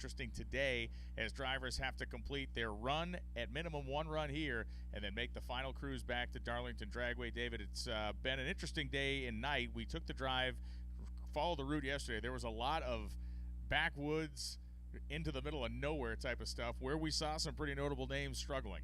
interesting today as drivers have to complete their run, at minimum one run here, and then make the final cruise back to Darlington Dragway. David, it's been an interesting day and night. We took the drive, followed the route yesterday. There was a lot of backwoods, into the middle of nowhere type of stuff where we saw some pretty notable names struggling.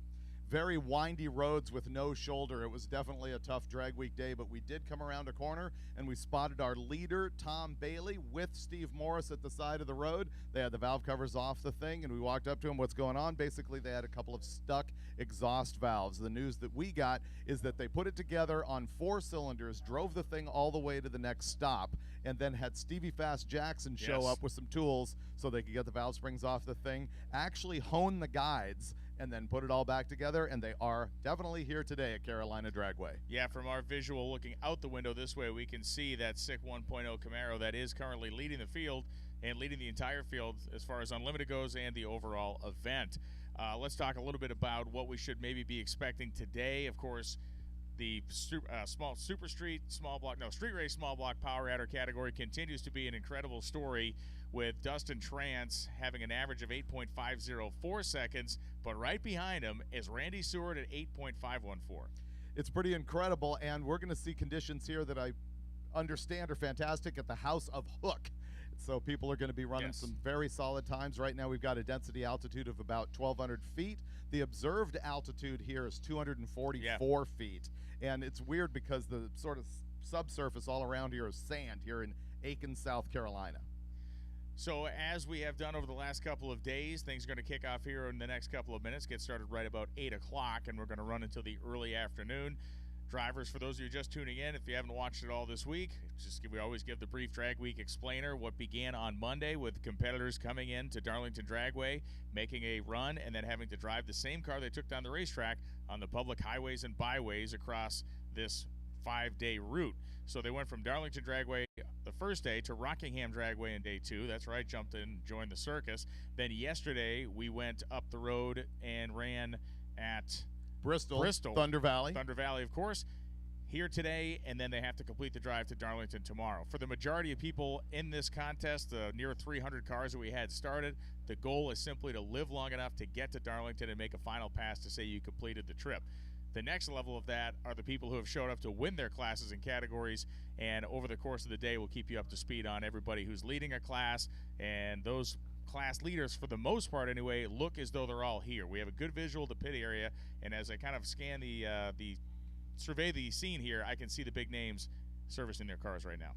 Very windy roads with no shoulder. It was definitely a tough drag week day, but we did come around a corner and we spotted our leader, Tom Bailey, with Steve Morris at the side of the road. They had the valve covers off the thing, and we walked up to him. What's going on? Basically, they had a couple of stuck exhaust valves. The news that we got is that they put it together on 4 cylinders, drove the thing all the way to the next stop, and then had Stevie Fast Jackson show up with some tools so they could get the valve springs off the thing, actually hone the guides, and then put it all back together, and they are definitely here today at Carolina Dragway. Yeah, from our visual looking out the window this way, we can see that SICK 1.0 Camaro that is currently leading the field and leading the entire field as far as Unlimited goes and the overall event. Let's talk a little bit about what we should maybe be expecting today. Of course, the street race small block power adder category continues to be an incredible story, with Dustin Trance having an average of 8.504 seconds, but right behind him is Randy Seward at 8.514. It's pretty incredible, and we're going to see conditions here that I understand are fantastic at the House of Hook. So people are going to be running some very solid times. Right now we've got a density altitude of about 1,200 feet. The observed altitude here is 244 feet. And it's weird because the sort of subsurface all around here is sand here in Aiken, South Carolina. So as we have done over the last couple of days, things are going to kick off here in the next couple of minutes, get started right about 8 o'clock, and we're going to run until the early afternoon. Drivers, for those of you just tuning in, if you haven't watched it all this week, we always give the brief Drag Week explainer. What began on Monday with competitors coming in to Darlington Dragway, making a run, and then having to drive the same car they took down the racetrack on the public highways and byways across this 5-day route. So they went from Darlington Dragway the first day to Rockingham Dragway in day 2. That's right, jumped in, joined the circus. Then yesterday we went up the road and ran at Bristol, Thunder Valley. Thunder Valley, of course. Here today, and then they have to complete the drive to Darlington tomorrow. For the majority of people in this contest, the near 300 cars that we had started, the goal is simply to live long enough to get to Darlington and make a final pass to say you completed the trip. The next level of that are the people who have showed up to win their classes and categories, and over the course of the day, we'll keep you up to speed on everybody who's leading a class, and those class leaders, for the most part anyway, look as though they're all here. We have a good visual of the pit area, and as I kind of scan survey the scene here, I can see the big names servicing their cars right now.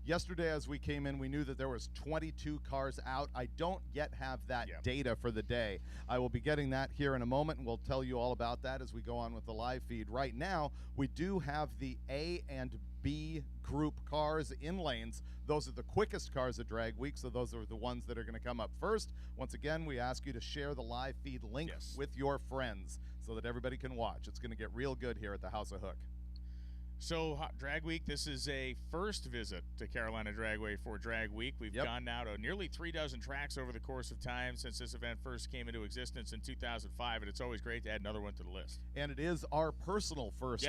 Yesterday as we came in, we knew that there was 22 cars out. I don't yet have that data for the day. I will be getting that here in a moment, and we'll tell you all about that as we go on with the live feed. Right now, we do have the A and B group cars in lanes. Those are the quickest cars at Drag Week, so those are the ones that are going to come up first. Once again, we ask you to share the live feed link with your friends so that everybody can watch. It's going to get real good here at the House of Hook. So, Drag Week, this is a first visit to Carolina Dragway for Drag Week. We've gone now to nearly 3 dozen tracks over the course of time since this event first came into existence in 2005, and it's always great to add another one to the list. And it is our personal first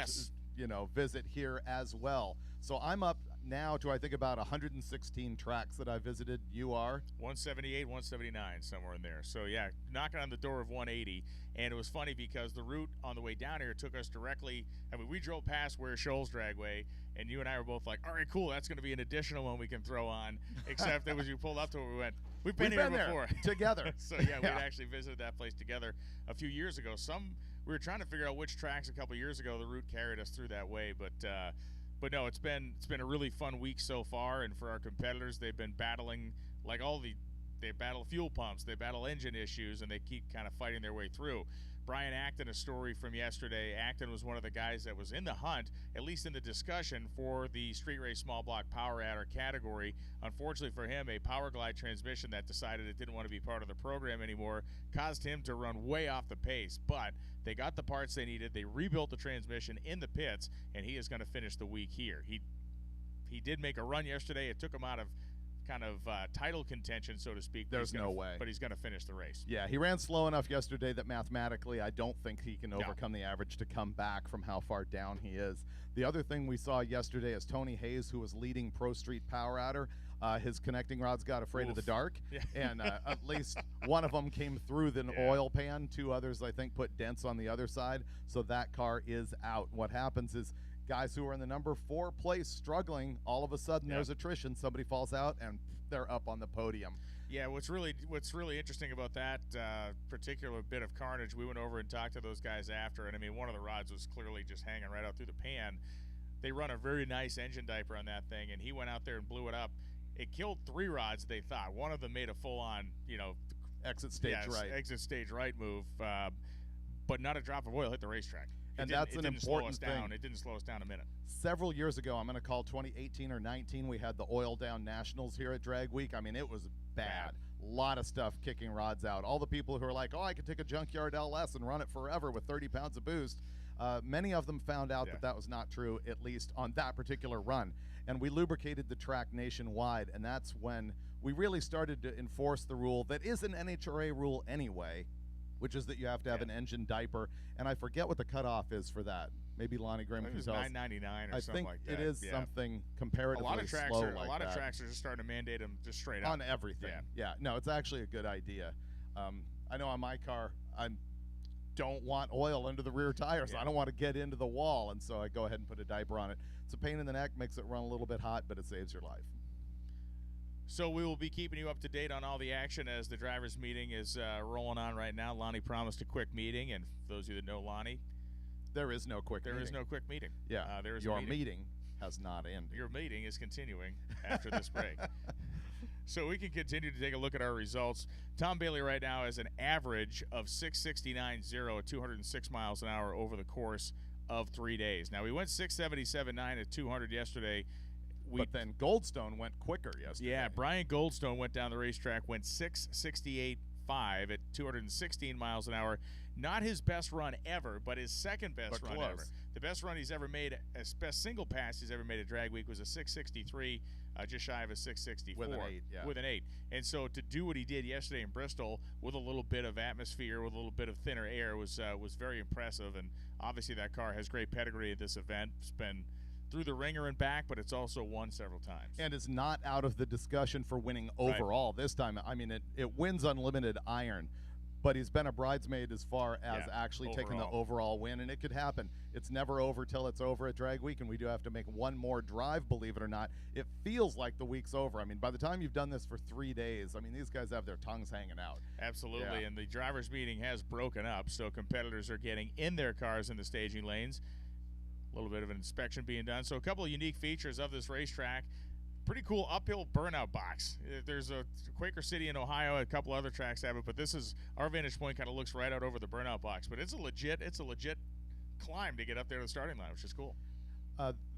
visit here as well. So I'm up now to, I think, about 116 tracks that I visited. You are? 178, 179, somewhere in there. So, yeah, knocking on the door of 180. And it was funny because the route on the way down here took us directly. I mean, we drove past Ware Shoals Dragway, and you and I were both like, all right, cool, that's going to be an additional one we can throw on. Except that was you pulled up to it, we went, we've been here before. Together. So, yeah, we'd actually visited that place together a few years ago. We were trying to figure out which tracks a couple years ago the route carried us through that way, but no, it's been a really fun week so far, and for our competitors, they've been battling they battle fuel pumps, they battle engine issues, and they keep kind of fighting their way through. Brian Acton, a story from yesterday. Acton was one of the guys that was in the hunt, at least in the discussion, for the street race small block power adder category. Unfortunately for him, a Power Glide transmission that decided it didn't want to be part of the program anymore caused him to run way off the pace. But they got the parts they needed. They rebuilt the transmission in the pits, and he is going to finish the week here. He did make a run yesterday. It took him out of kind of title contention, so to speak. There's no way. But he's going to finish the race. Yeah, he ran slow enough yesterday that mathematically I don't think he can overcome the average to come back from how far down he is. The other thing we saw yesterday is Tony Hayes, who was leading Pro Street Power Adder. His connecting rods got afraid of the dark, and at least one of them came through the oil pan. 2 others, I think, put dents on the other side, so that car is out. What happens is guys who are in the number 4 place struggling, all of a sudden there's attrition. Somebody falls out, and they're up on the podium. Yeah, what's really interesting about that particular bit of carnage, we went over and talked to those guys after, and I mean, one of the rods was clearly just hanging right out through the pan. They run a very nice engine diaper on that thing, and he went out there and blew it up. It killed 3 rods, they thought. One of them made a full-on, exit stage right move, but not a drop of oil hit the racetrack. And that's an important thing. It didn't slow us down a minute. Several years ago, I'm going to call 2018 or 19, we had the Oil Down Nationals here at Drag Week. I mean, it was bad. A lot of stuff kicking rods out. All the people who are like, oh, I could take a junkyard LS and run it forever with 30 pounds of boost. Many of them found out that was not true, at least on that particular run. And we lubricated the track nationwide, and that's when we really started to enforce the rule that is an NHRA rule anyway, which is that you have to have an engine diaper, and I forget what the cutoff is for that. Maybe Lonnie Graham can tell us. $9.99 or something like that. I think it is something comparatively slow like that. A lot of tracks are just starting to mandate them just straight up. On everything. Yeah. No, it's actually a good idea. I know on my car, I don't want oil under the rear tires. I don't want to get into the wall, and so I go ahead and put a diaper on it. It's a pain in the neck, makes it run a little bit hot, but it saves your life. So we will be keeping you up to date on all the action as the drivers' meeting is rolling on right now. Lonnie promised a quick meeting, and for those of you that know Lonnie, there is no quick meeting. There is no quick meeting. Yeah, there is your meeting has not ended. Your meeting is continuing after this break. So we can continue to take a look at our results. Tom Bailey right now has an average of 669.0 at 206 miles an hour over the course of 3 days. Now, we went 677.9 at 200 yesterday. But then Goldstone went quicker yesterday. Yeah, Brian Goldstone went down the racetrack, went 668.5 at 216 miles an hour. Not his best run ever, but his second best run ever. The best run he's ever made, best single pass he's ever made at Drag Week was a 663, just shy of a 664. With an 8. And so to do what he did yesterday in Bristol with a little bit of atmosphere, with a little bit of thinner air was very impressive. And obviously that car has great pedigree at this event. It's been through the ringer and back, but it's also won several times. And is not out of the discussion for winning overall this time. I mean, it wins unlimited iron, but he's been a bridesmaid as far as actually taking the overall win, and it could happen. It's never over till it's over at Drag Week, and we do have to make one more drive, believe it or not. It feels like the week's over. I mean, by the time you've done this for 3 days, I mean, these guys have their tongues hanging out. Absolutely, and the drivers' meeting has broken up, so competitors are getting in their cars in the staging lanes. A little bit of an inspection being done. So a couple of unique features of this racetrack. Pretty cool uphill burnout box. There's a Quaker City in Ohio, a couple other tracks have it, but this is our vantage point, kind of looks right out over the burnout box. But it's a legit climb to get up there to the starting line, which is cool.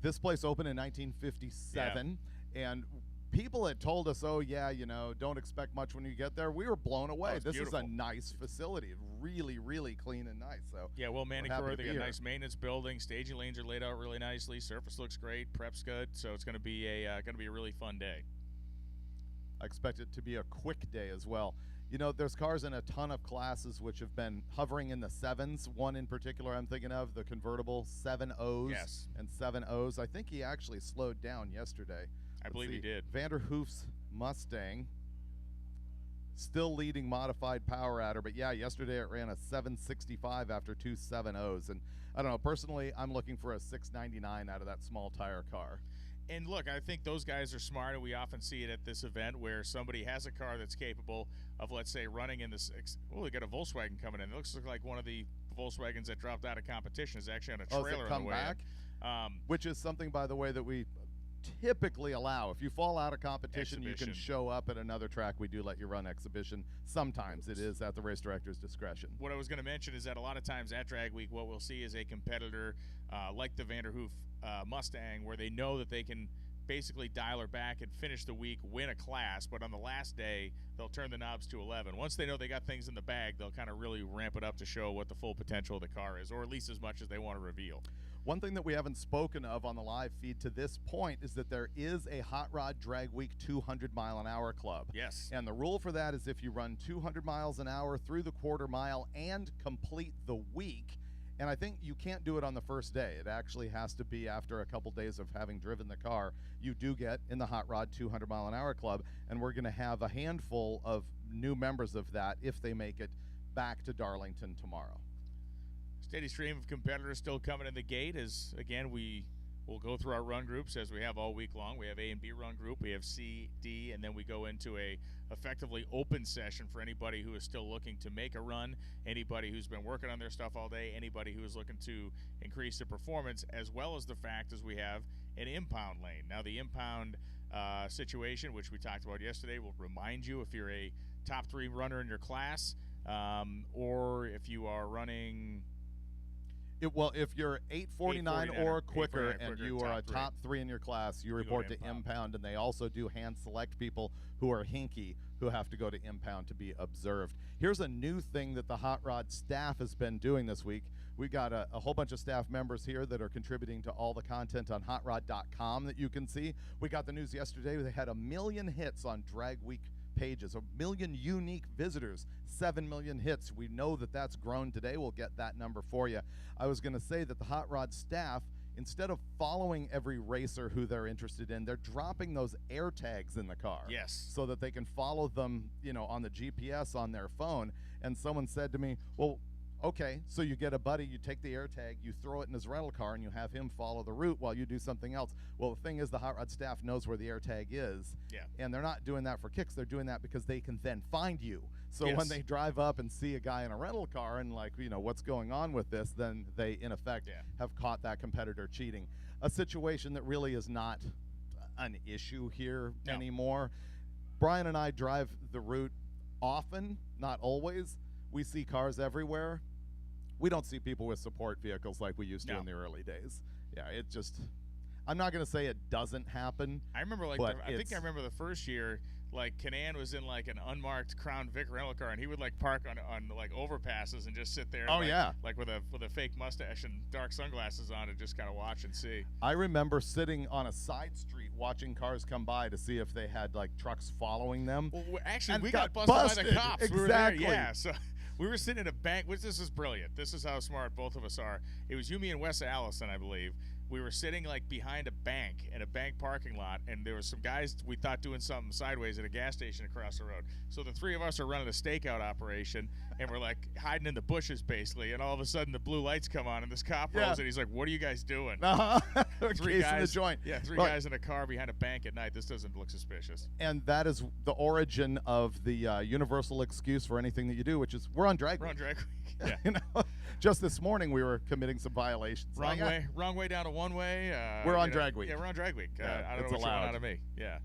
This place opened in 1957, and people had told us, oh yeah, don't expect much when you get there. We were blown away. This is a nice facility, really, really clean and nice. So yeah, well manicured. They got a nice maintenance building. Staging lanes are laid out really nicely. Surface looks great. Prep's good. So it's going to be a really fun day. I expect it to be a quick day as well. There's cars in a ton of classes which have been hovering in the 7s. One in particular I'm thinking of, the convertible 7.0s and 7.0s. I think he actually slowed down yesterday. I believe he did. Vanderhoof's Mustang still leading modified power adder, but yeah, yesterday it ran a 765 after 2 7.0s, and I don't know, personally I'm looking for a 699 out of that small tire car. And look, I think those guys are smart, and we often see it at this event where somebody has a car that's capable of, let's say, running in this. Oh, they got a Volkswagen coming in. It looks like one of the Volkswagens that dropped out of competition is actually on a trailer on the way in. Which is something, by the way, that we typically allow. If you fall out of competition, you can show up at another track. We do let you run exhibition. Sometimes it is at the race director's discretion. What I was going to mention is that a lot of times at Drag Week, what we'll see is a competitor like the Vanderhoof Mustang, where they know that they can basically dial her back and finish the week, win a class, but on the last day, they'll turn the knobs to 11. Once they know they got things in the bag, they'll kind of really ramp it up to show what the full potential of the car is, or at least as much as they want to reveal. One thing that we haven't spoken of on the live feed to this point is that there is a Hot Rod Drag Week 200-mile-an-hour club. Yes. And the rule for that is if you run 200 miles an hour through the quarter mile and complete the week, and I think you can't do it on the first day. It actually has to be after a couple days of having driven the car. You do get in the Hot Rod 200-mile-an-hour club, and we're going to have a handful of new members of that if they make it back to Darlington tomorrow. Steady stream of competitors still coming in the gate as, again, we will go through our run groups as we have all week long. We have A and B run group, we have C, D, and then we go into a effectively open session for anybody who is still looking to make a run, anybody who's been working on their stuff all day, anybody who is looking to increase their performance, as well as the fact as we have an impound lane. Now, the impound situation, which we talked about yesterday, will remind you if you're a top 3 runner in your class, or if you are running... Well, if you're 849 or quicker and you are a top top 3 in your class, you report to impound, and they also do hand select people who are hinky who have to go to impound to be observed. Here's a new thing that the Hot Rod staff has been doing this week. We got a whole bunch of staff members here that are contributing to all the content on hotrod.com that you can see. We got the news yesterday. They had 1 million hits on Drag Week pages, 1 million unique visitors, 7 million hits. We know that that's grown today. We'll get that number for you. I was going to say that the Hot Rod staff, instead of following every racer who they're interested in, they're dropping those air tags in the car. Yes. So that they can follow them, you know, on the GPS on their phone. And someone said to me, well, okay, so you get a buddy, you take the air tag, you throw it in his rental car, and you have him follow the route while you do something else. Well, the thing is, the Hot Rod staff knows where the air tag is. Yeah. And they're not doing that for kicks. They're doing that because they can then find you. So Yes. when they drive up and see a guy in a rental car and, like, you know, what's going on with this, then they, in effect, have caught that competitor cheating. A situation that really is not an issue here anymore. Brian and I drive the route often, not always. We see cars everywhere. We don't see people with support vehicles like we used to in the early days. Yeah, it just, I'm not going to say it doesn't happen. I remember, like, I think I remember the first year, like, Canan was in, like, an unmarked Crown Vic rental car, and he would, like, park on like, overpasses and just sit there. Oh, like, like with a fake mustache and dark sunglasses on and just kind of watch and see. I remember sitting on a side street watching cars come by to see if they had, like, trucks following them. Well, actually, we got got busted by the cops. Exactly. We were there, yeah, so... We were sitting in a bank, which this is brilliant. This is how smart both of us are. It was you, me, and Wes Allison, I believe. We were sitting, like, behind a bank in a bank parking lot, and there were some guys we thought doing something sideways at a gas station across the road. So the 3 of us are running a stakeout operation, and we're, like, hiding in the bushes, basically, and all of a sudden the blue lights come on, and this cop rolls, and he's like, what are you guys doing? Three guys in the joint. Yeah, three guys in a car behind a bank at night. This doesn't look suspicious. And that is the origin of the universal excuse for anything that you do, which is we're on Drag Week. We're on Drag Week, yeah. You know, just this morning we were committing some violations. Wrong way down to one way. We're on Drag Week. Yeah, we're on Drag Week. Yeah, I don't know what you want out of me. Yeah.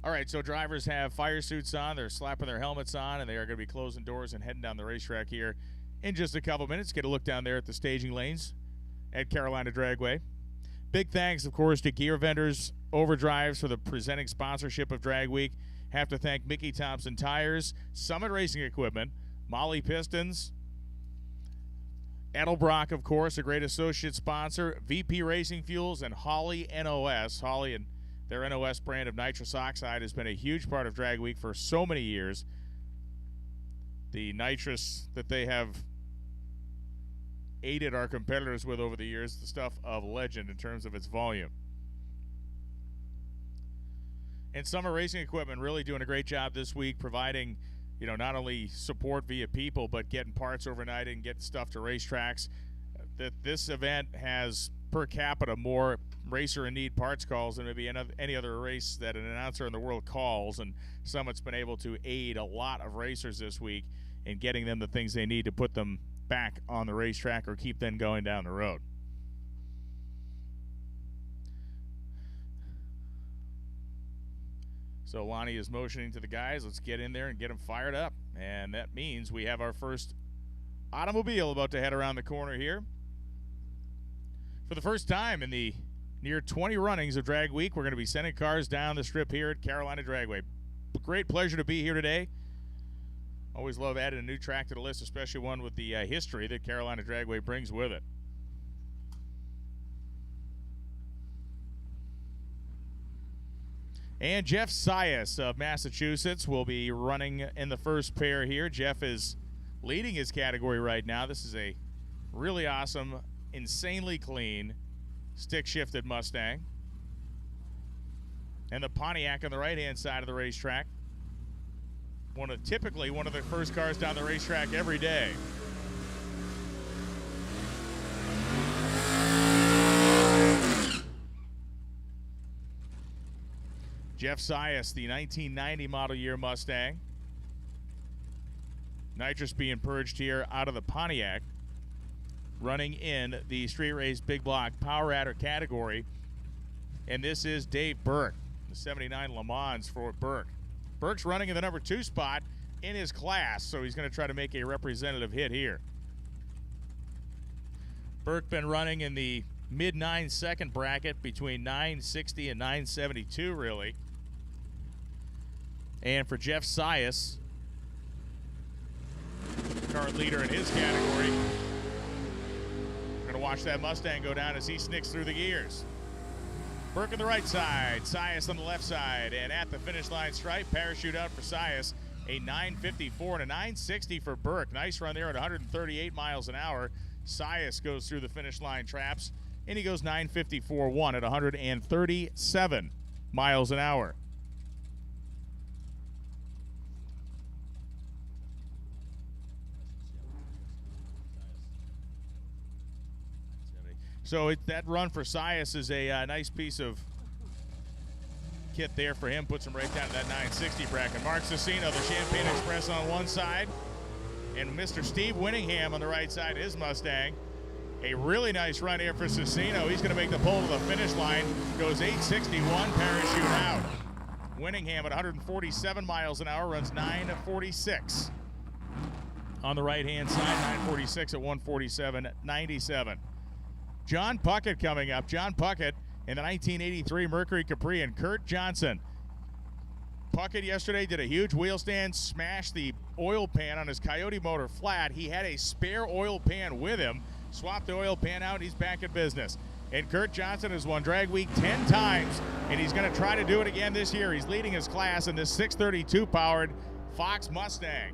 All right, so drivers have fire suits on. They're slapping their helmets on, and they are going to be closing doors and heading down the racetrack here in just a couple minutes. Get a look down there at the staging lanes at Carolina Dragway. Big thanks, of course, to Gear Vendors Overdrives for the presenting sponsorship of Drag Week. Have to thank Mickey Thompson Tires, Summit Racing Equipment, Molly Pistons, Edelbrock, of course, a great associate sponsor, VP Racing Fuels, and Holly NOS. Holly and their NOS brand of nitrous oxide has been a huge part of Drag Week for so many years. The nitrous that they have aided our competitors with over the years, the stuff of legend in terms of its volume. And Summer Racing Equipment really doing a great job this week providing, you know, not only support via people, but getting parts overnight and getting stuff to racetracks. That this event has per capita more racer in need parts calls than maybe any other race that an announcer in the world calls, and Summit's been able to aid a lot of racers this week in getting them the things they need to put them back on the racetrack or keep them going down the road. So Lonnie is motioning to the guys, let's get in there and get them fired up. And that means we have our first automobile about to head around the corner here. For the first time in the near 20 runnings of Drag Week, we're going to be sending cars down the strip here at Carolina Dragway. Great pleasure to be here today. Always love adding a new track to the list, especially one with the history that Carolina Dragway brings with it. And Jeff Sias of Massachusetts will be running in the first pair here. Jeff is leading his category right now. This is a really awesome, insanely clean, stick-shifted Mustang. And the Pontiac on the right-hand side of the racetrack. Typically one of the first cars down the racetrack every day. Jeff Sias, the 1990 model year Mustang. Nitrous being purged here out of the Pontiac. Running in the street race big block power adder category. And this is Dave Burke, the 79 Le Mans for Burke. Burke's running in the number 2 spot in his class, so he's going to try to make a representative hit here. Burke been running in the mid 9-second bracket between 960 and 972, really. And for Jeff Sias, current leader in his category, we're going to watch that Mustang go down as he snicks through the gears. Burke on the right side, Sias on the left side, and at the finish line stripe, parachute out for Sias, a 954 and a 960 for Burke. Nice run there at 138 miles an hour. Sias goes through the finish line traps, and he goes 954.1 at 137 miles an hour. So that run for Sias is a nice piece of kit there for him. Puts him right down to that 960 bracket. Mark Cicino, the Champagne Express on one side, and Mr. Steve Winningham on the right side of his Mustang. A really nice run here for Cicino. He's going to make the pull to the finish line. Goes 861, parachute out. Winningham at 147 miles an hour runs 946. On the right-hand side, 946 at 147.97. John Puckett coming up. John Puckett in the 1983 Mercury Capri and Kurt Johnson. Puckett yesterday did a huge wheel stand, smashed the oil pan on his Coyote motor flat. He had a spare oil pan with him, swapped the oil pan out, and he's back in business. And Kurt Johnson has won Drag Week 10 times, and he's going to try to do it again this year. He's leading his class in this 632-powered Fox Mustang.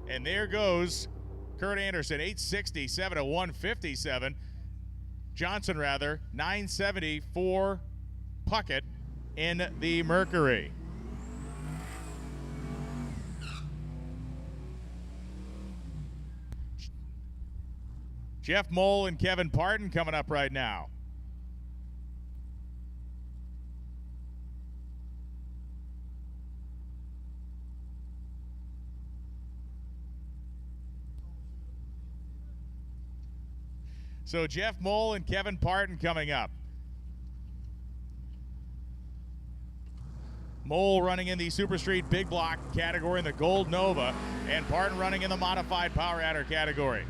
And there goes Kurt Anderson, 867 at 157. Johnson, 970 for Puckett in the Mercury. Jeff Mole and Kevin Parton coming up right now. So Jeff Mole and Kevin Parton coming up. Mole running in the Super Street Big Block category in the Gold Nova, and Parton running in the Modified Power Adder category.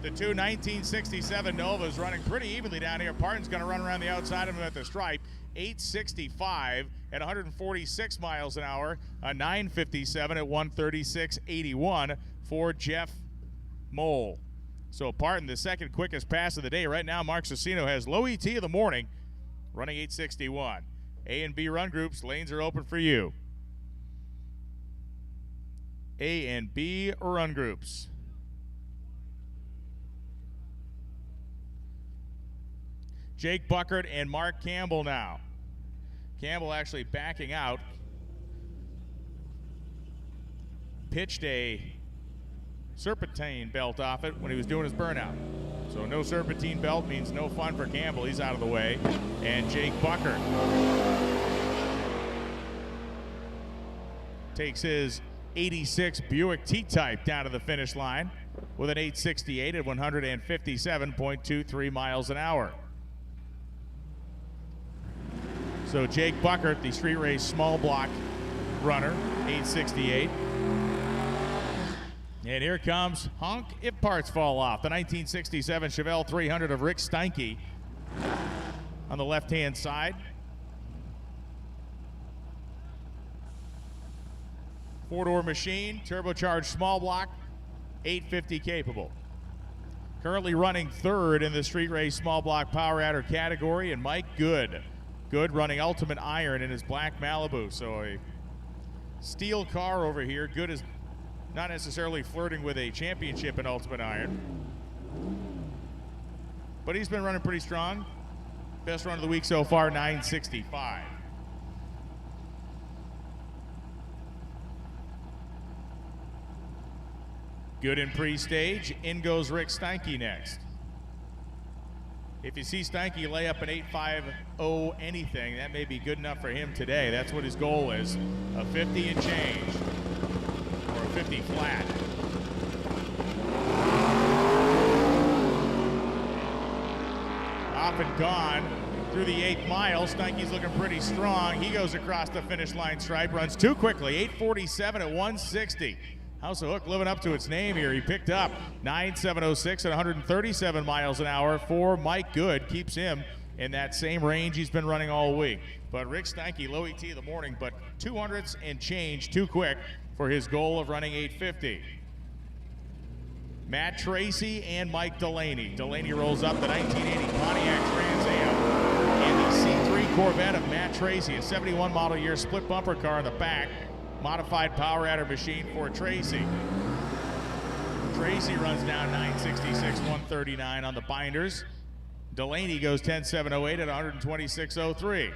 The two 1967 Novas running pretty evenly down here. Parton's going to run around the outside of him at the stripe. 865 at 146 miles an hour, a 957 at 136.81 for Jeff Mole. So Parton, the second quickest pass of the day. Right now, Mark Cicino has low ET of the morning, running 861. A and B run groups, lanes are open for you. A and B run groups. Jake Buckert and Mark Campbell now. Campbell actually backing out. Pitched a serpentine belt off it when he was doing his burnout. So no serpentine belt means no fun for Campbell. He's out of the way. And Jake Buckert takes his 86 Buick T-Type down to the finish line with an 868 at 157.23 miles an hour. So Jake Buckert, the street race small block runner, 868. And here comes Honk If Parts Fall Off, the 1967 Chevelle 300 of Rick Steinke on the left-hand side. Four-door machine, turbocharged small block, 850 capable. Currently running third in the street race small block power adder category, and Mike Good Good, running Ultimate Iron in his black Malibu. So a steel car over here. Good is not necessarily flirting with a championship in Ultimate Iron, but he's been running pretty strong. Best run of the week so far, 965. Good in pre-stage. In goes Rick Steinke next. If you see Steinke lay up an 8.50 anything, that may be good enough for him today. That's what his goal is, a 50 and change, or a 50 flat. Off and gone through the 8th mile. Steinke's looking pretty strong. He goes across the finish line stripe, runs too quickly, 8:47 at 160. House of Hook living up to its name here. He picked up 9:706 at 137 miles an hour for Mike Good. Keeps him in that same range he's been running all week. But Rick Steinke, low ET of the morning, but 200s and change too quick for his goal of running 850. Matt Tracy and Mike Delaney. Delaney rolls up the 1980 Pontiac Trans Am and the C3 Corvette of Matt Tracy, a 71 model year split bumper car in the back. Modified power adder machine for Tracy. Tracy runs down 966, 139 on the binders. Delaney goes 10.708 at 126.03.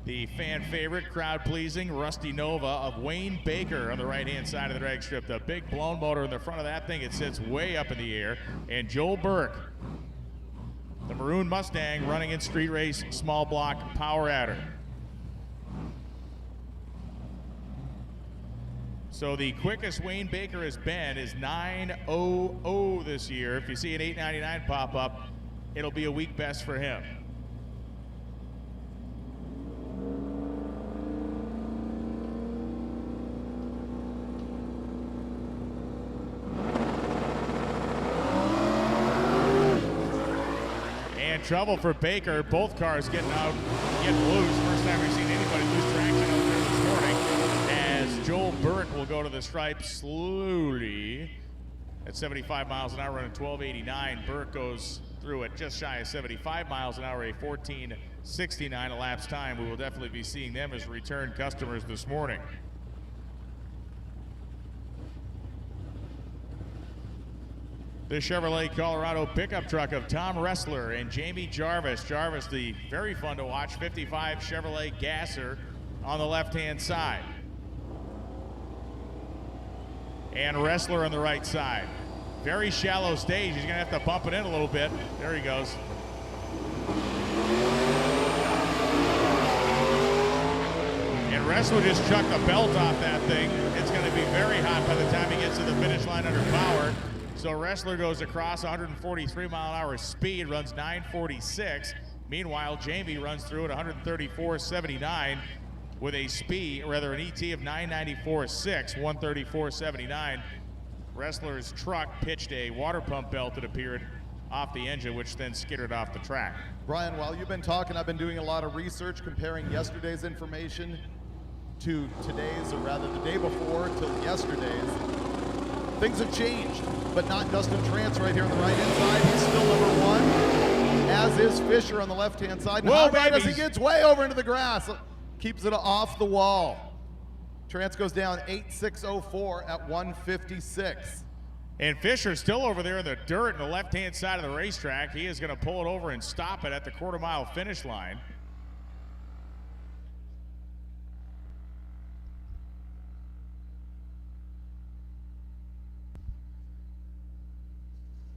The fan favorite, crowd pleasing Rusty Nova of Wayne Baker on the right hand side of the drag strip. The big blown motor in the front of that thing, it sits way up in the air. And Joel Burke, the maroon Mustang, running in street race small block power adder. So the quickest Wayne Baker has been is 9:00 this year. If you see an 8:99 pop up, it'll be a week best for him. And trouble for Baker. Both cars getting out, getting loose. First time we've seen anybody lose traction out there this morning. Joel Burke will go to the stripe slowly at 75 miles an hour, running 12.89. Burke goes through at just shy of 75 miles an hour, a 14.69 elapsed time. We will definitely be seeing them as return customers this morning. The Chevrolet Colorado pickup truck of Tom Ressler and Jamie Jarvis. Jarvis, the very fun to watch 55 Chevrolet Gasser on the left-hand side. And Ressler on the right side. Very shallow stage. He's going to have to bump it in a little bit. There he goes. And Ressler just chucked the belt off that thing. It's going to be very hot by the time he gets to the finish line under power. So Ressler goes across 143 mile an hour speed, runs 946. Meanwhile, Jamie runs through at 134.79. with a speed, or rather an ET of 994.6, 134.79. Ressler's truck pitched a water pump belt that appeared off the engine, which then skittered off the track. Brian, while you've been talking, I've been doing a lot of research comparing yesterday's information to today's, or rather the day before to yesterday's. Things have changed, but not Dustin Trance right here on the right-hand side. He's still number one, as is Fisher on the left-hand side. And Whoa, as he gets way over into the grass, keeps it off the wall. Trance goes down 8.604 at 156. And Fisher's still over there in the dirt on the left-hand side of the racetrack. He is going to pull it over and stop it at the quarter-mile finish line.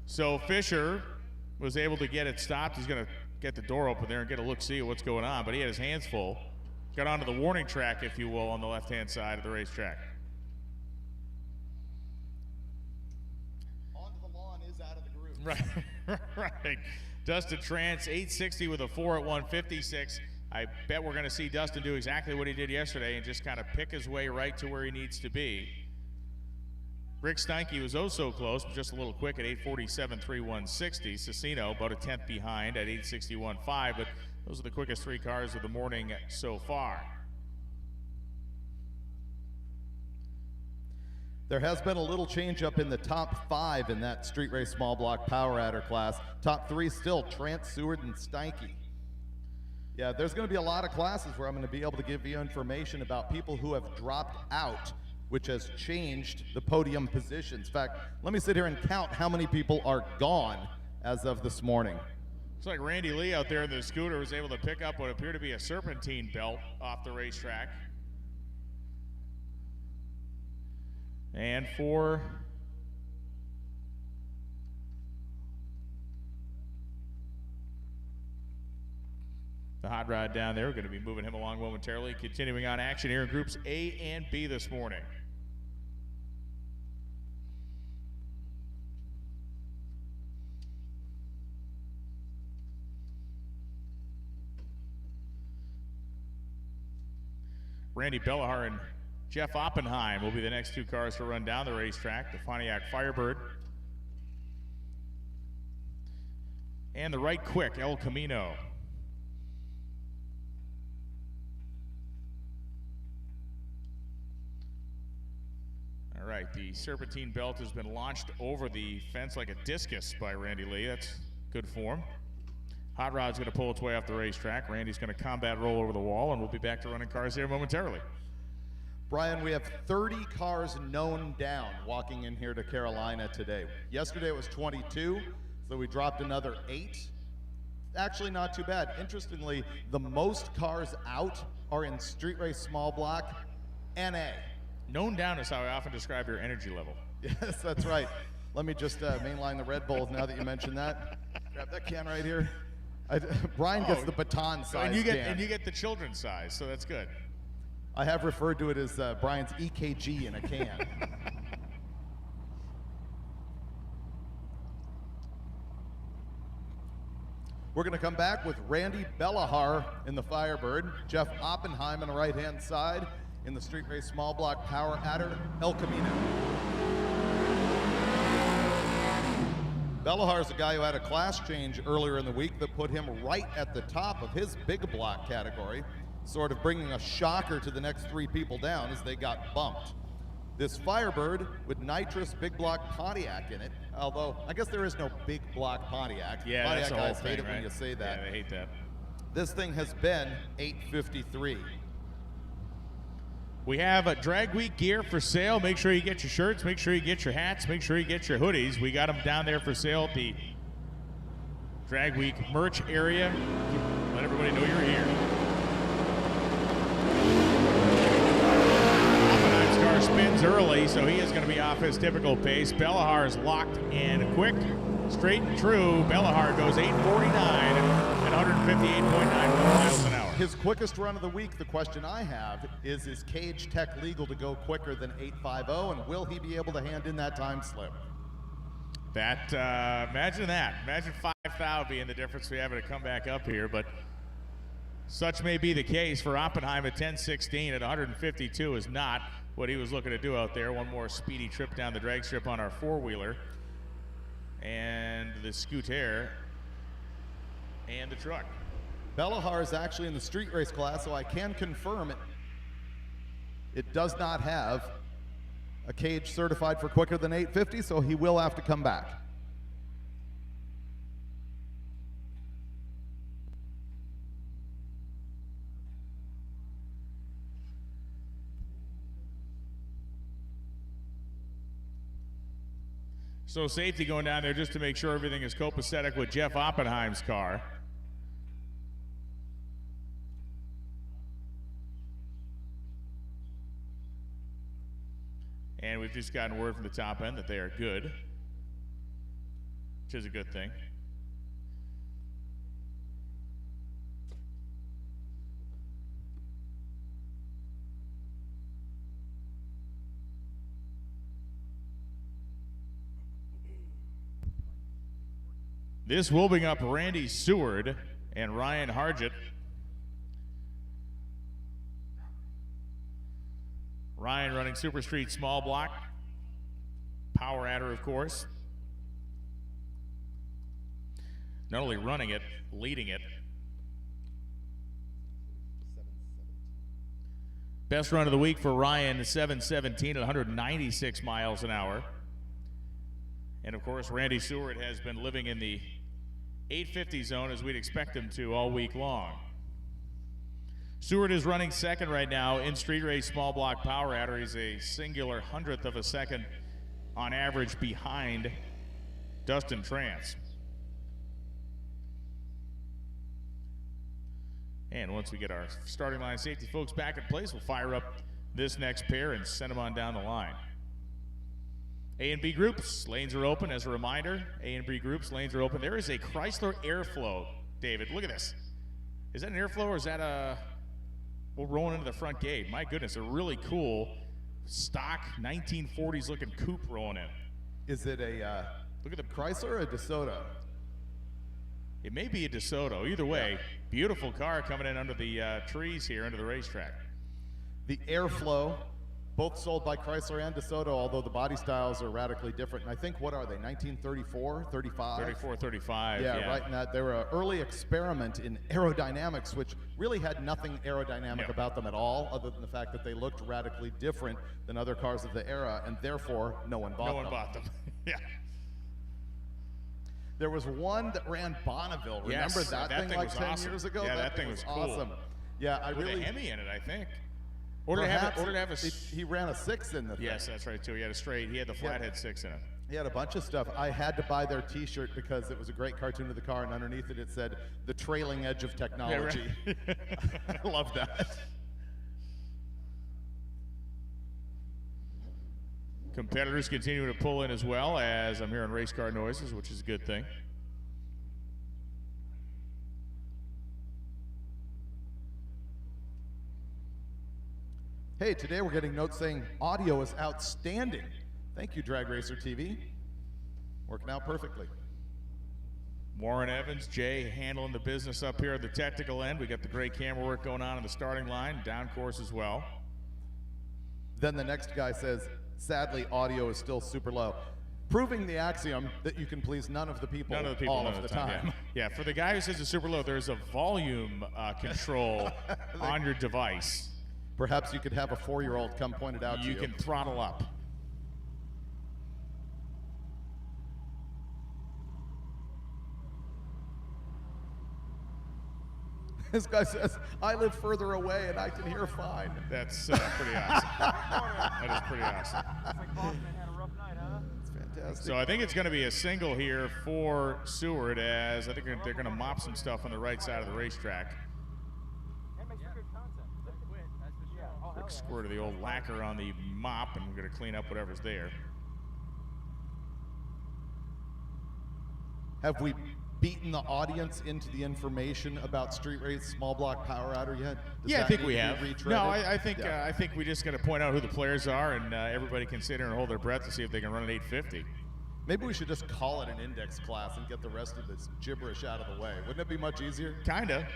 So Fisher was able to get it stopped. He's going to get the door open there and get a look-see at what's going on, but he had his hands full. Got onto the warning track, if you will, on the left-hand side of the racetrack. Onto the lawn is out of the groove. Right, right. Dustin Trance, 860 with a 4 at 156. I bet we're going to see Dustin do exactly what he did yesterday and just kind of pick his way right to where he needs to be. Rick Steinke was oh so close, but just a little quick at 847.3, 160. Cicino about a tenth behind at 861.5, but those are the quickest three cars of the morning so far. There has been a little change up in the top 5 in that street race small block power adder class. Top 3 still Trant, Seward, and Steinke. Yeah, there's going to be a lot of classes where I'm going to be able to give you information about people who have dropped out, which has changed the podium positions. In fact, let me sit here and count how many people are gone as of this morning. Looks like Randy Lee out there in the scooter was able to pick up what appeared to be a serpentine belt off the racetrack. And for the hot rod down there, we're going to be moving him along momentarily. Continuing on action here in groups A and B this morning. Randy Bellahar and Jeff Oppenheim will be the next 2 cars to run down the racetrack. The Pontiac Firebird and the Right Quick El Camino. All right, the serpentine belt has been launched over the fence like a discus by Randy Lee. That's good form. Hot Rod's going to pull its way off the racetrack. Randy's going to combat roll over the wall, and we'll be back to running cars here momentarily. Brian, we have 30 cars known down walking in here to Carolina today. Yesterday it was 22, so we dropped another 8. Actually not too bad. Interestingly, the most cars out are in street race small block NA. Known down is how I often describe your energy level. Yes, that's right. Let me just mainline the Red Bulls now that you mentioned that. Grab that can right here. Brian gets the baton size and you get the children's size, so that's good. I have referred to it as Brian's EKG in a can. We're going to come back with Randy Bellahar in the Firebird, Jeff Oppenheim on the right-hand side in the street race small block power adder El Camino. Bellahar is a guy who had a class change earlier in the week that put him right at the top of his big block category, sort of bringing a shocker to the next 3 people down as they got bumped. This Firebird with nitrous big block Pontiac in it, although I guess there is no big block Pontiac. Yeah, Pontiac that's the whole guys thing, hate it right? when you say that. Yeah, they hate that. This thing has been 853. We have a Drag Week gear for sale. Make sure you get your shirts. Make sure you get your hats. Make sure you get your hoodies. We got them down there for sale at the Drag Week merch area. Let everybody know you're here. Oppenheim's car spins early, so he is going to be off his typical pace. Bellahar is locked and quick. Straight and true. Bellahar goes 8:49 at 158.91 miles an hour. His quickest run of the week, the question I have is Cage Tech legal to go quicker than 8:50, and will he be able to hand in that time slip? That, imagine that. Imagine 5,000 being the difference we have to come back up here, but such may be the case for Oppenheim at 10:16 at 152 is not what he was looking to do out there. One more speedy trip down the drag strip on our 4-wheeler. And the scooter and the truck. Bellahar is actually in the street race class, so I can confirm it does not have a cage certified for quicker than 850, so he will have to come back. So safety going down there just to make sure everything is copacetic with Jeff Oppenheim's car. And we've just gotten word from the top end that they are good, which is a good thing. This will bring up Randy Seward and Ryan Hargett. Ryan running Super Street small block. Power adder, of course. Not only running it, leading it. Best run of the week for Ryan, 7:17 at 196 miles an hour. And of course, Randy Seward has been living in the 850 zone as we'd expect him to all week long. Seward is running second right now in street race small block power adder. He's a singular hundredth of a second on average behind Dustin Trance. And once we get our starting line safety folks back in place, we'll fire up this next pair and send them on down the line. A and B groups, lanes are open. As a reminder, A and B groups, lanes are open. There is a Chrysler Airflow, David. Look at this. Is that an Airflow or is that a... We're rolling into the front gate. My goodness, a really cool stock 1940s looking coupe rolling in. Is it a look at the Chrysler or a DeSoto? It may be a DeSoto. Either way, beautiful car coming in under the trees here into the racetrack. The Airflow, both sold by Chrysler and DeSoto, although the body styles are radically different. And I think, what are they, 1934, 35? 34, 35. Yeah, right in that. They were an early experiment in aerodynamics, which really had nothing aerodynamic about them at all, other than the fact that they looked radically different than other cars of the era, and therefore no one bought them. No one bought them. Yeah. There was one that ran Bonneville. Remember Yes, that thing like 10 awesome. years ago? Yeah, that thing was cool. awesome. Yeah, I With really... a Hemi in it, I think. Or did it have a... He ran a 6 in the thing. Yes, that's right, too. He had a straight... He had the flathead 6 in it. He had a bunch of stuff. I had to buy their T-shirt because it was a great cartoon of the car, and underneath it said, "The trailing edge of technology." Yeah, right. I love that. Competitors continuing to pull in as well, as I'm hearing race car noises, which is a good thing. Hey, today we're getting notes saying audio is outstanding. Thank you, Drag Racer TV. Working out perfectly. Warren Evans, Jay handling the business up here at the technical end. We got the great camera work going on the starting line, down course as well. Then the next guy says, sadly, audio is still super low. Proving the axiom that you can please none of the people all of the time. Yeah, for the guy who says it's super low, there's a volume control on your device. Perhaps you could have a 4-year-old come point it out to you. You can throttle up. This guy says, I live further away and I can hear fine. That's pretty awesome. That is pretty awesome. Looks like Boston had a rough night, huh? It's fantastic. So I think it's going to be a single here for Seward, as I think they're going to mop some stuff on the right side of the racetrack. Quick squirt of the old lacquer on the mop, and we're going to clean up whatever's there. Have we beaten the audience into the information about street race small block power adder yet? I think we have. No, I think Yeah. I think we just got to point out who the players are, and everybody can sit there and hold their breath to see if they can run an 850. Maybe we should just call it an index class and get the rest of this gibberish out of the way. Wouldn't it be much easier? Kinda.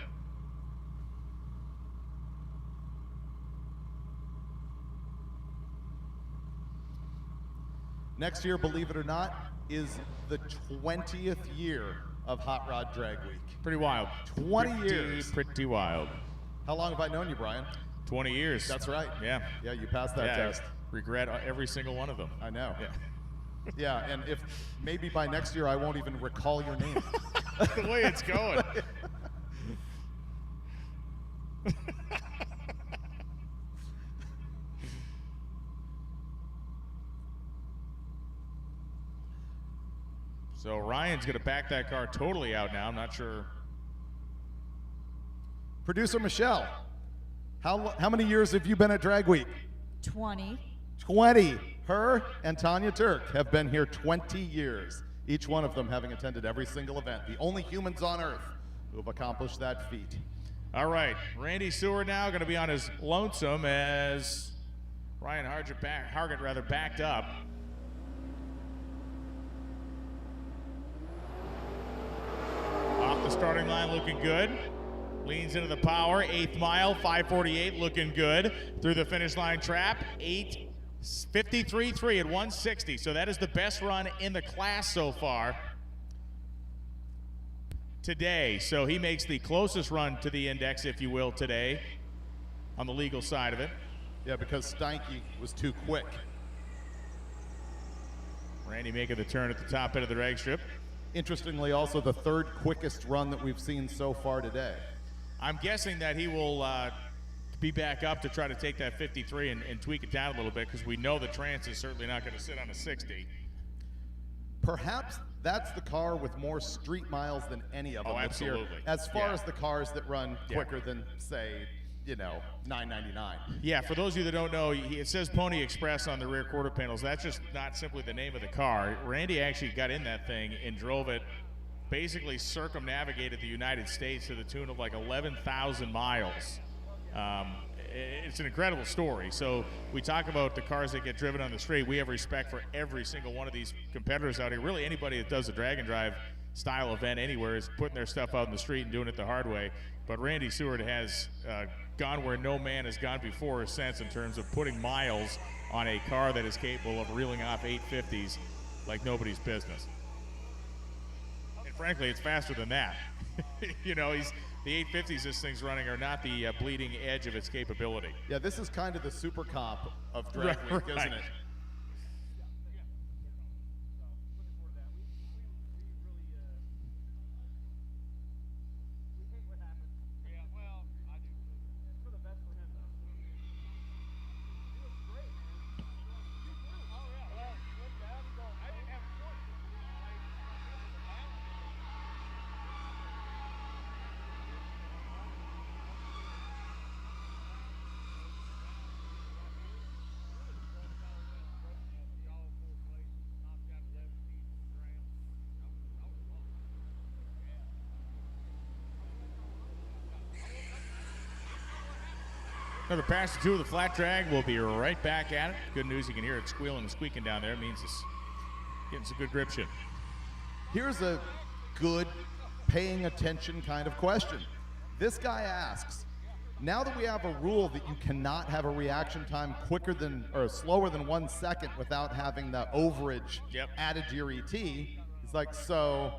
Next year, believe it or not, is the 20th year of Hot Rod Drag Week. Pretty wild. 20 years. Pretty wild. How long have I known you, Brian? 20 years. That's right. Yeah. Yeah, you passed that test. Regret every single one of them. I know. Yeah. Yeah, and if maybe by next year I won't even recall your name. The way it's going. So Ryan's going to back that car totally out now. I'm not sure. Producer Michelle, how many years have you been at Drag Week? 20. 20. Her and Tanya Turk have been here 20 years, each one of them having attended every single event. The only humans on Earth who have accomplished that feat. All right, Randy Seward now going to be on his lonesome as Ryan Hargett backed up. Off the starting line looking good. Leans into the power, 8th mile, 5:48 looking good. Through the finish line trap, 8:53.3 at 160. So that is the best run in the class so far today. So he makes the closest run to the index, if you will, today on the legal side of it. Yeah, because Steinke was too quick. Randy making the turn at the top end of the drag strip. Interestingly, also the third quickest run that we've seen so far today. I'm guessing that he will be back up to try to take that 53 and tweak it down a little bit, because we know the Trance is certainly not going to sit on a 60. Perhaps that's the car with more street miles than any of them. Oh, absolutely. As far as the cars that run quicker than, say, you know, 999. Yeah, for those of you that don't know, it says Pony Express on the rear quarter panels. That's just not simply the name of the car. Randy actually got in that thing and drove it, basically circumnavigated the United States to the tune of like 11,000 miles. It's an incredible story. So we talk about the cars that get driven on the street. We have respect for every single one of these competitors out here. Really, anybody that does a drag and drive style event anywhere is putting their stuff out in the street and doing it the hard way. But Randy Seward has gone where no man has gone before or since in terms of putting miles on a car that is capable of reeling off 850s like nobody's business. And frankly, it's faster than that. You know, the 850s this thing's running are not the bleeding edge of its capability. Yeah, this is kind of the super comp of drag week, isn't it? Another pass to two of the flat drag. We'll be right back at it. Good news, you can hear it squealing and squeaking down there. It means it's getting some good grip shit. Here's a good paying attention kind of question. This guy asks, now that we have a rule that you cannot have a reaction time quicker than or slower than 1 second without having the overage added to your ET, he's like, so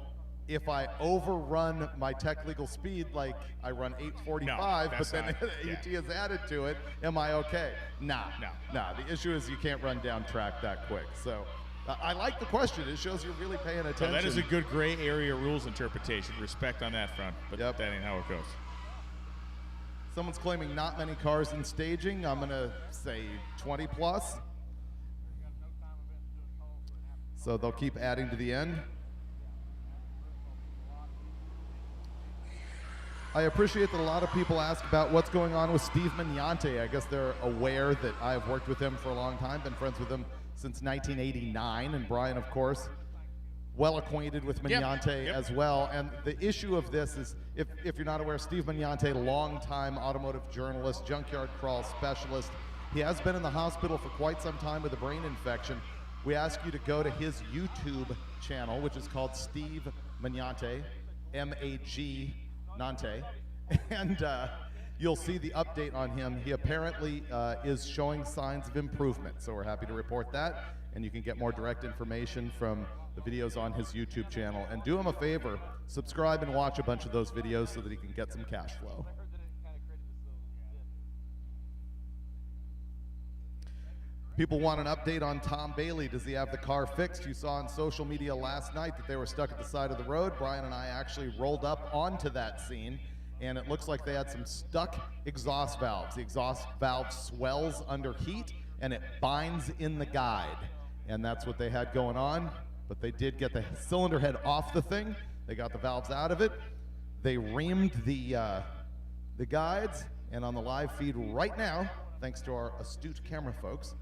if I overrun my tech legal speed, like I run 845, but then ET is added to it, am I okay? Nah. The issue is you can't run down track that quick. So I like the question. It shows you're really paying attention. So that is a good gray area rules interpretation. Respect on that front, but that ain't how it goes. Someone's claiming not many cars in staging. I'm going to say 20 plus. So they'll keep adding to the end. I appreciate that a lot of people ask about what's going on with Steve Magnante. I guess they're aware that I have worked with him for a long time, been friends with him since 1989, and Brian, of course, well acquainted with Magnante as well. And the issue of this is, if you're not aware, Steve Magnante, longtime automotive journalist, junkyard crawl specialist. He has been in the hospital for quite some time with a brain infection. We ask you to go to his YouTube channel, which is called Steve Magnante, M-A-G Nante, and you'll see the update on him. He apparently is showing signs of improvement, so we're happy to report that, and you can get more direct information from the videos on his YouTube channel. And do him a favor, subscribe and watch a bunch of those videos so that he can get some cash flow. People want an update on Tom Bailey. Does he have the car fixed? You saw on social media last night that they were stuck at the side of the road. Brian and I actually rolled up onto that scene, and it looks like they had some stuck exhaust valves. The exhaust valve swells under heat, and it binds in the guide. And that's what they had going on, but they did get the cylinder head off the thing. They got the valves out of it. They reamed the guides, and on the live feed right now, thanks to our astute camera folks,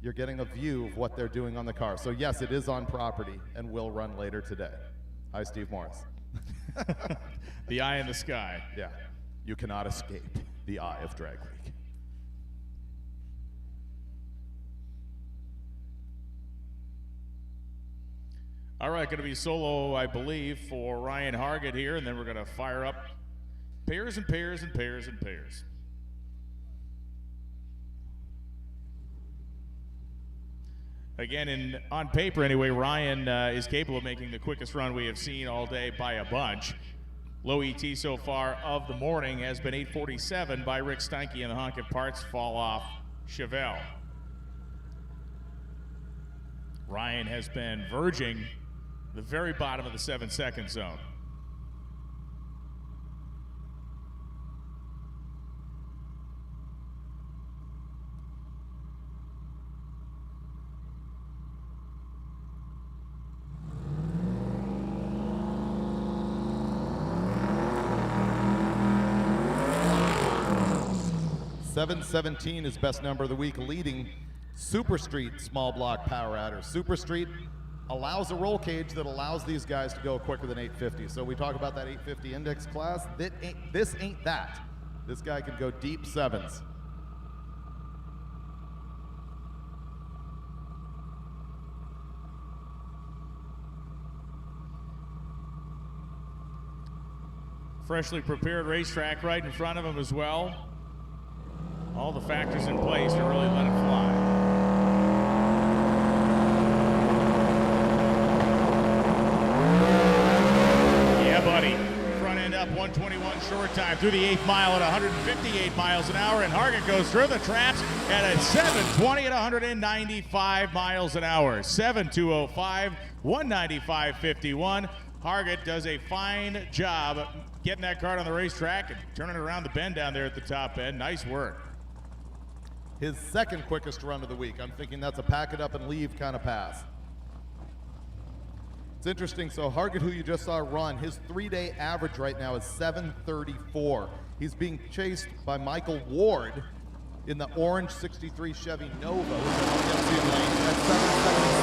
you're getting a view of what they're doing on the car. So yes, it is on property and will run later today. Hi, Steve Morris. The eye in the sky. Yeah, you cannot escape the eye of Drag Week. All right, going to be solo, I believe, for Ryan Hargett here, and then we're going to fire up pairs and pairs and pairs and pairs. Again, on paper anyway, Ryan is capable of making the quickest run we have seen all day by a bunch. Low ET so far of the morning has been 8:47 by Rick Steinke, and the honk of parts fall off Chevelle. Ryan has been verging the very bottom of the 7-second zone. .717 is best number of the week, leading Super Street small block power adder. Super Street allows a roll cage that allows these guys to go quicker than 850. So we talk about that 850 index class. This ain't that. This guy can go deep sevens. Freshly prepared racetrack right in front of him as well. All the factors in place to really let it fly. Yeah, buddy. Front end up 121 short time through the 8th mile at 158 miles an hour, and Hargett goes through the traps at a 720 at 195 miles an hour. 7:2:05, 195.51. Hargett does a fine job getting that car on the racetrack and turning it around the bend down there at the top end. Nice work. His second quickest run of the week. I'm thinking that's a pack it up and leave kind of pass. It's interesting, so Hargett, who you just saw run, his 3-day average right now is 7:34. He's being chased by Michael Ward in the orange 63 Chevy Nova, which is on the MCM lane at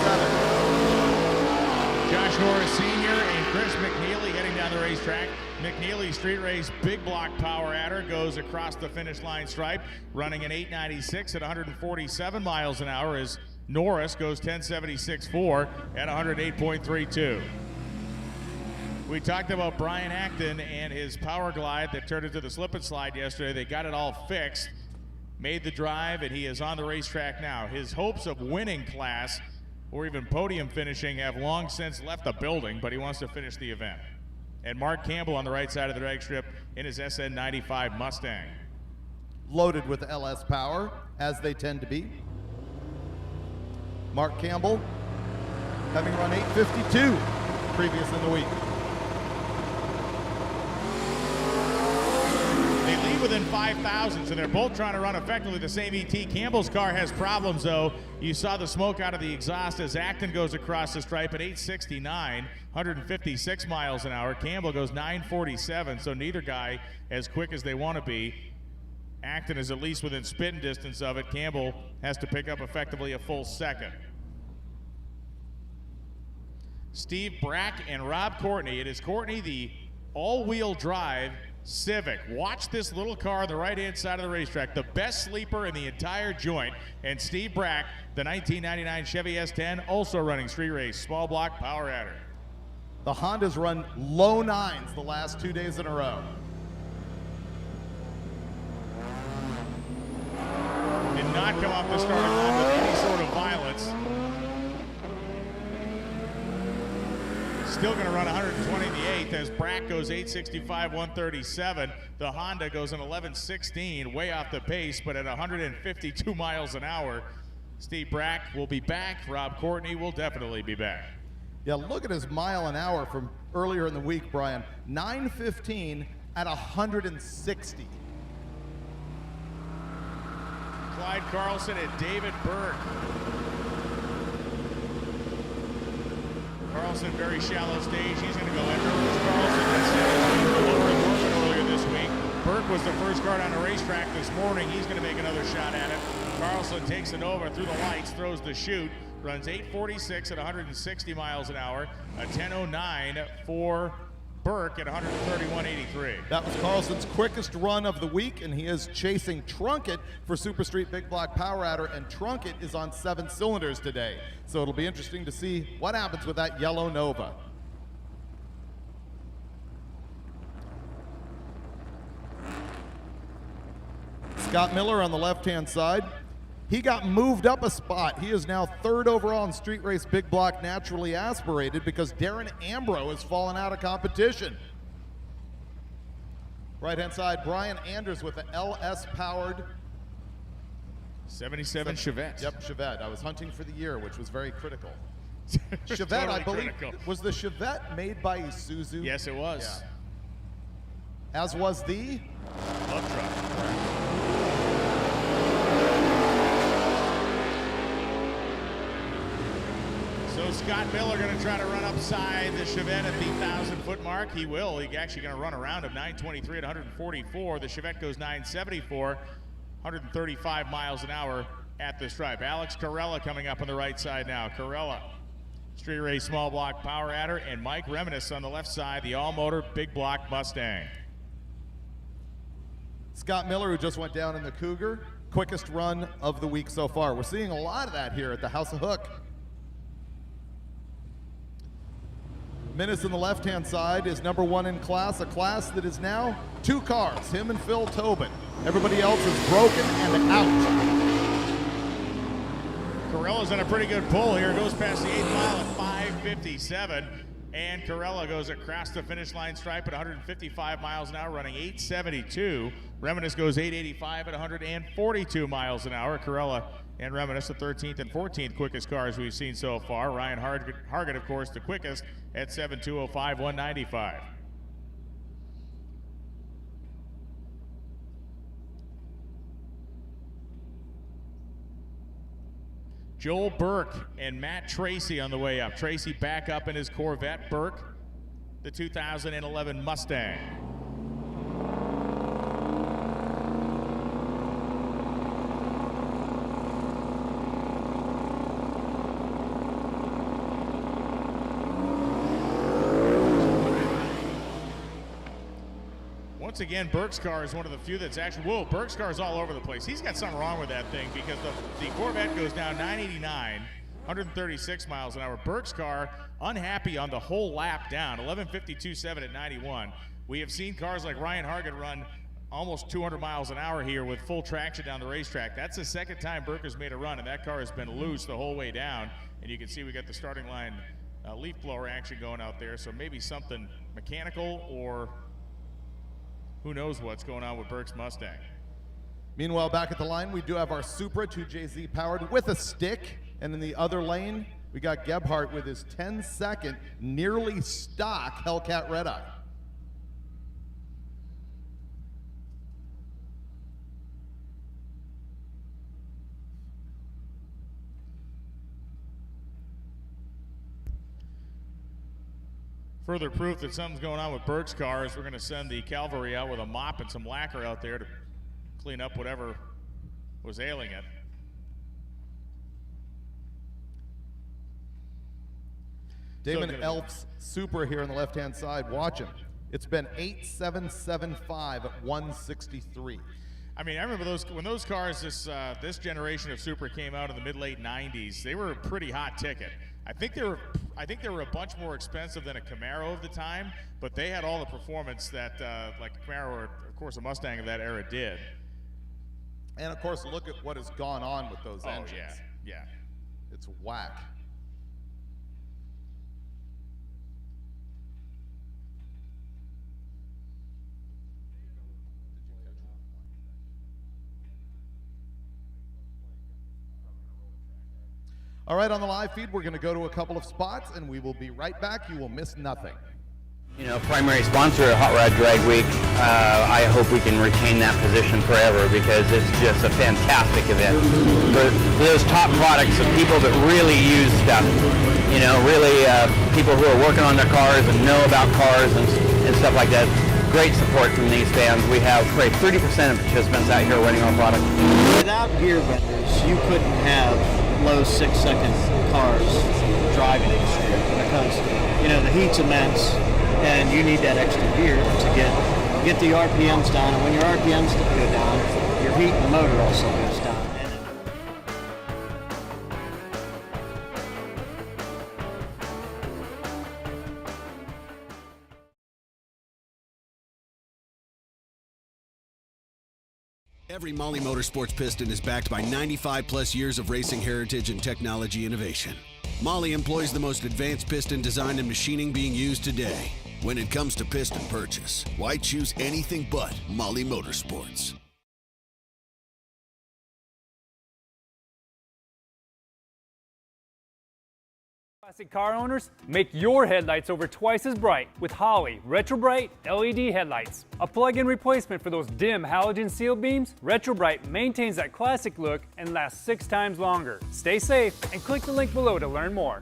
7:77. Josh Norris Sr. and Chris McNeely heading down the racetrack. McNeely street race big block power adder goes across the finish line stripe, running an 896 at 147 miles an hour as Norris goes 1076.4 at 108.32. We talked about Brian Acton and his power glide that turned into the slip and slide yesterday. They got it all fixed, made the drive, and he is on the racetrack now. His hopes of winning class or even podium finishing have long since left the building, but he wants to finish the event. And Mark Campbell on the right side of the drag strip in his SN95 Mustang. Loaded with LS power, as they tend to be. Mark Campbell, having run 8:52 previous in the week. They lead within 5,000, so they're both trying to run effectively the same ET. Campbell's car has problems, though. You saw the smoke out of the exhaust as Acton goes across the stripe at 869, 156 miles an hour. Campbell goes 947, so neither guy as quick as they want to be. Acton is at least within spitting distance of it. Campbell has to pick up effectively a full second. Steve Brack and Rob Courtney. It is Courtney, the all-wheel drive Civic. Watch this little car on the right-hand side of the racetrack, the best sleeper in the entire joint. And Steve Brack, the 1999 Chevy S10, also running street race, small block power adder. The Honda's run low nines the last 2 days in a row. Did not come off the starting line with any sort of violence. Still going to run 120 in the 8th as Brack goes 865, 137. The Honda goes an 1116, way off the pace, but at 152 miles an hour. Steve Brack will be back. Rob Courtney will definitely be back. Yeah, look at his mile an hour from earlier in the week, Brian. 9:15 at 160. Clyde Carlson and David Burke. Carlson, very shallow stage. He's going to go in. Carlson had lower orbit earlier this week. Burke was the first car on the racetrack this morning. He's going to make another shot at it. Carlson takes it over through the lights, throws the chute, runs 846 at 160 miles an hour, a 1009 for Burke at 131.83. That was Carlson's quickest run of the week, and he is chasing Trunkett for Super Street Big Block Power Adder, and Trunkett is on 7 cylinders today. So it'll be interesting to see what happens with that yellow Nova. Scott Miller on the left-hand side. He got moved up a spot. He is now 3rd overall in Street Race Big Block Naturally Aspirated because Darren Ambrose has fallen out of competition. Right-hand side, Brian Anders with the LS-powered 77 Chevette. Yep, Chevette. I was hunting for the year, which was very critical. Chevette, totally I believe, was the Chevette made by Isuzu? Yes, it was. Yeah. As was the HOTROD. So Scott Miller going to try to run upside the Chevette at the 1,000-foot mark. He will. He's actually going to run around him, 923 at 144. The Chevette goes 974, 135 miles an hour at the stripe. Alex Carella coming up on the right side now. Carella, street race small block power adder, and Mike Reminis on the left side, the all-motor big block Mustang. Scott Miller, who just went down in the Cougar, quickest run of the week so far. We're seeing a lot of that here at the House of Hook. Minnis on the left-hand side is #1 in class, a class that is now 2 cars, him and Phil Tobin. Everybody else is broken and out. Carella's on a pretty good pull here. Goes past the 8th mile at 5:57. And Carella goes across the finish line stripe at 155 miles an hour, running 8:72. Reminis goes 8:85 at 142 miles an hour. Carella and Reminis, the 13th and 14th quickest cars we've seen so far. Ryan Hargett, of course, the quickest at 7:2:05, 195. Joel Burke and Matt Tracy on the way up. Tracy back up in his Corvette. Burke, the 2011 Mustang. Once again, Burke's car is one of the few that's actually, whoa, Burke's car is all over the place. He's got something wrong with that thing because the Corvette goes down 989, 136 miles an hour. Burke's car unhappy on the whole lap down, 11:52.7 at 91. We have seen cars like Ryan Hargett run almost 200 miles an hour here with full traction down the racetrack. That's the second time Burke has made a run, and that car has been loose the whole way down. And you can see we got the starting line leaf blower action going out there, so maybe something mechanical or who knows what's going on with Burke's Mustang. Meanwhile, back at the line, we do have our Supra 2JZ powered with a stick. And in the other lane, we got Gebhardt with his 10-second, nearly stock Hellcat Red Eye. Further proof that something's going on with Burke's car is we're going to send the cavalry out with a mop and some lacquer out there to clean up whatever was ailing it. Damon Elf's Supra here on the left-hand side. Watch him. It's been 8.775 at 163. I mean, I remember when those cars, this generation of Supra came out in the mid-late 90s. They were a pretty hot ticket. I think they were a bunch more expensive than a Camaro of the time, but they had all the performance that like a Camaro or, of course, a Mustang of that era did. And of course, look at what has gone on with those engines. Oh yeah. It's whack. All right, on the live feed, we're going to go to a couple of spots, and we will be right back. You will miss nothing. You know, primary sponsor of Hot Rod Drag Week. I hope we can retain that position forever because it's just a fantastic event. For those top products of people that really use stuff, you know, really people who are working on their cars and know about cars and stuff like that. Great support from these fans. We have probably 30% of participants out here running our product. Without gear vendors, you couldn't have low 6-second cars driving in the street because, you know, the heat's immense and you need that extra gear to get the RPMs down. And when your RPMs go down, your heat in the motor also goes down. Every Mahle Motorsports piston is backed by 95-plus years of racing heritage and technology innovation. Mahle employs the most advanced piston design and machining being used today. When it comes to piston purchase, why choose anything but Mahle Motorsports? Classic car owners, make your headlights over twice as bright with Holley Retro Bright LED headlights. A plug-in replacement for those dim halogen seal beams, Retro Bright maintains that classic look and lasts 6 times longer. Stay safe and click the link below to learn more.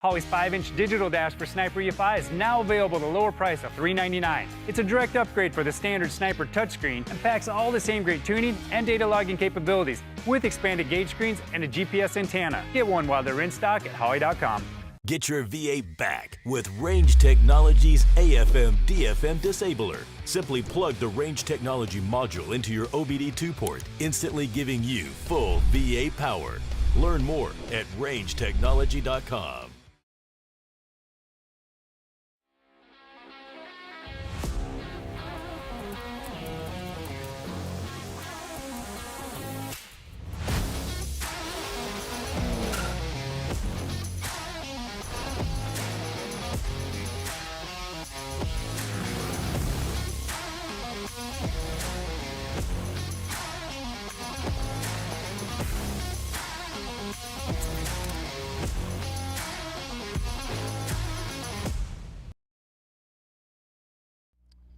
Holley's 5-inch digital dash for Sniper EFI is now available at a lower price of $399. It's a direct upgrade for the standard Sniper touchscreen and packs all the same great tuning and data logging capabilities with expanded gauge screens and a GPS antenna. Get one while they're in stock at Holley.com. Get your V8 back with Range Technology's AFM/DFM disabler. Simply plug the Range Technology module into your OBD2 port, instantly giving you full V8 power. Learn more at rangetechnology.com.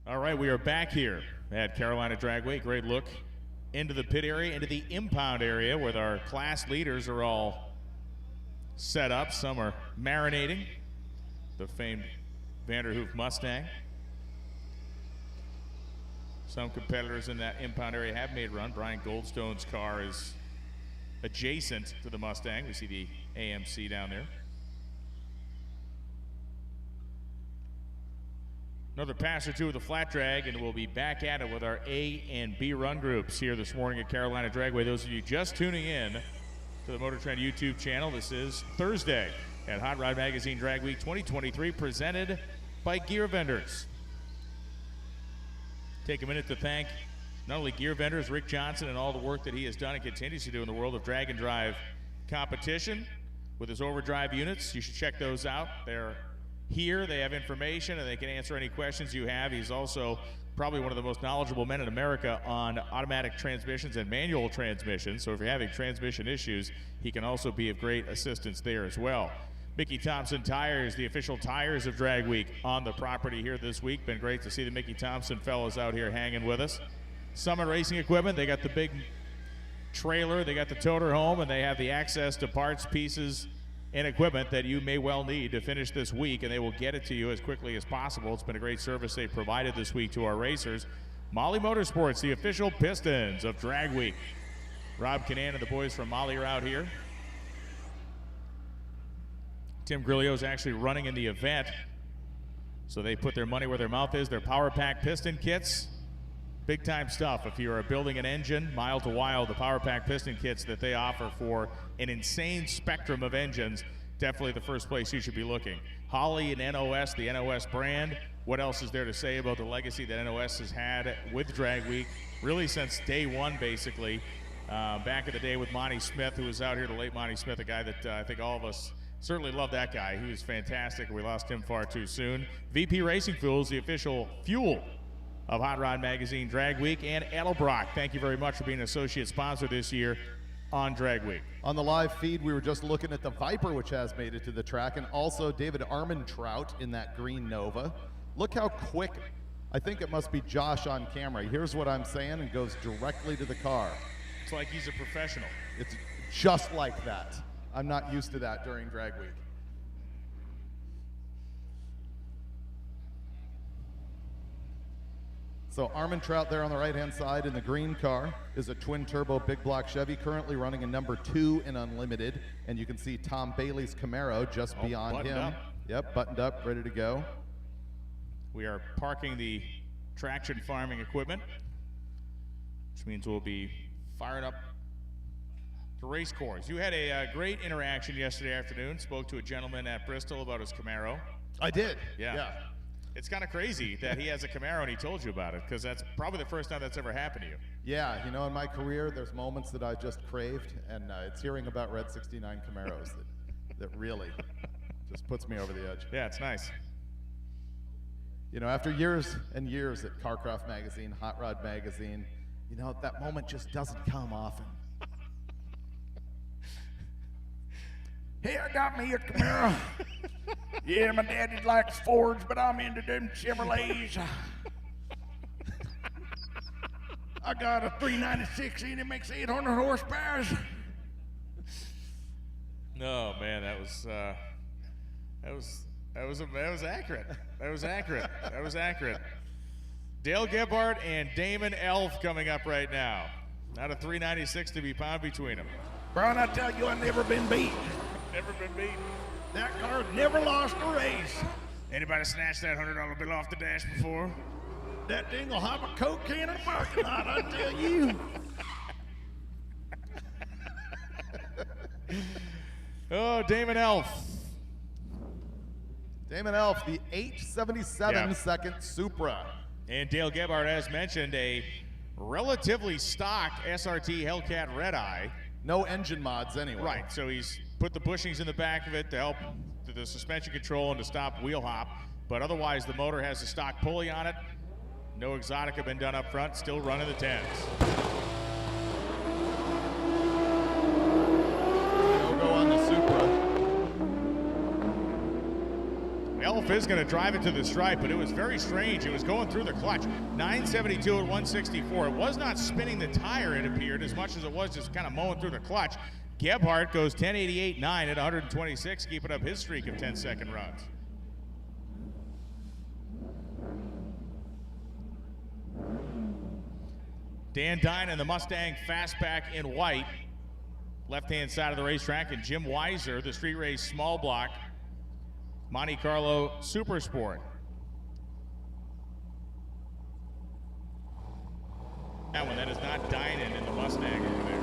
All right, we are back here at Carolina Dragway. Great look into the pit area, into the impound area where our class leaders are all set up. Some are marinating the famed Vanderhoof Mustang. Some competitors in that impound area have made run. Brian Goldstone's car is adjacent to the Mustang. We see the AMC down there. Another pass or two with a flat drag, and we'll be back at it with our A and B run groups here this morning at Carolina Dragway. Those of you just tuning in to the MotorTrend YouTube channel, this is Thursday at Hot Rod Magazine Drag Week 2023, presented by Gear Vendors. Take a minute to thank not only Gear Vendors, Rick Johnson, and all the work that he has done and continues to do in the world of drag and drive competition with his Overdrive units. You should check those out. They're here, they have information, and they can answer any questions you have. He's also probably one of the most knowledgeable men in America on automatic transmissions and manual transmissions. So if you're having transmission issues, he can also be of great assistance there as well. Mickey Thompson Tires, the official tires of Drag Week, on the property here this week. Been great to see the Mickey Thompson fellas out here hanging with us. Summit Racing Equipment, they got the big trailer, they got the toter home, and they have the access to parts, pieces, and equipment that you may well need to finish this week, and they will get it to you as quickly as possible. It's been a great service they've provided this week to our racers. Molly Motorsports, the official Pistons of Drag Week. Rob Canan and the boys from Molly are out here. Tim Grillo's actually running in the event, so they put their money where their mouth is. Their Power Pack piston kits, big time stuff. If you are building an engine, mile to wild, the Power Pack piston kits that they offer for an insane spectrum of engines, definitely the first place you should be looking. Holley and NOS, the NOS brand. What else is there to say about the legacy that NOS has had with Drag Week, really since day one, basically. Back in the day with Monty Smith, who was out here, the late Monty Smith, a guy that I think all of us certainly love that guy. He was fantastic. We lost him far too soon. VP Racing Fuels, the official fuel of Hot Rod Magazine Drag Week, and Edelbrock, thank you very much for being an associate sponsor this year on Drag Week. On the live feed, we were just looking at the Viper, which has made it to the track, and also David Armentrout in that green Nova. Look how quick. I think it must be Josh on camera. Here's what I'm saying, and goes directly to the car. It's like he's a professional. It's just like that. I'm not used to that during Drag Week. So Armentrout there on the right-hand side in the green car is a twin-turbo big block Chevy, currently running a number 2 in Unlimited. And you can see Tom Bailey's Camaro just beyond him. Up. Yep, buttoned up, ready to go. We are parking the traction farming equipment, which means we'll be firing up the race cores. You had a great interaction yesterday afternoon, spoke to a gentleman at Bristol about his Camaro. I did, yeah. It's kind of crazy that he has a Camaro and he told you about it, because that's probably the first time that's ever happened to you. Yeah, you know, in my career, there's moments that I've just craved, and it's hearing about Red 69 Camaros that really Just puts me over the edge. Yeah, it's nice. You know, after years and years at Carcraft Magazine, Hot Rod Magazine, you know, that moment just doesn't come often. Hey, I got me a Camaro. Yeah, my daddy likes Fords, but I'm into them Chevrolets. I got a 396 and it makes 800 horsepower. No, man, that was accurate. That was accurate. That was accurate. Dale Gebhardt and Damon Elf coming up right now. Not a 396 to be found between them. Brian, I tell you, I've never been beat. Never been beaten. That car's never lost a race. Anybody snatched that $100 bill off the dash before? That thing will have a Coke can in the parking lot, I tell you. Oh, Damon Elf. Damon Elf, the H77 second Supra. And Dale Gebhardt, as mentioned, a relatively stock SRT Hellcat Red Eye. No engine mods anyway. Right, so he's put the bushings in the back of it to help the suspension control and to stop wheel hop. But otherwise, the motor has a stock pulley on it. No Exotica been done up front, still running the 10s. No-go on the Supra. Elf is going to drive it to the stripe, but it was very strange. It was going through the clutch. 972 at 164. It was not spinning the tire, it appeared, as much as it was just kind of mowing through the clutch. Gebhardt goes 1088.9 at 126, keeping up his streak of 10-second runs. Dan Dine in the Mustang Fastback in white, left-hand side of the racetrack, and Jim Weiser, the street race small block Monte Carlo Super Sport. That one, that is not Dynan in the Mustang over there.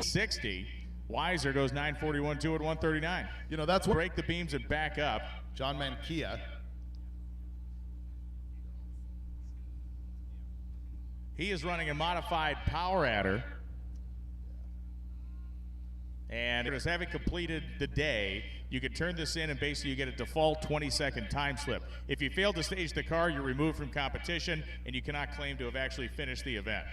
60. Weiser goes 941.2 at 139. You know, that's what break the beams and back up. John Mankia. He is running a modified power adder. And just having completed the day, you can turn this in and basically you get a default 20-second time slip. If you fail to stage the car, you're removed from competition and you cannot claim to have actually finished the event.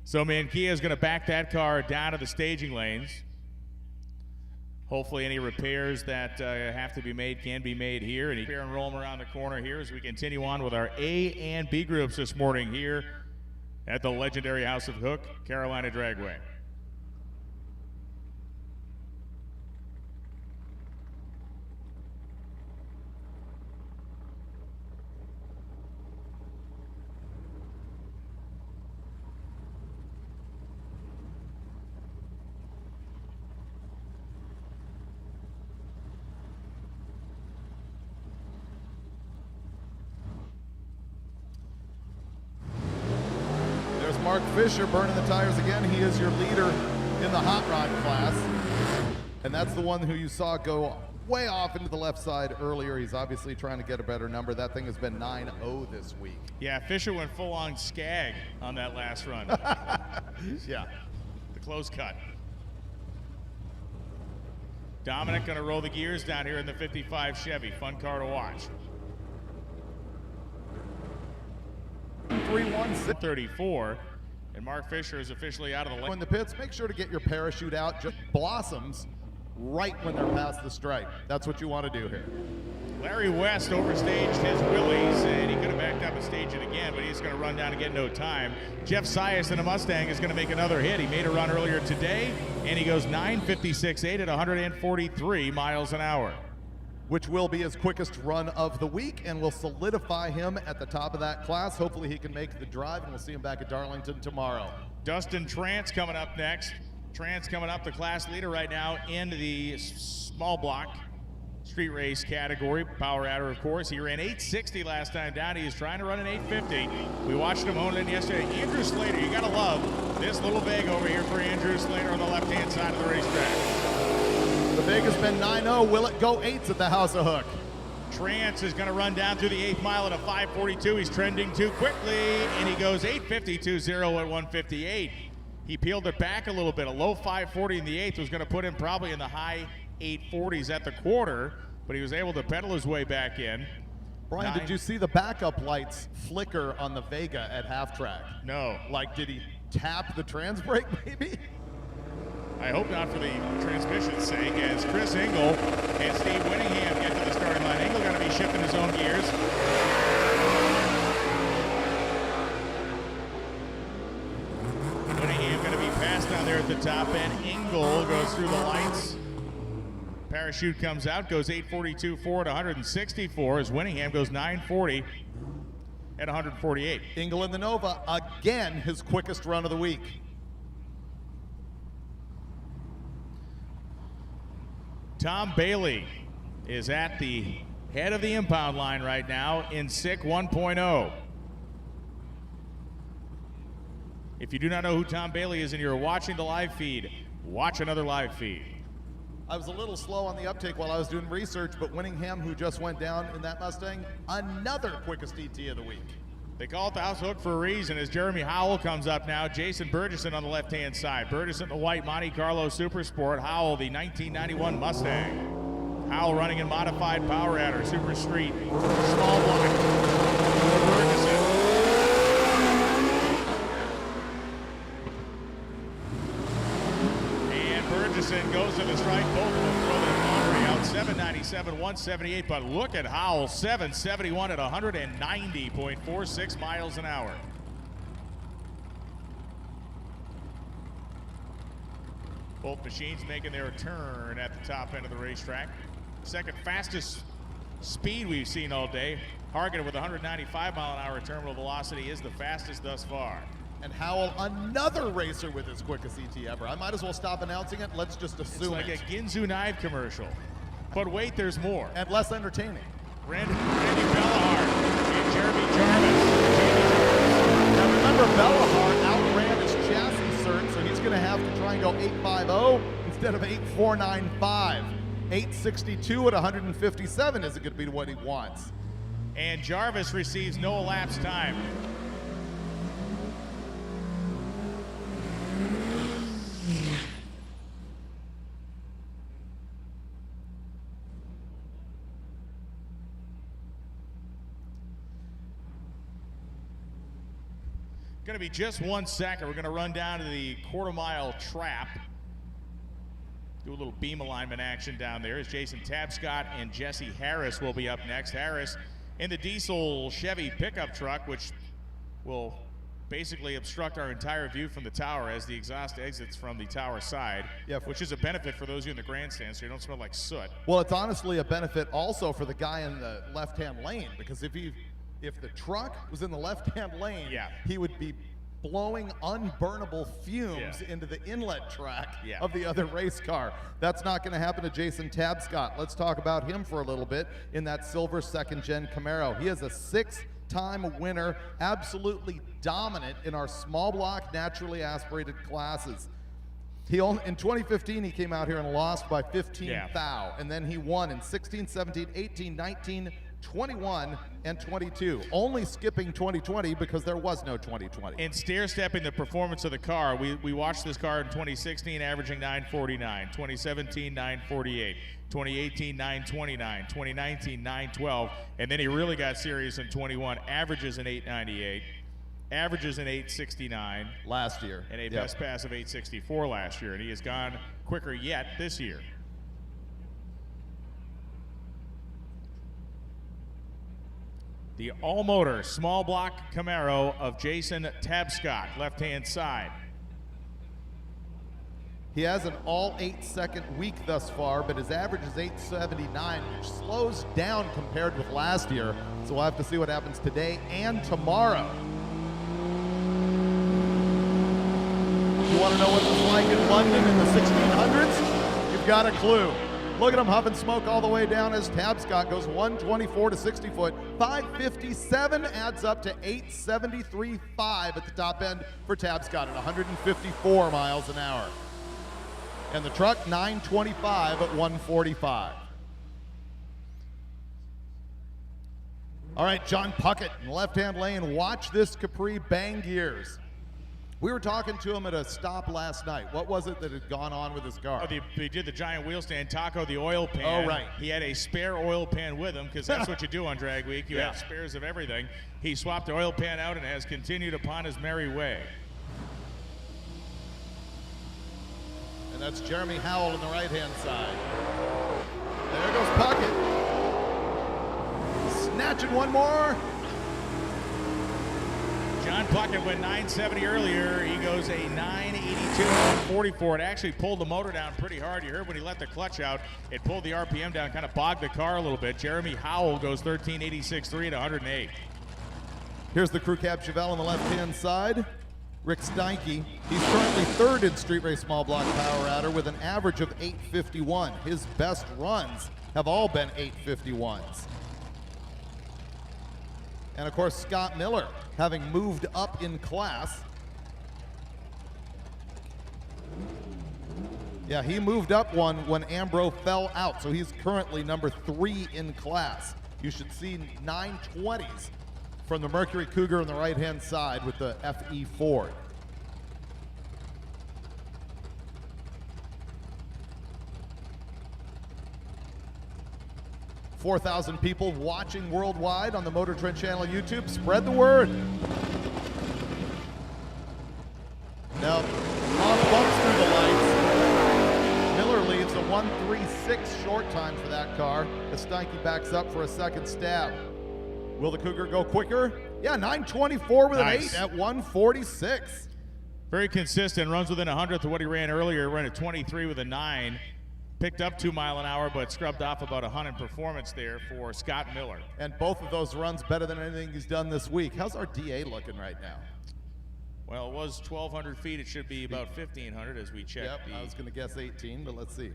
So Mankia is going to back that car down to the staging lanes. Hopefully any repairs that have to be made can be made here. And repair and roll them around the corner here as we continue on with our A and B groups this morning here at the legendary House of Hook, Carolina Dragway. Mark Fisher burning the tires again. He is your leader in the hot rod class. And that's the one who you saw go way off into the left side earlier. He's obviously trying to get a better number. That thing has been 9-0 this week. Yeah, Fisher went full-on skag on that last run. Yeah. The close cut. Dominic going to roll the gears down here in the 55 Chevy. Fun car to watch. 3-1-34. And Mark Fisher is officially out of the lane. In the pits, make sure to get your parachute out. Just blossoms right when they're past the stripe. That's what you want to do here. Larry West overstaged his wheelies, and he could have backed up and staged it again, but he's going to run down and get no time. Jeff Sias in a Mustang is going to make another hit. He made a run earlier today, and he goes 9:56.8 at 143 miles an hour. Which will be his quickest run of the week and will solidify him at the top of that class. Hopefully he can make the drive, and we'll see him back at Darlington tomorrow. Dustin Trance coming up next. Trance coming up, the class leader right now in the small block street race category. Power adder, of course. He ran 860 last time down. He is trying to run an 850. We watched him hone in yesterday. Andrew Slater, you got to love this little bag over here for Andrew Slater on the left-hand side of the racetrack. The big has been 9-0. Will it go 8s at the House of Hook? Trance is going to run down through the 8th mile at a 5:42. He's trending too quickly, and he goes 8:52.0 at 1:58. He peeled it back a little bit. A low 5:40 in the 8th was going to put him probably in the high 8:40s at the quarter, but he was able to pedal his way back in. Brian, did you see the backup lights flicker on the Vega at half track? No. Like, did he tap the trans brake maybe? I hope not for the transmission's sake, as Chris Engel and Steve Winningham get to the starting line. Engel going to be shifting his own gears. Winningham going to be passed down there at the top end. Engel goes through the lights. Parachute comes out, goes 8:42.4 at 164, as Winningham goes 9:40 at 148. Engel in the Nova, again, his quickest run of the week. Tom Bailey is at the head of the impound line right now in SICK 1.0. If you do not know who Tom Bailey is and you're watching the live feed, watch another live feed. I was a little slow on the uptake while I was doing research, but Winningham, who just went down in that Mustang, another quickest ET of the week. They call it the house hook for a reason, as Jeremy Howell comes up now. Jason Burgess on the left-hand side. Burgess in the white Monte Carlo Super Sport. Howell, the 1991 Mustang. Howell running in modified power adder, Super Street, small block. Burgess. And Burgesson goes to the strike. Both of them throw their laundry out. 797, 178, but look at Howell, 771 at 190.46 miles an hour. Both machines making their turn at the top end of the racetrack. Second fastest speed we've seen all day. Hargan with 195 mile an hour terminal velocity is the fastest thus far. And Howell, another racer with his quickest ET ever. I might as well stop announcing it. Let's just assume it's like a Ginzu knife commercial. But wait, there's more. And less entertaining. Randy Bellahart and Jeremy Jarvis. Now remember, Bellahart outran his chassis cert, so he's going to have to try and go 850 instead of 8495. 862 at 157 isn't going to be what he wants. And Jarvis receives no elapsed time. Going to be just 1 second. We're going to run down to the quarter-mile trap. Do a little beam alignment action down there as Jason Tabscott and Jesse Harris will be up next. Harris in the diesel Chevy pickup truck, which will basically obstruct our entire view from the tower as the exhaust exits from the tower side, which is a benefit for those of you in the grandstand so you don't smell like soot. Well, it's honestly a benefit also for the guy in the left-hand lane, because if the truck was in the left-hand lane, he would be blowing unburnable fumes into the inlet track of the other race car. That's not going to happen to Jason Tabscott. Let's talk about him for a little bit in that silver second-gen Camaro. He is a 6-time winner, absolutely dominant in our small block, naturally aspirated classes. In 2015, he came out here and lost by 15 thou, and then he won in 16, 17, 18, 19, 21, and 22, only skipping 2020 because there was no 2020. And stair-stepping the performance of the car, we watched this car in 2016 averaging 949, 2017 948, 2018 929, 2019 912, and then he really got serious in 21, averages in 898, averages in 869 last year, and a best pass of 864 last year, and he has gone quicker yet this year. The all-motor small block Camaro of Jason Tabscott, left-hand side. He has an all 8-second week thus far, but his average is 879, which slows down compared with last year. So we'll have to see what happens today and tomorrow. You want to know what it was like in London in the 1600s? You've got a clue. Look at him huffing smoke all the way down as Tabscott goes 124 to 60 foot. 557 adds up to 873.5 at the top end for Tabscott at 154 miles an hour. And the truck 925 at 145. All right, John Puckett in the left-hand lane. Watch this Capri bang gears. We were talking to him at a stop last night. What was it that had gone on with his car? Oh, they did the giant wheel stand, Taco the oil pan. Oh, right. He had a spare oil pan with him because that's what you do on Drag Week. You have spares of everything. He swapped the oil pan out and has continued upon his merry way. And that's Jeremy Howell on the right-hand side. There goes Puckett. Snatching one more. John Puckett went 970 earlier. He goes a 982 on 44. It actually pulled the motor down pretty hard. You heard when he let the clutch out, it pulled the RPM down, kind of bogged the car a little bit. Jeremy Howell goes 1386.3 at 108. Here's the crew cab Chevelle on the left-hand side. Rick Steinke, he's currently third in Street Race Small Block Power Adder with an average of 851. His best runs have all been 851s. And of course, Scott Miller, having moved up in class. Yeah, he moved up one when Ambro fell out, so he's currently number 3 in class. You should see 920s from the Mercury Cougar on the right-hand side with the FE Ford. $4,000 people watching worldwide on the MotorTrend channel on YouTube. Spread the word. Now, on bumps through the lights. Miller leaves a 1:36 short time for that car as Steinke backs up for a second stab. Will the Cougar go quicker? Yeah, 924 with an 8 at 146. Very consistent, runs within 100th of what he ran earlier. Ran at 23 with a 9. Picked up 2 mile an hour, but scrubbed off about 100 performance there for Scott Miller. And both of those runs better than anything he's done this week. How's our DA looking right now? Well, it was 1,200 feet. It should be about 1,500 as we check. Yep, I was going to guess 18, but let's see.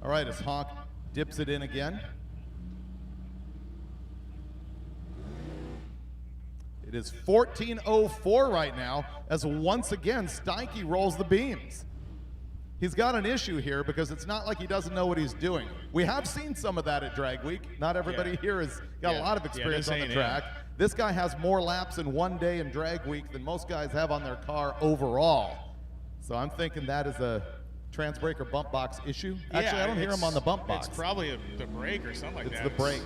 All right, as Honk dips it in again. It is 14:04 right now as once again Steinke rolls the beams. He's got an issue here because it's not like he doesn't know what he's doing. We have seen some of that at Drag Week. Not everybody here has got a lot of experience on the track. This guy has more laps in one day in Drag Week than most guys have on their car overall. So I'm thinking that is a trans brake or bump box issue. Actually, I don't hear him on the bump box. It's probably the brake or something like that. It's the brake.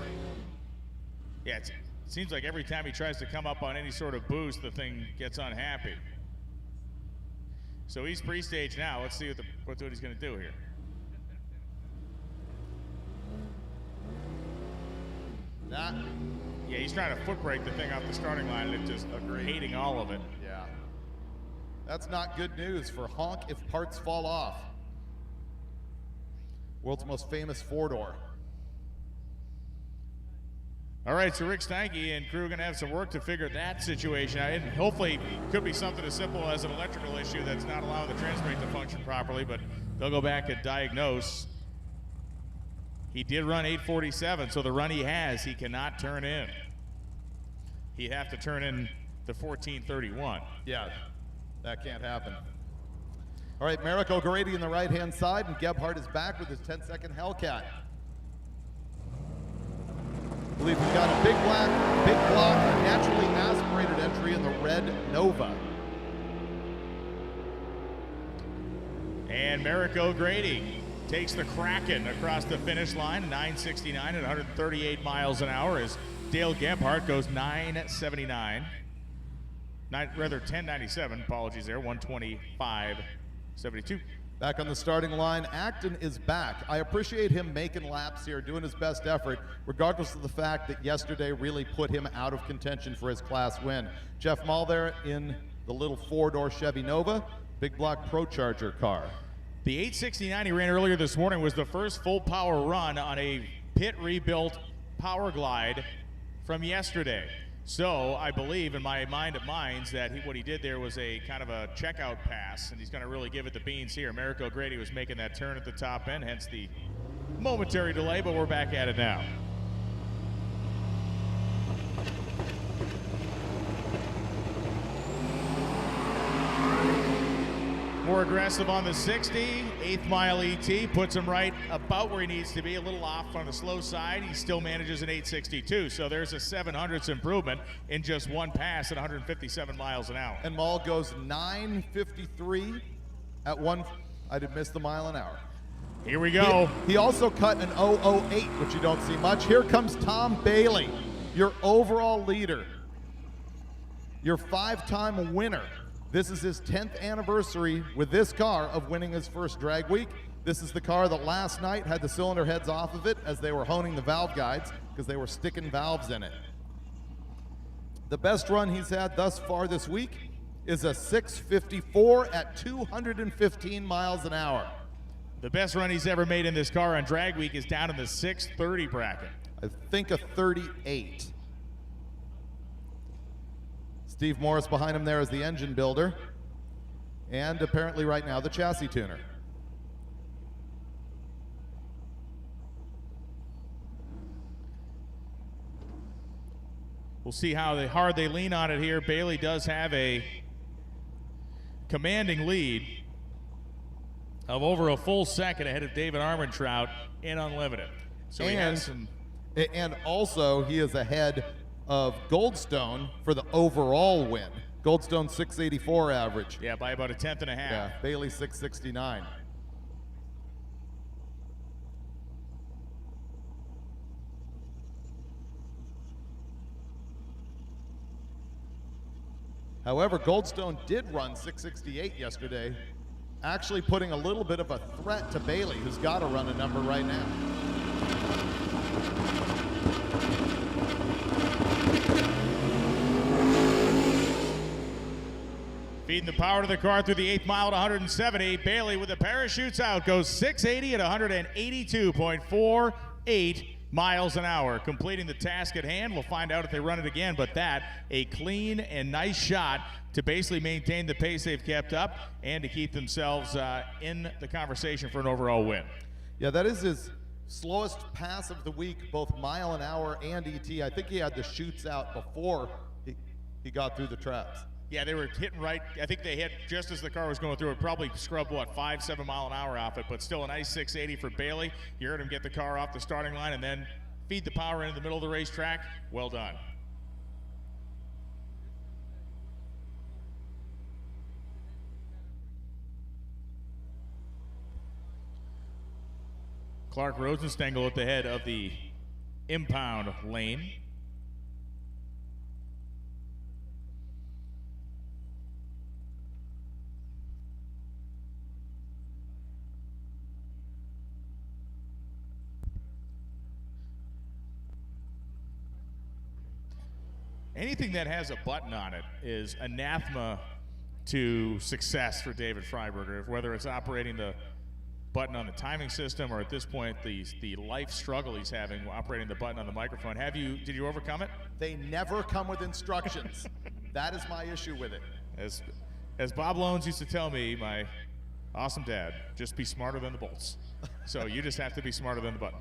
Yeah, it seems like every time he tries to come up on any sort of boost, the thing gets unhappy. So he's pre-stage now. Let's see what he's going to do here. Yeah, he's trying to foot brake the thing off the starting line and just hating all of it. Yeah. That's not good news for Honk if parts fall off. World's most famous four-door. All right, so Rick Steinke and crew are going to have some work to figure that situation out. And hopefully it could be something as simple as an electrical issue that's not allowing the trans brake to function properly, but they'll go back and diagnose. He did run 847, so the run he has, he cannot turn in. He'd have to turn in the 1431. Yeah, that can't happen. All right, Merrick O'Grady in the right-hand side, and Gebhardt is back with his 10-second Hellcat. I believe we've got a big block, naturally aspirated entry in the red Nova. And Merrick O'Grady takes the Kraken across the finish line, 969 at 138 miles an hour as Dale Gebhardt goes 979. 1097, apologies there, 125.72. Back on the starting line, Acton is back. I appreciate him making laps here, doing his best effort, regardless of the fact that yesterday really put him out of contention for his class win. Jeff Mall there in the little four-door Chevy Nova, big block Pro Charger car. The 869 he ran earlier this morning was the first full power run on a pit rebuilt Power Glide from yesterday. So I believe in my mind of minds that what he did there was a kind of a checkout pass, and he's going to really give it the beans here. Merrick O'Grady was making that turn at the top end, hence the momentary delay, but we're back at it now. More aggressive on the 60. 8th mile ET puts him right about where he needs to be. A little off on the slow side. He still manages an 862. So there's a 700ths improvement in just one pass at 157 miles an hour. And Maul goes 9:53 at one. I did miss the mile an hour. Here we go. He also cut an 008, which you don't see much. Here comes Tom Bailey, your overall leader, your 5-time winner. This is his 10th anniversary with this car of winning his first drag week. This is the car that last night had the cylinder heads off of it as they were honing the valve guides because they were sticking valves in it. The best run he's had thus far this week is a 6:54 at 215 miles an hour. The best run he's ever made in this car on drag week is down in the 6:30 bracket. I think a 38. Steve Morris behind him there is the engine builder, and apparently right now the chassis tuner. We'll see how hard they lean on it here. Bailey does have a commanding lead of over a full second ahead of David Armentrout in Unlimited. So he has some. And also he is ahead of Goldstone for the overall win. Goldstone 684 average. Yeah, by about a 1/10 and a half. Yeah, Bailey 669. However, Goldstone did run 668 yesterday, actually putting a little bit of a threat to Bailey, who's got to run a number right now. Feeding the power to the car through the 8th mile at 170. Bailey with the parachutes out goes 680 at 182.48 miles an hour. Completing the task at hand. We'll find out if they run it again, but that, a clean and nice shot to basically maintain the pace they've kept up and to keep themselves in the conversation for an overall win. Yeah, that is his slowest pass of the week, both mile an hour and ET. I think he had the chutes out before he got through the traps. Yeah, they were hitting right. I think they hit just as the car was going through it. Probably scrubbed, 5-7 mile an hour off it, but still a nice 680 for Bailey. You heard him get the car off the starting line and then feed the power into the middle of the racetrack. Well done. Clark Rosenstengel at the head of the impound lane. Anything that has a button on it is anathema to success for David Freiberger, whether it's operating the button on the timing system or at this point the life struggle he's having operating the button on the microphone. Did you overcome it? They never come with instructions. That is my issue with it. As Bob Lones used to tell me, my awesome dad, just be smarter than the bolts. So you just have to be smarter than the button.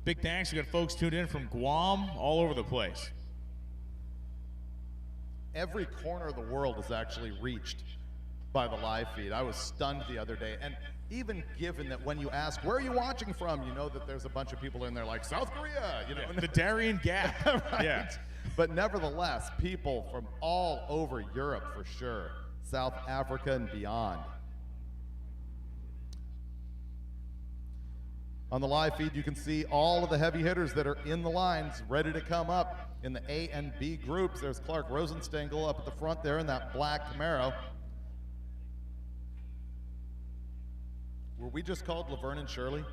Big thanks. We got folks tuned in from Guam, all over the place. Every corner of the world is actually reached by the live feed. I was stunned the other day. And even given that when you ask, where are you watching from? You know that there's a bunch of people in there like, South Korea, you know. Yeah, the Darien Gap. Right? Yeah. But nevertheless, people from all over Europe for sure. South Africa and beyond. On the live feed, you can see all of the heavy hitters that are in the lines, ready to come up in the A and B groups. There's Clark Rosenstengel up at the front there in that black Camaro. Were we just called Laverne and Shirley?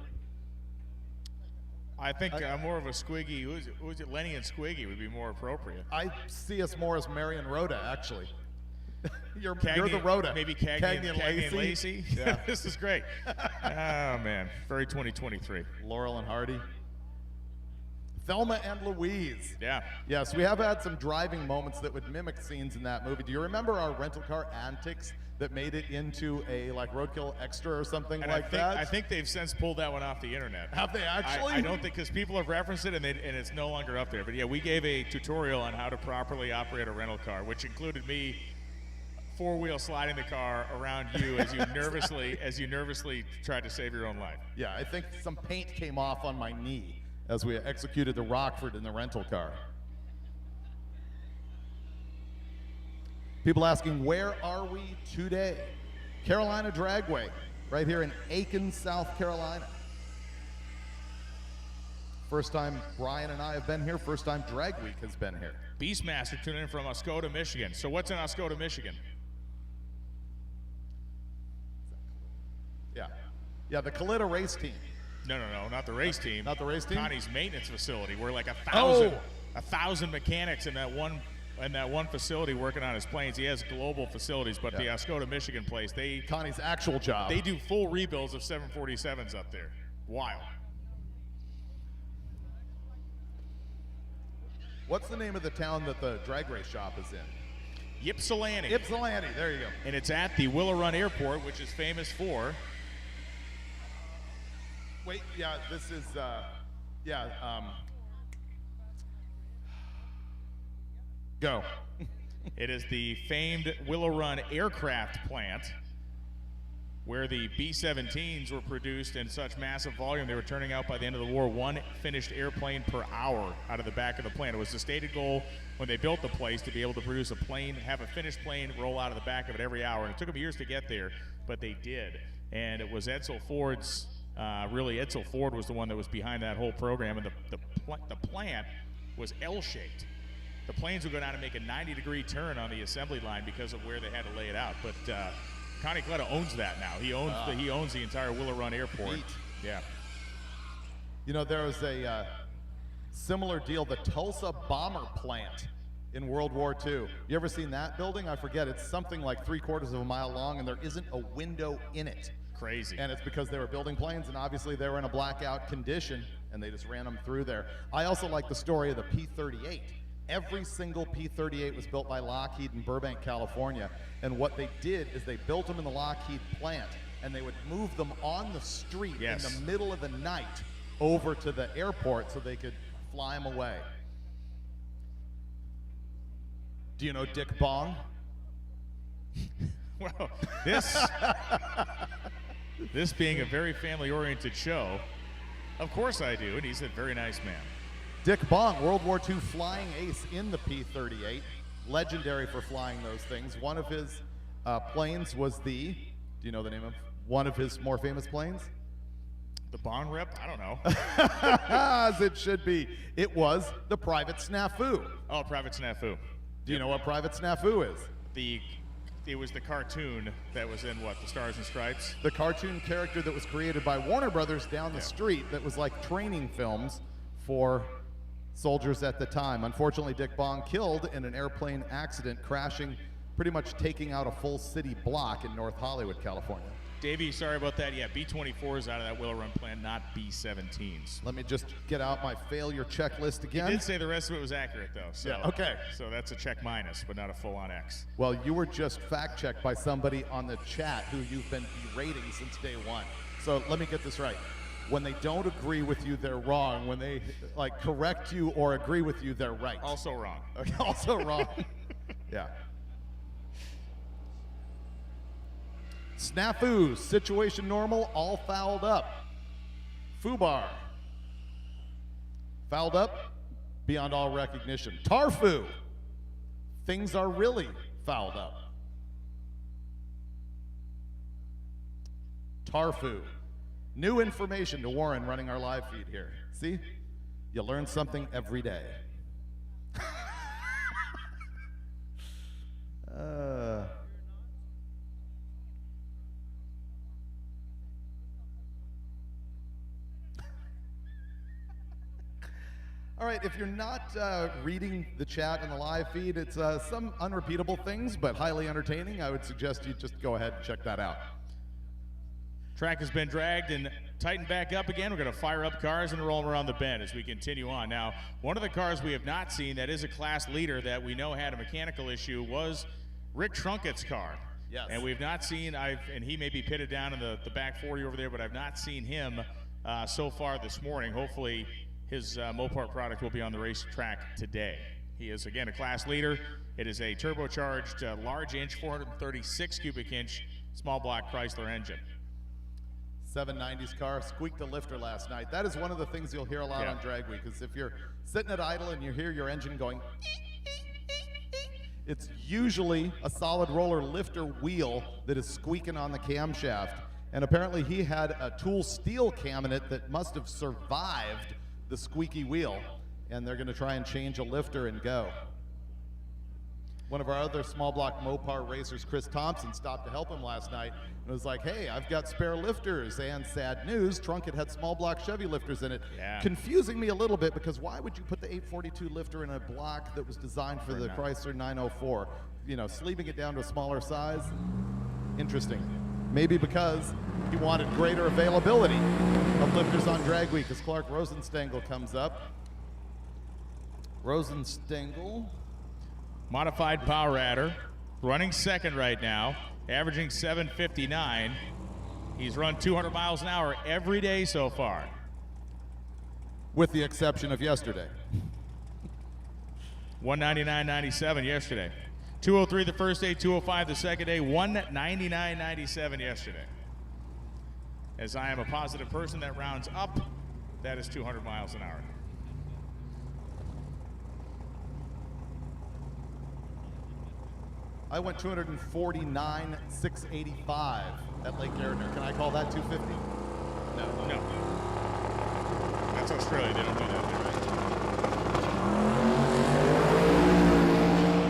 I think more of a Squiggy. Who is it? Lenny and Squiggy would be more appropriate. I see us more as Mary and Rhoda, actually. You're Cagney, the Rhoda. Maybe Cagney and Lacey. Yeah. This is great. Oh, man. Very 2023. Laurel and Hardy. Thelma and Louise. Yeah. Yes, we have had some driving moments that would mimic scenes in that movie. Do you remember our rental car antics that made it into a like roadkill extra or something And like that? I think they've since pulled that one off the internet. Have they actually? I don't think, because people have referenced it and it's no longer up there. But yeah, we gave a tutorial on how to properly operate a rental car, which included me four-wheel sliding the car around you as you nervously tried to save your own life. Yeah, I think some paint came off on my knee as we executed the Rockford in the rental car. People asking, where are we today? Carolina Dragway, right here in Aiken, South Carolina. First time Brian and I have been here, first time Drag Week has been here. Beastmaster tuning in from Oscoda, Michigan. So what's in Oscoda, Michigan? Yeah, the Kalita race team. No, not the race team. Not the race team? Connie's maintenance facility. We're like 1,000 mechanics in that one facility working on his planes. He has global facilities, but the Oscoda, Michigan place, Connie's actual job. They do full rebuilds of 747s up there. Wild. What's the name of the town that the drag race shop is in? Ypsilanti. Ypsilanti, there you go. And it's at the Willow Run Airport, which is famous for. Wait, yeah, this is, go. It is the famed Willow Run aircraft plant where the B-17s were produced in such massive volume they were turning out by the end of the war 1 finished airplane per hour out of the back of the plant. It was the stated goal when they built the place to be able to produce a plane, have a finished plane roll out of the back of it every hour. And it took them years to get there, but they did. And it was Edsel Ford's, Edsel Ford was the one that was behind that whole program, and the plant was L-shaped. The planes would go down and make a 90-degree turn on the assembly line because of where they had to lay it out. But Connie Coletta owns that now. He owns the entire Willow Run Airport. Neat. Yeah. You know, there was a similar deal, the Tulsa bomber plant in World War II. You ever seen that building? I forget. It's something like 3/4 of a mile long, and there isn't a window in it. Crazy. And it's because they were building planes, and obviously they were in a blackout condition, and they just ran them through there. I also like the story of the P-38. Every single P-38 was built by Lockheed in Burbank, California. And what they did is they built them in the Lockheed plant, and they would move them on the street in the middle of the night over to the airport so they could fly them away. Do you know Dick Bong? Well, this being a very family-oriented show, of course I do, and he's a very nice man. Dick Bong, World War II flying ace in the P-38, legendary for flying those things. One of his planes was do you know the name of one of his more famous planes? The Bong Rip? I don't know. As it should be. It was the Private Snafu. Oh, Private Snafu. Do you know what Private Snafu is? It was the cartoon that was in, what, the Stars and Stripes? The cartoon character that was created by Warner Brothers down the street that was like training films for soldiers at the time. Unfortunately, Dick Bong killed in an airplane accident, crashing, pretty much taking out a full city block in North Hollywood, California. Davey, sorry about that. Yeah, B-24s out of that Willow Run plan, not B-17s. Let me just get out my failure checklist again. You did say the rest of it was accurate, though. So, yeah, okay. So that's a check minus, but not a full-on X. Well, you were just fact-checked by somebody on the chat who you've been berating since day one. So let me get this right. When they don't agree with you, they're wrong. When they like correct you or agree with you, they're right. Also wrong. Okay, also wrong. Yeah. Snafu, situation normal, all fouled up. Fubar, fouled up, beyond all recognition. Tarfu, things are really fouled up. Tarfu, new information to Warren running our live feed here. See, you learn something every day. All right, if you're not reading the chat in the live feed, it's some unrepeatable things, but highly entertaining. I would suggest you just go ahead and check that out. Track has been dragged, and tighten back up again. We're going to fire up cars and roll them around the bend as we continue on. Now, one of the cars we have not seen that is a class leader that we know had a mechanical issue was Rick Trunkett's car. Yes. And we've not seen, and he may be pitted down in the back 40 over there, but I've not seen him so far this morning. Hopefully his Mopar product will be on the racetrack today. He is, again, a class leader. It is a turbocharged large inch, 436 cubic inch, small block Chrysler engine. 790s car squeaked a lifter last night. That is one of the things you'll hear a lot on Drag Week, because if you're sitting at idle and you hear your engine going, it's usually a solid roller lifter wheel that is squeaking on the camshaft. And apparently he had a tool steel cam in it that must have survived the squeaky wheel, and they're going to try and change a lifter and go. One of our other small block Mopar racers, Chris Thompson, stopped to help him last night and was like, hey, I've got spare lifters. And sad news, Trunkett had small block Chevy lifters in it. Yeah. Confusing me a little bit, because why would you put the 842 lifter in a block that was designed for the Chrysler 904? You know, sleeving it down to a smaller size? Interesting. Maybe because he wanted greater availability of lifters on Drag Week, as Clark Rosenstengel comes up. Rosenstengel. Modified power adder, running second right now, averaging 759. He's run 200 miles an hour every day so far. With the exception of yesterday. 199.97 yesterday. 203 the first day, 205 the second day, 199.97 yesterday. As I am a positive person that rounds up, that is 200 miles an hour. I went 249,685 at Lake Gardner. Can I call that 250? No. That's Australia. They don't do that there, right?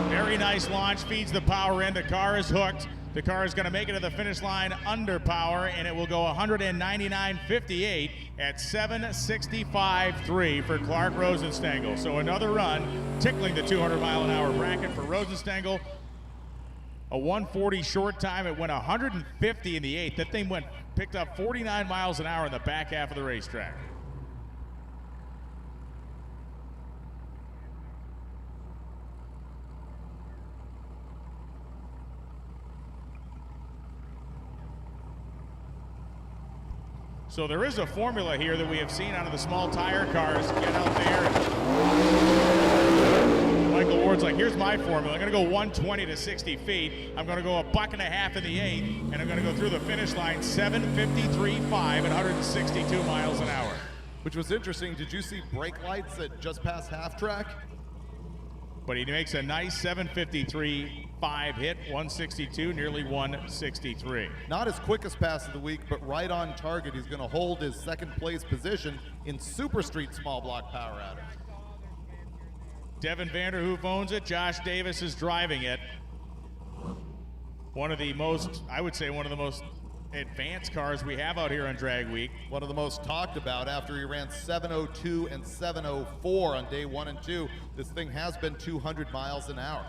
Very nice launch. Feeds the power in. The car is hooked. The car is going to make it to the finish line under power, and it will go 199.58 at 765.3 for Clark Rosenstengel. So another run, tickling the 200-mile-an-hour bracket for Rosenstengel. A 140 short time. It went 150 in the 8th. That thing picked up 49 miles an hour in the back half of the racetrack. So there is a formula here that we have seen out of the small tire cars. Get out there. Michael Ward's like, here's my formula. I'm going to go 120 to 60 feet. I'm going to go a buck and a half in the 8th, and I'm going to go through the finish line 7:53.5 at 162 miles an hour. Which was interesting. Did you see brake lights at just past half track? But he makes a nice 7:53.5 hit, 162, nearly 163. Not his quickest pass of the week, but right on target. He's going to hold his second place position in Super Street small block power adder. Devin Vanderhoof owns it. Josh Davis is driving it. One of the most, I would say, one of the most advanced cars we have out here on Drag Week. One of the most talked about after he ran 702 and 704 on day 1 and 2. This thing has been 200 miles an hour.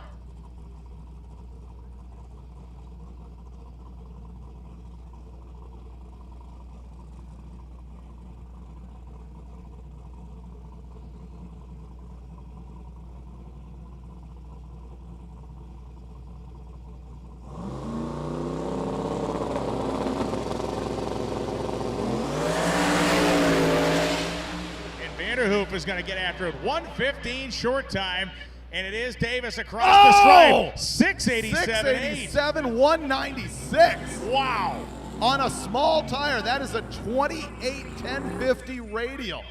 Vanderhoof is going to get after it. 1:15 short time, and it is Davis across the stripe. 687, 196. Wow. On a small tire, that is a 28-1050 radial.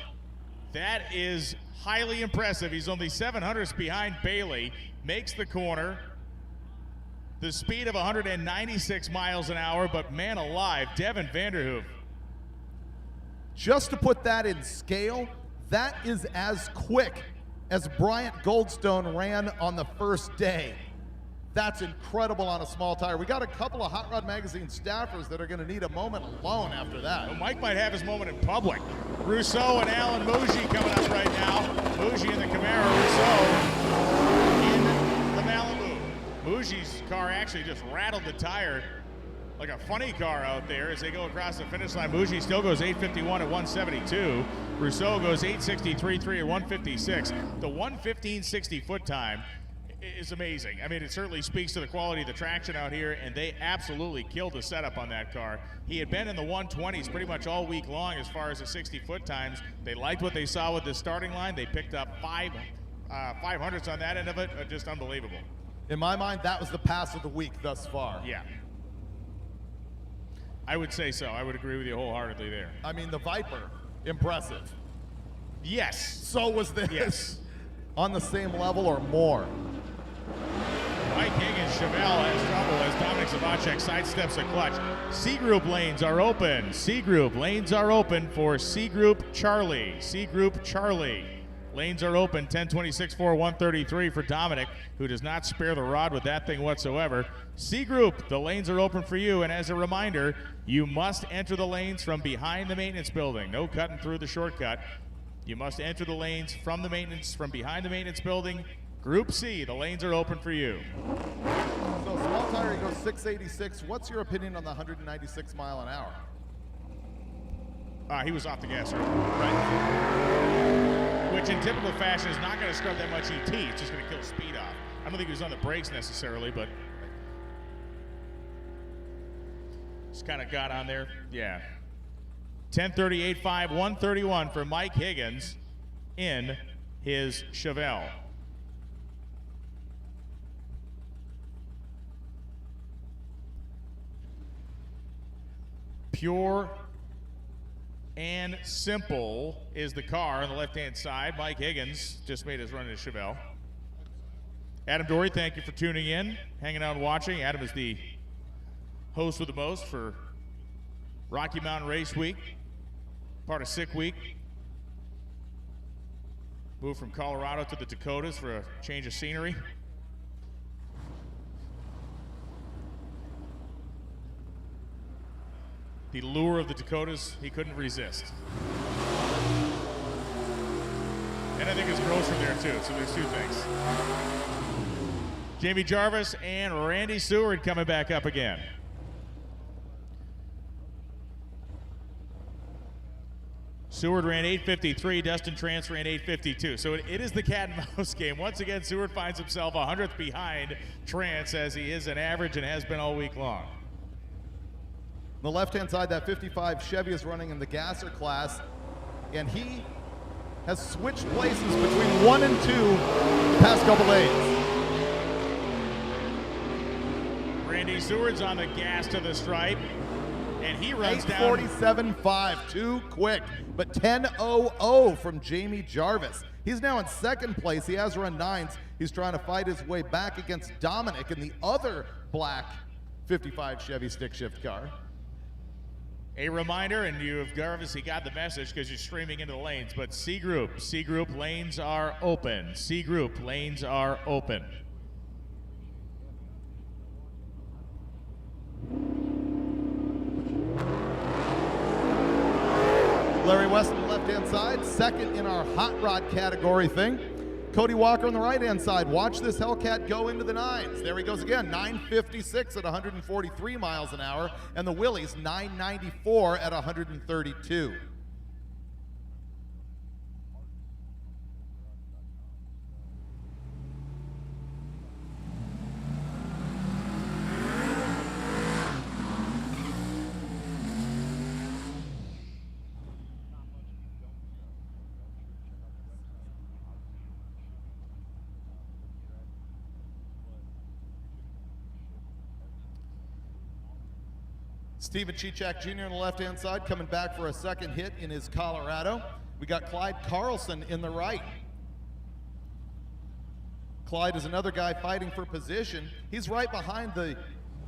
That is highly impressive. He's only 700ths behind Bailey. Makes the corner. The speed of 196 miles an hour, but man alive, Devin Vanderhoof. Just to put that in scale, that is as quick as Bryant Goldstone ran on the first day. That's incredible on a small tire. We got a couple of Hot Rod Magazine staffers that are going to need a moment alone after that. Well, Mike might have his moment in public. Rousseau and Alan Mougie coming up right now. Mougie in the Camaro, Rousseau in the Malibu. Mougie's car actually just rattled the tire like a funny car out there as they go across the finish line. Bougie still goes 8:51 at 172. Rousseau goes 8:63.3 at 156. The 1:15.60 foot time is amazing. I mean, it certainly speaks to the quality of the traction out here, and they absolutely killed the setup on that car. He had been in the 120s pretty much all week long as far as the 60-foot times. They liked what they saw with the starting line. They picked up 500s on that end of it. Just unbelievable. In my mind, that was the pass of the week thus far. Yeah. I would say so. I would agree with you wholeheartedly there. I mean, the Viper, impressive. Yes. So was this. Yes. On the same level or more. Mike Higgins, Chevelle has trouble as Dominic Zabacek sidesteps a clutch. C Group lanes are open. C Group lanes are open for C Group Charlie. C Group Charlie. Lanes are open, 10:26.4, 133 for Dominic, who does not spare the rod with that thing whatsoever. C Group, the lanes are open for you, and as a reminder, you must enter the lanes from behind the maintenance building. No cutting through the shortcut. You must enter the lanes from behind the maintenance building. Group C, the lanes are open for you. So small tire, he goes 686. What's your opinion on the 196 mile an hour? He was off the gas early. Right. Which in typical fashion is not going to scrub that much ET. It's just going to kill speed off. I don't think he was on the brakes necessarily, but just kind of got on there. Yeah. 10:38.5, 131 for Mike Higgins in his Chevelle. Pure and simple is the car on the left-hand side. Mike Higgins just made his run in his Chevelle. Adam Dory, thank you for tuning in, hanging out and watching. Adam is the host with the most for Rocky Mountain Race Week, part of Sick Week. Moved from Colorado to the Dakotas for a change of scenery. The lure of the Dakotas, he couldn't resist. And I think his girl's from there too, so there's two things. Jamie Jarvis and Randy Seward coming back up again. Seward ran 8:53, Dustin Trance ran 8:52. So it is the cat and mouse game. Once again, Seward finds himself 100th behind Trance, as he is an average and has been all week long. On the left-hand side, that 55 Chevy is running in the gasser class, and he has switched places between 1 and 2 the past couple days. Randy Seward's on the gas to the stripe, and he runs down. 8:47.5, too quick, but 10:00 from Jamie Jarvis. He's now in second place. He has run 9s. He's trying to fight his way back against Dominic in the other black 55 Chevy stick shift car. A reminder, and you have obviously got the message because you're streaming into the lanes, but C Group lanes are open. C Group lanes are open. Larry West on the left-hand side, second in our hot rod category thing. Cody Walker on the right-hand side. Watch this Hellcat go into the 9s. There he goes again, 956 at 143 miles an hour, and the Willys 994 at 132. Steven Chichak Jr. on the left-hand side coming back for a second hit in his Colorado. We got Clyde Carlson in the right. Clyde is another guy fighting for position. He's right behind the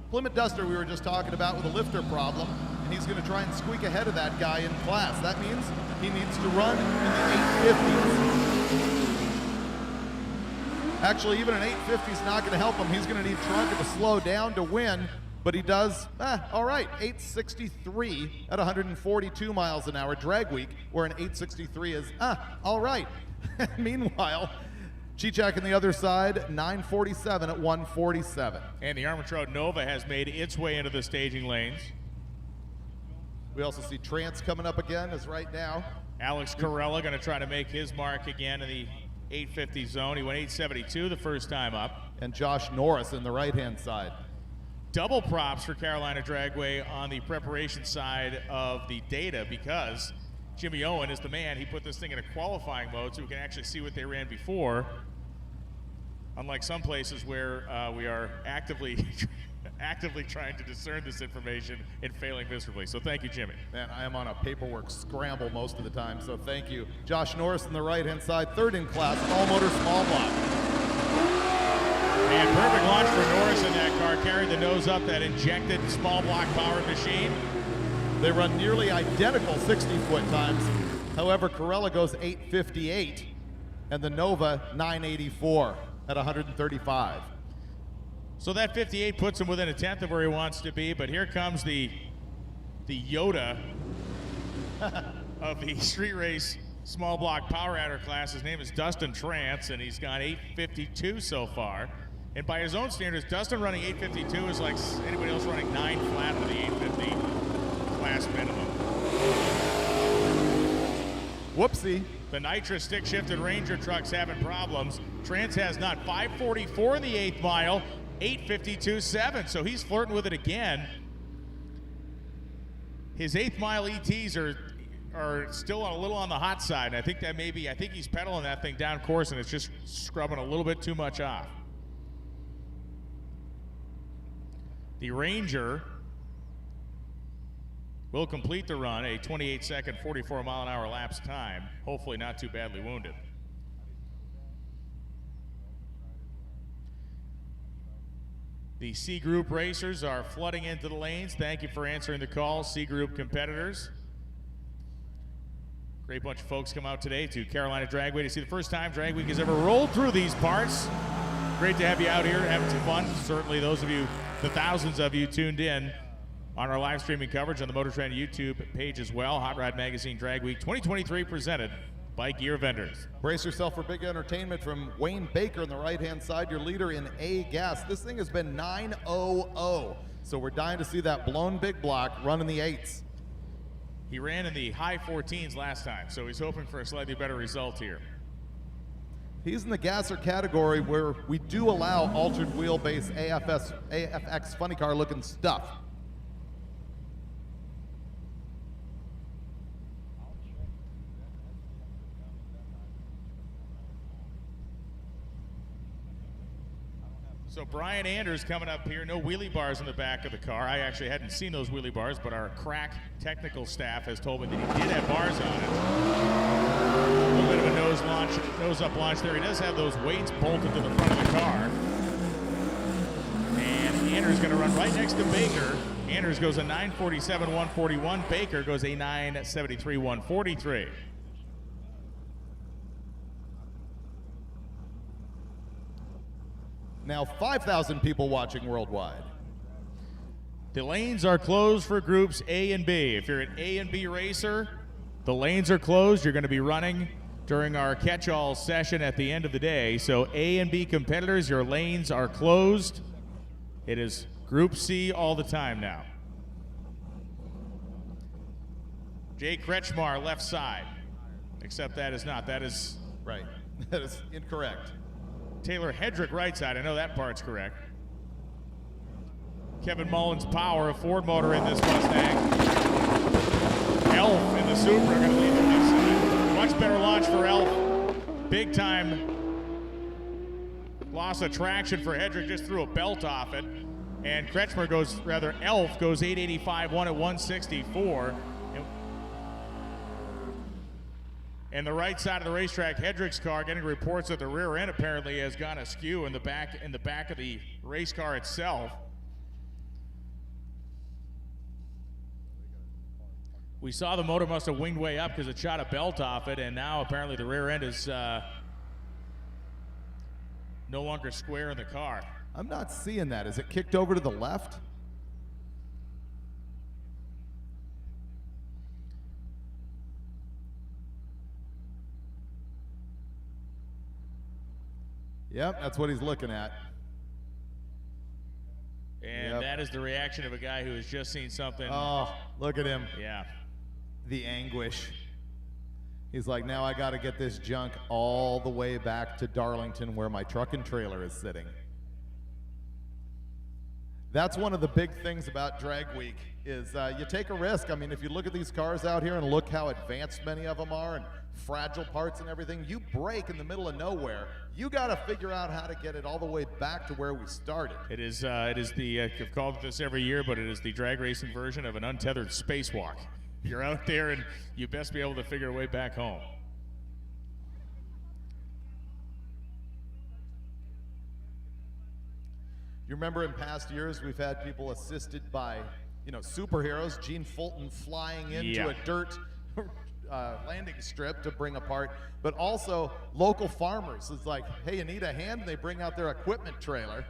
Plymouth Duster we were just talking about with a lifter problem, and he's going to try and squeak ahead of that guy in class. That means he needs to run in the 850s. Actually, even an 850 is not going to help him. He's going to need Trunka to slow down to win. But he does, all right, 863 at 142 miles an hour. Drag week, where an 863 is, all right. Meanwhile, Chichak on the other side, 947 at 147. And the Armstrong Nova has made its way into the staging lanes. We also see Trance coming up again as right now. Alex Corella going to try to make his mark again in the 850 zone. He went 872 the first time up. And Josh Norris in the right-hand side. Double props for Carolina Dragway on the preparation side of the data, because Jimmy Owen is the man. He put this thing in a qualifying mode so we can actually see what they ran before. Unlike some places where we are actively trying to discern this information and failing miserably. So thank you, Jimmy. Man, I am on a paperwork scramble most of the time, so thank you. Josh Norris on the right-hand side, third in class, all-motor small block. And perfect launch for Norris in that car, carried the nose up, that injected small block powered machine. They run nearly identical 60-foot times. However, Corella goes 858, and the Nova 984 at 135. So that 58 puts him within a tenth of where he wants to be, but here comes the Yoda of the street race small block power adder class. His name is Dustin Trance, and he's gone 852 so far. And by his own standards, Dustin running 852 is like anybody else running 9 flat for the 850 class minimum. Whoopsie. The nitrous stick-shifted Ranger truck's having problems. Trance has not. 544 in the 8th mile, 852.7, so he's flirting with it again. His 8th mile ETs are still a little on the hot side, and I think he's pedaling that thing down course, and it's just scrubbing a little bit too much off. The Ranger will complete the run, a 28-second, 44-mile-an-hour lapse time, hopefully not too badly wounded. The C Group racers are flooding into the lanes. Thank you for answering the call, C Group competitors. Great bunch of folks come out today to Carolina Dragway to see the first time Drag Week has ever rolled through these parts. Great to have you out here having some fun. Certainly those of you, the thousands of you tuned in on our live streaming coverage on the MotorTrend YouTube page as well. Hot Rod Magazine Drag Week 2023 presented by Gear Vendors. Brace yourself for big entertainment from Wayne Baker on the right-hand side, your leader in A gas. This thing has been 900, so we're dying to see that blown big block run in the 8s. He ran in the high 14s last time, so he's hoping for a slightly better result here. He's in the gasser category where we do allow altered wheelbase AFX funny car looking stuff. So Brian Anders coming up here, no wheelie bars in the back of the car. I actually hadn't seen those wheelie bars, but our crack technical staff has told me that he did have bars on it. A little bit of a nose up launch there. He does have those weights bolted to the front of the car. And Anders going to run right next to Baker. Anders goes a 947-141. Baker goes a 973-143. Now 5,000 people watching worldwide. The lanes are closed for groups A and B. If you're an A and B racer, the lanes are closed. You're going to be running during our catch-all session at the end of the day. So A and B competitors, your lanes are closed. It is Group C all the time now. Jay Kretschmar, left side. Except that is not. That is... Right. That is incorrect. Taylor Hedrick, right side. I know that part's correct. Kevin Mullins Power, a Ford motor in this Mustang. Elf in the Supra are going to lead the left side. Much better launch for Elf. Big time loss of traction for Hedrick, just threw a belt off it. And Kretschmer goes, rather Elf goes 885, one at 164. And the right side of the racetrack, Hedrick's car getting reports that the rear end apparently has gone askew in the back of the race car itself. We saw the motor must have winged way up because it shot a belt off it, and now apparently the rear end is no longer square in the car. I'm not seeing that. Is it kicked over to the left? Yep, that's what he's looking at. And that is the reaction of a guy who has just seen something. Oh, look at him. Yeah. The anguish. He's like, now I got to get this junk all the way back to Darlington where my truck and trailer is sitting. That's one of the big things about Drag Week is you take a risk. I mean, if you look at these cars out here and look how advanced many of them are and fragile parts and everything, you break in the middle of nowhere. You got to figure out how to get it all the way back to where we started. It is the, I've called it this every year, but it is the drag racing version of an untethered spacewalk. You're out there and you best be able to figure a way back home. You remember in past years we've had people assisted by, superheroes. Gene Fulton flying into a dirt landing strip to bring a part, but also local farmers. It's like, hey, you need a hand? They bring out their equipment trailer.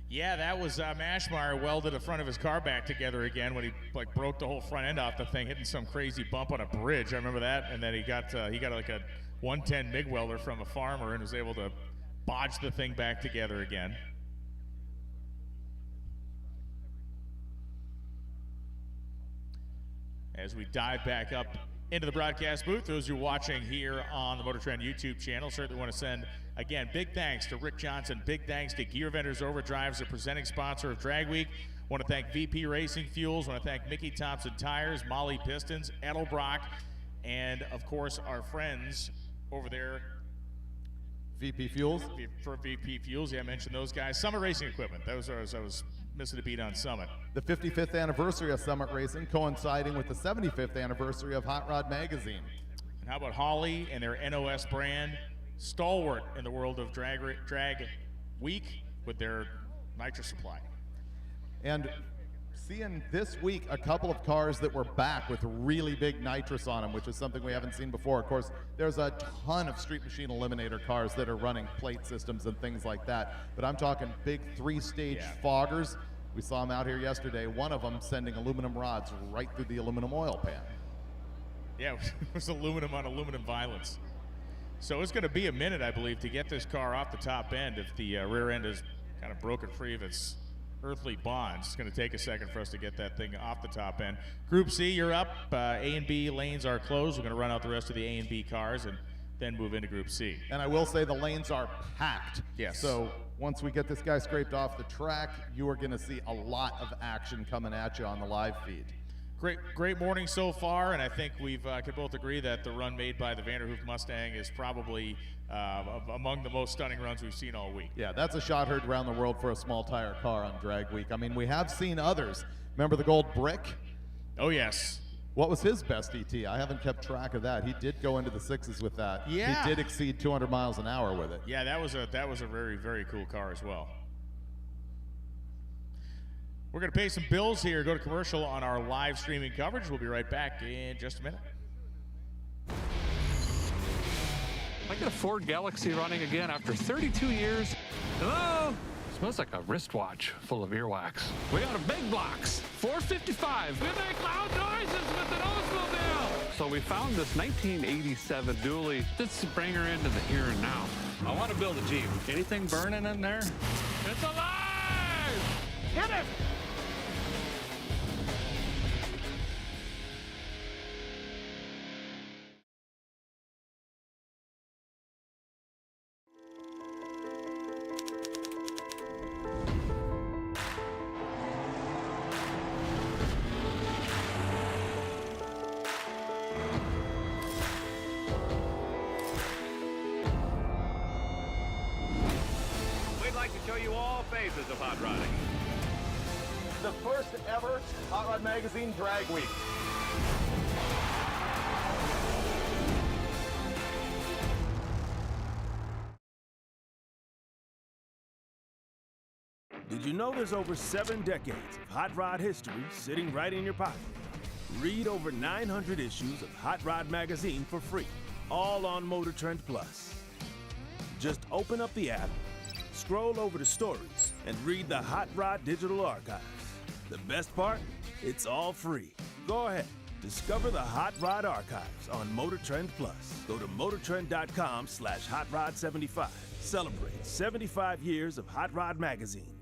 Yeah, that was Mashmeyer welded the front of his car back together again when he broke the whole front end off the thing, hitting some crazy bump on a bridge. I remember that, and then he got like a 110 MIG welder from a farmer and was able to bodge the thing back together again. As we dive back up into the broadcast booth, those who are watching here on the MotorTrend YouTube channel, certainly want to send, again, big thanks to Rick Johnson, big thanks to Gear Vendors Overdrive, the presenting sponsor of Drag Week. Want to thank VP Racing Fuels, want to thank Mickey Thompson Tires, Molly Pistons, Edelbrock, and of course our friends over there. VP Fuels? For VP Fuels, yeah, I mentioned those guys. Summit Racing Equipment, I was missing a beat on Summit. The 55th anniversary of Summit Racing coinciding with the 75th anniversary of Hot Rod Magazine. And how about Holly and their NOS brand, stalwart in the world of drag week with their nitrous supply. And seeing this week a couple of cars that were back with really big nitrous on them, which is something we haven't seen before. Of course, there's a ton of Street Machine Eliminator cars that are running plate systems and things like that. But I'm talking big 3-stage foggers. We saw them out here yesterday. One of them sending aluminum rods right through the aluminum oil pan. Yeah, it was aluminum on aluminum violence. So it's going to be a minute, I believe, to get this car off the top end if the rear end is kind of broken free of its earthly bonds. It's going to take a second for us to get that thing off the top end. Group C, you're up. A and B lanes are closed. We're going to run out the rest of the A and B cars and then move into Group C. And I will say the lanes are packed. Yes. So once we get this guy scraped off the track, you are going to see a lot of action coming at you on the live feed. Great morning so far, and I think we've could both agree that the run made by the Vanderhoof Mustang is probably among the most stunning runs we've seen all week. Yeah, that's a shot heard around the world for a small tire car on Drag Week. I mean, we have seen others. Remember the gold brick? Oh, yes. What was his best ET? I haven't kept track of that. He did go into the 6s with that. Yeah. He did exceed 200 miles an hour with it. Yeah, that was a very, very cool car as well. We're going to pay some bills here, go to commercial on our live streaming coverage. We'll be right back in just a minute. I got a Ford Galaxy running again after 32 years. Hello? Smells like a wristwatch full of earwax. We got a big blocks, 455. We make loud noises with the Oldsmobile. So we found this 1987 dually. Let's bring her into the here and now. I want to build a Jeep. Anything burning in there? It's alive! Hit it! Of hot rodding. The first ever Hot Rod Magazine Drag Week. Did you know there's over 7 decades of hot rod history sitting right in your pocket? Read over 900 issues of Hot Rod Magazine for free, all on MotorTrend Plus. Just open up the app, scroll over to stories, and read the Hot Rod Digital Archives. The best part? It's all free. Go ahead, discover the Hot Rod Archives on MotorTrend Plus. Go to motortrend.com/hotrod75 Celebrate 75 years of Hot Rod Magazine.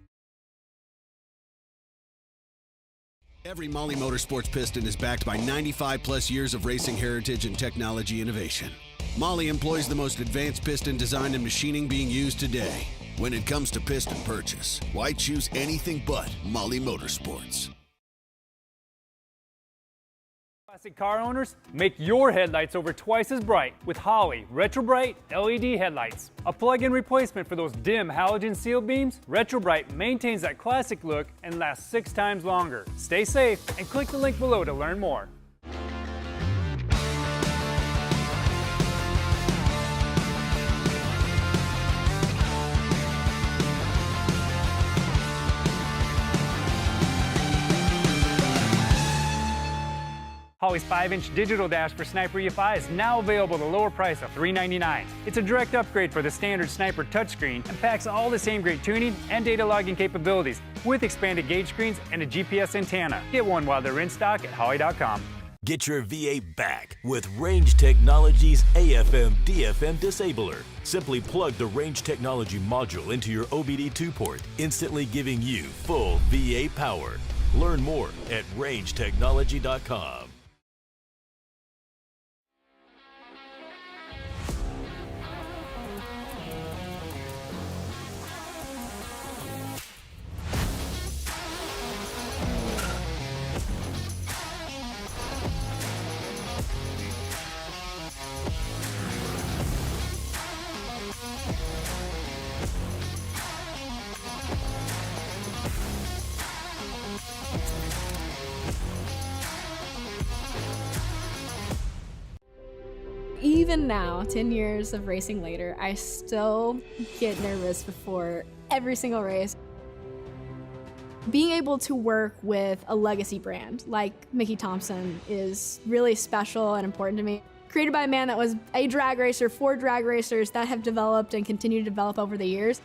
Every Molly Motorsports piston is backed by 95 plus years of racing heritage and technology innovation. Molly employs the most advanced piston design and machining being used today. When it comes to piston purchase, why choose anything but Molly Motorsports? Classic car owners, make your headlights over twice as bright with Holley Retro Bright LED headlights. A plug-in replacement for those dim halogen seal beams, Retro Bright maintains that classic look and lasts 6 times longer. Stay safe and click the link below to learn more. Holley's 5-inch digital dash for Sniper EFI is now available at a lower price of $399. It's a direct upgrade for the standard Sniper touchscreen and packs all the same great tuning and data logging capabilities with expanded gauge screens and a GPS antenna. Get one while they're in stock at Holley.com. Get your V8 back with Range Technology's AFM/DFM disabler. Simply plug the Range Technology module into your OBD2 port, instantly giving you full V8 power. Learn more at rangetechnology.com. Even now, 10 years of racing later, I still get nervous before every single race. Being able to work with a legacy brand like Mickey Thompson is really special and important to me. Created by a man that was a drag racer for drag racers that have developed and continue to develop over the years.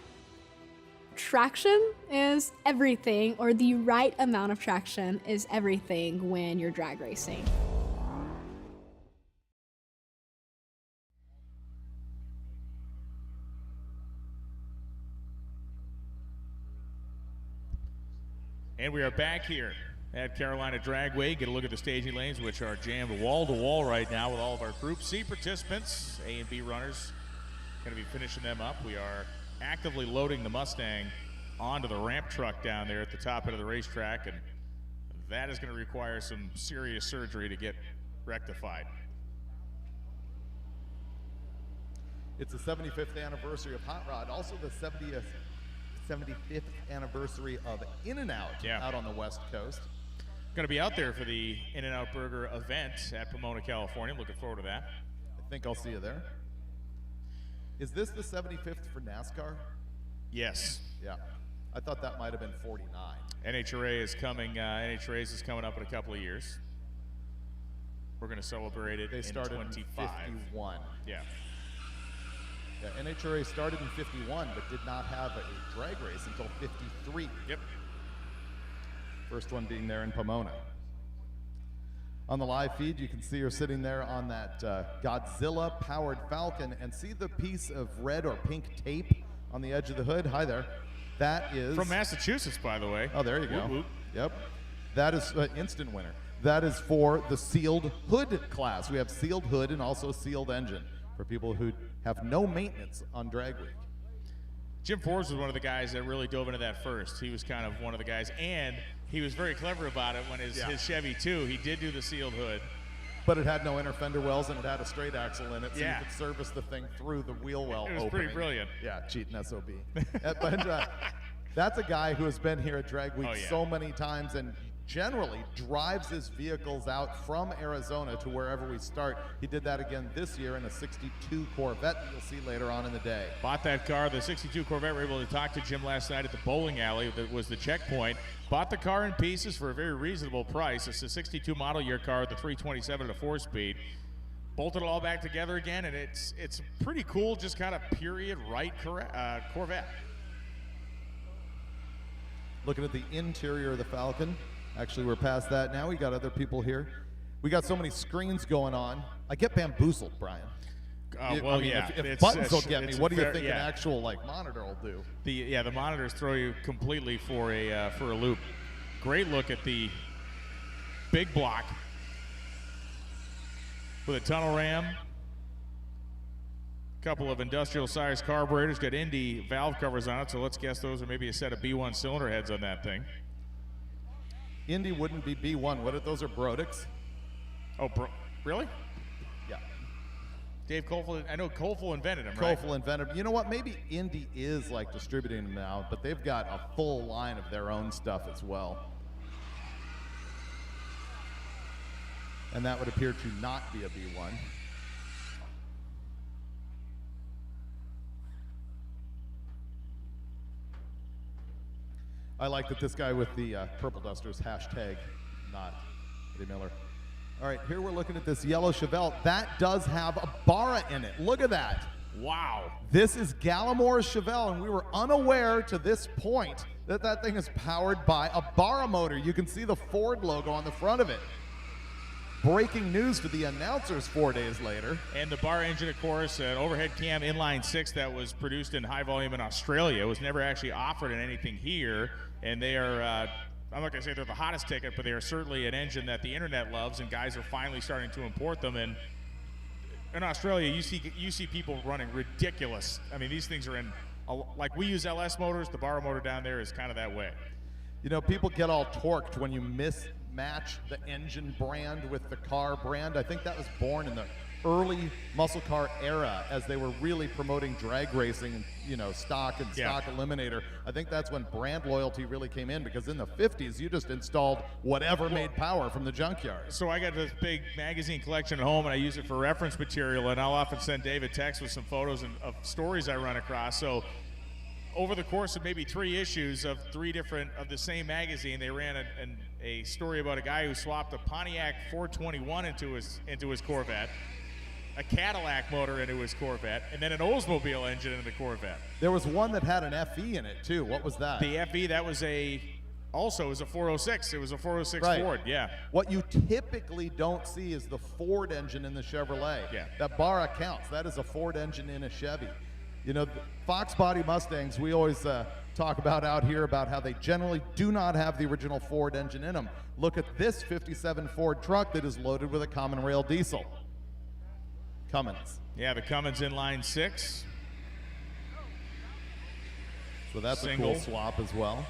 Traction is everything, or the right amount of traction is everything when you're drag racing. And we are back here at Carolina Dragway. Get a look at the staging lanes, which are jammed wall to wall right now with all of our Group C participants. A and B runners going to be finishing them up. We are actively loading the Mustang onto the ramp truck down there at the top end of the racetrack, and that is going to require some serious surgery to get rectified. It's the 75th anniversary of Hot Rod, also the 75th anniversary of In-N-Out out on the West Coast. Going to be out there for the In-N-Out Burger event at Pomona, California. Looking forward to that. I think I'll see you there. Is this the 75th for NASCAR? Yes. Yeah. I thought that might have been 49. NHRA is coming. NHRA's is coming up in a couple of years. We're going to celebrate it. They started in 51. Yeah. Yeah, NHRA started in 51, but did not have a drag race until 53. Yep. First one being there in Pomona. On the live feed, you can see her sitting there on that Godzilla-powered Falcon, and see the piece of red or pink tape on the edge of the hood. Hi there. That is from Massachusetts, by the way. Oh, there you go. Whoop, whoop. Yep. That is instant winner. That is for the sealed hood class. We have sealed hood and also sealed engine for people who have no maintenance on drag week. Jim Forbes was one of the guys that really dove into that first. He was kind of one of the guys, and he was very clever about it when his Chevy 2, he did do the sealed hood. But it had no inner fender wells, and it had a straight axle in it, so you could service the thing through the wheel well opening. It was pretty brilliant. Yeah, cheating SOB. But that's a guy who has been here at Drag Week so many times, and generally drives his vehicles out from Arizona to wherever we start. He did that again this year in a 62 Corvette that you'll see later on in the day. Bought that car, the 62 Corvette. We were able to talk to Jim last night at the bowling alley that was the checkpoint. Bought the car in pieces for a very reasonable price. It's a 62 model year car with the 327 at a 4-speed. Bolted it all back together again, and it's pretty cool, just kind of period right Corvette. Looking at the interior of the Falcon. Actually, we're past that now. We got other people here. We got so many screens going on. I get bamboozled, Brian. Well, I mean, yeah. if buttons will get me, what do you think an yeah. actual monitor will do? The monitors throw you completely for a loop. Great look at the big block with a tunnel ram. Couple of industrial-sized carburetors, got Indy valve covers on it, so let's guess those are maybe a set of B1 cylinder heads on that thing. Indy wouldn't be B1, would it? Those are Brodix. Oh, really? Yeah. Dave Koffel, I know Koffel invented them, right? Koffel invented them. You know what? Maybe Indy is like distributing them now, but they've got a full line of their own stuff as well. And that would appear to not be a B1. I like that this guy with the purple dusters, hashtag, not Eddie Miller. All right, here we're looking at this yellow Chevelle. That does have a Barra in it. Look at that. Wow. This is Gallimore's Chevelle, and we were unaware to this point that that thing is powered by a Barra motor. You can see the Ford logo on the front of it. Breaking news to the announcers 4 days later. And the Barra engine, of course, an overhead cam inline 6 that was produced in high volume in Australia. It was never actually offered in anything here. And they are, I'm not going to say they're the hottest ticket, but they are certainly an engine that the internet loves, and guys are finally starting to import them. And in Australia, you see people running ridiculous. I mean, these things are in, like we use LS motors, the Barra motor down there is kind of that way. You know, people get all torqued when you mismatch the engine brand with the car brand. I think that was born in the early muscle car era as they were really promoting drag racing and, you know, stock and stock eliminator. I think that's when brand loyalty really came in, because in the 50s, you just installed whatever made power from the junkyard. So I got this big magazine collection at home, and I use it for reference material, and I'll often send David texts with some photos of stories I run across. So over the course of maybe 3 issues of 3 different of the same magazine, they ran a story about a guy who swapped a Pontiac 421 into his Corvette, a Cadillac motor into his Corvette, and then an Oldsmobile engine into the Corvette. There was one that had an FE in it too. What was that? The FE, that was also was a 406. It was a 406 right. Ford, yeah. What you typically don't see is the Ford engine in the Chevrolet. Yeah. That Barra counts. That is a Ford engine in a Chevy. You know, the Fox body Mustangs, we always talk about out here about how they generally do not have the original Ford engine in them. Look at this 57 Ford truck that is loaded with a common rail diesel. Cummins. Yeah, the Cummins inline 6. So that's Single. a cool swap as well.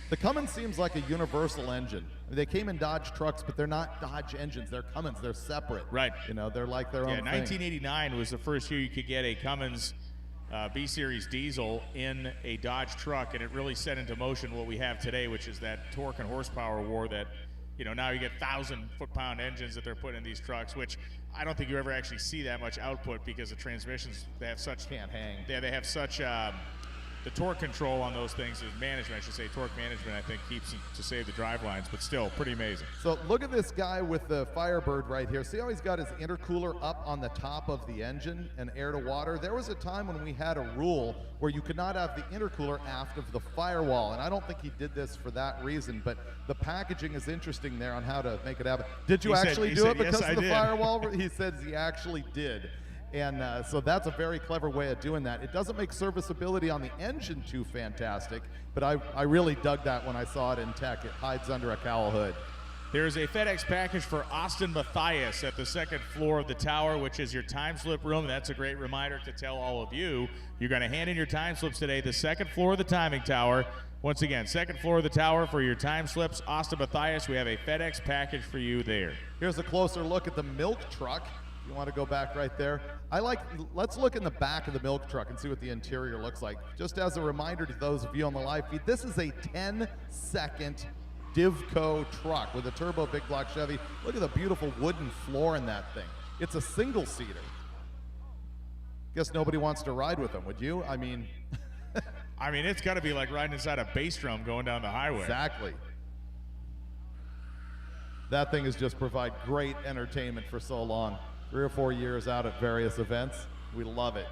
The Cummins seems like a universal engine. I mean, they came in Dodge trucks, but they're not Dodge engines. They're Cummins. They're separate. Right. You know, they're like their own thing. 1989 was the first year you could get a Cummins B-Series diesel in a Dodge truck, and it really set into motion what we have today, which is that torque and horsepower war that, you know, now you get 1,000 foot-pound engines that they're putting in these trucks, which I don't think you ever actually see that much output because the transmissions, they have such... Can't hang. Yeah, they have such... the torque control on those things is management, I should say. Torque management, I think, keeps it to save the drive lines, but still pretty amazing. So look at this guy with the Firebird right here. See how he's got his intercooler up on the top of the engine and air to water? There was a time when we had a rule where you could not have the intercooler aft of the firewall, and I don't think he did this for that reason, but the packaging is interesting there on how to make it happen. Did you actually do it because of the firewall? He says he actually did. And so that's a very clever way of doing that. It doesn't make serviceability on the engine too fantastic, but I really dug that when I saw it in tech. It hides under a cowl hood. There's a FedEx package for Austin Matthias at the second floor of the tower, which is your time slip room. That's a great reminder to tell all of you. You're going to hand in your time slips today, the second floor of the timing tower. Once again, second floor of the tower for your time slips. Austin Matthias, we have a FedEx package for you there. Here's a closer look at the milk truck. You want to go back right there? Let's look in the back of the milk truck and see what the interior looks like. Just as a reminder to those of you on the live feed, this is a 10-second Divco truck with a turbo big block Chevy. Look at the beautiful wooden floor in that thing. It's a single-seater. Guess nobody wants to ride with them, would you? I mean, it's got to be like riding inside a bass drum going down the highway. Exactly. That thing has just provided great entertainment for so long. 3 or 4 years out at various events. We love it.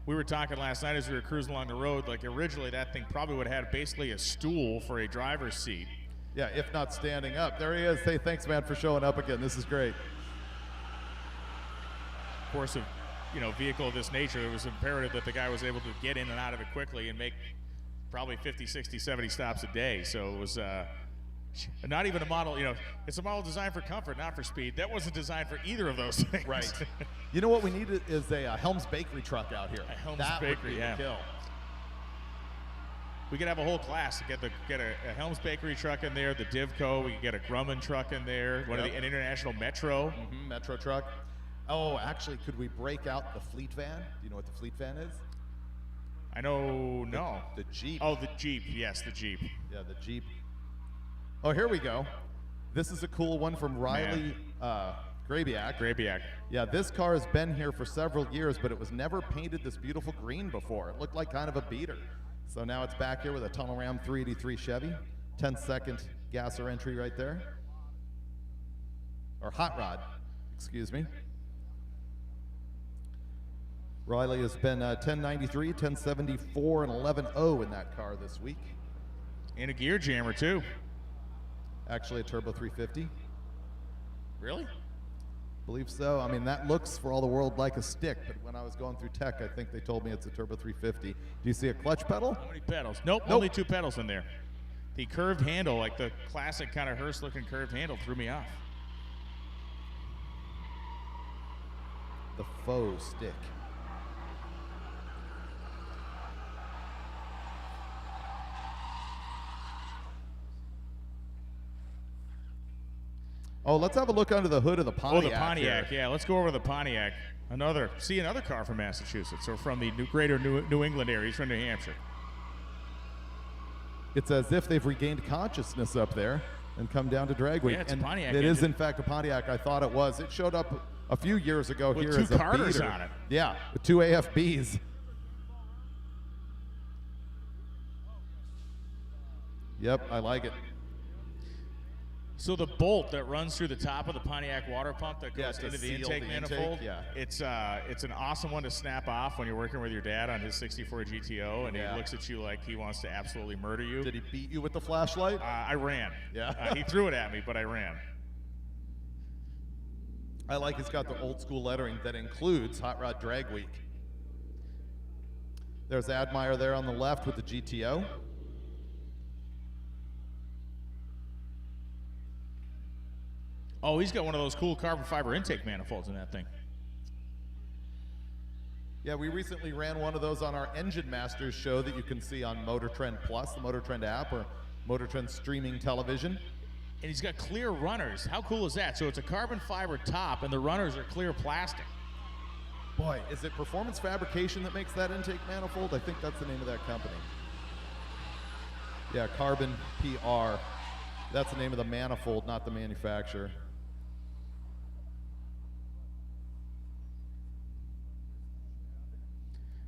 We were talking last night as we were cruising along the road, like originally that thing probably would have had basically a stool for a driver's seat. Yeah, if not standing up. There he is. Hey, thanks, man, for showing up again. This is great. course of, vehicle of this nature, it was imperative that the guy was able to get in and out of it quickly and make probably 50, 60, 70 stops a day. So it was not even a model, it's a model designed for comfort, not for speed. That wasn't designed for either of those things. Right. You know what we need is a Helms Bakery truck out here. A Helms that Bakery, would be yeah. the kill. We could have a whole class to get a Helms Bakery truck in there, the Divco. We could get a Grumman truck in there, an International Metro. Mm-hmm, Metro truck. Oh, actually, could we break out the fleet van? Do you know what the fleet van is? I know, no. The Jeep. Oh, the Jeep. Yes, the Jeep. Yeah, the Jeep. Oh, here we go. This is a cool one from Riley Grabiak. Yeah, this car has been here for several years, but it was never painted this beautiful green before. It looked like kind of a beater. So now it's back here with a Tunnel Ram 383 Chevy. 10-second gasser entry right there. Or hot rod, excuse me. Riley has been 1093, 1074, and 11.0 in that car this week. And a gear jammer, too. Actually, a Turbo 350. Really? Believe so. I mean, that looks for all the world like a stick, but when I was going through tech, I think they told me it's a Turbo 350. Do you see a clutch pedal? How many pedals? Nope, only 2 pedals in there. The curved handle, like the classic kind of hearse-looking curved handle, threw me off. The faux stick. Oh, let's have a look under the hood of the Pontiac. Oh, the Pontiac, here. yeah. Let's go over the Pontiac. Another car from Massachusetts, or from the greater New England area. He's from New Hampshire. It's as if they've regained consciousness up there and come down to Dragway. Yeah, it's and a Pontiac. It is, in fact, a Pontiac. I thought it was. It showed up a few years ago with here 2 as a Carters beater. on it. Yeah, with 2 AFBs. Yep, I like it. So the bolt that runs through the top of the Pontiac water pump that goes into the intake manifold, it's an awesome one to snap off when you're working with your dad on his 64 GTO, and he looks at you like he wants to absolutely murder you. Did he beat you with the flashlight? I ran. Yeah. He threw it at me, but I ran. I like he's got the old school lettering that includes Hot Rod Drag Week. There's Admire there on the left with the GTO. Oh, he's got one of those cool carbon fiber intake manifolds in that thing. Yeah, we recently ran one of those on our Engine Masters show that you can see on MotorTrend Plus, the MotorTrend app, or MotorTrend streaming television. And he's got clear runners. How cool is that? So it's a carbon fiber top, and the runners are clear plastic. Boy, is it Performance Fabrication that makes that intake manifold? I think that's the name of that company. Yeah, Carbon PR. That's the name of the manifold, not the manufacturer.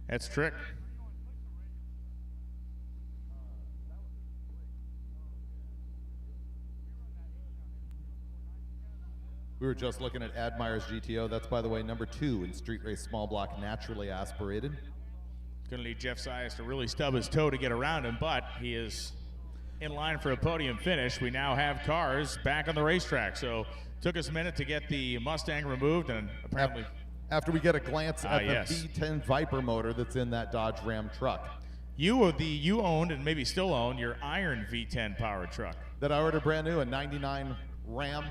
That's trick. We were just looking at Admire's GTO. That's, by the way, number 2 in street race small block naturally aspirated. Gonna need Jeff Sias to really stub his toe to get around him, but he is in line for a podium finish. We now have cars back on the racetrack, so took us a minute to get the Mustang removed, and apparently after we get a glance at the yes. V10 Viper motor that's in that Dodge Ram truck. You owned and maybe still own your Iron V10 powered truck. That I ordered brand new, a 99 Ram,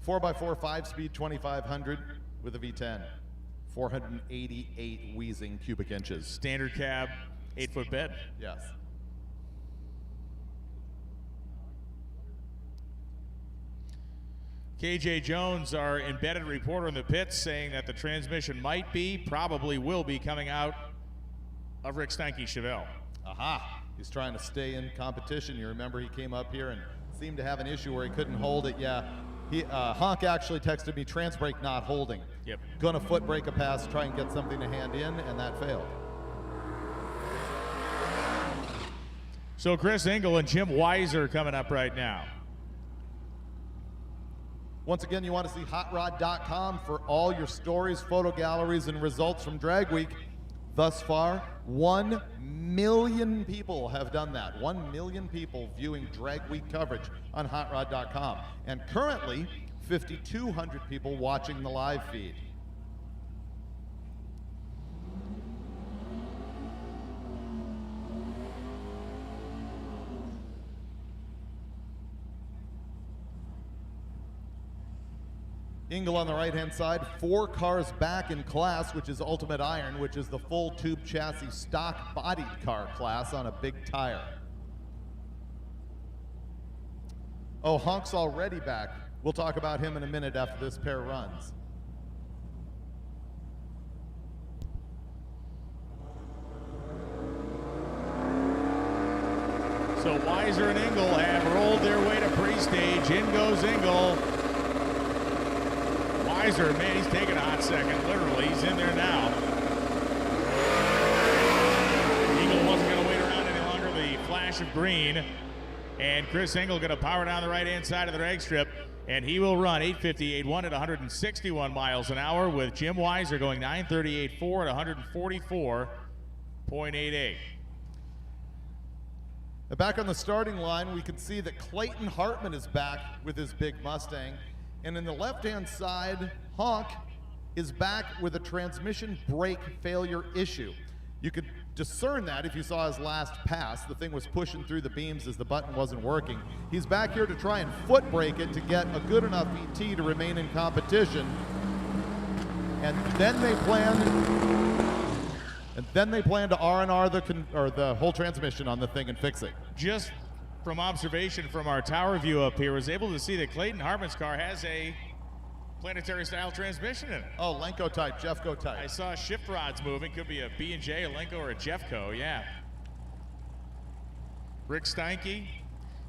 4x4 5-speed 2500 with a V10. 488 wheezing cubic inches. Standard cab, 8-foot bed. Yes. KJ Jones, our embedded reporter in the pits, saying that the transmission might be, probably will be, coming out of Rick Steinke's Chevelle. Aha. He's trying to stay in competition. You remember he came up here and seemed to have an issue where he couldn't hold it. Yeah. Honk actually texted me, trans brake not holding. Yep. Gonna foot brake a pass, try and get something to hand in, and that failed. So Chris Engel and Jim Weiser coming up right now. Once again, you want to see HOTROD.com for all your stories, photo galleries, and results from Drag Week. Thus far, 1 million people have done that. 1 million people viewing Drag Week coverage on HOTROD.com. And currently, 5,200 people watching the live feed. Engel on the right-hand side, 4 cars back in class, which is Ultimate Iron, which is the full tube chassis stock bodied car class on a big tire. Oh, Honk's already back. We'll talk about him in a minute after this pair runs. So Weiser and Engel have rolled their way to pre-stage. In goes Engel. Weiser, man, he's taking a hot second. Literally, he's in there now. Engel wasn't going to wait around any longer. The flash of green. And Chris Engel going to power down the right-hand side of the drag strip. And he will run 8:58.1 at 161 miles an hour, with Jim Weiser going 9:38.4 at 144.88. Back on the starting line, we can see that Clayton Hartman is back with his big Mustang. And in the left-hand side, Honk is back with a transmission brake failure issue. You could discern that if you saw his last pass. The thing was pushing through the beams as the button wasn't working. He's back here to try and foot brake it to get a good enough ET to remain in competition. And then they plan to R&R the whole transmission on the thing and fix it. Just from observation from our tower view up here, was able to see that Clayton Hartman's car has a planetary style transmission in it. Oh, Lenko type, Jeffco type. I saw shift rods moving. Could be a B&J, a Lenko, or a Jeffco, yeah. Rick Steinke.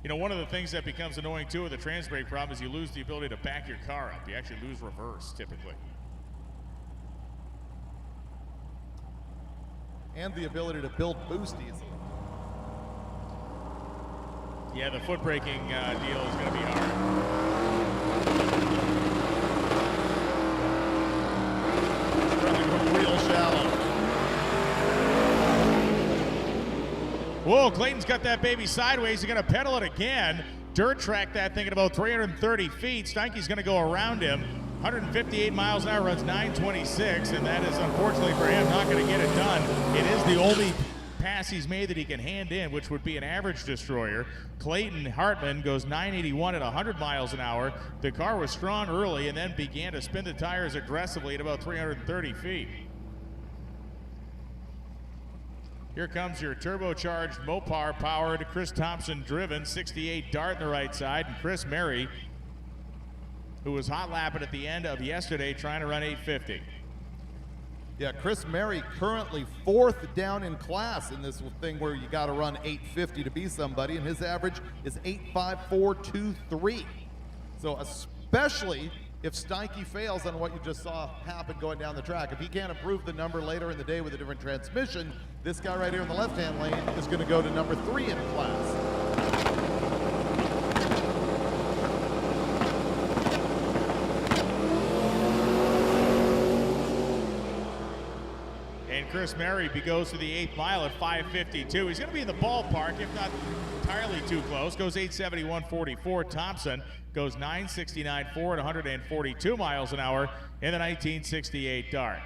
You know, one of the things that becomes annoying too with the trans brake problem is you lose the ability to back your car up. You actually lose reverse typically. And the ability to build boost easily. Yeah, the foot braking deal is going to be hard. Real shallow. Whoa, Clayton's got that baby sideways. He's going to pedal it again. Dirt track that thing at about 330 feet. Steinke's going to go around him. 158 miles an hour, runs 9:26, and that is, unfortunately for him, not going to get it done. It is the only pass he's made that he can hand in, which would be an average destroyer. Clayton Hartman goes 981 at 100 miles an hour. The car was strong early and then began to spin the tires aggressively at about 330 feet. Here comes your turbocharged Mopar powered Chris Thompson driven 68 Dart in the right side, and Chris Mary, who was hot lapping at the end of yesterday trying to run 850. Yeah, Chris Mary currently 4th down in class in this thing where you got to run 850 to be somebody, and his average is 85423. So especially if Steinke fails on what you just saw happen going down the track, if he can't improve the number later in the day with a different transmission, this guy right here in the left-hand lane is going to go to number 3 in class. Chris Mary goes to the 8th mile at 5:52. He's going to be in the ballpark, if not entirely too close. Goes 8:71.44. Thompson goes 9:69.4 at 142 miles an hour in the 1968 Dart.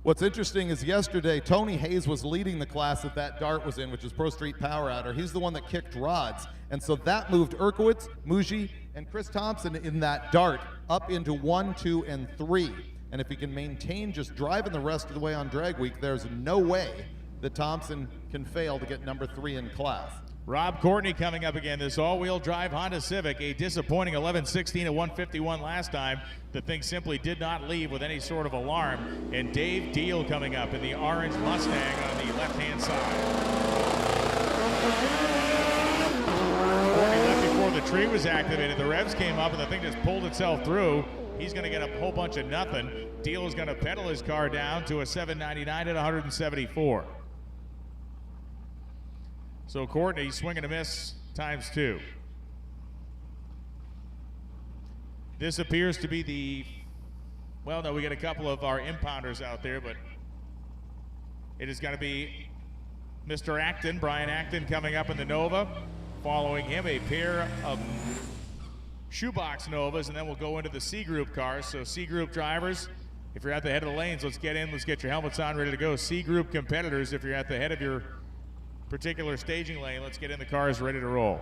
What's interesting is yesterday, Tony Hayes was leading the class that Dart was in, which is Pro Street Power Outer. He's the one that kicked rods. And so that moved Erkowitz, Muji, and Chris Thompson in that Dart up into 1, 2, and 3. And if he can maintain just driving the rest of the way on drag week, there's no way that Thompson can fail to get number 3 in class. Rob Courtney coming up again, this all-wheel drive Honda Civic, a disappointing 11:16 at 151 last time. The thing simply did not leave with any sort of alarm. And Dave Deal coming up in the orange Mustang on the left-hand side. Courtney left before the tree was activated. The revs came up and the thing just pulled itself through. He's going to get a whole bunch of nothing. Deal is going to pedal his car down to a 799 at 174. So Courtney swing and a miss times 2. This appears to be the, well, no, we got a couple of our impounders out there, but it is going to be Mr. Acton, Brian Acton, coming up in the Nova. Following him, a pair of shoebox Novas, and then we'll go into the C Group cars. So C Group drivers, if you're at the head of the lanes, let's get in, let's get your helmets on, ready to go. C Group competitors, if you're at the head of your particular staging lane, let's get in the cars ready to roll.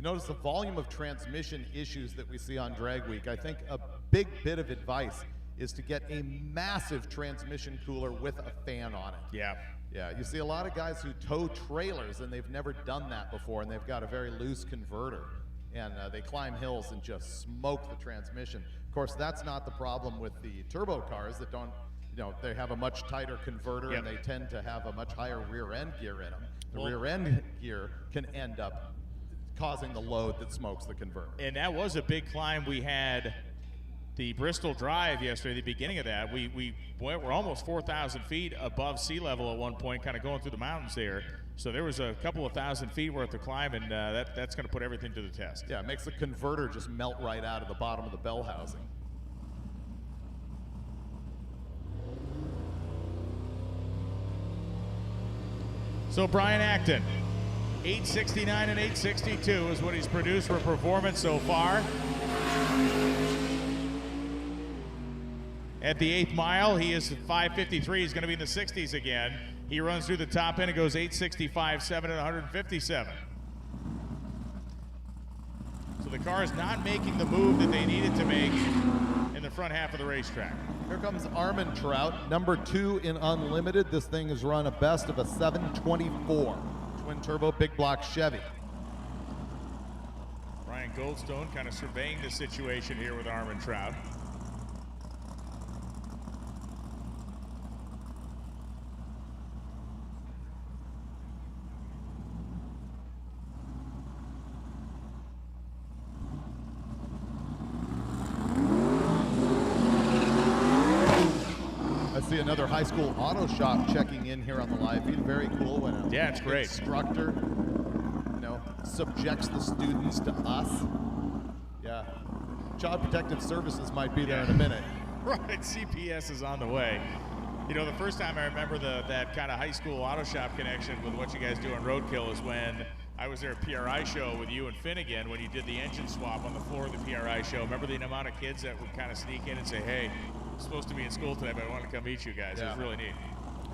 You notice the volume of transmission issues that we see on Drag Week. I think a big bit of advice is to get a massive transmission cooler with a fan on it. Yeah. Yeah, you see a lot of guys who tow trailers and they've never done that before, and they've got a very loose converter, and they climb hills and just smoke the transmission. Of course, that's not the problem with the turbo cars that don't, they have a much tighter converter, and they tend to have a much higher rear end gear in them. The rear end gear can end up causing the load that smokes the converter. And that was a big climb we had the Bristol Drive yesterday, the beginning of that. We're almost 4,000 feet above sea level at one point, kind of going through the mountains there. So there was a couple of thousand feet worth of climb, and that's going to put everything to the test. Yeah, it makes the converter just melt right out of the bottom of the bell housing. So Brian Acton, 869 and 862 is what he's produced for performance so far. At the 8th mile, he is 553. He's going to be in the 60s again. He runs through the top end and goes 865.7 at 157. So the car is not making the move that they needed to make in the front half of the racetrack. Here comes Armin Trout, number 2 in Unlimited. This thing has run a best of a 724. Twin turbo, big block Chevy. Brian Goldstone kind of surveying the situation here with Armin Trout. See another high school auto shop checking in here on the live feed. Very cool when it's great. Instructor, subjects the students to us. Yeah, Child Protective Services might be there in a minute. Right, CPS is on the way. The first time I remember that kind of high school auto shop connection with what you guys do on Roadkill is when I was there at PRI show with you and Finnegan when you did the engine swap on the floor of the PRI show. Remember the amount of kids that would kind of sneak in and say, hey, supposed to be in school today, but I want to come meet you guys. Yeah. It was really neat.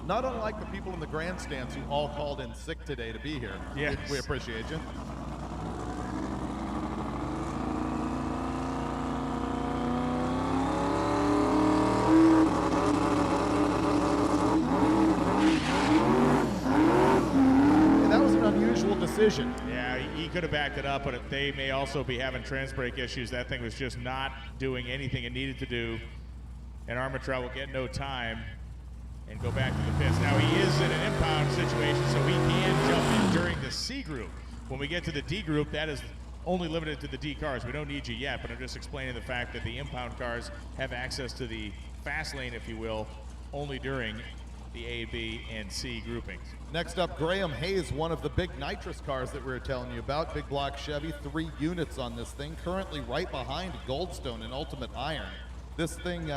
Not unlike the people in the grandstands who all called in sick today to be here. Yes. We appreciate you. And that was an unusual decision. Yeah, he could have backed it up, but they may also be having trans brake issues. That thing was just not doing anything it needed to do. And Armin Trout will get no time and go back to the pits. Now he is in an impound situation, so he can jump in during the C group. When we get to the D group, that is only limited to the D cars. We don't need you yet, but I'm just explaining the fact that the impound cars have access to the fast lane, if you will, only during the A, B, and C groupings. Next up, Graham Hayes, one of the big nitrous cars that we were telling you about. Big block Chevy, 3 units on this thing. Currently right behind Goldstone in Ultimate Iron. This thing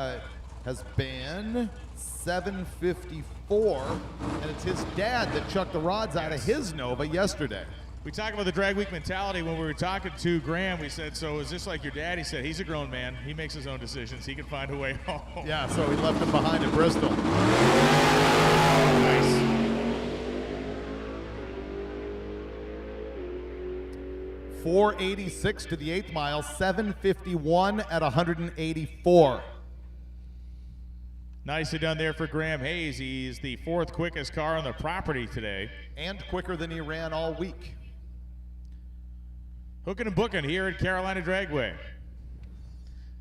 has been 754, and it's his dad that chucked the rods out of his Nova yesterday. We talked about the drag week mentality when we were talking to Graham. We said, so is this like your dad? He said, he's a grown man. He makes his own decisions. He can find a way home. Yeah, so he left him behind in Bristol. Nice. .486 to the 8th mile, 751 at 184. Nicely done there for Graham Hayes. He's the 4th quickest car on the property today. And quicker than he ran all week. Hooking and booking here at Carolina Dragway.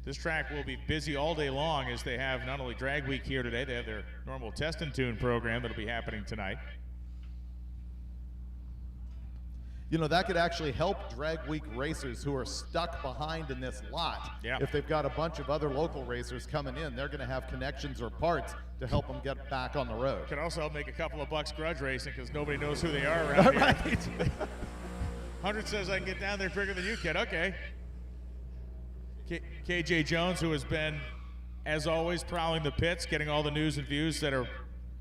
This track will be busy all day long as they have not only Drag Week here today, they have their normal test and tune program that'll be happening tonight. That could actually help Drag Week racers who are stuck behind in this lot. Yeah. If they've got a bunch of other local racers coming in, they're going to have connections or parts to help them get back on the road. Could also help make a couple of bucks grudge racing because nobody knows who they are around here. Right. 100 says I can get down there quicker than you can. Okay. KJ Jones, who has been, as always, prowling the pits, getting all the news and views that are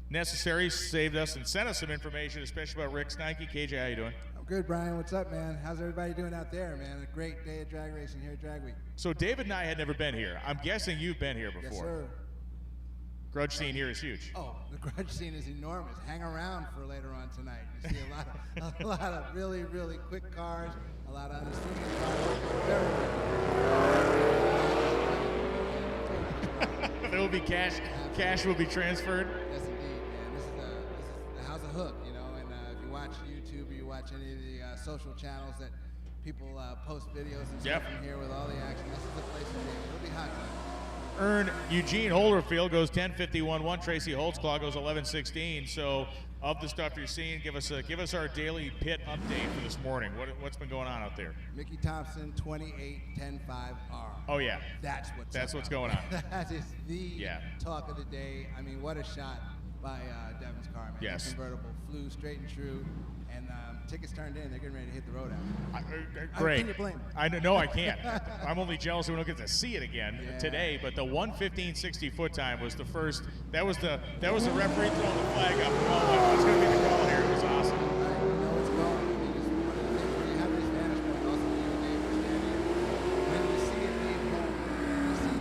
necessary, saved us and sent us some information, especially about Rick Snikey. KJ, how you doing? Good, Brian. What's up, man? How's everybody doing out there, man? A great day of drag racing here at Drag Week. So David and I had never been here. I'm guessing you've been here before. Yes, sir. Grudge scene here is huge. Oh, the grudge scene is enormous. Hang around for later on tonight. You see a lot of really, really quick cars, a lot of unassuming cars. There will be cash. Cash will be transferred. Yes, indeed, man. This is the House of Hook, you know. And if you watch YouTube or you watch any of the social channels that people post videos and stuff from here with all the action, this is the place to be. It'll be hot tonight. Eugene Holderfield goes 10:51.1. Tracy Holtzclaw goes 11:16. So, of the stuff you're seeing, give us our daily pit update for this morning. What's been going on out there? Mickey Thompson 28.10.5R. Oh yeah, that's what's going on. That is the talk of the day. I mean, what a shot by Devin's car, man. Yes. The convertible flew straight and true, and tickets turned in. They're getting ready to hit the road out. Great. Can you blame them? I can't. I'm only jealous we don't get to see it again today. But the 1:15.60 foot time was the first. That was the referee throwing the flag up. Oh, what's going to be the call here? It was awesome. You know what's going on. I mean, it's one of the things when you have this vantage point, also you and Dave are standing here. When you see it leave home, you see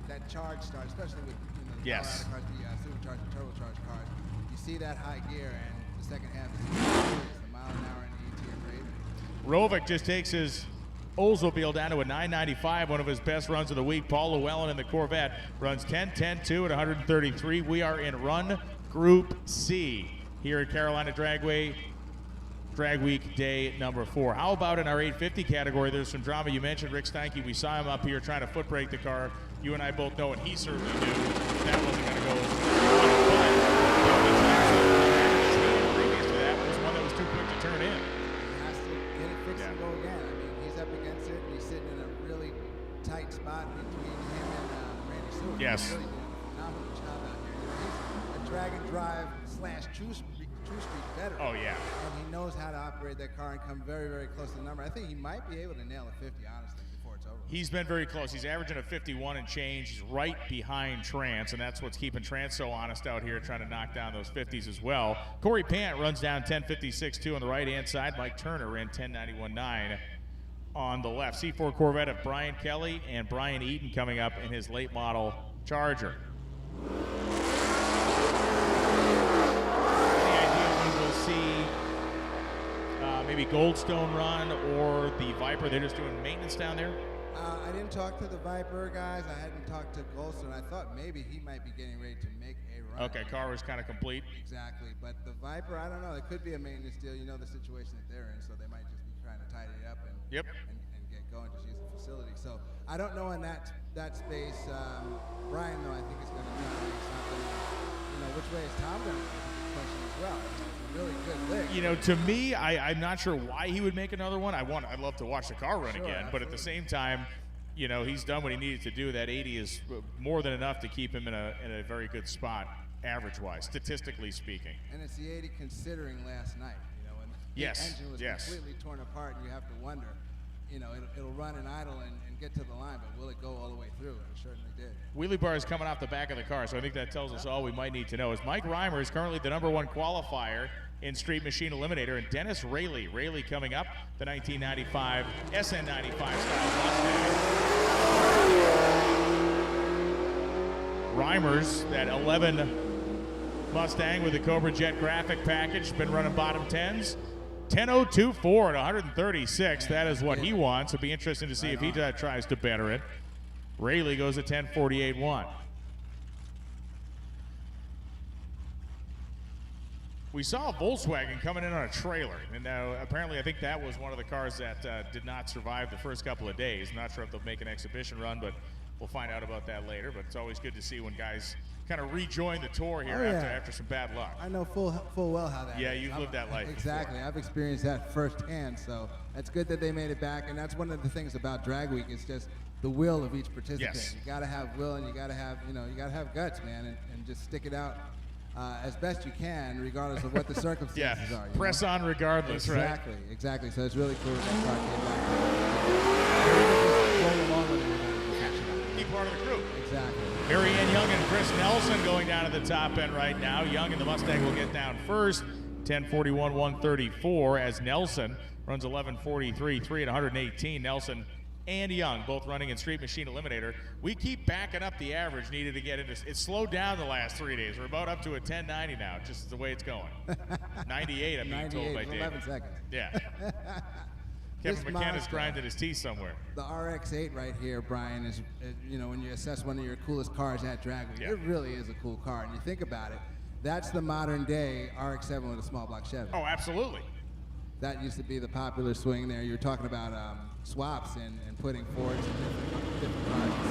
that charge start, especially with the Colorado cars, the supercharged and turbocharged cars. You see that high gear, and the second half is the mile an hour in the ETM Raven. Rovic just takes his Oldsmobile down to a 995, one of his best runs of the week. Paul Llewellyn in the Corvette runs 10.10.2 at 133. We are in Run Group C here at Carolina Dragway, Drag Week day number 4. How about in our 850 category? There's some drama. You mentioned Rick Steinke. We saw him up here trying to foot brake the car. You and I both know, and he certainly knew that wasn't going to go as well. But the only time previous to that was one that was too quick to turn in. He has to get it fixed and go again. I mean, he's up against it, and he's sitting in a really tight spot between him and Randy Stewart. Yes. He's really doing a phenomenal job out here. You know, he's a drag and drive / True Street veteran. Oh, yeah. And he knows how to operate that car and come very, very close to the number. I think he might be able to nail a 50, honestly, before it's over. He's been very close. He's averaging a 51 and change. He's right behind Trance, and that's what's keeping Trance so honest out here, trying to knock down those 50s as well. Corey Pant runs down 10.56.2 on the right-hand side. Mike Turner ran 10.91.9 on the left. C4 Corvette of Brian Kelly and Brian Eaton coming up in his late model Charger. See maybe Goldstone run or the Viper. They're just doing maintenance down there. I didn't talk to the Viper guys. I hadn't talked to Goldstone. I thought maybe he might be getting ready to make a run. Okay, car was kind of complete. Exactly, but the Viper, I don't know. It could be a maintenance deal. You know the situation that they're in, so they might just be trying to tidy it up and get going, just use the facility. So I don't know in that space. Brian, though, I think is going to try to make something. You know, which way is Tom going? Question as well. It's a really good lick. You know, to me, I'm not sure why he would make another one. I'd love to watch the car run again, absolutely. but at the same time, you know, he's done what he needed to do. That 80 is more than enough to keep him in a very good spot, average-wise, statistically speaking. And it's the 80 considering last night, you know, when the engine was completely torn apart, and you have to wonder, you know, it'll run and idle and get to the line, but will it go all the way through? And it certainly did. Wheelie bar is coming off the back of the car, so I think that tells us all we might need to know. Is Mike Reimer is currently the #1 qualifier in Street Machine Eliminator, and Dennis Rayleigh coming up, the 1995 SN95 style Mustang. Reimer's that 11 Mustang with the Cobra Jet graphic package, been running bottom 10s. 10.024 at 136. That is what he wants. It'll be interesting to see if he tries to better it. Rayleigh goes at 10.48.1. We saw a Volkswagen coming in on a trailer, and apparently I think that was one of the cars that did not survive the first couple of days. Not sure if they'll make an exhibition run, but we'll find out about that later. But it's always good to see when guys kind of rejoin the tour here after some bad luck. I know full well how that is. Yeah, you've lived that life. Exactly. Before. I've experienced that firsthand, so it's good that they made it back. And that's one of the things about Drag Week is just the will of each participant. Yes. You got to have will, and you got to have, you got to have guts, man, and just stick it out as best you can, regardless of what the circumstances are. Press on regardless, exactly, right? Exactly. So it's really cool that car came back. Roll along with it. Be part of the crew. Exactly. Marianne Young and Chris Nelson going down to the top end right now. Young and the Mustang will get down first, 10.41.134, as Nelson runs 11.43.3 at 118. Nelson and Young, both running in Street Machine Eliminator. We keep backing up the average needed to get into. It's slowed down the last 3 days. We're about up to a 1090 now, just the way it's going. 98, I'm being told by Dave. 11 seconds. Yeah. Kevin McKenna's grinding his teeth somewhere. The RX-8 right here, Brian, is, when you assess one of your coolest cars at Dragway, Yeah. it really is a cool car. And you think about it, that's the modern day RX-7 with a small block Chevy. Oh, absolutely. That used to be the popular swing there. You were talking about swaps and putting Fords in different cars. So,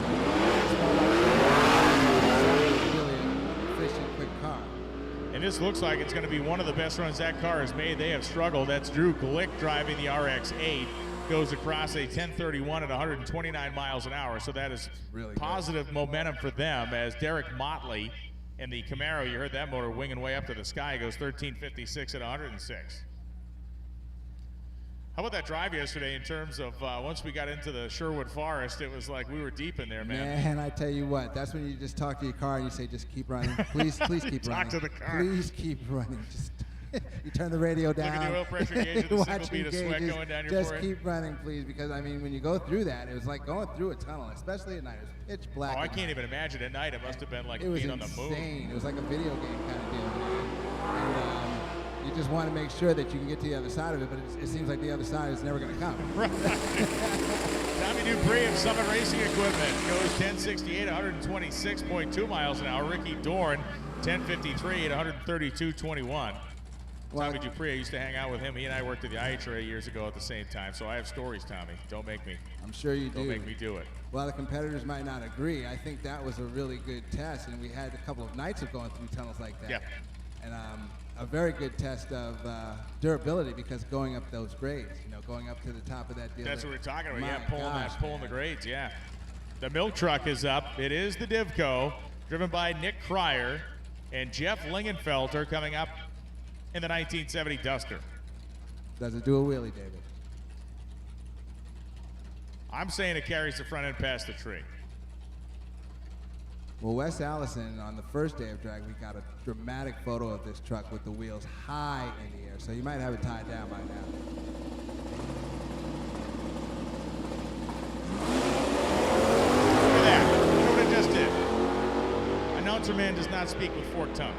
really efficient, quick car. And this looks like it's going to be one of the best runs that car has made. They have struggled. That's Drew Glick driving the RX-8. Goes across a 1031 at 129 miles an hour. So that is really positive momentum for them, as Derek Motley in the Camaro, you heard that motor winging way up to the sky, goes 1356 at 106. How about that drive yesterday in terms of once we got into the Sherwood Forest, it was like we were deep in there, man. Man, I tell you what, that's when you just talk to your car and you say, just keep running. Please keep running. Talk to the car. Please keep running. Just you turn the radio down. Look at the oil pressure gauge with the single bead of sweat going down your just forehead. Keep running, please, because, I mean, when you go through that, it was like going through a tunnel, especially at night. It was pitch black. Oh, I can't even imagine at night. It must have been like it was being on the moon. insane. It was like a video game kind of deal, man. And, you just want to make sure that you can get to the other side of it, but it seems like the other side is never going to come. Right. Tommy Dupree of Summit Racing Equipment goes 1068, 126.2 miles an hour. Ricky Dorn, 1053 at 132.21. Tommy Dupree, I used to hang out with him. He and I worked at the IHRA years ago at the same time, so I have stories, Tommy. Don't make me. I'm sure you do. Don't make me do it. Well, the competitors might not agree. I think that was a really good test, and we had a couple of nights of going through tunnels like that. Yeah. And a very good test of durability, because going up those grades, going up to the top of that deal. That's what we're talking about. My Yeah, pulling gosh, the grades, yeah. The milk truck is up. It is the Divco, driven by Nick Cryer and Jeff Lingenfelter, coming up in the 1970 Duster. Does it do a wheelie, David? I'm saying it carries the front end past the tree. Well, Wes Allison, on the first day of drag, we got a dramatic photo of this truck with the wheels high in the air, so you might have it tied down by now. Look at that. Look what I just did. Announcer man does not speak with forked tongue.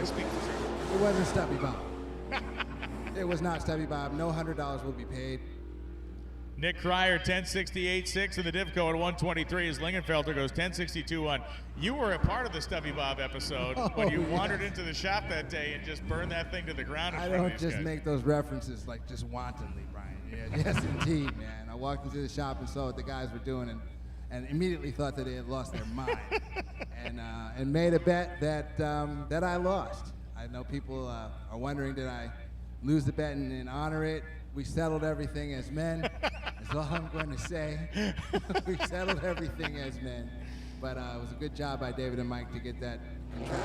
I speak for sure. It wasn't Stubby Bob. It was not Stubby Bob. No $100 will be paid. Nick Cryer, 1068.6 in the Divco at 123 as Lingenfelter goes 1062.1. You were a part of the Stubby Bob episode when you wandered into the shop that day and just burned that thing to the ground. I don't just make those references like just wantonly, Brian. Yeah, yes, indeed, man. I walked into the shop and saw what the guys were doing and immediately thought that they had lost their mind and made a bet that that I lost. I know people are wondering, did I lose the bet and honor it? We settled everything as men. That's all I'm going to say. We settled everything as men. But it was a good job by David and Mike to get that contract.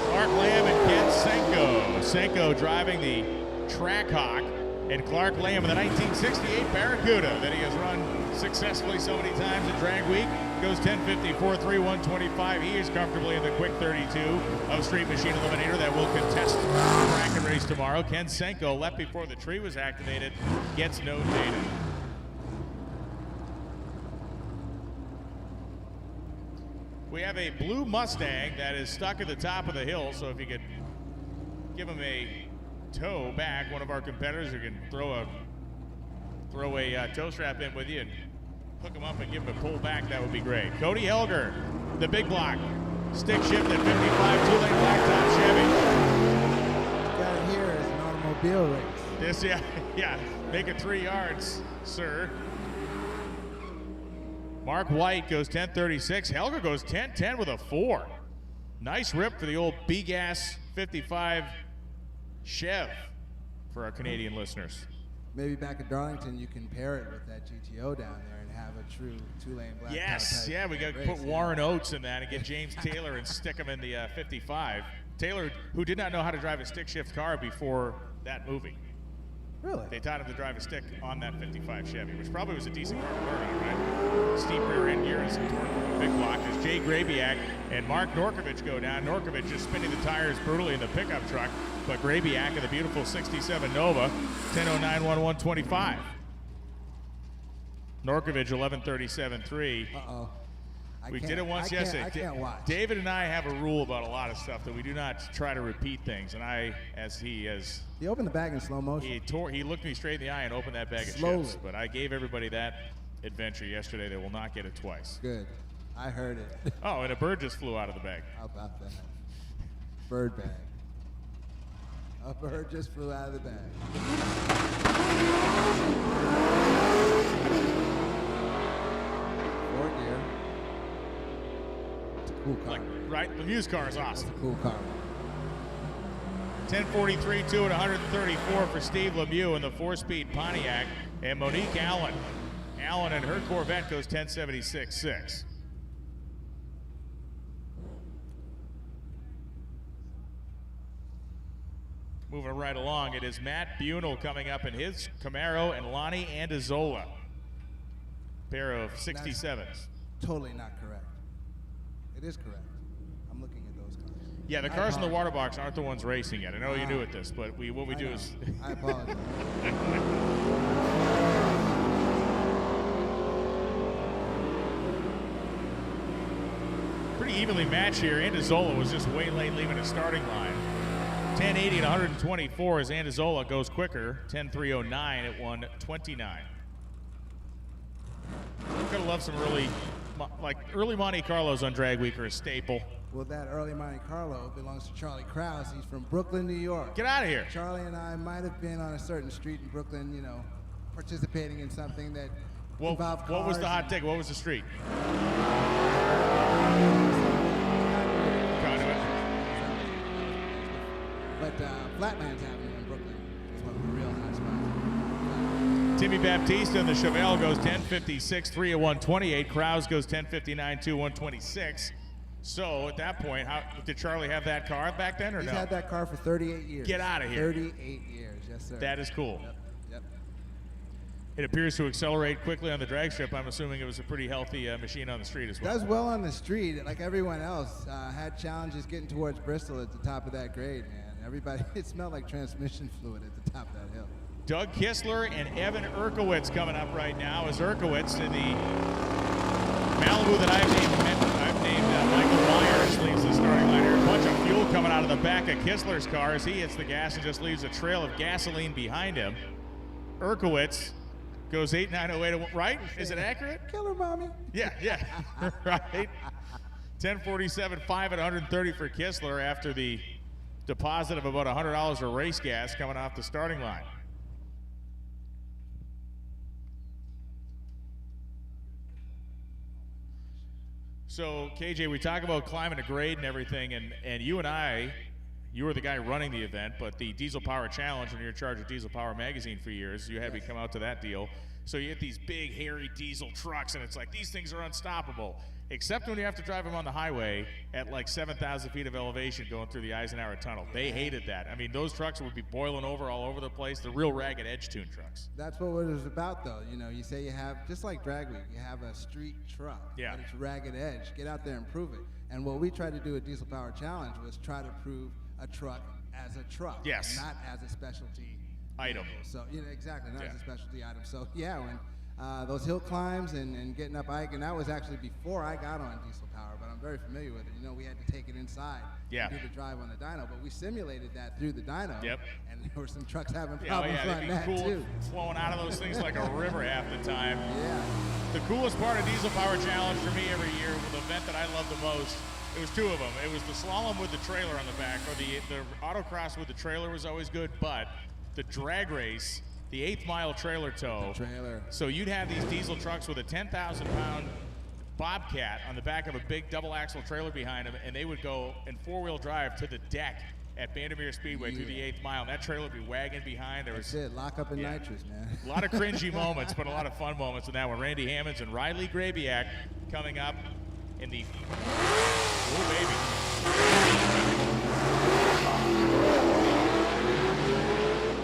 Clark Lamb and Ken Senko. Senko driving the Trackhawk, and Clark Lamb in the 1968 Barracuda that he has run successfully so many times at Drag Week. Goes 10:54.3, 125. He is comfortably in the quick 32 of Street Machine Eliminator that will contest the bracket race tomorrow. Ken Senko, left before the tree was activated, gets no data. We have a blue Mustang that is stuck at the top of the hill, so if you could give him a tow back, one of our competitors who can throw a tow strap in with you and hook him up and give him a pull back, that would be great. Cody Helger, the big block, stick shift at 55, two-lane blacktop Chevy. Got it here is an automobile race. This, yeah, make it 3 yards, sir. Mark White goes 10:36. Helger goes 10:10 with a 4. Nice rip for the old B-Gas 55 Chev for our Canadian listeners. Maybe back at Darlington, you can pair it with that GTO down there and have a true two-lane blacktop. Yes, yeah, we got to put Warren Oates in that and get James Taylor and stick him in the 55. Taylor, who did not know how to drive a stick shift car before that movie. Really? They taught him to drive a stick on that 55 Chevy, which probably was a decent car to learn on, right? Steep rear end gear and some torque. Big block. There's Jay Grabiak and Mark Norkovich go down. Norkovich just spinning the tires brutally in the pickup truck, but Grabiak in the beautiful 67 Nova, 10:09.1, 125. Norkovich 11:37.3. Uh-oh. We did it once yesterday. I can't watch. David and I have a rule about a lot of stuff that we do not try to repeat things. And He opened the bag in slow motion. He looked me straight in the eye and opened that bag of chips. But I gave everybody that adventure yesterday. They will not get it twice. Good. I heard it. Oh, and a bird just flew out of the bag. How about that? Bird bag. A bird just flew out of the bag. Four gear. It's a cool car. Right? The Muse car is awesome. It's a cool car. 10:43.2 at 134 for Steve Lemieux in the 4-speed Pontiac. And Monique Allen. Allen and her Corvette goes 10:76.6. Moving right along, it is Matt Bunel coming up in his Camaro and Lonnie Andazola. Pair of 67s. That's totally not correct. It is correct. I'm looking at those cars. Yeah, the cars in the water box aren't the ones racing yet. I know you're new at this, but what we do is... I apologize. Pretty evenly matched here. Andazola was just way late leaving his starting line. 10:80 and 124 as Andazola goes quicker. 10:309 at 129. Gotta love some early Monte Carlos on Drag Week are a staple. Well, that early Monte Carlo belongs to Charlie Krause. He's from Brooklyn, New York. Get out of here. Charlie and I might have been on a certain street in Brooklyn, you know, participating in something that involved cars. What was the hot ticket? What was the street? But Flatlands Avenue in Brooklyn is one of the real hot spots. Timmy Baptista in the Chevelle goes 10:56.3 at 128. Krause goes 10:59.2 126. So at that point, did Charlie have that car back then or He's no? had that car for 38 years. Get out of here. 38 years, yes sir. That is cool. Yep. It appears to accelerate quickly on the drag strip. I'm assuming it was a pretty healthy machine on the street as well. Does well on the street, like everyone else. Had challenges getting towards Bristol at the top of that grade, man. Everybody, it smelled like transmission fluid at the top of that hill. Doug Kistler and Evan Erkowitz coming up right now as Erkowitz in the Malibu that I've named Michael Myers leaves the starting line here. A bunch of fuel coming out of the back of Kistler's car as he hits the gas and just leaves a trail of gasoline behind him. Erkowitz goes 8.908, right? Is it accurate? Killer mommy. Yeah, right. 10:47.5 at 130 for Kistler after the deposit of about $100 of race gas coming off the starting line. So, KJ, we talk about climbing a grade and everything, and you and I, you were the guy running the event, but the Diesel Power Challenge, when you're in charge of Diesel Power Magazine for years, you had me come out to that deal. So you get these big, hairy diesel trucks, and it's like, these things are unstoppable. Except when you have to drive them on the highway at like 7,000 feet of elevation going through the Eisenhower Tunnel. They hated that. I mean, those trucks would be boiling over all over the place. The real ragged edge tune trucks. That's what it was about, though. You know, you say you have, just like Drag Week, you have a street truck. Yeah. But it's ragged edge. Get out there and prove it. And what we tried to do at Diesel Power Challenge was try to prove a truck as a truck. Yes. Not as a specialty item. So, you know, exactly, not as a specialty item. So, yeah, when those hill climbs and getting up Ike, and that was actually before I got on Diesel Power, but I'm very familiar with it. You know, we had to take it inside and do the drive on the dyno, but we simulated that through the dyno. Yep. And there were some trucks having problems on that cool, too. Flowing out of those things like a river half the time. Yeah. The coolest part of Diesel Power Challenge for me every year, the event that I love the most, it was two of them. It was the slalom with the trailer on the back, or the autocross with the trailer was always good, but the drag race, the 8th mile trailer tow. So you'd have these diesel trucks with a 10,000-pound Bobcat on the back of a big double axle trailer behind them, and they would go in 4-wheel drive to the deck at Vandermeer Speedway through the 8th mile, and that trailer would be wagging behind. There was lock up in nitrous, man. A lot of cringy moments, but a lot of fun moments in that one. Randy Hammonds and Riley Grabiak coming up in the baby.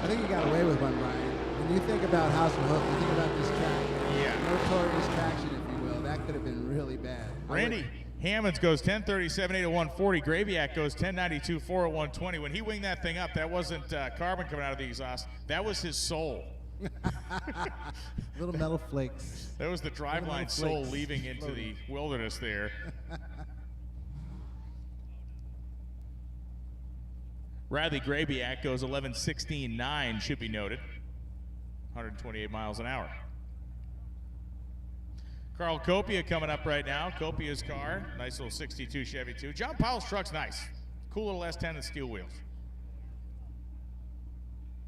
I think you got away with one, Brian. When you think about House and Hook, you think about this track. Notorious traction, if you will. That could have been really bad. Randy Hammonds goes 10:37.8 at 140. Grabiak goes 10:92.4 at 120. When he winged that thing up, that wasn't carbon coming out of the exhaust. That was his soul. Little metal flakes. That was the driveline soul leaving into the wilderness there. Radley Grabiak goes 11:16.9, should be noted. 128 miles an hour. Carl Copia coming up right now. Copia's car, nice little 62 Chevy 2. John Powell's truck's nice. Cool little S10 and steel wheels.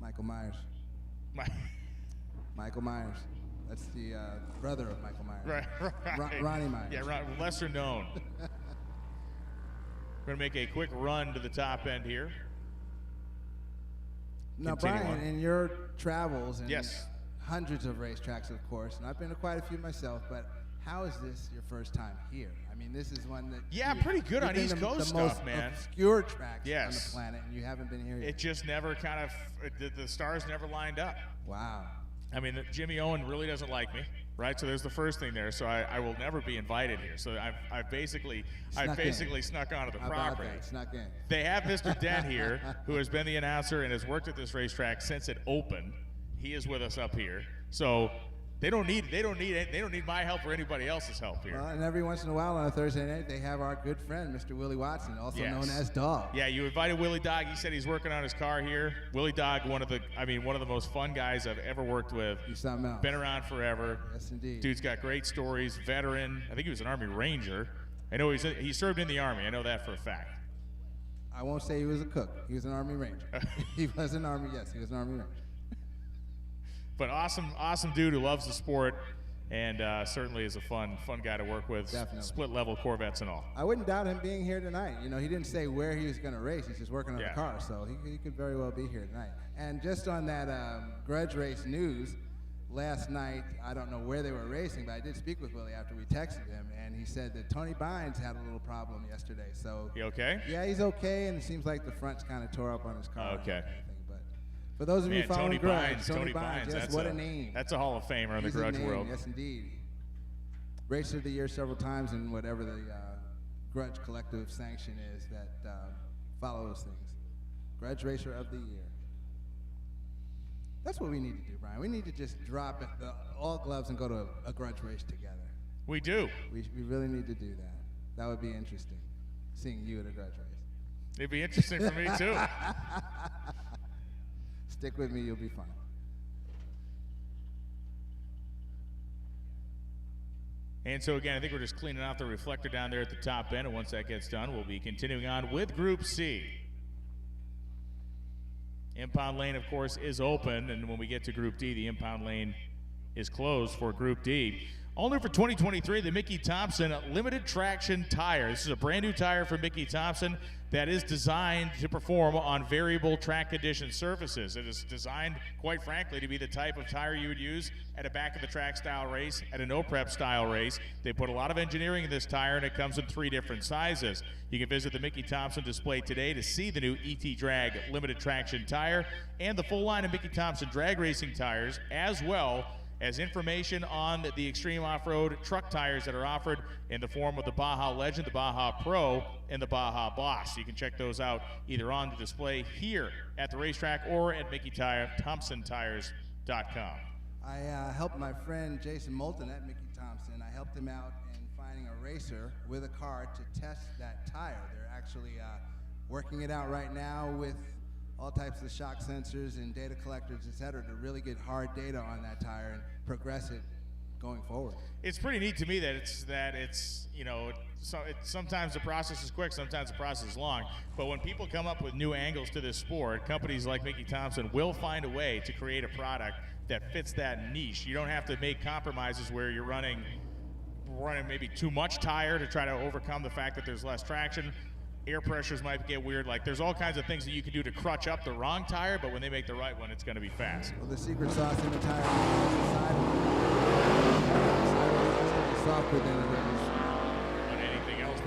Michael Myers. Michael Myers. That's the brother of Michael Myers. Right. Ronnie Myers. Yeah, lesser known. We're going to make a quick run to the top end here. Now, Continue Brian, on. in your travels and Yes. hundreds of racetracks, of course, and I've been to quite a few myself, but how is this your first time here? I mean, this is one that Pretty good on East Coast the stuff, most man. Obscure tracks Yes. on the planet, and you haven't been here yet. It just never the stars never lined up. Wow. I mean, Jimmy Owen really doesn't like me, right? So there's the first thing there. So I will never be invited here. So I've basically snuck onto the How about property. that? Snuck in. They have Mr. Dent here, who has been the announcer and has worked at this racetrack since it opened. He is with us up here. So they don't need my help or anybody else's help here. Well, and every once in a while on a Thursday night, they have our good friend, Mr. Willie Watson, also known as Dog. Yeah, you invited Willie Dog. He said he's working on his car here. Willie Dog, one of the most fun guys I've ever worked with. He's something else. Been around forever. Yes, indeed. Dude's got great stories. Veteran. I think he was an Army Ranger. I know he served in the Army. I know that for a fact. I won't say he was a cook. He was an Army Ranger. He was an Army. Yes, he was an Army Ranger. But awesome dude who loves the sport. And certainly is a fun guy to work with. Definitely. Split level Corvettes and all. I wouldn't doubt him being here tonight. You know, he didn't say where he was going to race. He's just working on the car, so he could very well be here tonight. And just on that grudge race news, last night, I don't know where they were racing, but I did speak with Willie after we texted him, and he said that Tony Bynes had a little problem yesterday. So he okay? Yeah, he's okay, and it seems like the front's kind of tore up on his car. Okay. For those of you following Grudge, Tony Bynes, yes, what a name. That's a Hall of Famer in the Grudge world. Yes, indeed. Racer of the Year several times, and whatever the Grudge collective sanction is that follows things. Grudge Racer of the Year. That's what we need to do, Brian. We need to just drop all gloves and go to a Grudge race together. We do. We really need to do that. That would be interesting, seeing you at a Grudge race. It'd be interesting for me, too. Stick with me, you'll be fine. And so again, I think we're just cleaning out the reflector down there at the top end, and once that gets done, we'll be continuing on with Group C. Impound lane, of course, is open, and when we get to Group D, the impound lane is closed for Group D. All new for 2023, the Mickey Thompson limited traction tire. This is a brand new tire for Mickey Thompson that is designed to perform on variable track condition surfaces. It is designed, quite frankly, to be the type of tire you would use at a back of the track style race, at a no prep style race. They put a lot of engineering in this tire, and it comes in 3 different sizes. You can visit the Mickey Thompson display today to see the new ET Drag limited traction tire and the full line of Mickey Thompson drag racing tires, as well as information on the extreme off-road truck tires that are offered in the form of the Baja Legend, the Baja Pro, and the Baja Boss. You can check those out either on the display here at the racetrack or at MickeyThompsonTires.com. I helped my friend Jason Moulton at Mickey Thompson. I helped him out in finding a racer with a car to test that tire. They're actually working it out right now with all types of shock sensors and data collectors, et cetera, to really get hard data on that tire and progress it going forward. It's pretty neat to me that it's you know, sometimes the process is quick, sometimes the process is long. But when people come up with new angles to this sport, companies like Mickey Thompson will find a way to create a product that fits that niche. You don't have to make compromises where you're running maybe too much tire to try to overcome the fact that there's less traction. Air pressures might get weird. Like, there's all kinds of things that you can do to crutch up the wrong tire, but when they make the right one, it's going to be fast. Well, the secret sauce in the tire is softer than it is on anything else.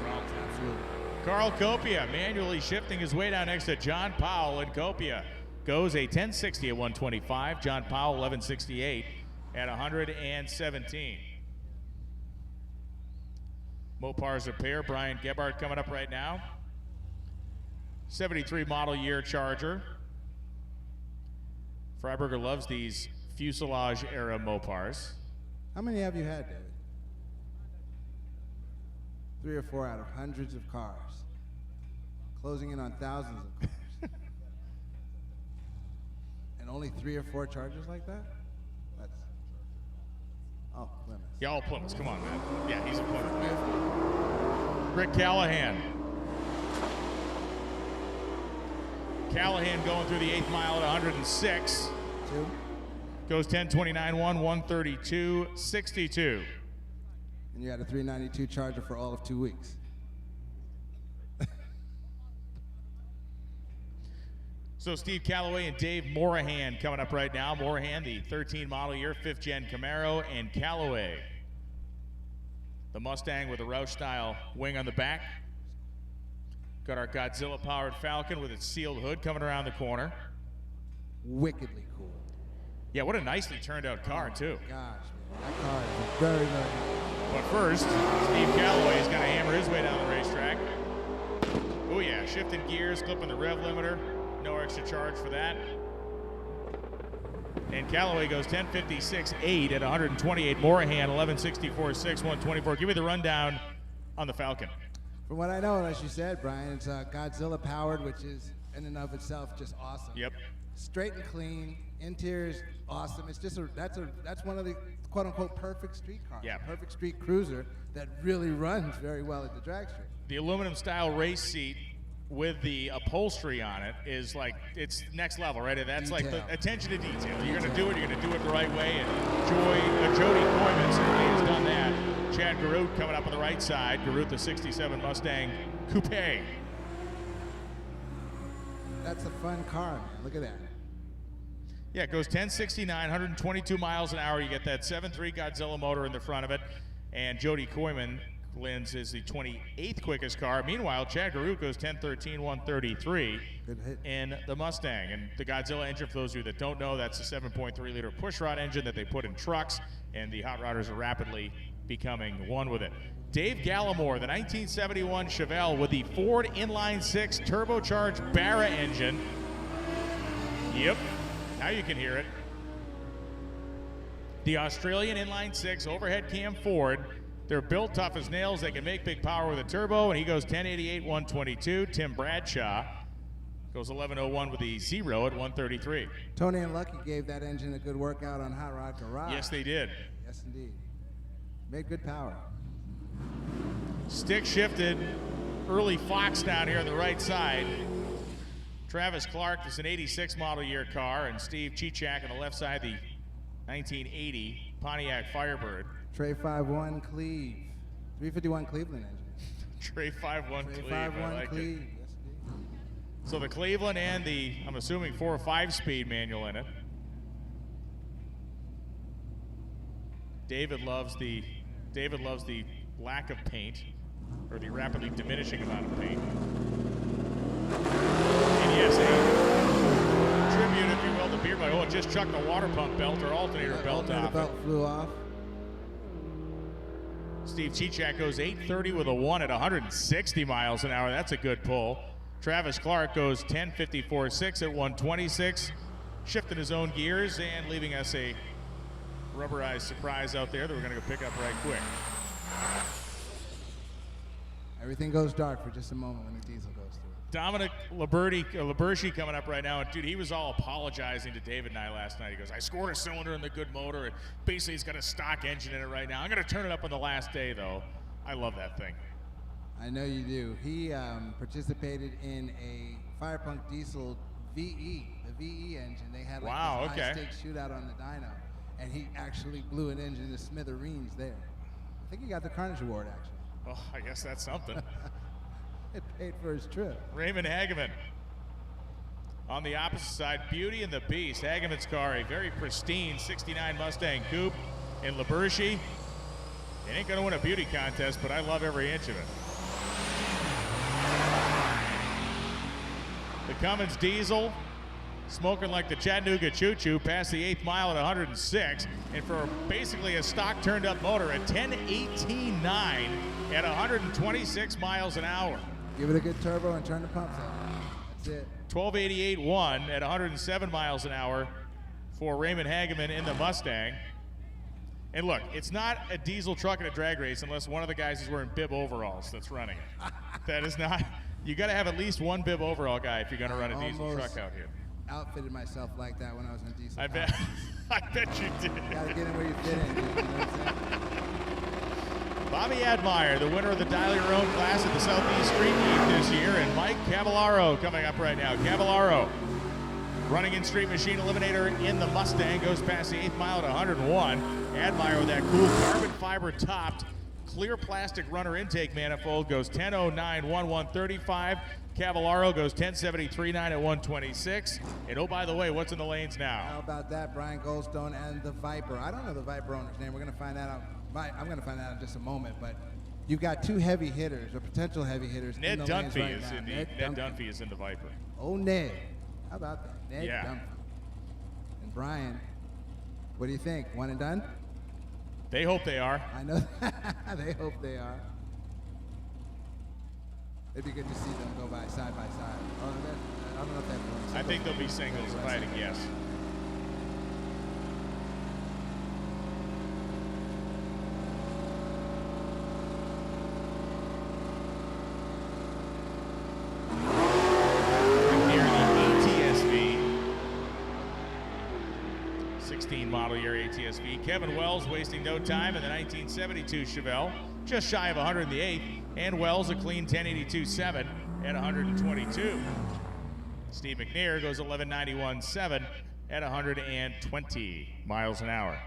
Absolutely. Carl Copia manually shifting his way down next to John Powell, and Copia goes a 1060 at 125. John Powell 1168 at 117. Mopar's a pair. Brian Gebhardt coming up right now. 73 model year Charger. Freiberger loves these fuselage era Mopars. How many have you had, David? 3 or 4 out of hundreds of cars. Closing in on thousands of cars. And only 3 or 4 chargers like that? That's... Oh, Plymouth. Yeah, all Plymouths. Come on, man. Yeah, he's a Plymouth. Rick Callahan. Callahan going through the 8th mile at 106. 2. Goes 10:29.1, 132.62. And you had a 392 charger for all of 2 weeks. So Steve Calloway and Dave Morahan coming up right now. Morahan, the 13 model year, 5th gen Camaro, and Calloway, the Mustang with a Roush style wing on the back. Got our Godzilla powered Falcon with its sealed hood coming around the corner. Wickedly cool. Yeah, what a nicely turned out car too. Gosh, man, that car is very, very nice. But first, Steve Calloway is going to hammer his way down the racetrack. Oh yeah, shifting gears, clipping the rev limiter. No extra charge for that. And Calloway goes 10:56.8 at 128. Morahan 11:64.6, 124. Give me the rundown on the Falcon. From what I know, as you said, Brian, it's Godzilla powered, which is in and of itself just awesome. Yep. Straight and clean. Interior's awesome. It's just that's one of the quote unquote perfect street cars. Yeah. Perfect street cruiser that really runs very well at the drag strip. The aluminum style race seat with the upholstery on it is like, it's next level, right? That's Detail. like the attention to detail. You're going to do it, you're going to do it the right way. And Jody Coyman certainly has done that. Chad Garut coming up on the right side. Garut, the 67 Mustang Coupe. That's a fun car, man. Look at that. Yeah, it goes 1069, 122 miles an hour. You get that 7.3 Godzilla motor in the front of it. And Jody Coyman, Lynn's, is the 28th quickest car. Meanwhile, Chad Garut goes 1013, 133 in the Mustang. And the Godzilla engine, for those of you that don't know, that's a 7.3-liter pushrod engine that they put in trucks, and the Hot Rodders are rapidly becoming one with it. Dave Gallimore, the 1971 Chevelle with the Ford Inline-6 turbocharged Barra engine. Yep, now you can hear it. The Australian Inline-6 overhead cam Ford. They're built tough as nails. They can make big power with a turbo, and he goes 1088, 122. Tim Bradshaw goes 1101 with the Zero at 133. Tony and Lucky gave that engine a good workout on Hot Rod Garage. Yes, they did. Yes, indeed. Made good power. Stick shifted early Fox down here on the right side. Travis Clark is an 86 model year car, and Steve Chichak on the left side, the 1980 Pontiac Firebird. Trey 5.1 Cleve. 351 Cleveland engine. Trey 5.1 Trey Cleve. 5.1 I like Cleve. it. Yes, indeed. So the Cleveland and the, I'm assuming, 4 or 5-speed manual in it. David loves the lack of paint, or the rapidly diminishing amount of paint. And yes, a tribute, if you will, to Beard. Oh, it just chucked the water pump belt or alternator belt off. The belt flew off. Steve Chichak goes 830 with a 1 at 160 miles an hour. That's a good pull. Travis Clark goes 1054.6 at 126, shifting his own gears and leaving us a rubberized surprise out there that we're going to go pick up right quick. Everything goes dark for just a moment when the diesel goes through. Dominic Liberschi coming up right now, and dude, he was all apologizing to David and I last night. He goes, I scored a cylinder in the good motor, and basically he's got a stock engine in it right now. I'm going to turn it up on the last day, though. I love that thing. I know you do. He participated in a Firepunk Diesel VE, the VE engine. They had like this high-stakes shootout on the dyno, and he actually blew an engine to smithereens there. I think he got the Carnage Award, actually. Well, I guess that's something. It paid for his trip. Raymond Hageman. On the opposite side, Beauty and the Beast. Hageman's car, a very pristine 69 Mustang Coupe in Liberschi. It ain't going to win a beauty contest, but I love every inch of it. The Cummins diesel, smoking like the Chattanooga Choo-Choo, past the 8th mile at 106. And for basically a stock turned up motor at 1018.9 at 126 miles an hour. Give it a good turbo and turn the pumps on. That's it. 1288.1 at 107 miles an hour for Raymond Hageman in the Mustang. And look, it's not a diesel truck in a drag race unless one of the guys is wearing bib overalls that's running it. That is not, you got to have at least one bib overall guy if you're going to run a diesel truck out here. Outfitted myself like that when I was in diesel. I bet you did. Gotta get in where you fit in, dude, you know what I'm saying? Bobby Admire, the winner of the Dial Your Own class at the Southeast Street Meet this year, and Mike Cavallaro coming up right now. Cavallaro running in Street Machine Eliminator in the Mustang, goes past the 8th mile at 101. Admire with that cool carbon fiber topped clear plastic runner intake manifold goes 10.09.1135. Cavallaro goes 10.73.9 at 126. And oh, by the way, what's in the lanes now? How about that, Brian Goldstone and the Viper? I don't know the Viper owner's name. We're going to find that out. I'm going to find that out in just a moment. But you've got two heavy hitters, or potential heavy hitters. Ned in the lanes Dunphy right is now. in the Ned Dunphy is in the Viper. Oh, Ned. How about that? Ned Dunphy. And Brian, what do you think? One and done? They hope they are. I know. They hope they are. It'd be good to see them go by side. Oh, I don't know if that's I think they'll be singles fighting, yes. Here the ATSV 16 model year ATSV. Kevin Wells wasting no time in the 1972 Chevelle, just shy of 100 in the 8th. And Wells a clean 10.82.7 at 122. Steve McNair goes 11.91.7 at 120 miles an hour.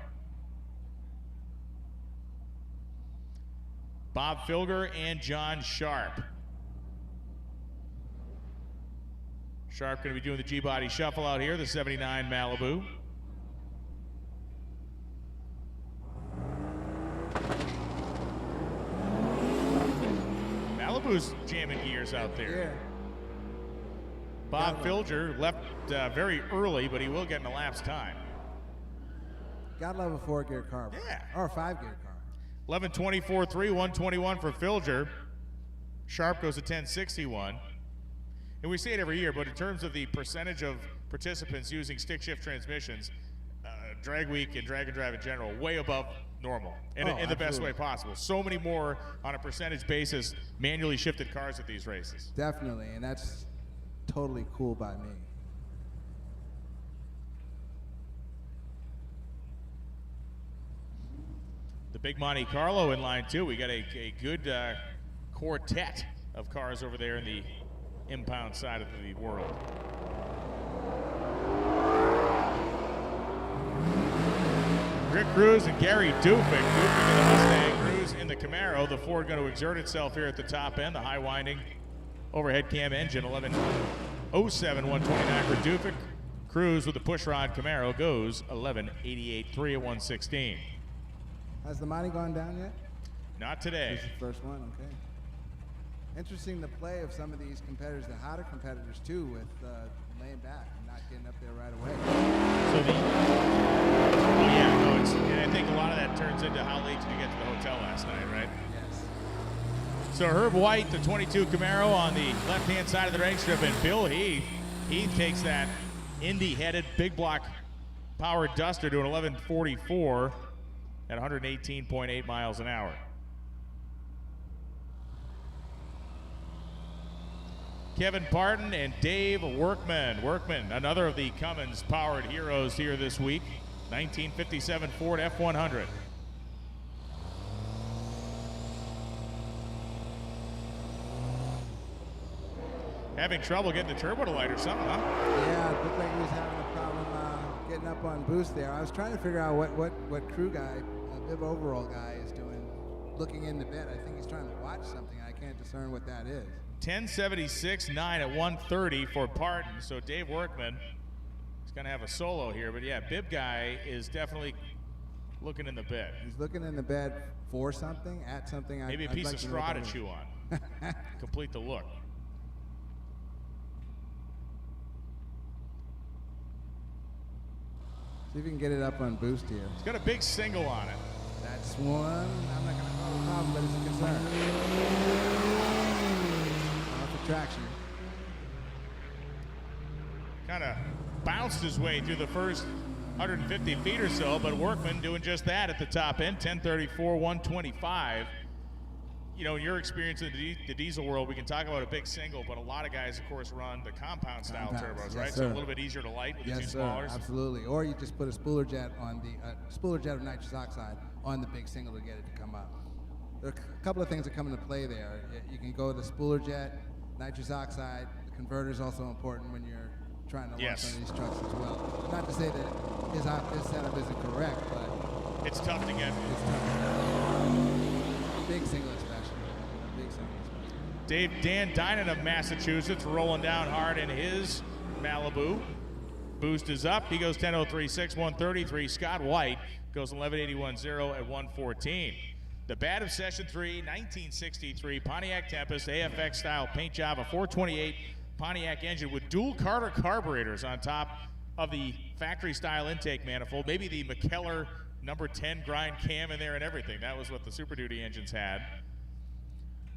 Bob Filger and John Sharp. Sharp going to be doing the G-Body shuffle out here, the 79 Malibu. Malibu's jamming gears out there. Yeah. Bob Filger left very early, but he will get an elapsed time. Gotta love a 4-gear car. Yeah. Or a 5-gear car. 11.24.3, 121 for Filger. Sharp goes to 10.61. And we say it every year, but in terms of the percentage of participants using stick shift transmissions, Drag Week and Drag and Drive in general, way above normal in the best way possible. So many more on a percentage basis manually shifted cars at these races. Definitely, and that's totally cool by me. The big Monte Carlo in line too. We got a good quartet of cars over there in the impound side of the world. Rick Cruz and Gary Dufik. Dufik in the Mustang, Cruz in the Camaro. The Ford going to exert itself here at the top end. The high winding overhead cam engine, 11.07, 129 for Dufik. Cruz with the pushrod Camaro goes 11.88.3 at 116. Has the money gone down yet? Not today. This is the first one, okay. Interesting the play of some of these competitors, the hotter competitors too, with laying back and not getting up there right away. So and I think a lot of that turns into how late did you get to the hotel last night, right? Yes. So Herb White, the 22 Camaro on the left-hand side of the range strip, and Bill Heath takes that Indy-headed big block powered Duster to an 11.44 at 118.8 miles an hour. Kevin Parton and Dave Workman. Workman, another of the Cummins powered heroes here this week. 1957 Ford F100. Having trouble getting the turbo to light or something, huh? Yeah, it looked like he was having a problem getting up on boost there. I was trying to figure out what crew guy, bib overall guy, is doing, looking in the bit. I think he's trying to watch something. I can't discern what that is. 10.76.9 at 130 for Parton. So Dave Workman is going to have a solo here. But yeah, bib guy is definitely looking in the bed. He's looking in the bed for something, at something. Maybe a piece of straw to chew on. Complete the look. See if you can get it up on boost here. It's got a big single on it. That's one. I'm not going to call it a problem, but it's a concern. Off the traction. Kind of bounced his way through the first 150 feet or so, but Workman doing just that at the top end, 1034, 125. You know, in your experience in the diesel world, we can talk about a big single, but a lot of guys, of course, run the compound style turbos, yes, right? Sir. So a little bit easier to light with the two Yes, sir. smallers. Absolutely. Or you just put a spooler jet on the spooler jet of nitrous oxide on the big single to get it to come up. There are a couple of things that come into play there. You can go with the spooler jet, nitrous oxide. The converter is also important when you're trying to launch one of these trucks as well. Not to say that his setup isn't correct, but it's tough to get. It's tough. Big single especially. Dan Dinan of Massachusetts rolling down hard in his Malibu. Boost is up. He goes 10.036, 133. Scott White goes 11.81.0 at 114. The bat of Session 3, 1963 Pontiac Tempest AFX style paint job, a 428 Pontiac engine with dual Carter carburetors on top of the factory style intake manifold. Maybe the McKellar number 10 grind cam in there and everything. That was what the Super Duty engines had.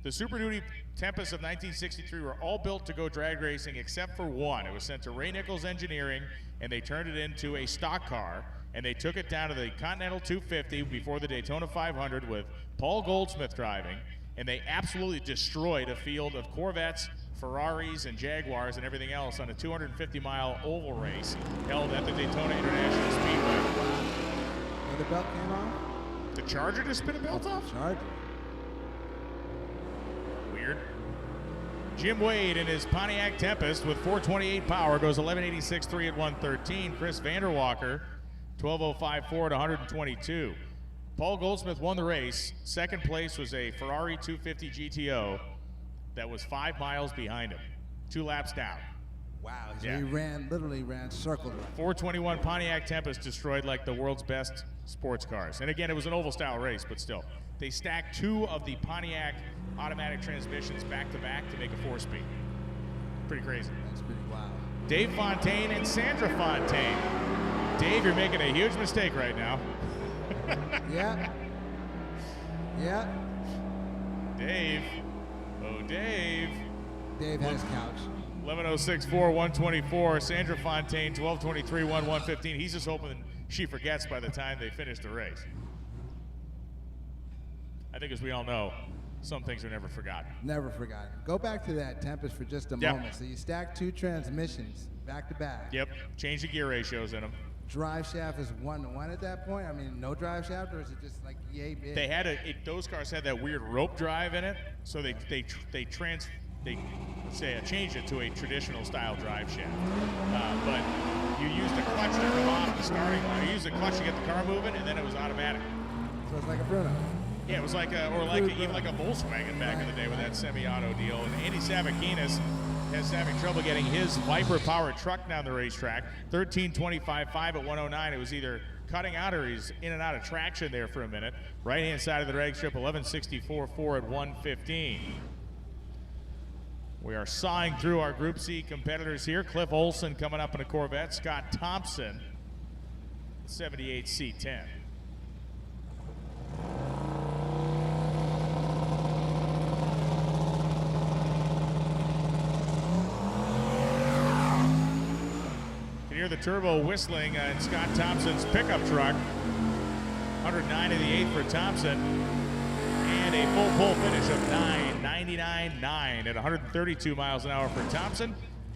The Super Duty Tempest of 1963 were all built to go drag racing except for one. It was sent to Ray Nichols Engineering, and they turned it into a stock car, and they took it down to the Continental 250 before the Daytona 500 with Paul Goldsmith driving, and they absolutely destroyed a field of Corvettes, Ferraris, and Jaguars and everything else on a 250-mile oval race held at the Daytona International Speedway. When the belt came off? The Charger just spin a belt off? Charger. Weird. Jim Wade in his Pontiac Tempest with 428 power goes 11.86.3 at 113. Chris Vanderwalker 12.05.4 at 122. Paul Goldsmith won the race. Second place was a Ferrari 250 GTO that was 5 miles behind him, 2 laps down. Wow, so he literally ran circled around. 421 Pontiac Tempest destroyed like the world's best sports cars. And again, it was an oval style race, but still. They stacked 2 of the Pontiac automatic transmissions back to back to make a 4-speed. Pretty crazy. That's pretty wild. Dave Fontaine and Sandra Fontaine. Dave, you're making a huge mistake right now. Yeah. Yeah. Dave. Oh, Dave. Dave has couch. 11.06.4, 124. Sandra Fontaine, 12.23, 115. He's just hoping she forgets by the time they finish the race. I think, as we all know, some things are never forgotten. Never forgotten. Go back to that Tempest for just a moment. So you stack 2 transmissions back to back. Yep. Change the gear ratios in them. Drive shaft is 1-to-1 at that point? I mean, no drive shaft, or is it just like yay big? They had those cars had that weird rope drive in it, so they changed it to a traditional style drive shaft. But you used the clutch to come off the starting line. You used the clutch to get the car moving, and then it was automatic. So it's like a Bruno. Yeah, it was like even like a Volkswagen back in the day with that semi-auto deal. And Andy Savakinas is having trouble getting his Viper-powered truck down the racetrack. 13.25.5 at 109. It was either cutting out or he's in and out of traction there for a minute. Right-hand side of the drag strip, 11.64.4 at 115. We are sawing through our Group C competitors here. Cliff Olson coming up in a Corvette. Scott Thompson, 78 C10. Hear the turbo whistling in Scott Thompson's pickup truck. 109 in the 8th for Thompson. And a full pole finish of 9.99.9 at 132 miles an hour for Thompson.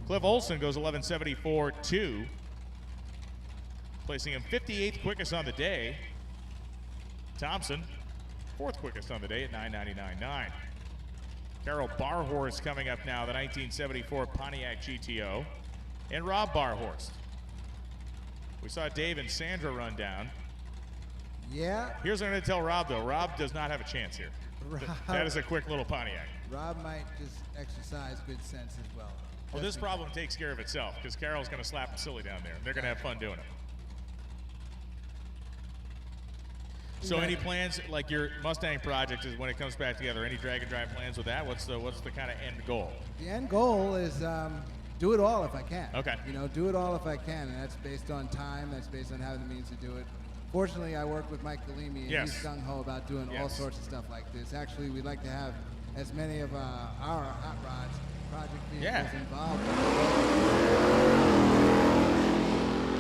Cliff Olson goes 11.74.2, placing him 58th quickest on the day. Thompson, 4th quickest on the day at 9.99.9. Carol Barhorst coming up now, the 1974 Pontiac GTO. And Rob Barhorst. We saw Dave and Sandra run down. Yeah. Here's what I'm going to tell Rob, though. Rob does not have a chance here. That is a quick little Pontiac. Rob might just exercise good sense as well. Well, this problem takes care of itself because Carol's going to slap the silly down there. They're going to have fun doing it. So any plans, like your Mustang project is when it comes back together, any drag and drive plans with that? What's the kind of end goal? The end goal is do it all if I can. Okay. You know, do it all if I can, and that's based on time. That's based on having the means to do it. Fortunately, I work with Mike Galimi, and he's gung-ho about doing all sorts of stuff like this. Actually, we'd like to have as many of our hot rods, project vehicles involved.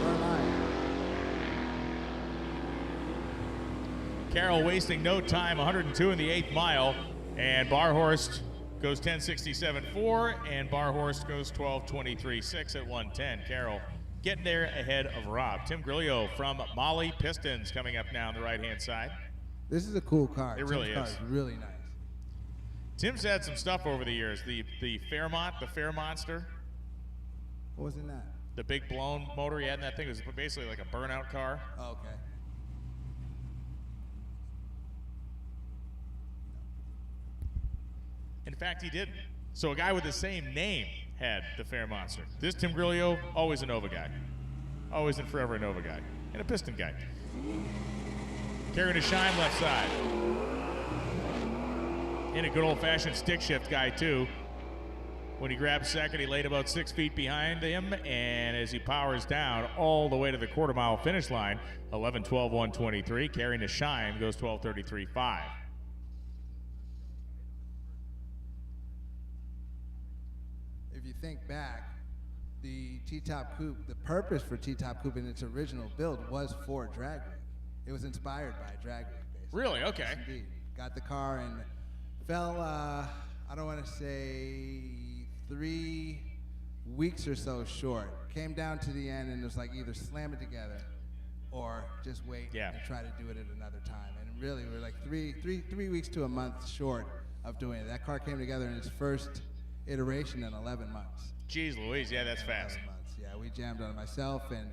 Where am I? Carroll wasting no time, 102 in the 8th mile. And Barhorst goes 10:67.4, and Barhorst goes 12:23.6 at 110. Carroll getting there ahead of Rob. Tim Grillo from Molly Pistons coming up now on the right-hand side. This is a cool car. It really Tim's is. car is really nice. Tim's had some stuff over the years. The Fairmont, the Fair Monster. What was in that? The big blown motor he had in that thing was basically like a burnout car. Oh, okay. In fact, he didn't. So a guy with the same name had the Fair Monster. This Tim Grillo, always a Nova guy. Always and forever a Nova guy. And a piston guy. Carrying a shine left side. And a good old-fashioned stick shift guy, too. When he grabbed second, he laid about 6 feet behind him, and as he powers down all the way to the quarter-mile finish line, 11:12.123, carrying a shine goes 12:33.5. If you think back, the T-Top Coupe, the purpose for T-Top Coupe in its original build was for Dragway. It was inspired by Dragway, basically. Really? Okay. Yes, indeed. Got the car and fell, I don't want to say 3 weeks or so short. Came down to the end and it was like either slam it together or just wait and try to do it at another time. And really, we were like three weeks to a month short of doing it. That car came together in its first iteration in 11 months. Jeez Louise, yeah, that's fast. Months. Yeah, we jammed on it, myself and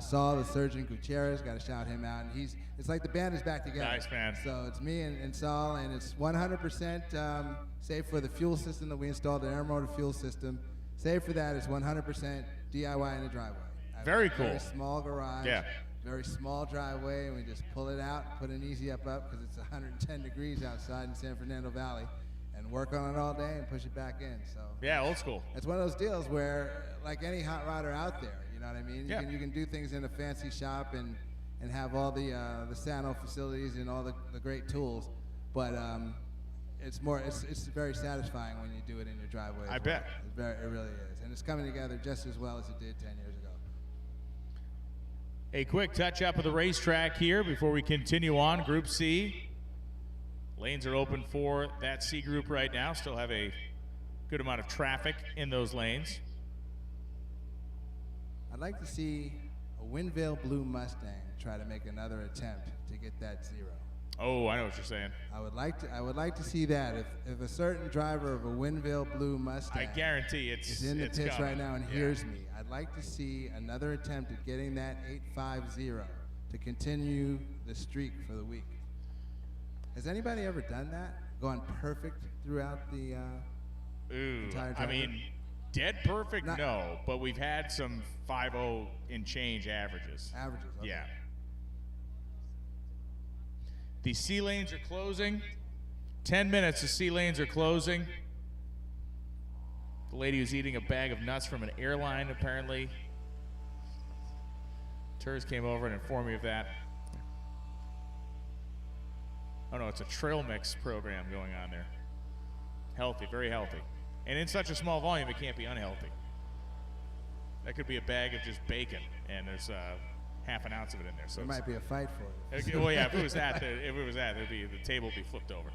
Saul, the surgeon, Gutierrez, got to shout him out. And it's like the band is back together. Nice, man. So it's me and Saul, and it's 100% save for the fuel system that we installed, the air motor fuel system. Save for that, it's 100% DIY in the driveway. Very cool. Very small garage. Yeah. Very small driveway, and we just pull it out, put an easy up because it's 110 degrees outside in San Fernando Valley, and work on it all day and push it back in. So yeah, old school. It's one of those deals where, like any hot rodder out there, you know what I mean? Yeah. You can do things in a fancy shop and have all the Sano facilities and all the great tools, but it's very satisfying when you do it in your driveway. I bet. It really is, and it's coming together just as well as it did 10 years ago. A quick touch-up of the racetrack here before we continue on. Group C. Lanes are open for that C group right now. Still have a good amount of traffic in those lanes. I'd like to see a Winvale Blue Mustang try to make another attempt to get that 0. Oh, I know what you're saying. I would like to see that. If a certain driver of a Winvale Blue Mustang, I guarantee it's in the pits coming. right now and hears me, I'd like to see another attempt at getting that 850 to continue the streak for the week. Has anybody ever done that? Gone perfect throughout the entire I mean, dead perfect, no, but we've had some 5.0 and change averages. Averages, okay. Yeah. The C lanes are closing. 10 minutes, the C lanes are closing. The lady who's eating a bag of nuts from an airline, apparently. Turs came over and informed me of that. Oh no, it's a trail mix program going on there. Healthy, very healthy. And in such a small volume, it can't be unhealthy. That could be a bag of just bacon, and there's half an ounce of it in there. So there might be a fight for it. Well, yeah, if it was that, the table would be flipped over.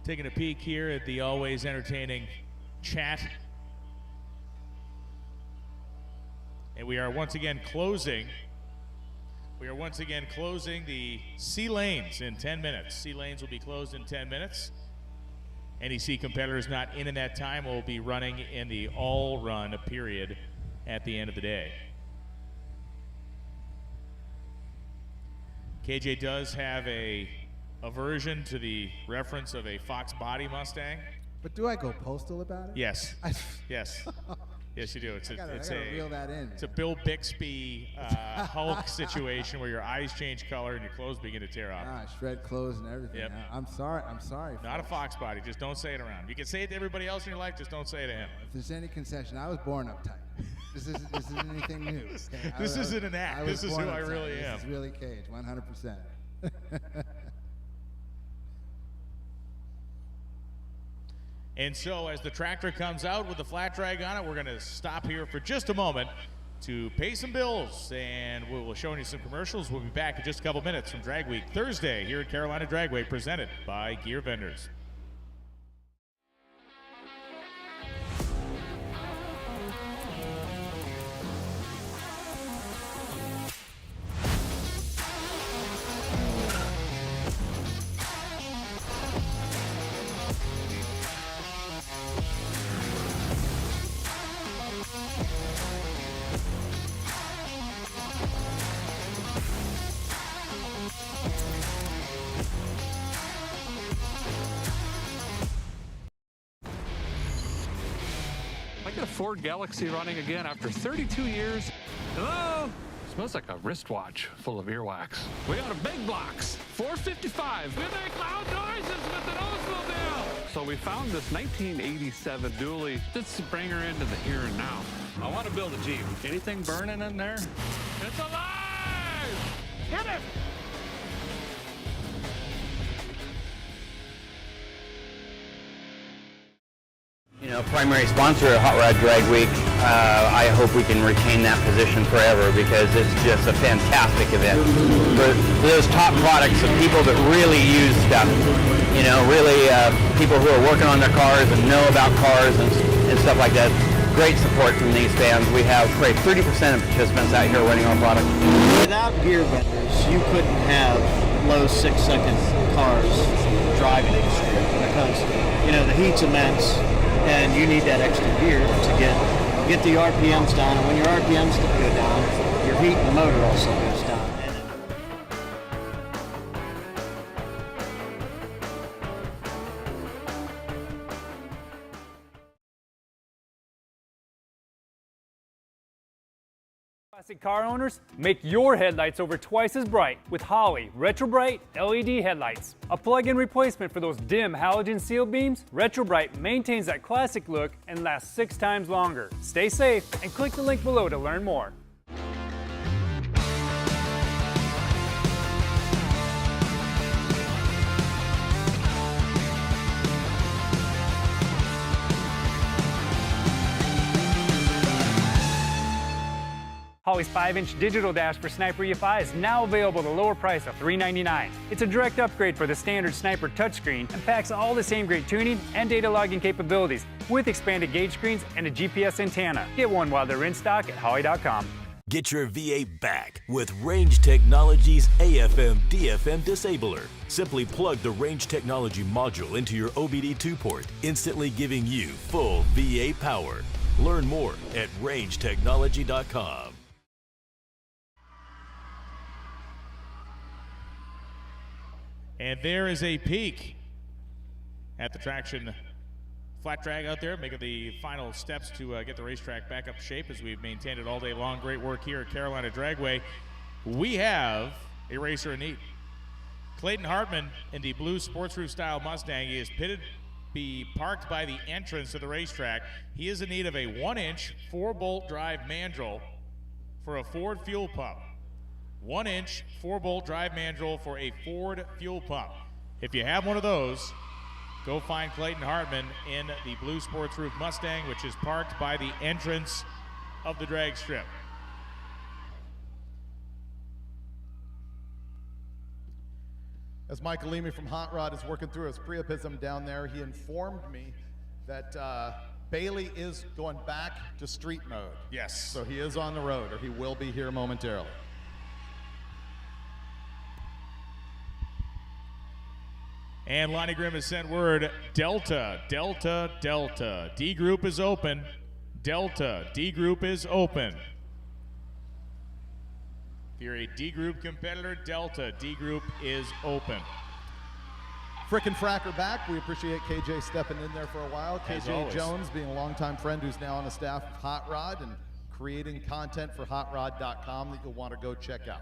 Taking a peek here at the always entertaining chat. And we are once again closing. We are once again closing the C lanes in 10 minutes. C lanes will be closed in 10 minutes. Any C competitors not in that time will be running in the all-run period at the end of the day. KJ does have a aversion to the reference of a Fox body Mustang. But do I go postal about it? Yes. Yes. Yes, you do. It's I gotta reel that in. It's a Bill Bixby Hulk situation where your eyes change color and your clothes begin to tear off. Shred clothes and everything. Yep. I'm sorry. Not a Fox body. Just don't say it around. You can say it to everybody else in your life. Just don't say it to him. If there's any concession, I was born uptight. This isn't anything new. Okay? This isn't an act. This is who I really am. This is really Cage, 100%. And so as the tractor comes out with the flat drag on it, we're going to stop here for just a moment to pay some bills, and we'll show you some commercials. We'll be back in just a couple minutes from Drag Week Thursday here at Carolina Dragway, presented by Gear Vendors. Ford Galaxy running again after 32 years. Hello? Smells like a wristwatch full of earwax. We got a big blocks, 455. We make loud noises with the Oldsmobile. So we found this 1987 dually. Let's bring her into the here and now. I want to build a Jeep. Anything burning in there? It's alive! Hit it! You know, primary sponsor of Hot Rod Drag Week. I hope we can retain that position forever because it's just a fantastic event. For those top products of people that really use stuff, you know, really people who are working on their cars and know about cars and stuff like that. Great support from these fans. We have probably 30% of participants out here running our product. Without gear vendors, you couldn't have low 6-second cars driving in the street because, you know, the heat's immense. And you need that extra gear to get the RPMs down. And when your RPMs go down, your heat in the motor also goes down. Classic car owners, make your headlights over twice as bright with Holley Retro Bright LED headlights. A plug-in replacement for those dim halogen seal beams, Retro Bright maintains that classic look and lasts 6 times longer. Stay safe and click the link below to learn more. Holley's 5-inch digital dash for Sniper EFI is now available at a lower price of $399. It's a direct upgrade for the standard Sniper touchscreen and packs all the same great tuning and data logging capabilities with expanded gauge screens and a GPS antenna. Get one while they're in stock at Holley.com. Get your V8 back with Range Technology's AFM/DFM disabler. Simply plug the Range Technology module into your OBD2 port, instantly giving you full V8 power. Learn more at rangetechnology.com. And there is a peek at the traction flat drag out there, making the final steps to get the racetrack back up to shape as we've maintained it all day long. Great work here at Carolina Dragway. We have a racer in need. Clayton Hartman in the blue sports roof style Mustang. He is parked by the entrance to the racetrack. He is in need of a 1-inch 4-bolt drive mandrel for a Ford fuel pump. 1-inch 4-bolt drive mandrel for a Ford fuel pump. If you have one of those, go find Clayton Hartman in the blue sports roof Mustang, which is parked by the entrance of the drag strip. As Michael Leamy from Hot Rod is working through his priapism down there, he informed me that Bailey is going back to street mode. Yes. So he is on the road, or he will be here momentarily. And Lonnie Grimm has sent word, Delta, Delta, Delta. D group is open. Delta, D group is open. If you're a D group competitor, Delta, D group is open. Frickin' Fracker back. We appreciate KJ stepping in there for a while. KJ Jones being a longtime friend who's now on the staff of Hot Rod and creating content for HOTROD.com that you'll want to go check out.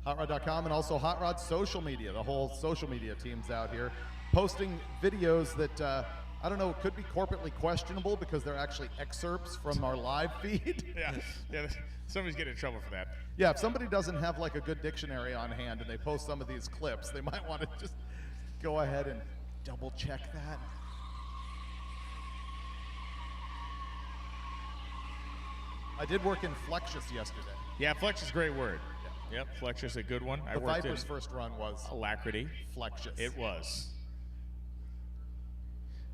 HOTROD.com and also Hot Rod's social media. The whole social media team's out here posting videos that, I don't know, could be corporately questionable because they're actually excerpts from our live feed. Yeah, somebody's getting in trouble for that. Yeah, if somebody doesn't have like a good dictionary on hand and they post some of these clips, they might want to just go ahead and double check that. I did work in Flexious yesterday. Yeah, Flexious is a great word. Yep, Flexious is a good one. The Viper's first run was Alacrity. Flexious. It was.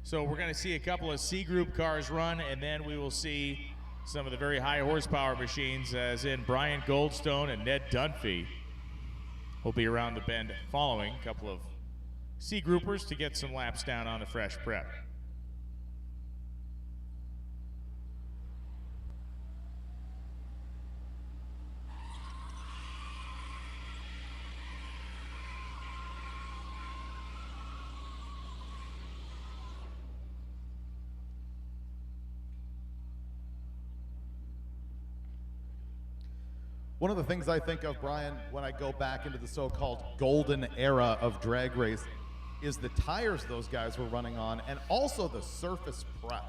So we're going to see a couple of C Group cars run, and then we will see some of the very high horsepower machines, as in Brian Goldstone and Ned Dunphy will be around the bend following a couple of C Groupers to get some laps down on the fresh prep. One of the things I think of, Brian, when I go back into the so-called golden era of drag racing is the tires those guys were running on, and also the surface prep.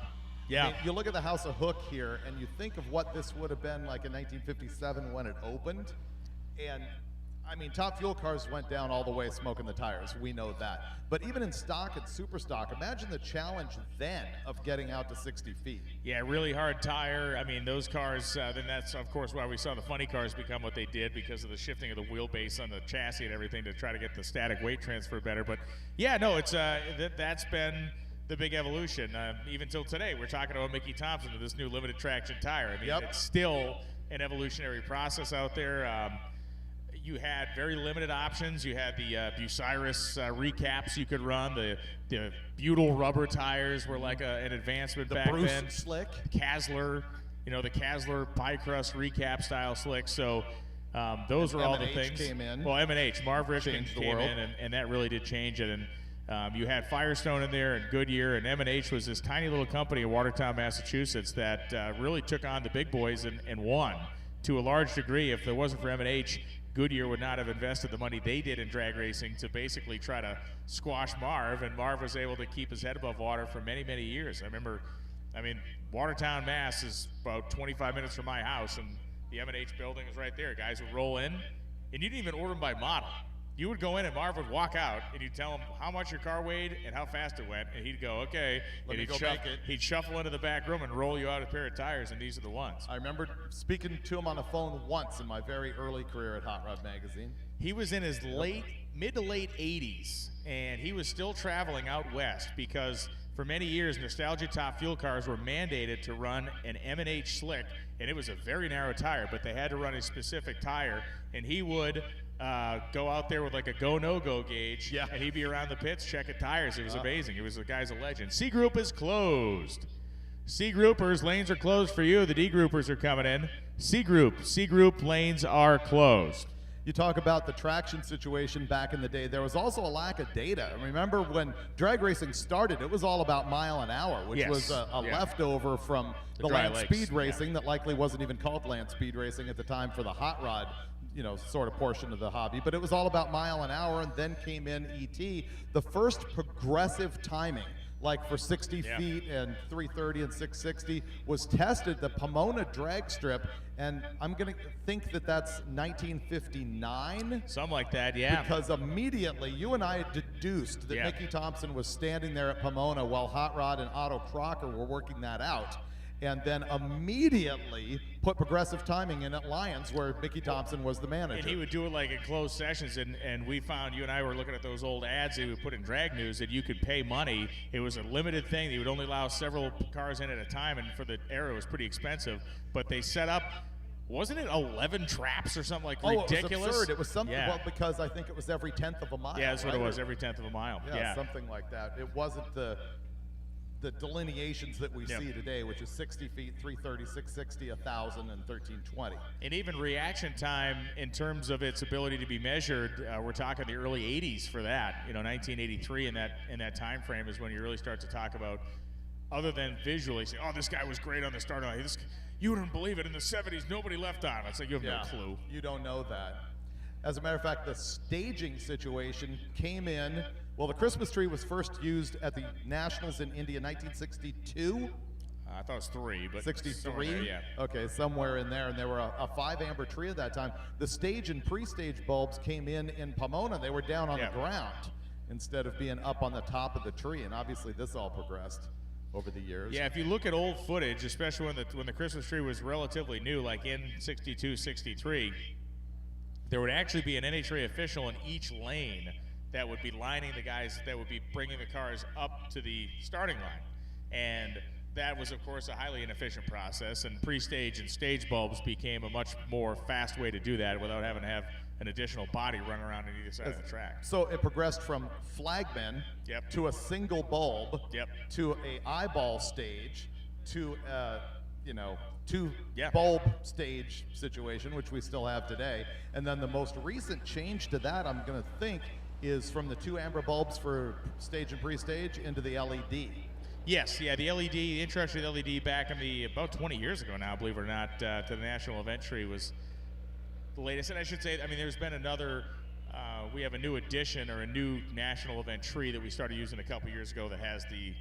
Yeah. I mean, you look at the House of Hook here, and you think of what this would have been like in 1957 when it opened, and I mean, top fuel cars went down all the way smoking the tires. We know that. But even in stock and super stock, imagine the challenge then of getting out to 60 feet. Yeah, really hard tire. I mean, those cars, then that's, of course, why we saw the funny cars become what they did, because of the shifting of the wheelbase on the chassis and everything to try to get the static weight transfer better. But, yeah, no, it's that's been the big evolution. Even till today, we're talking about Mickey Thompson with this new limited traction tire. I mean, It's still an evolutionary process out there. You had very limited options. You had the Bucyrus recaps you could run. The butyl rubber tires were like an advancement back Bruce then. slick. Kasler, the Kasler pie crust recap style slick. So those were all the things. Came in. Well, M&H, Marv Richmond Changed the came world. in, and that really did change it. And you had Firestone in there and Goodyear, and M&H was this tiny little company in Watertown, Massachusetts that really took on the big boys and won to a large degree. If there wasn't for M&H, Goodyear would not have invested the money they did in drag racing to basically try to squash Marv, and Marv was able to keep his head above water for many, many years. I mean, Watertown, Mass is about 25 minutes from my house, and the M&H building is right there. Guys would roll in, and you didn't even order them by model. You would go in, and Marv would walk out, and you'd tell him how much your car weighed and how fast it went, and he'd go, okay, Let and me go make it. He'd shuffle into the back room and roll you out a pair of tires, and these are the ones. I remember speaking to him on the phone once in my very early career at Hot Rod Magazine. He was in his mid to late 80s, and he was still traveling out west because for many years, Nostalgia Top Fuel cars were mandated to run an M&H slick, and it was a very narrow tire, but they had to run a specific tire, and he would go out there with like a go-no-go gauge, and he'd be around the pits checking tires. It was amazing. The guy's a legend. C Group is closed. C Groupers, lanes are closed for you. The D Groupers are coming in. C Group lanes are closed. You talk about the traction situation back in the day. There was also a lack of data. Remember when drag racing started, it was all about mile an hour, which was a leftover from the land speed racing that likely wasn't even called land speed racing at the time for the hot rod sort of portion of the hobby, but it was all about mile an hour. And then came in ET, the first progressive timing, like for 60 feet and 330 and 660, was tested, the Pomona drag strip, and I'm going to think that that's 1959. Something like that, yeah. Because immediately, you and I had deduced that Mickey Thompson was standing there at Pomona while Hot Rod and Otto Crocker were working that out. And then immediately put progressive timing in at Lions, where Mickey Thompson was the manager. And he would do it like in closed sessions, and we found, you and I were looking at those old ads they would put in Drag News, that you could pay money. It was a limited thing. They would only allow several cars in at a time, and for the era it was pretty expensive. But they set up, wasn't it 11 traps or something like ridiculous? It was absurd. It was something, well, because I think it was every 10th of a mile. Yeah, that's what it was, every 10th of a mile. Yeah, something like that. It wasn't the delineations that we see today, which is 60 feet, 330, 660, 1,000, and 1320. And even reaction time in terms of its ability to be measured, we're talking the early 80s for that. 1983 in that time frame is when you really start to talk about, other than visually, say, oh, this guy was great on the start line. You wouldn't believe it. In the 70s, nobody left on. It's like you have no clue. You don't know that. As a matter of fact, the staging situation came in. Well, the Christmas tree was first used at the Nationals in India in 1962. I thought it was 3, but 63? There, yeah. Okay, somewhere in there, and there were a 5-amber tree at that time. The stage and pre-stage bulbs came in Pomona. They were down on the ground instead of being up on the top of the tree, and obviously this all progressed. over the years. Yeah, if you look at old footage, especially when the Christmas tree was relatively new, like in 62, 63, there would actually be an NHRA official in each lane that would be lining the guys that would be bringing the cars up to the starting line. And that was, of course, a highly inefficient process, and pre-stage and stage bulbs became a much more fast way to do that without having to have an additional body run around on either side of the track. So it progressed from flagmen to a single bulb to a eyeball stage to two bulb stage situation, which we still have today. And then the most recent change to that, I'm going to think, is from the 2 amber bulbs for stage and pre-stage into the LED. Yes, yeah, the LED, the introduction of the LED back in about 20 years ago now, believe it or not, to the National Event Tree was the latest. And I should say, I mean, there's been another, we have a new addition or a new National Event Tree that we started using a couple years ago that has the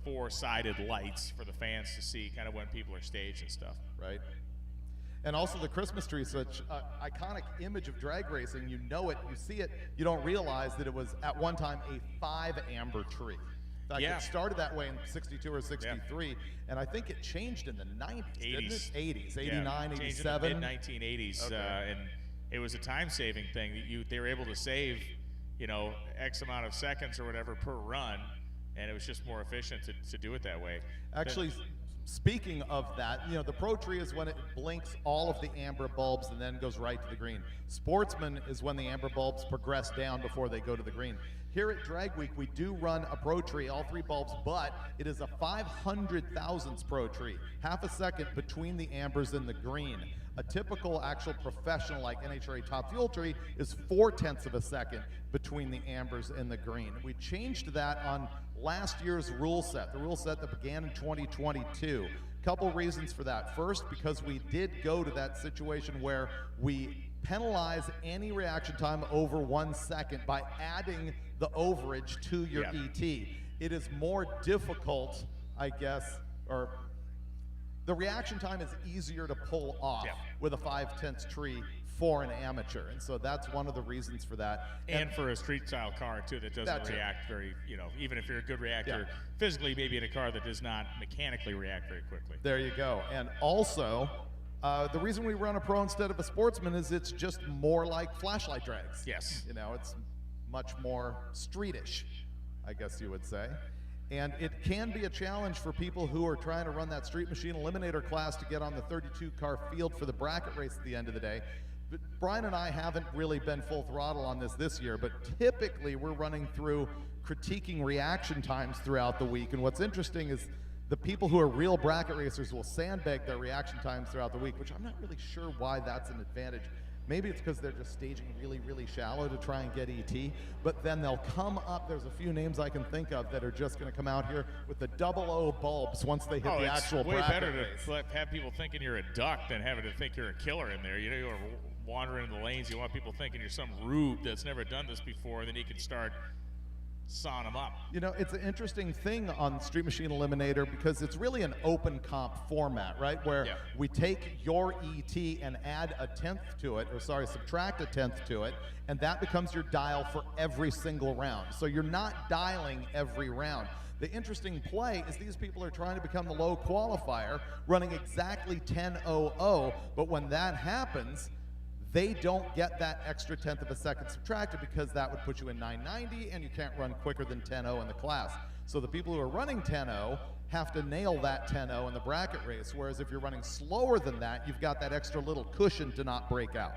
4-sided lights for the fans to see kind of when people are staged and stuff. Right. And also the Christmas tree, such an iconic image of drag racing. You know it, you see it, you don't realize that it was at one time a 5 amber tree. In fact, it started that way in 62 or 63, and I think it changed in the 90s, 80s. Didn't it? 80s, 89, 87. In the mid-1980s, and it was a time-saving thing. They were able to save, X amount of seconds or whatever per run, and it was just more efficient to do it that way. Actually, speaking of that, the Pro Tree is when it blinks all of the amber bulbs and then goes right to the green. Sportsman is when the amber bulbs progress down before they go to the green. Here at Drag Week, we do run a Pro Tree, all 3 bulbs, but it is a 500 thousandths Pro Tree, half a second between the ambers and the green. A typical actual professional like NHRA Top Fuel Tree is 4/10 of a second between the ambers and the green. We changed that on last year's rule set, the rule set that began in 2022. Couple reasons for that. First, because we did go to that situation where we penalize any reaction time over 1 second by adding the overage to your ET. It is more difficult, I guess, or the reaction time is easier to pull off with a 5/10 tree for an amateur, and so that's one of the reasons for that. And for a street style car too that doesn't react very, even if you're a good reactor, physically maybe in a car that does not mechanically react very quickly. There you go. And also, the reason we run a Pro instead of a Sportsman is it's just more like flashlight drags. Yes. It's much more streetish, I guess you would say. And it can be a challenge for people who are trying to run that Street Machine Eliminator class to get on the 32-car field for the bracket race at the end of the day. But Brian and I haven't really been full throttle on this year, but typically we're running through critiquing reaction times throughout the week. And what's interesting is the people who are real bracket racers will sandbag their reaction times throughout the week, which I'm not really sure why that's an advantage. Maybe it's because they're just staging really, really shallow to try and get ET, but then they'll come up, there's a few names I can think of that are just gonna come out here with the 00 bulbs once they hit the actual bracket way better race. to have people thinking you're a duck than having to think you're a killer in there. You're wandering in the lanes, you want people thinking you're some rube that's never done this before, and then you can start sawing them up. It's an interesting thing on Street Machine Eliminator because it's really an open comp format, right? Where we take your ET and add a 10th to it, subtract a 10th to it, and that becomes your dial for every single round. So you're not dialing every round. The interesting play is these people are trying to become the low qualifier, running exactly 10.00, but when that happens, they don't get that extra 10th of a second subtracted because that would put you in 990 and you can't run quicker than 10.0 in the class. So the people who are running 10.0 have to nail that 10.0 in the bracket race, whereas if you're running slower than that, you've got that extra little cushion to not break out.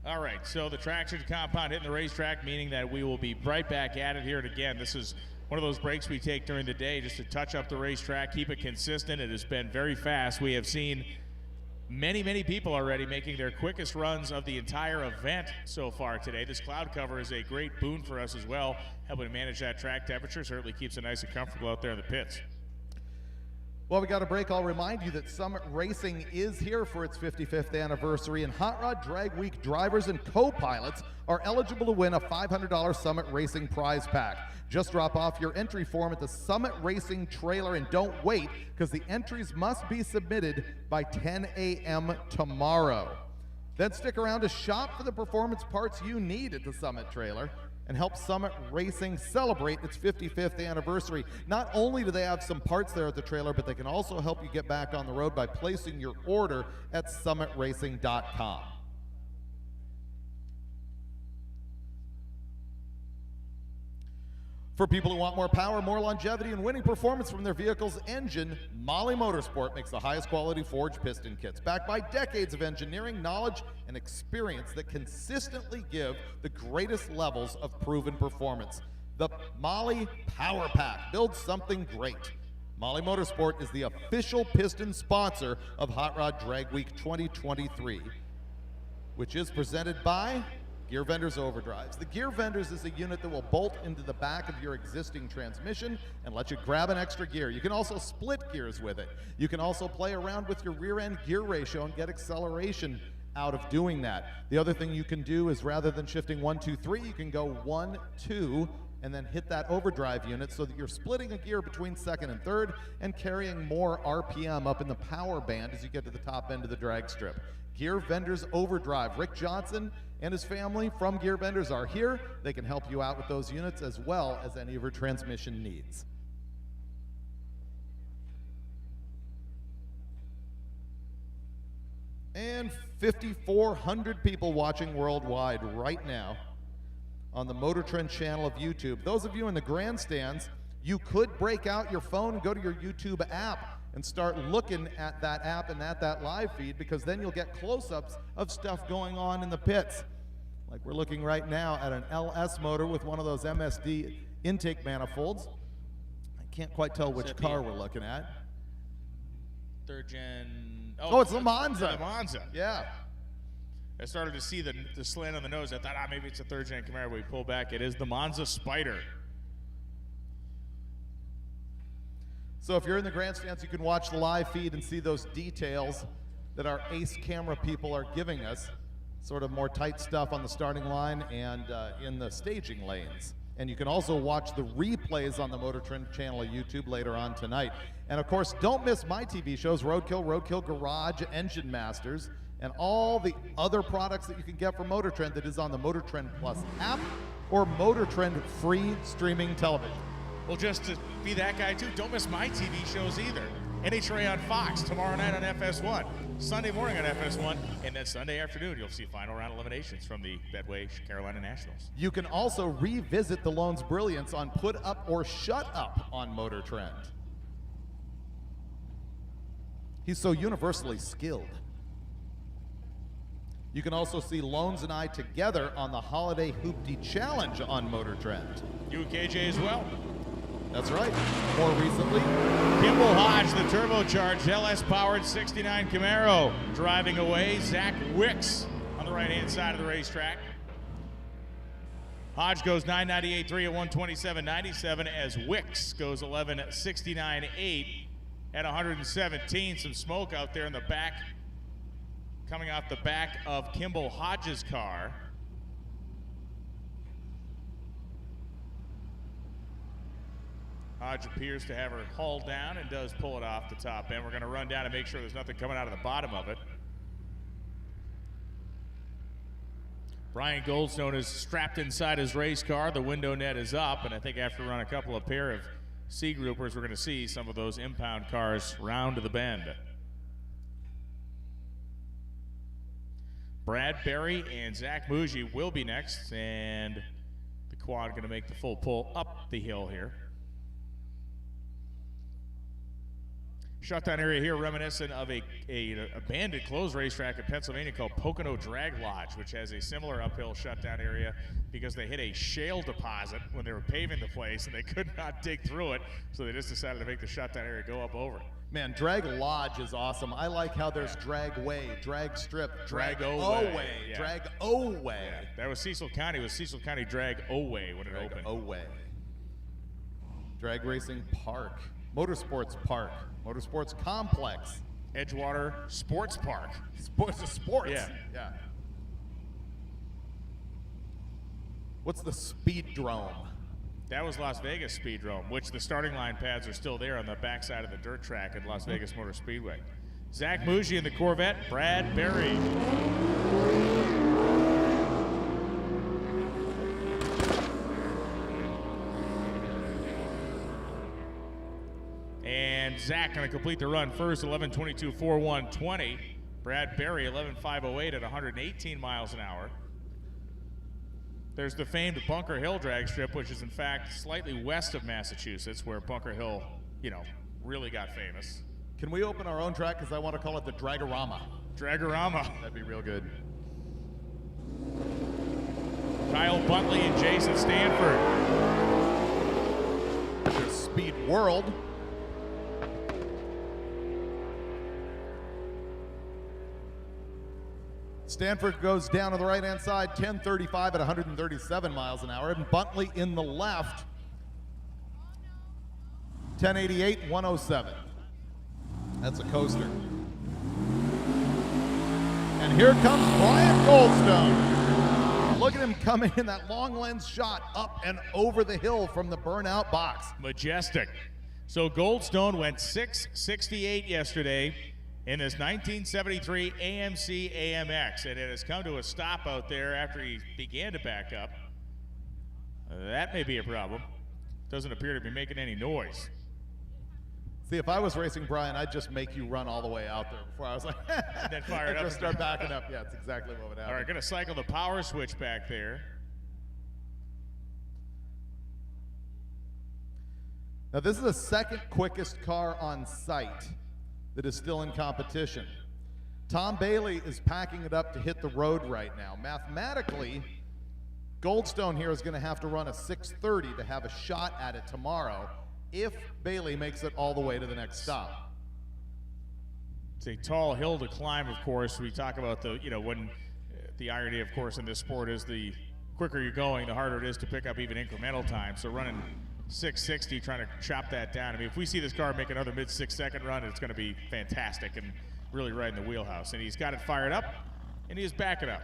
All right, so the traction compound hitting the racetrack, meaning that we will be right back at it here. And again, this is one of those breaks we take during the day just to touch up the racetrack, keep it consistent. It has been very fast. We have seen many, many people already making their quickest runs of the entire event so far today. This cloud cover is a great boon for us as well, helping to manage that track temperature. Certainly keeps it nice and comfortable out there in the pits. Well, we got a break. I'll remind you that Summit Racing is here for its 55th anniversary, and Hot Rod Drag Week drivers and co-pilots are eligible to win a $500 Summit Racing prize pack. Just drop off your entry form at the Summit Racing trailer, and don't wait, because the entries must be submitted by 10 a.m. tomorrow. Then stick around to shop for the performance parts you need at the Summit trailer and help Summit Racing celebrate its 55th anniversary. Not only do they have some parts there at the trailer, but they can also help you get back on the road by placing your order at summitracing.com. For people who want more power, more longevity, and winning performance from their vehicle's engine, Molly Motorsport makes the highest quality forged piston kits, backed by decades of engineering, knowledge, and experience that consistently give the greatest levels of proven performance. The Molly Power Pack builds something great. Molly Motorsport is the official piston sponsor of Hot Rod Drag Week 2023, which is presented by Gear Vendors Overdrives. The Gear Vendors is a unit that will bolt into the back of your existing transmission and let you grab an extra gear. You can also split gears with it. You can also play around with your rear end gear ratio and get acceleration out of doing that. The other thing you can do is, rather than shifting 1, 2, 3, you can go 1, 2, and then hit that overdrive unit so that you're splitting a gear between second and third and carrying more RPM up in the power band as you get to the top end of the drag strip. Gear Vendors Overdrive. Rick Johnson and his family from Gear Vendors are here. They can help you out with those units as well as any of your transmission needs. And 5,400 people watching worldwide right now on the MotorTrend channel of YouTube. Those of you in the grandstands, you could break out your phone and go to your YouTube app and start looking at that app and at that live feed, because then you'll get close-ups of stuff going on in the pits. Like we're looking right now at an LS motor with one of those MSD intake manifolds. I can't quite tell which car we're looking at. Third gen. Oh, it's the Monza. The Monza. Yeah. I started to see the slant on the nose. I thought, maybe it's a third gen Camaro, but we pull back. It is the Monza Spider. So if you're in the grandstands, you can watch the live feed and see those details that our ace camera people are giving us. Sort of more tight stuff on the starting line and in the staging lanes. And you can also watch the replays on the MotorTrend channel of YouTube later on tonight. And of course, don't miss my TV shows, Roadkill, Roadkill Garage, Engine Masters, and all the other products that you can get from MotorTrend that is on the MotorTrend Plus app or MotorTrend free streaming television. Well, just to be that guy too, don't miss my TV shows either. NHRA on Fox, tomorrow night on FS1, Sunday morning on FS1, and then Sunday afternoon you'll see final round eliminations from the Bedway Carolina Nationals. You can also revisit the Lone's brilliance on Put Up or Shut Up on MotorTrend. He's so universally skilled. You can also see Lones and I together on the Holiday Hoopty Challenge on MotorTrend. You and KJ as well. That's right. More recently, Kimball Hodge, the turbocharged LS-powered 69 Camaro, driving away. Zach Wicks on the right-hand side of the racetrack. Hodge goes 998.3 at 127.97 as Wicks goes 1169.8 at 117. Some smoke out there in the back, coming off the back of Kimball Hodge's car. Hodge appears to have her hauled down and does pull it off the top end. We're going to run down and make sure there's nothing coming out of the bottom of it. Brian Goldstone is strapped inside his race car. The window net is up, and I think after run a couple of pair of C groupers, we're going to see some of those impound cars round to the bend. Brad Berry and Zach Muji will be next, and the quad going to make the full pull up the hill here. Shutdown area here reminiscent of a abandoned closed racetrack in Pennsylvania called Pocono Drag Lodge, which has a similar uphill shutdown area because they hit a shale deposit when they were paving the place and they could not dig through it, so they just decided to make the shutdown area go up over it. Man, Drag Lodge is awesome. I like how there's Dragway, Drag Strip, Drag-O-Way. Yeah. Drag-O-Way. Yeah. That was Cecil County. It was Cecil County Drag-O-Way when it opened. Drag-O-Way. Drag Racing Park. Motorsports Park, Motorsports Complex. Edgewater Sports Park. Sports. Yeah. Yeah. What's the Speedrome? That was Las Vegas Speedrome, which the starting line pads are still there on the backside of the dirt track at Las Vegas Motor Speedway. Zach Muji in the Corvette, Brad Berry. And Zach going to complete the run first, 11:22.41.20. Brad Berry, 11:05.08 at 118 miles an hour. There's the famed Bunker Hill drag strip, which is in fact slightly west of Massachusetts, where Bunker Hill, really got famous. Can we open our own track? Because I want to call it the Dragorama. Dragorama. That'd be real good. Kyle Buntley and Jason Stanford. There's Speed World. Stanford goes down to the right-hand side, 10:35 at 137 miles an hour. And Buntley in the left, 10:88, 107. That's a coaster. And here comes Brian Goldstone. Look at him coming in that long lens shot up and over the hill from the burnout box. Majestic. So Goldstone went 6:68 yesterday in this 1973 AMC AMX, and it has come to a stop out there after he began to back up. That may be a problem. Doesn't appear to be making any noise. See, if I was racing Brian, I'd just make you run all the way out there before I was like, and then fire it up. Just start backing up. Yeah, that's exactly what would happen. All right, going to cycle the power switch back there. Now, this is the second quickest car on site that is still in competition. Tom Bailey is packing it up to hit the road right now. Mathematically, Goldstone here is going to have to run a 6:30 to have a shot at it tomorrow if Bailey makes it all the way to the next stop. It's a tall hill to climb, of course. We talk about when the irony, of course, in this sport is the quicker you're going, the harder it is to pick up even incremental time. So running 660, trying to chop that down. I mean, if we see this car make another mid 6-second run, it's going to be fantastic and really right in the wheelhouse. And he's got it fired up, and he is backing up.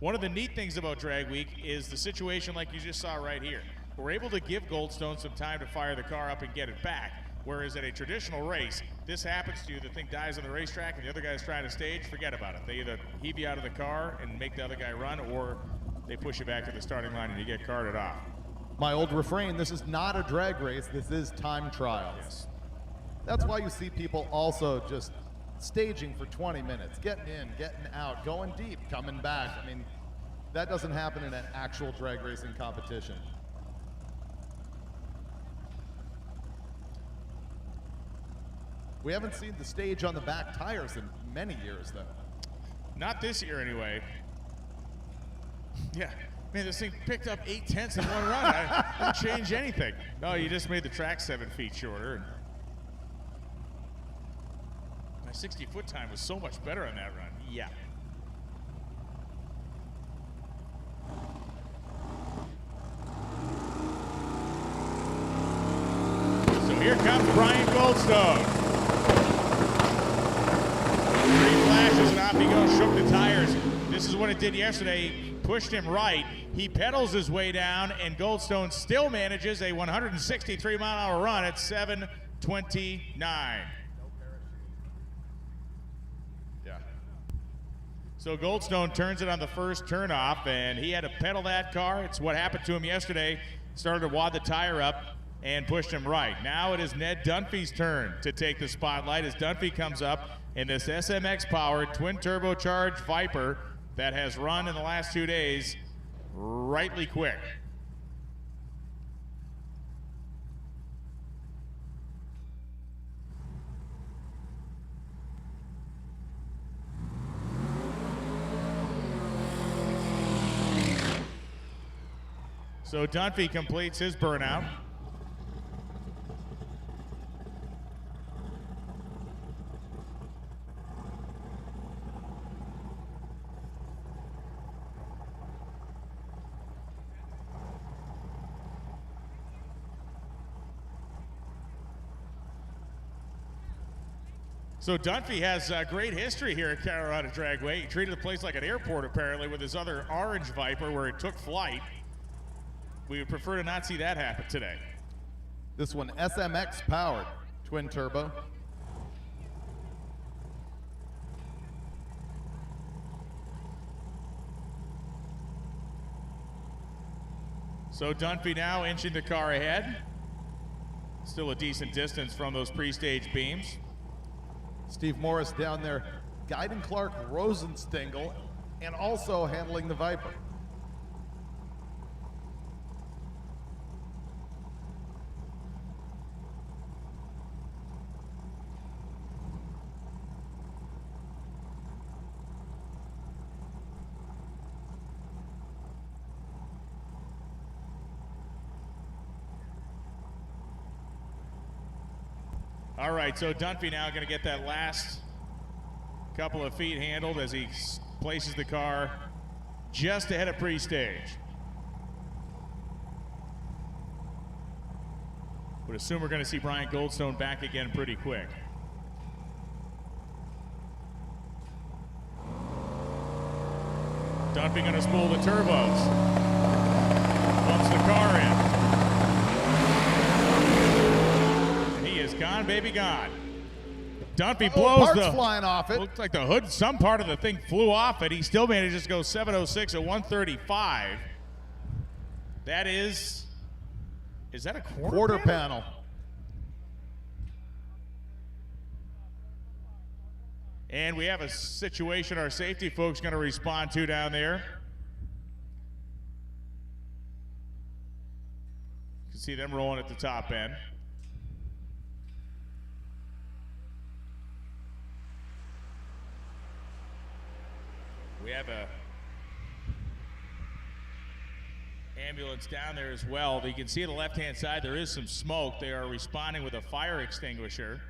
One of the neat things about Drag Week is the situation like you just saw right here. We're able to give Goldstone some time to fire the car up and get it back, whereas at a traditional race, this happens to you, the thing dies on the racetrack, and the other guy's trying to stage, forget about it. They either heave you out of the car and make the other guy run, or they push you back to the starting line and you get carted off. My old refrain, this is not a drag race, this is time trials. Yes. That's why you see people also just staging for 20 minutes, getting in, getting out, going deep, coming back. I mean, that doesn't happen in an actual drag racing competition. We haven't seen the stage on the back tires in many years, though. Not this year, anyway. Yeah. Man, this thing picked up 8/10 in one run. I didn't change anything. No, you just made the track 7 feet shorter. And my 60-foot time was so much better on that run. Yeah. So here comes Brian Goldstone. 3 flashes and off he goes, shook the tires. This is what it did yesterday. Pushed him right. He pedals his way down, and Goldstone still manages a 163-mile-an-hour run at 7:29. Yeah. So Goldstone turns it on the first turnoff, and he had to pedal that car. It's what happened to him yesterday. Started to wad the tire up and pushed him right. Now it is Ned Dunphy's turn to take the spotlight as Dunphy comes up in this SMX-powered twin-turbocharged Viper that has run in the last 2 days rightly quick. So Dunphy completes his burnout. So Dunphy has great history here at Colorado Dragway. He treated the place like an airport, apparently, with his other orange Viper where it took flight. We would prefer to not see that happen today. This one SMX powered, twin turbo. So Dunphy now inching the car ahead. Still a decent distance from those pre-stage beams. Steve Morris down there guiding Clark Rosenstengel and also handling the Viper. All right, so Dunphy now going to get that last couple of feet handled as he places the car just ahead of pre-stage. Would assume we're going to see Brian Goldstone back again pretty quick. Dunphy going to spool the turbos. Bumps the car in. Gone, baby, gone. Dunphy blows parts the flying off it. Looks like the hood, some part of the thing flew off it. He still manages to go 706 at 135. That is that a quarter panel? And we have a situation our safety folks going to respond to down there. You can see them rolling at the top end. We have a ambulance down there as well. You can see on the left-hand side there is some smoke. They are responding with a fire extinguisher.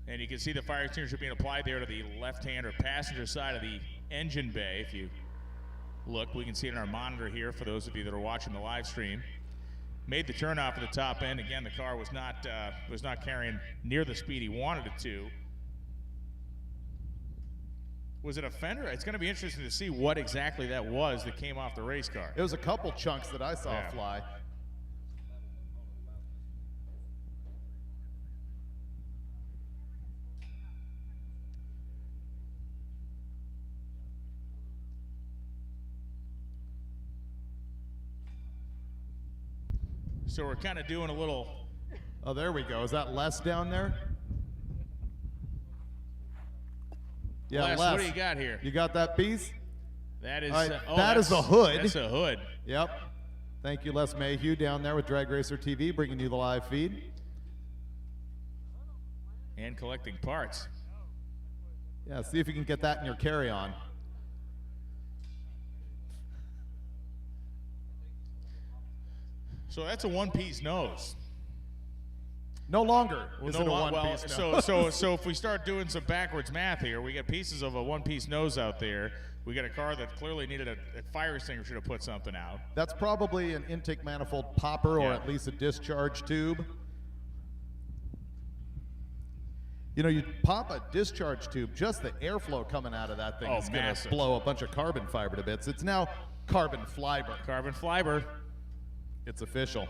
And you can see the fire extinguisher being applied there to the left-hand or passenger side of the engine bay. If you look, we can see it on our monitor here for those of you that are watching the live stream. Made the turn off at the top end. Again, the car was not carrying near the speed he wanted it to. Was it a fender? It's going to be interesting to see what exactly that was that came off the race car. It was a couple chunks that I saw fly. So we're kind of doing a little. Oh, there we go. Is that Les down there? Yeah, Les, Les. what do you got here? You got that piece? That is. Right, that is a hood. That's a hood. Yep. Thank you, Les Mayhew, down there with Drag Racer TV, bringing you the live feed. And collecting parts. Yeah, see if you can get that in your carry-on. So that's a one-piece nose. No longer is it a one-piece nose. So if we start doing some backwards math here, we get pieces of a one-piece nose out there. We got a car that clearly needed a fire extinguisher to put something out. That's probably an intake manifold popper or at least a discharge tube. You know, you pop a discharge tube, just the airflow coming out of that thing is going to blow a bunch of carbon fiber to bits. It's now carbon fiber. Carbon fiber. It's official.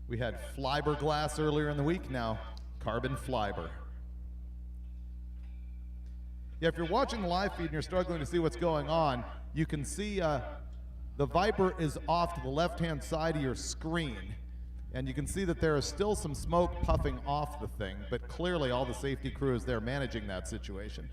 We had fiberglass earlier in the week, now carbon fiber. Yeah, if you're watching the live feed and you're struggling to see what's going on, you can see the Viper is off to the left-hand side of your screen. And you can see that there is still some smoke puffing off the thing, but clearly all the safety crew is there managing that situation.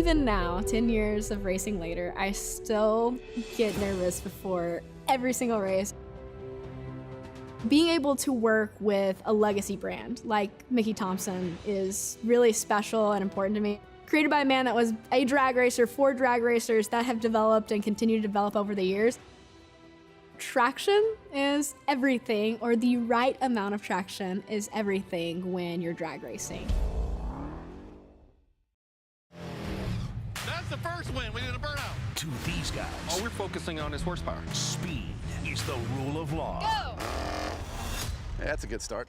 Even now, 10 years of racing later, I still get nervous before every single race. Being able to work with a legacy brand like Mickey Thompson is really special and important to me. Created by a man that was a drag racer, 4 drag racers that have developed and continue to develop over the years. Traction is everything, or the right amount of traction is everything when you're drag racing. That's the first win. We did a burnout. To these guys, All we're focusing on is horsepower. speed is the rule of law. Go! That's a good start.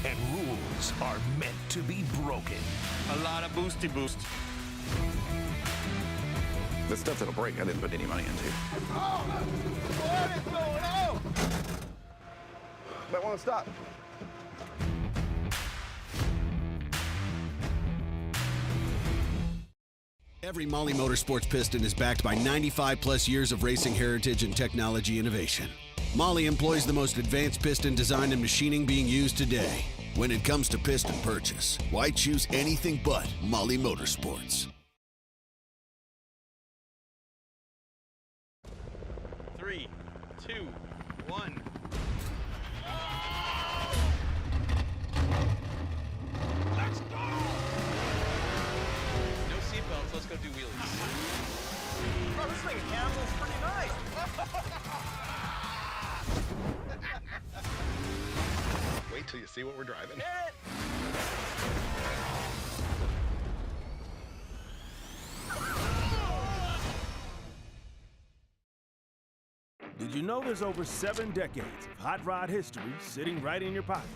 And rules are meant to be broken. A lot of boosty boost. The stuff that'll break, I didn't put any money into. What is going on? Might want to stop. Every Molly Motorsports piston is backed by 95 plus years of racing heritage and technology innovation. Molly employs the most advanced piston design and machining being used today. When it comes to piston purchase, why choose anything but Molly Motorsports? 3, 2, 1. Let's go! No seatbelts. Let's go do wheelies. Oh, this thing handles pretty nice. Wait till you see what we're driving. Did you know there's over 7 decades of hot rod history sitting right in your pocket?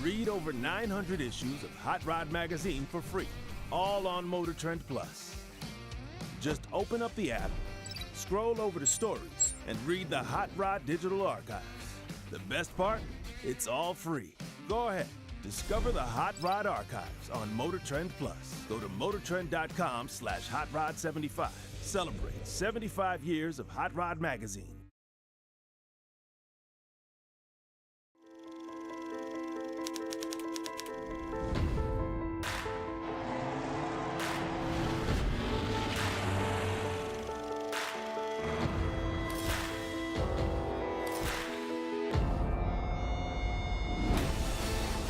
Read over 900 issues of Hot Rod magazine for free, all on MotorTrend Plus. Just open up the app, scroll over to stories, and read the Hot Rod digital archives. The best part? It's all free. Go ahead, discover the Hot Rod archives on MotorTrend Plus. Go to motortrend.com/HotRod75. Celebrate 75 years of Hot Rod magazine.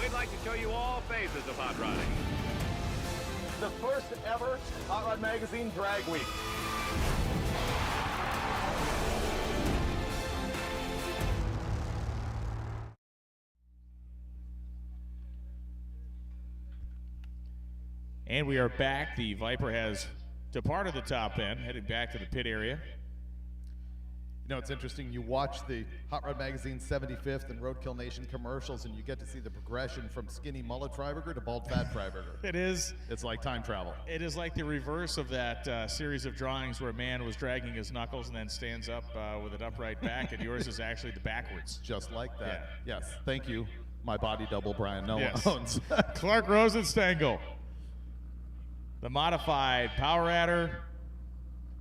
We'd like to show you all phases of hot rodding. The first ever Hot Rod Magazine Drag Week. And we are back. The Viper has departed the top end, headed back to the pit area. You know, it's interesting. You watch the Hot Rod Magazine 75th and Roadkill Nation commercials, and you get to see the progression from skinny mullet Freiberger to bald fat Freiberger. It is. It's like time travel. It is like the reverse of that series of drawings where a man was dragging his knuckles and then stands up with an upright back, and yours is actually the backwards. Just like that. Yeah. Yes. Thank you, my body double, Brian Yes. Owens. Clark Rosenstengel, the modified Power Adder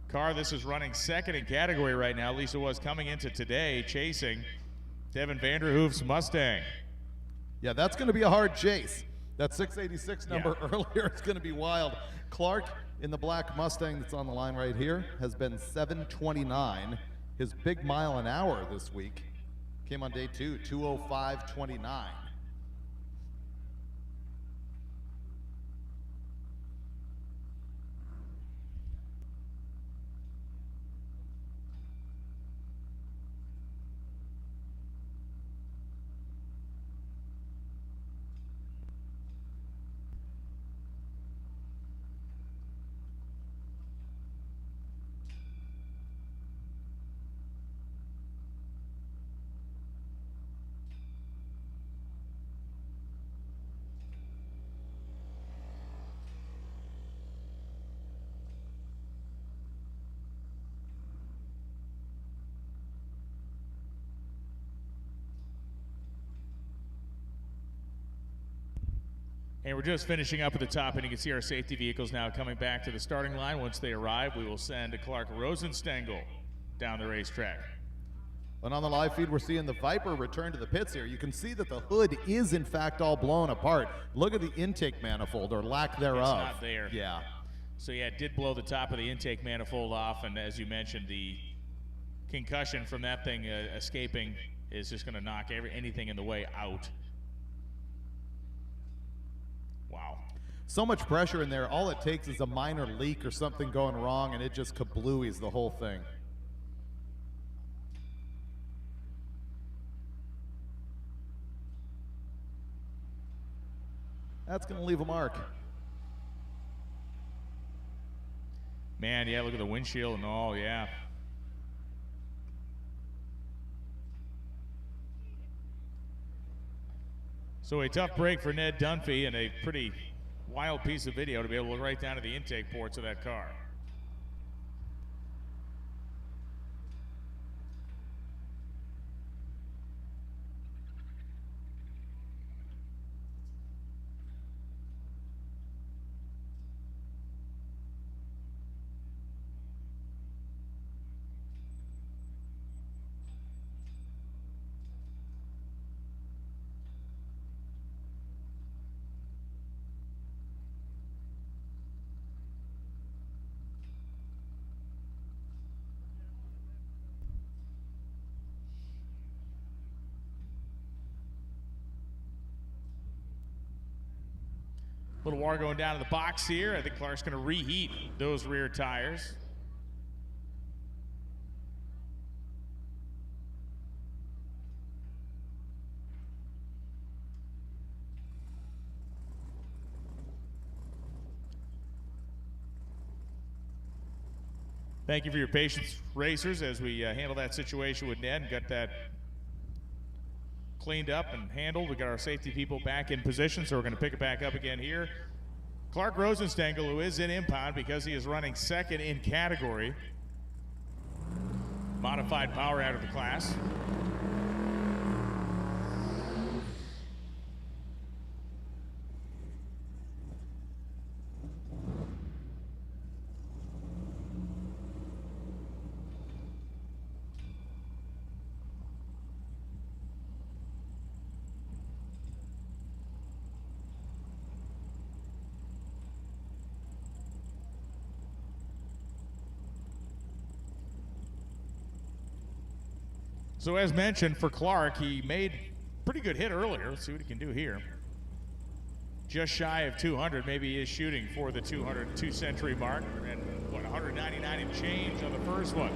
car. This is running second in category right now. Lisa was coming into today chasing Devin Vanderhoof's Mustang. Yeah, that's going to be a hard chase. That 686 number earlier is going to be wild. Clark in the black Mustang that's on the line right here has been 729. His big mile an hour this week came on day 2, 205.29. And we're just finishing up at the top, and you can see our safety vehicles now coming back to the starting line. Once they arrive, we will send Clark Rosenstengel down the racetrack. And on the live feed, we're seeing the Viper return to the pits here. You can see that the hood is, in fact, all blown apart. Look at the intake manifold, or lack thereof. It's not there. Yeah. So yeah, it did blow the top of the intake manifold off, and as you mentioned, the concussion from that thing escaping is just going to knock anything in the way out. Wow. So much pressure in there. All it takes is a minor leak or something going wrong, and it just kablooies the whole thing. That's going to leave a mark. Man, yeah, look at the windshield and all, yeah. So a tough break for Ned Dunphy and a pretty wild piece of video to be able to look right down to the intake ports of that car. Little water going down to the box here. I think Clark's going to reheat those rear tires. Thank you for your patience, racers, as we handle that situation with Ned and got that cleaned up and handled. We got our safety people back in position, so we're going to pick it back up again here. Clark Rosenstengel, who is in impound because he is running second in category, modified power out of the class. So as mentioned, for Clark, he made a pretty good hit earlier. Let's see what he can do here. Just shy of 200. Maybe he is shooting for the 202 century mark. And what, 199 and change on the first one.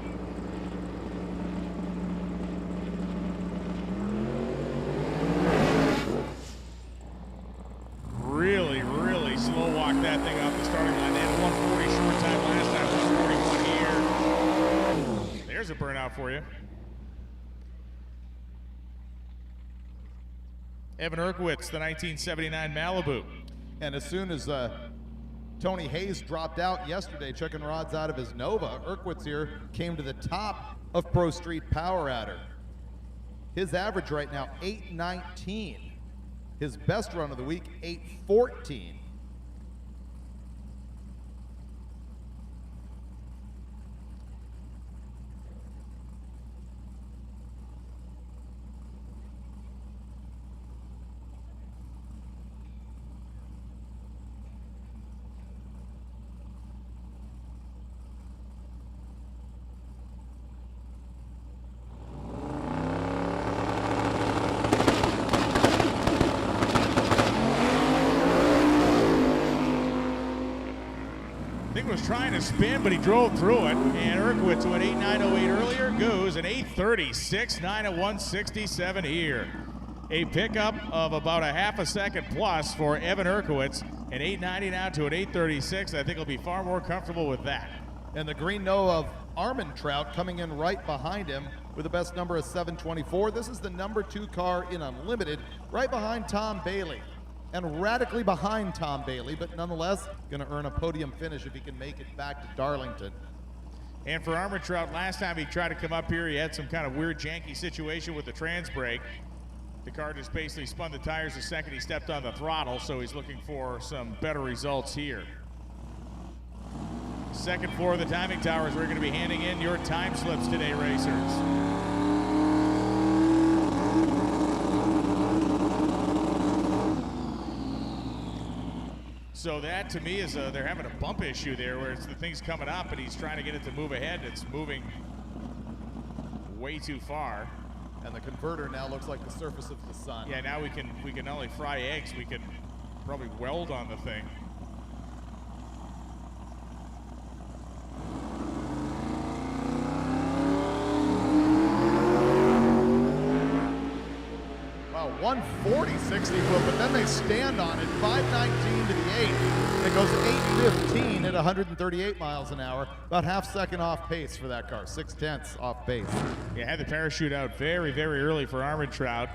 Really, really slow walk that thing off the starting line. They had 140 short time last time, 141 here. There's a burnout for you. Evan Erkowitz, the 1979 Malibu. And as soon as Tony Hayes dropped out yesterday, checking rods out of his Nova, Erkowitz here came to the top of Pro Street Power Adder. His average right now, 819. His best run of the week, 814. Was trying to spin, but he drove through it. And Erkowitz, who went 8.908 earlier, goes at 8.36, 9 at 167 here. A pickup of about a half a second plus for Evan Erkowitz. An 8.90 now to an 8.36. I think he'll be far more comfortable with that. And the green no of Armand Trout coming in right behind him with the best number of 724. This is the number 2 car in Unlimited, right behind Tom Bailey. And radically behind Tom Bailey, but nonetheless going to earn a podium finish if he can make it back to Darlington. And for Armand Trout, last time he tried to come up here, he had some kind of weird janky situation with the trans brake. The car just basically spun the tires the second he stepped on the throttle, so he's looking for some better results here. Second floor of the timing towers, we're going to be handing in your time slips today, racers. So that to me is they're having a bump issue there where it's the thing's coming up and he's trying to get it to move ahead. It's moving way too far. And the converter now looks like the surface of the sun. Yeah, now we can not only fry eggs, we can probably weld on the thing. Wow, 140 60 foot, but then they stand on it. 519 to the 8th. It goes 815 at 138 miles an hour. About half second off pace for that car. 0.6 off pace. Yeah, had the parachute out very, very early for Armored Trout.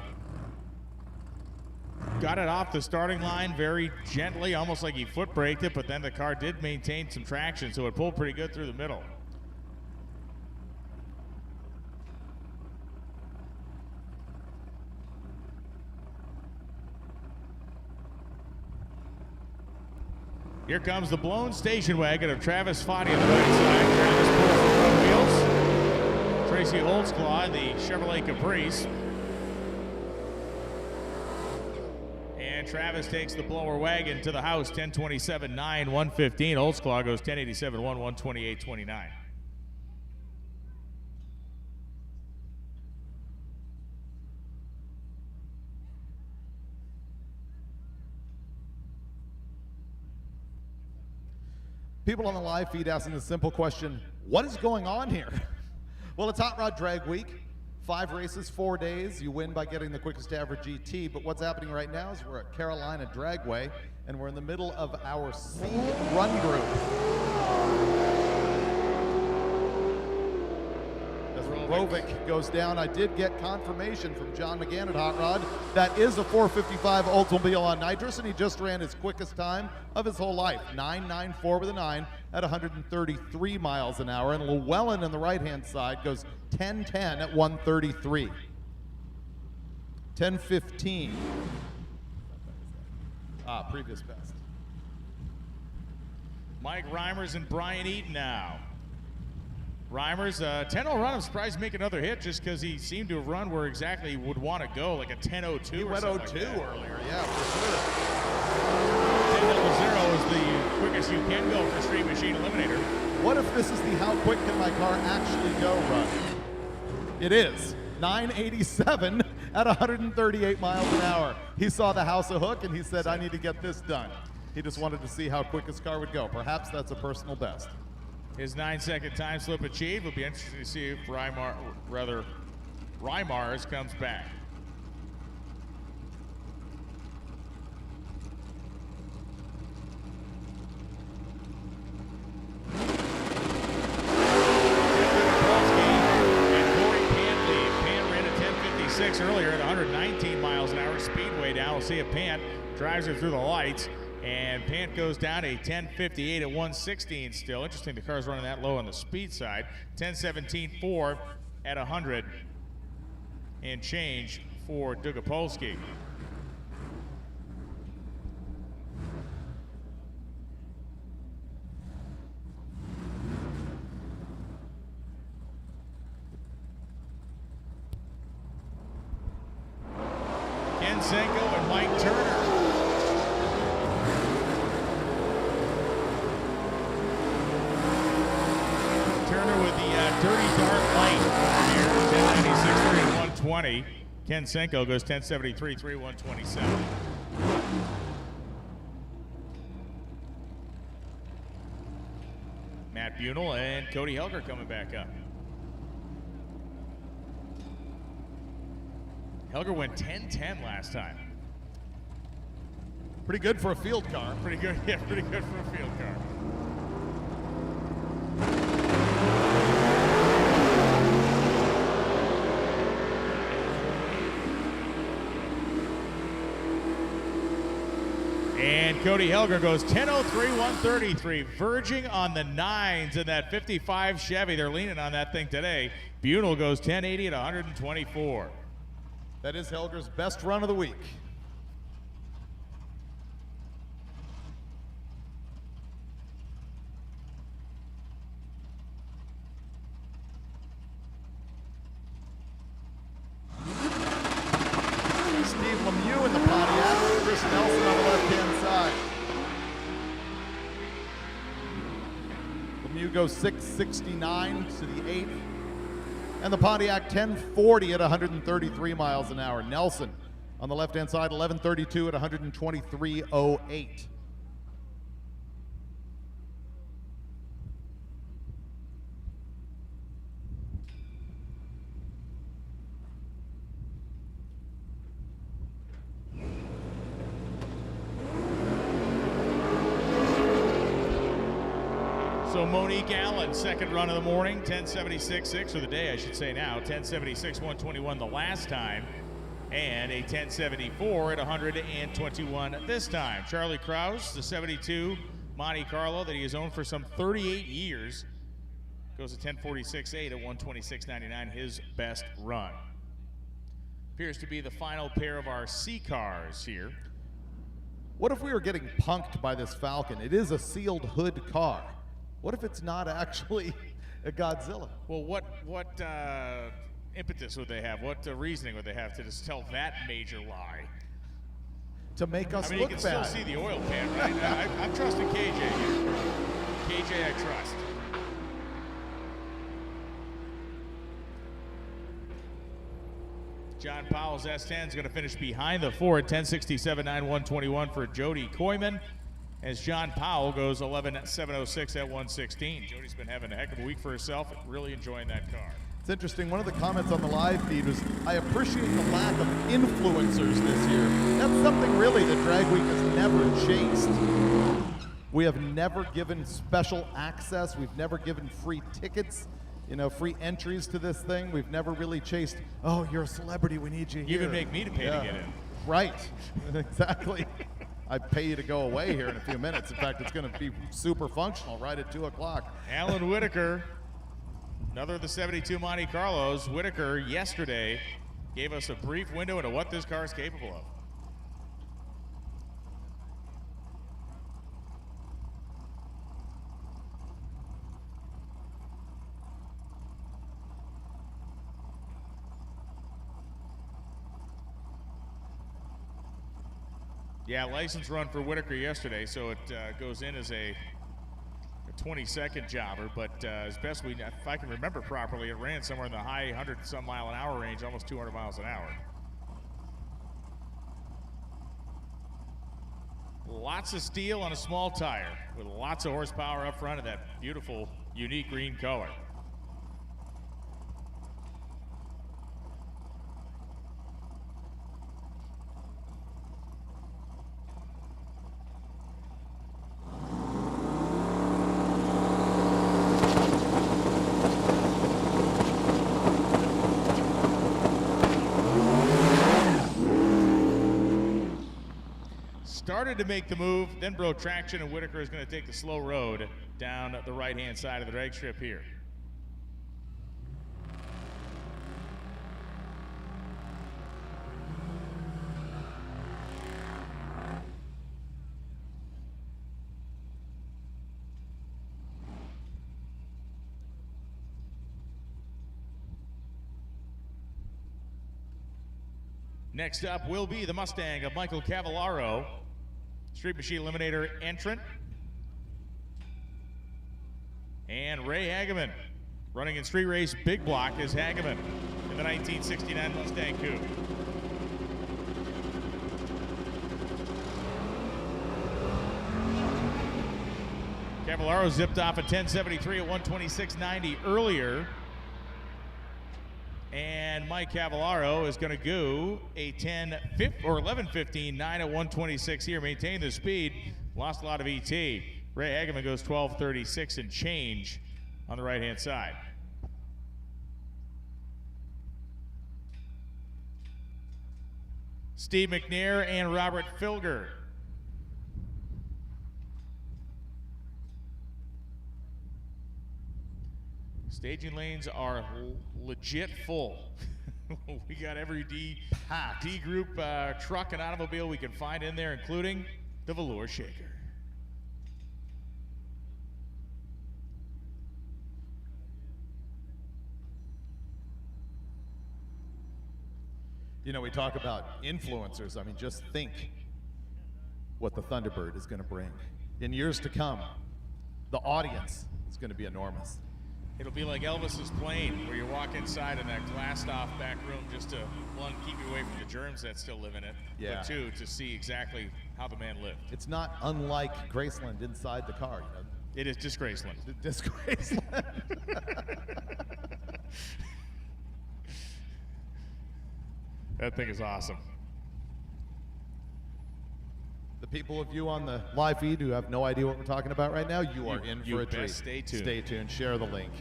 Got it off the starting line very gently, almost like he foot braked it, but then the car did maintain some traction, so it pulled pretty good through the middle. Here comes the blown station wagon of Travis Foddy on the right side. Travis pulls the front wheels. Tracy Holtzclaw in the Chevrolet Caprice. And Travis takes the blower wagon to the house, 1027.9, 115. Holtzclaw goes 1087.1, 128.29. People on the live feed asking the simple question, what is going on here? Well, it's Hot Rod Drag Week. 5 races, 4 days. You win by getting the quickest average GT. But what's happening right now is we're at Carolina Dragway, and we're in the middle of our C run group. As Rovic goes down, I did get confirmation from John McGann at Hot Rod. That is a 455 Oldsmobile on nitrous, and he just ran his quickest time of his whole life. 9.94 with a 9 at 133 miles an hour. And Llewellyn on the right-hand side goes 10.10 at 133. 10.15. Previous best. Mike Reimers and Brian Eaton now. Reimers, 10-0 run. I'm surprised to make another hit just because he seemed to have run where exactly he would want to go, like a 10.02 He went 02 earlier, yeah, for sure. 10.00 is the quickest you can go for Street Machine Eliminator. What if this is the how quick can my car actually go run? It is. 987 at 138 miles an hour. He saw the house of hook and he said, I need to get this done. He just wanted to see how quick his car would go. Perhaps that's a personal best. His 9-second time slip achieved. Will be interesting to see if Reimers comes back. Earlier at 119 miles an hour, speedway down. We'll see if Pant drives her through the lights, and Pant goes down a 10:58 at 116 still. Interesting, the car's running that low on the speed side. 10:17.4 at 100 and change for Dugapolsky. Senko and Mike Turner. Turner with the dirty dark light here, 1096 and 120. Ken Senko goes 1073, 127. Matt Bunel and Cody Helger coming back up. Helger went 10-10 last time. Pretty good for a field car. Pretty good, yeah, pretty good for a field car. And Cody Helger goes 10:03, 133, verging on the 9s in that 55 Chevy. They're leaning on that thing today. Bunel goes 1080 at 124. That is Helger's best run of the week. Steve Lemieux in the Pontiac, Chris Nelson on the left-hand side. go 669 to the 8th. And the Pontiac 1040 at 133 miles an hour. Nelson on the left-hand side, 1132 at 123.08. So Monique Allen, second run of the morning, 1076.6, or the day I should say now, 1076.121 the last time, and a 1074 at 121 this time. Charlie Krause, the 72 Monte Carlo that he has owned for some 38 years, goes to 1046.8 at 126.99, his best run. Appears to be the final pair of our C cars here. What if we were getting punked by this Falcon? It is a sealed hood car. What if it's not actually a Godzilla? Well, what impetus would they have? What reasoning would they have to just tell that major lie? To make us look bad. I mean, you can still see the oil pan, right? I'm trusting KJ here. KJ, I trust. John Powell's S10 is going to finish behind the Ford, 1067.9, 121 for Jody Koyman, as John Powell goes 11.706 at 116. Jody's been having a heck of a week for herself, really enjoying that car. It's interesting, one of the comments on the live feed was, I appreciate the lack of influencers this year. That's something really that Drag Week has never chased. We have never given special access. We've never given free tickets, free entries to this thing. We've never really chased, oh, you're a celebrity, we need you here. You even make me to pay to get in. Right, exactly. I'd pay you to go away here in a few minutes. In fact, it's going to be super functional right at 2 o'clock. Alan Whitaker, another of the 72 Monte Carlos. Whitaker yesterday gave us a brief window into what this car is capable of. Yeah, license run for Whitaker yesterday, so it goes in as a 20-second jobber, but as best if I can remember properly, it ran somewhere in the high 100-some mile an hour range, almost 200 miles an hour. Lots of steel on a small tire with lots of horsepower up front and that beautiful, unique green color. Started to make the move, then broke traction, and Whitaker is going to take the slow road down the right-hand side of the drag strip here. Next up will be the Mustang of Michael Cavallaro. Street Machine Eliminator entrant. And Ray Hageman, running in Street Race Big Block as Hageman in the 1969 Mustang Coupe. Cavallaro zipped off a 1073 at 126.90 earlier. And Mike Cavallaro is going to go a 11.15.9 at 126 here, maintain the speed, lost a lot of ET. Ray Hageman goes 12.36 and change on the right-hand side. Steve McNair and Robert Filger. Staging lanes are legit full. We got every D group truck and automobile we can find in there, including the Velour Shaker. We talk about influencers. I mean, just think what the Thunderbird is going to bring. In years to come, the audience It's going to be enormous. It'll be like Elvis's plane, where you walk inside in that glassed-off back room just to, one, keep you away from the germs that still live in it, yeah. but two, to see exactly how the man lived. It's not unlike Graceland inside the car. You know? It is just Graceland. Just Graceland. That thing is awesome. The people of you on the live feed who have no idea what we're talking about right now, you are in for a treat. Stay tuned. Stay tuned. Share the link.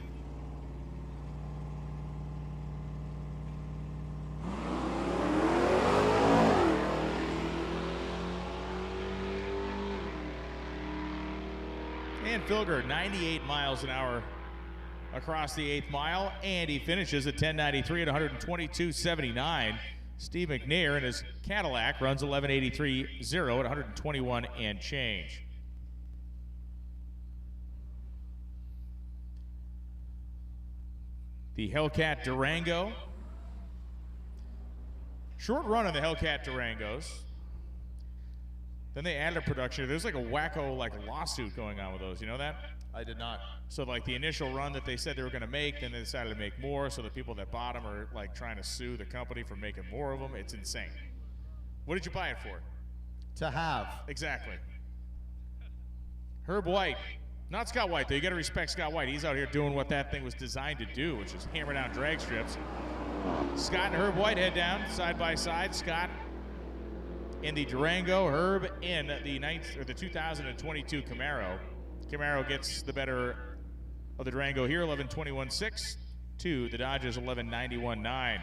And Filger, 98 miles an hour across the 8th mile, and he finishes at 1093 at 122.79. Steve McNair in his Cadillac runs 1183.0 at 121 and change. The Hellcat Durango. Short run on the Hellcat Durangos. Then they added a production. There's like a wacko lawsuit going on with those. You know that? I did not. So like the initial run that they said they were going to make, then they decided to make more. So the people that bought them are like trying to sue the company for making more of them. It's insane. What did you buy it for? To have. Exactly. Herb White. Not Scott White, though. You got to respect Scott White. He's out here doing what that thing was designed to do, which is hammer down drag strips. Scott and Herb White head down side by side. Scott in the Durango, Herb in the 2022 Camaro. Camaro gets the better of the Durango here, 11.21.6 to the Dodge's 11.91.9.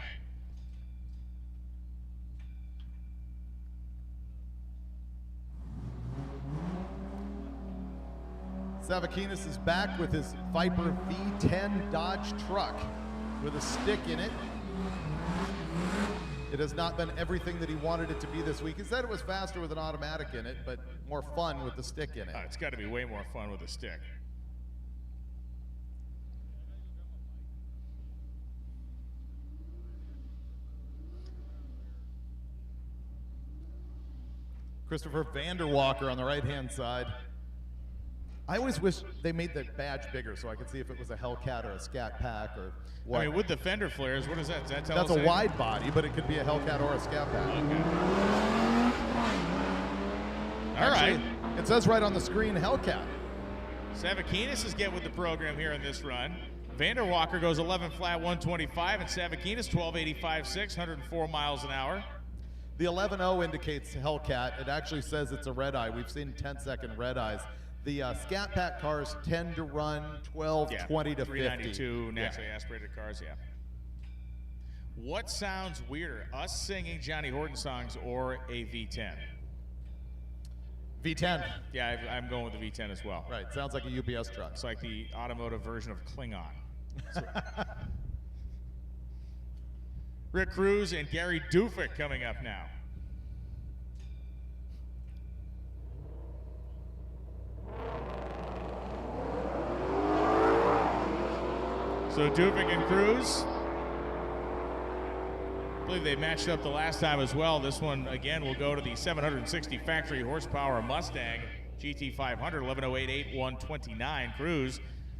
Savakinis is back with his Viper V10 Dodge truck with a stick in it. It has not been everything that he wanted it to be this week. He said it was faster with an automatic in it, but more fun with the stick in it. It's got to be way more fun with a stick. Christopher Vanderwalker on the right-hand side. I always wish they made the badge bigger so I could see if it was a Hellcat or a Scat Pack or what. I mean, with the fender flares, what is that? Does that tell us That's a wide body, but it could be a Hellcat or a Scat Pack. Okay. All right. It says right on the screen, Hellcat. Savakinis is getting with the program here in this run. Vanderwalker goes 11 flat 125, and Savakinis 12.85.6, 104 miles an hour. The 11.0 indicates Hellcat. It actually says it's a red eye. We've seen 10-second red eyes. The Scat Pack cars tend to run 12, 20 to 50. 392 naturally aspirated cars, yeah. What sounds weirder, us singing Johnny Horton songs or a V10? V10. Yeah, I'm going with the V10 as well. Right, sounds like a UPS truck. It's like the automotive version of Klingon. Rick Cruz and Gary Dufik coming up now. So Dufik and Cruz, I believe they matched up the last time as well. This one, again, will go to the 760 factory horsepower Mustang GT500, 1108.8, 129. Cruz,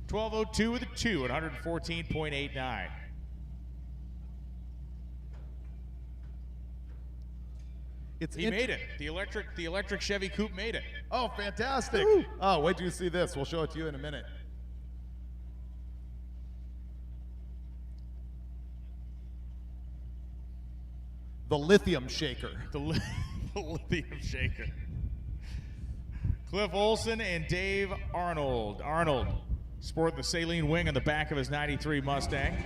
1202 with a 2 at 114.89. He made it. The electric Chevy Coupe made it. Oh, fantastic. Woo. Oh, wait till you see this. We'll show it to you in a minute. The lithium shaker. The lithium shaker. Cliff Olson and Dave Arnold. Arnold sporting the saline wing on the back of his 93 Mustang.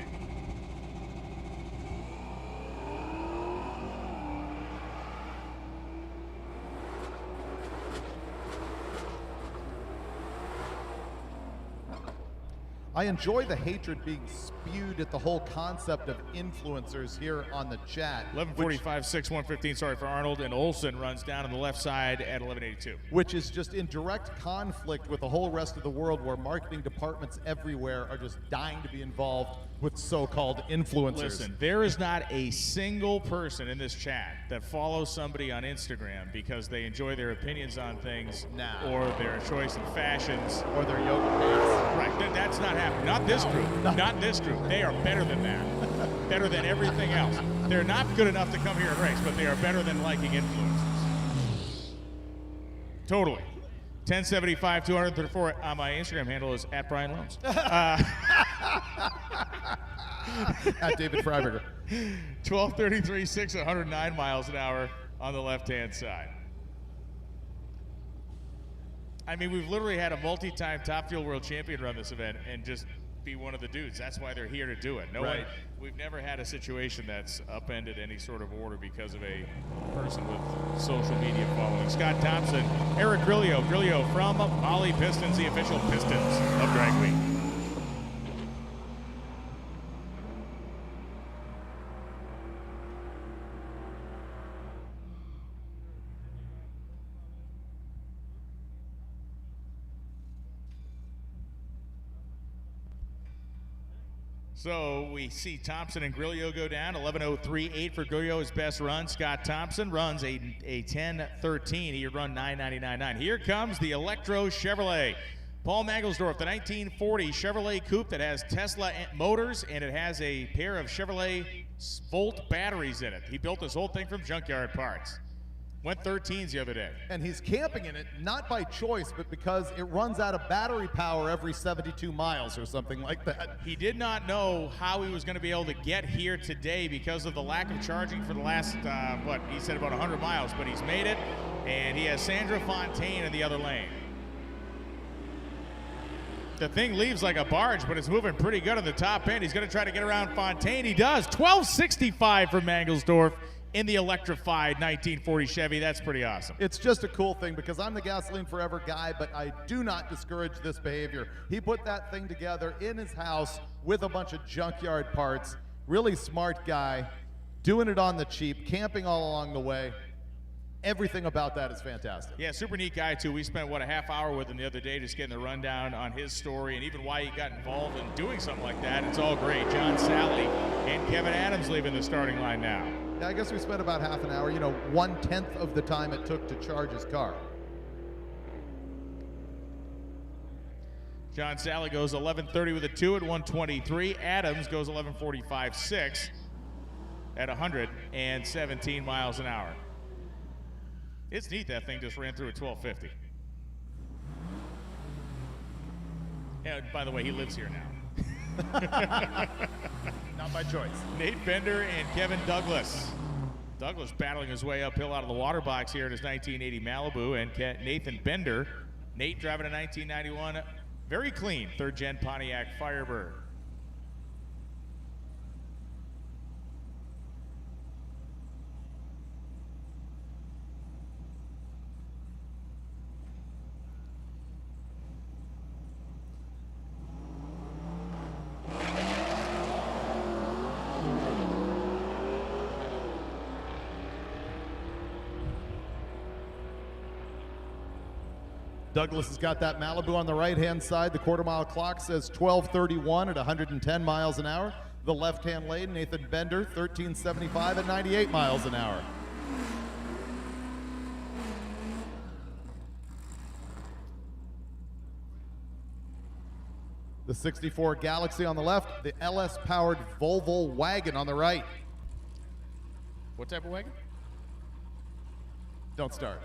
I enjoy the hatred being spewed at the whole concept of influencers here on the chat. 11:45, 6, 115. Sorry for Arnold, and Olsen runs down on the left side at 11:82. Which is just in direct conflict with the whole rest of the world, where marketing departments everywhere are just dying to be involved with so-called influencers. Listen, there is not a single person in this chat that follows somebody on Instagram because they enjoy their opinions on things, or their choice in fashions, or their yoga pants. Right, that's not happening. Not this group. Not this group. They are better than that. Better than everything else. They're not good enough to come here and race, but they are better than liking influencers. Totally. 1075 234. My Instagram handle is at Brian Lones. At David Freiberger. 12:33, 6, 109 miles an hour on the left-hand side. I mean, we've literally had a multi-time Top Fuel World Champion run this event and just be one of the dudes. That's why they're here to do it. Right. We've never had a situation that's upended any sort of order because of a person with social media following. Scott Thompson, Eric Grillo from Molly Pistons, the official Pistons of Dragway. So we see Thompson and Grillo go down. 11:03.8 for Grillo, his best run. Scott Thompson runs a 10:13. He run 9:99.9. Here comes the Electro Chevrolet. Paul Mangelsdorf, the 1940 Chevrolet Coupe that has Tesla motors, and it has a pair of Chevrolet Volt batteries in it. He built this whole thing from junkyard parts. Went 13s the other day. And he's camping in it, not by choice, but because it runs out of battery power every 72 miles or something like that. He did not know how he was going to be able to get here today because of the lack of charging for the last, he said about 100 miles, but he's made it, and he has Sandra Fontaine in the other lane. The thing leaves like a barge, but it's moving pretty good on the top end. He's going to try to get around Fontaine. He does. 12:65 for Mangelsdorf in the electrified 1940 Chevy. That's pretty awesome. It's just a cool thing because I'm the Gasoline Forever guy, but I do not discourage this behavior. He put that thing together in his house with a bunch of junkyard parts. Really smart guy, doing it on the cheap, camping all along the way. Everything about that is fantastic. Yeah, super neat guy too. We spent, a half hour with him the other day just getting the rundown on his story and even why he got involved in doing something like that. It's all great. John Sally and Kevin Adams leaving the starting line now. Yeah, I guess we spent about half an hour, 1/10 of the time it took to charge his car. John Sally goes 11:30 with a 2 at 123. Adams goes 11:45.6 at 117 miles an hour. It's neat that thing just ran through at 12:50. And by the way, he lives here now. Not by choice. Nate Bender and Kevin Douglas. Douglas battling his way uphill out of the water box here in his 1980 Malibu, and Nathan Bender. Nate driving a 1991, very clean, third-gen Pontiac Firebird. Douglas has got that Malibu on the right-hand side. The quarter-mile clock says 12:31 at 110 miles an hour. The left-hand lane, Nathan Bender, 13:75 at 98 miles an hour. The 64 Galaxy on the left, the LS-powered Volvo wagon on the right. What type of wagon? Don't start.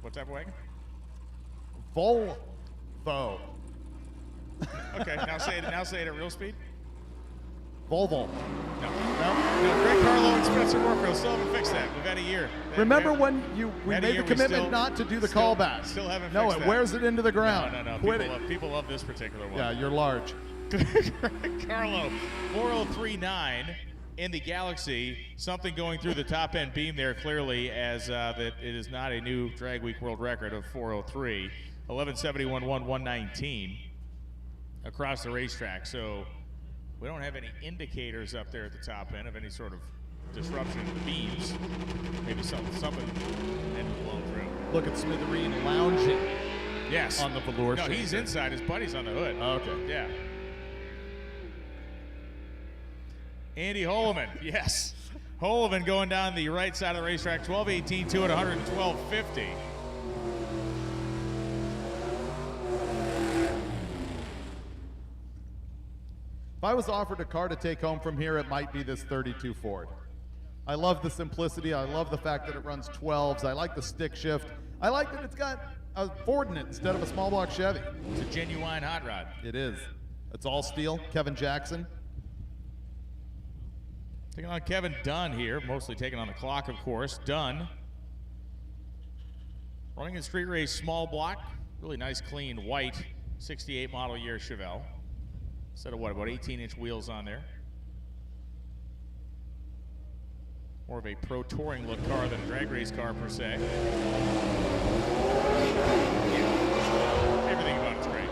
What type of wagon? Volvo. Okay, now say it at real speed. Volvo. No. Greg Carlo and Spencer Warfield still haven't fixed that. We've had a year. Remember when we made the commitment not to do the callback? Still haven't no, fixed it that. wears it into the ground. No. Quit it. People love this particular one. Yeah, you're large. Greg Carlo, 4039 in the Galaxy. Something going through the top end beam there clearly, as that it is not a new Drag Week world record of 403. 1171.119. across the racetrack. So we don't have any indicators up there at the top end of any sort of disruption in the beams. Maybe something had blown through. Look at Smithereen lounging. Yes. On the velour. No, he's inside. His buddy's on the hood. Oh, okay. Yeah. Andy Holloman, yes. Holloman going down the right side of the racetrack, 12:18.2 at 112.50. If I was offered a car to take home from here, it might be this 32 Ford. I love the simplicity. I love the fact that it runs 12s. I like the stick shift. I like that it's got a Ford in it instead of a small block Chevy. It's a genuine hot rod. It is. It's all steel. Kevin Jackson. Taking on Kevin Dunn here, mostly taking on the clock, of course. Dunn running in street race small block. Really nice, clean, white 68 model year Chevelle. Instead of what, about 18-inch wheels on there. More of a pro touring look car than a drag race car per se. Yeah. Everything about it's great.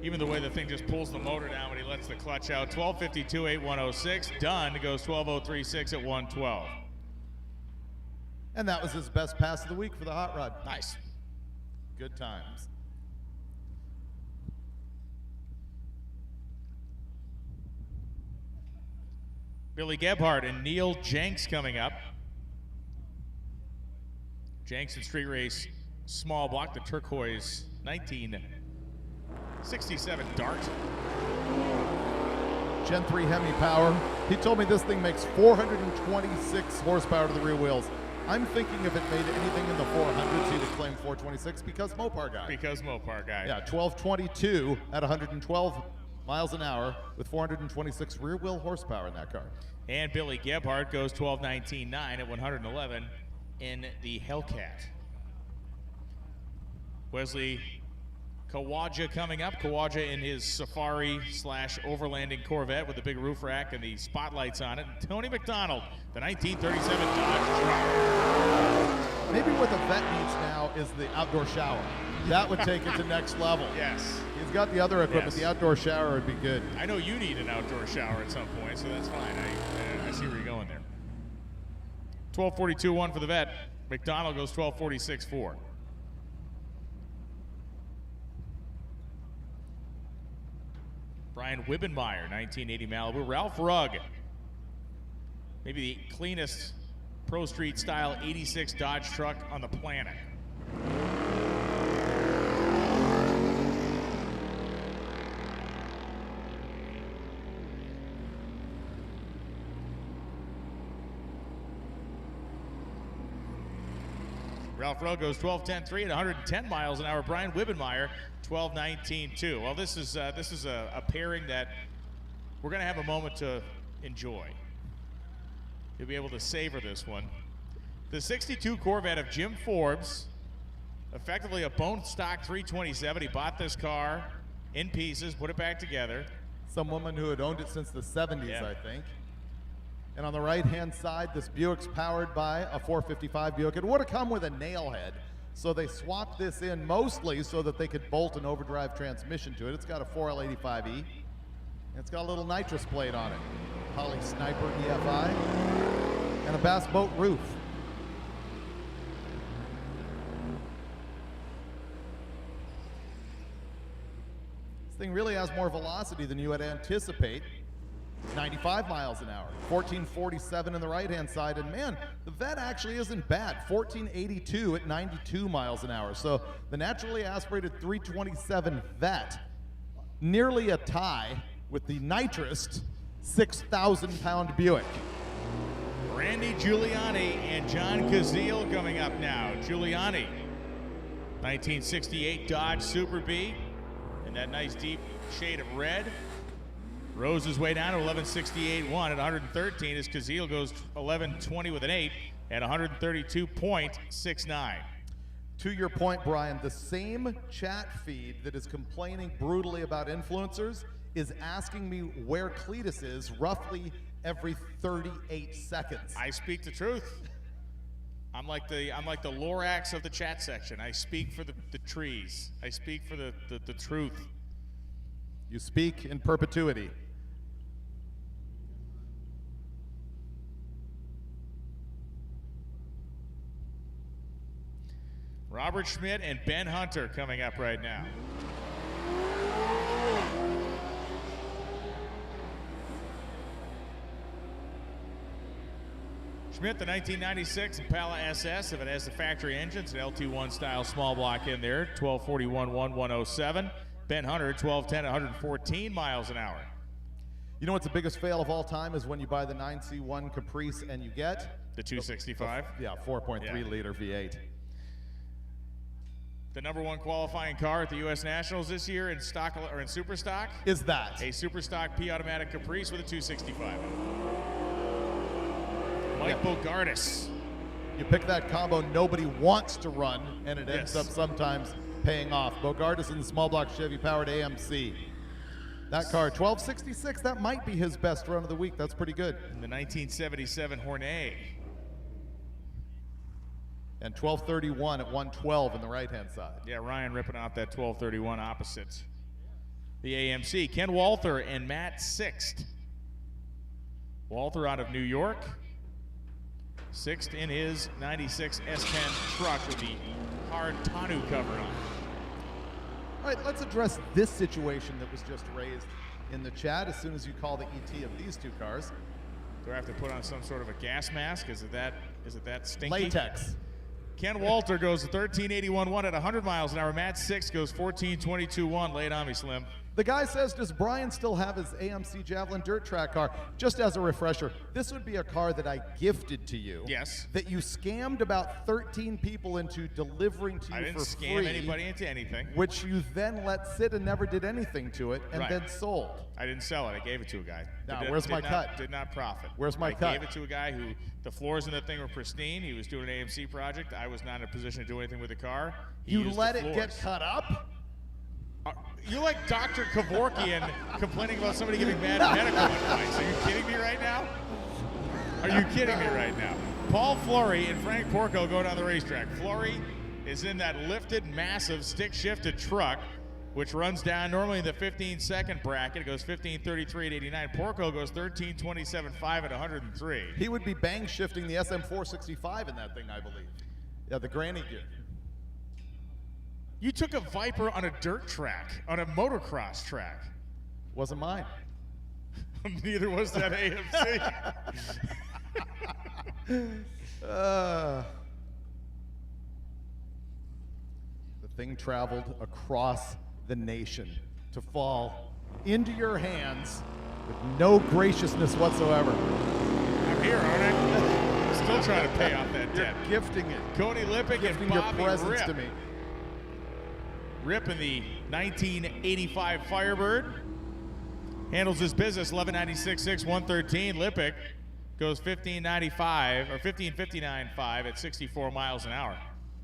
Even the way the thing just pulls the motor down when he lets the clutch out. 12:52, 8:106. Dunn goes 12:036 at 112. And that was his best pass of the week for the hot rod. Nice. Good times. Billy Gebhardt and Neil Jenks coming up. Jenks in street race small block, the turquoise 1967 Dart. Gen 3 Hemi power. He told me this thing makes 426 horsepower to the rear wheels. I'm thinking if it made anything in the 400s, he would claim 426 because Mopar guy. Because Mopar guy. Yeah, 1222 at 112 miles an hour with 426 rear wheel horsepower in that car. And Billy Gebhardt goes 12:19.9 at 111 in the Hellcat. Wesley Kawaja coming up. Kawaja in his Safari / overlanding Corvette with the big roof rack and the spotlights on it. And Tony McDonald, the 1937 Dodge truck. Maybe what the vet needs now is the outdoor shower. That would take it to next level. Yes. He's got the other equipment. Yes. The outdoor shower would be good. I know you need an outdoor shower at some point, so that's fine. I see where you're going there. 12:42.1 for the vet. McDonald goes 12:46.4. Brian Wibbenmeyer, 1980 Malibu. Ralph Rugg, maybe the cleanest Pro Street style 86 Dodge truck on the planet. Ralph Rugg goes 12:10.3 at 110 miles an hour. Brian Wibbenmeyer, 12:19.2. Well, this is a pairing that we're going to have a moment to enjoy. You'll be able to savor this one. The 62 Corvette of Jim Forbes, effectively a bone stock 327. He bought this car in pieces, put it back together. Some woman who had owned it since the 70s, Yeah. I think. And on the right-hand side, this Buick's powered by a 455 Buick. It would have come with a nail head, so they swapped this in mostly so that they could bolt an overdrive transmission to it. It's got a 4L85E, and it's got a little nitrous plate on it. Holley Sniper EFI, and a Bass Boat roof. This thing really has more velocity than you would anticipate. 95 miles an hour, 1447 in the right-hand side, and man, the vet actually isn't bad. 1482 at 92 miles an hour. So the naturally aspirated 327 vet, nearly a tie with the nitrous 6,000-pound Buick. Randy Giuliani and John Cazile coming up now. Giuliani, 1968 Dodge Super B, in that nice deep shade of red. Rose his way down to 1168.1 at 113 as Cazile goes 1120 with an 8 at 132.69. To your point, Brian, the same chat feed that is complaining brutally about influencers is asking me where Cletus is roughly every 38 seconds. I speak the truth. I'm like the Lorax of the chat section. I speak for the trees. I speak for the truth. You speak in perpetuity. Robert Schmidt and Ben Hunter coming up right now. Schmidt, the 1996 Impala SS, if it has the factory engine, it's an LT1 style small block in there, 1241 1107. Ben Hunter, 1210, 114 miles an hour. You know what's the biggest fail of all time is when you buy the 9C1 Caprice and you get the 265. Yeah, 4.3 liter V8. The #1 qualifying car at the U.S. Nationals this year in stock or in super stock is that a super stock P automatic Caprice with a 265. Mike Bogardus. You pick that combo nobody wants to run, and it ends up sometimes paying off. Bogardus in the small block Chevy powered AMC. That car, 1266, that might be his best run of the week. That's pretty good. In the 1977 Hornet. And 1231 at 112 in the right-hand side. Yeah, Ryan ripping off that 1231 opposite. The AMC, Ken Walther and Matt Sixt. Walther out of New York. Sixt in his 96 S10 truck with the hard tonneau cover on. All right, let's address this situation that was just raised in the chat as soon as you call the ET of these two cars. Do I have to put on some sort of a gas mask? Is it that stinky? Latex. Ken Walter goes 1381.1 at 100 miles an hour. Matt Sixt goes 1422.1. Lay it on me, Slim. The guy says, does Brian still have his AMC Javelin dirt track car? Just as a refresher, this would be a car that I gifted to you. Yes. That you scammed about 13 people into delivering to you for free. I didn't scam anybody into anything. Which you then let sit and never did anything to it and then sold. I didn't sell it. I gave it to a guy. Now, where's my cut? Did not profit. Where's my cut? I gave it to a guy who the floors in the thing were pristine. He was doing an AMC project. I was not in a position to do anything with the car. You let it get cut up? You're like Dr. Kevorkian complaining about somebody giving bad medical advice. Are you kidding me right now? Are you kidding me right now? Paul Flory and Frank Porco go down the racetrack. Flory is in that lifted, massive, stick-shifted truck, which runs down normally in the 15-second bracket. It goes 15:33 at 89. Porco goes 13:27.5 at 103. He would be bang shifting the SM465 in that thing, I believe. Yeah, the granny gear. You took a Viper on a dirt track, on a motocross track. Wasn't mine. Neither was that AMC. The thing traveled across the nation to fall into your hands with no graciousness whatsoever. I'm here, aren't I? Still trying to pay off that debt. You're gifting it. Cody Lippick Gifting and Bobby your presence Rip. to me. Rip in the 1985 Firebird. Handles his business 1196.6, 113. Lippick goes 1595 or 1559.5 at 64 miles an hour.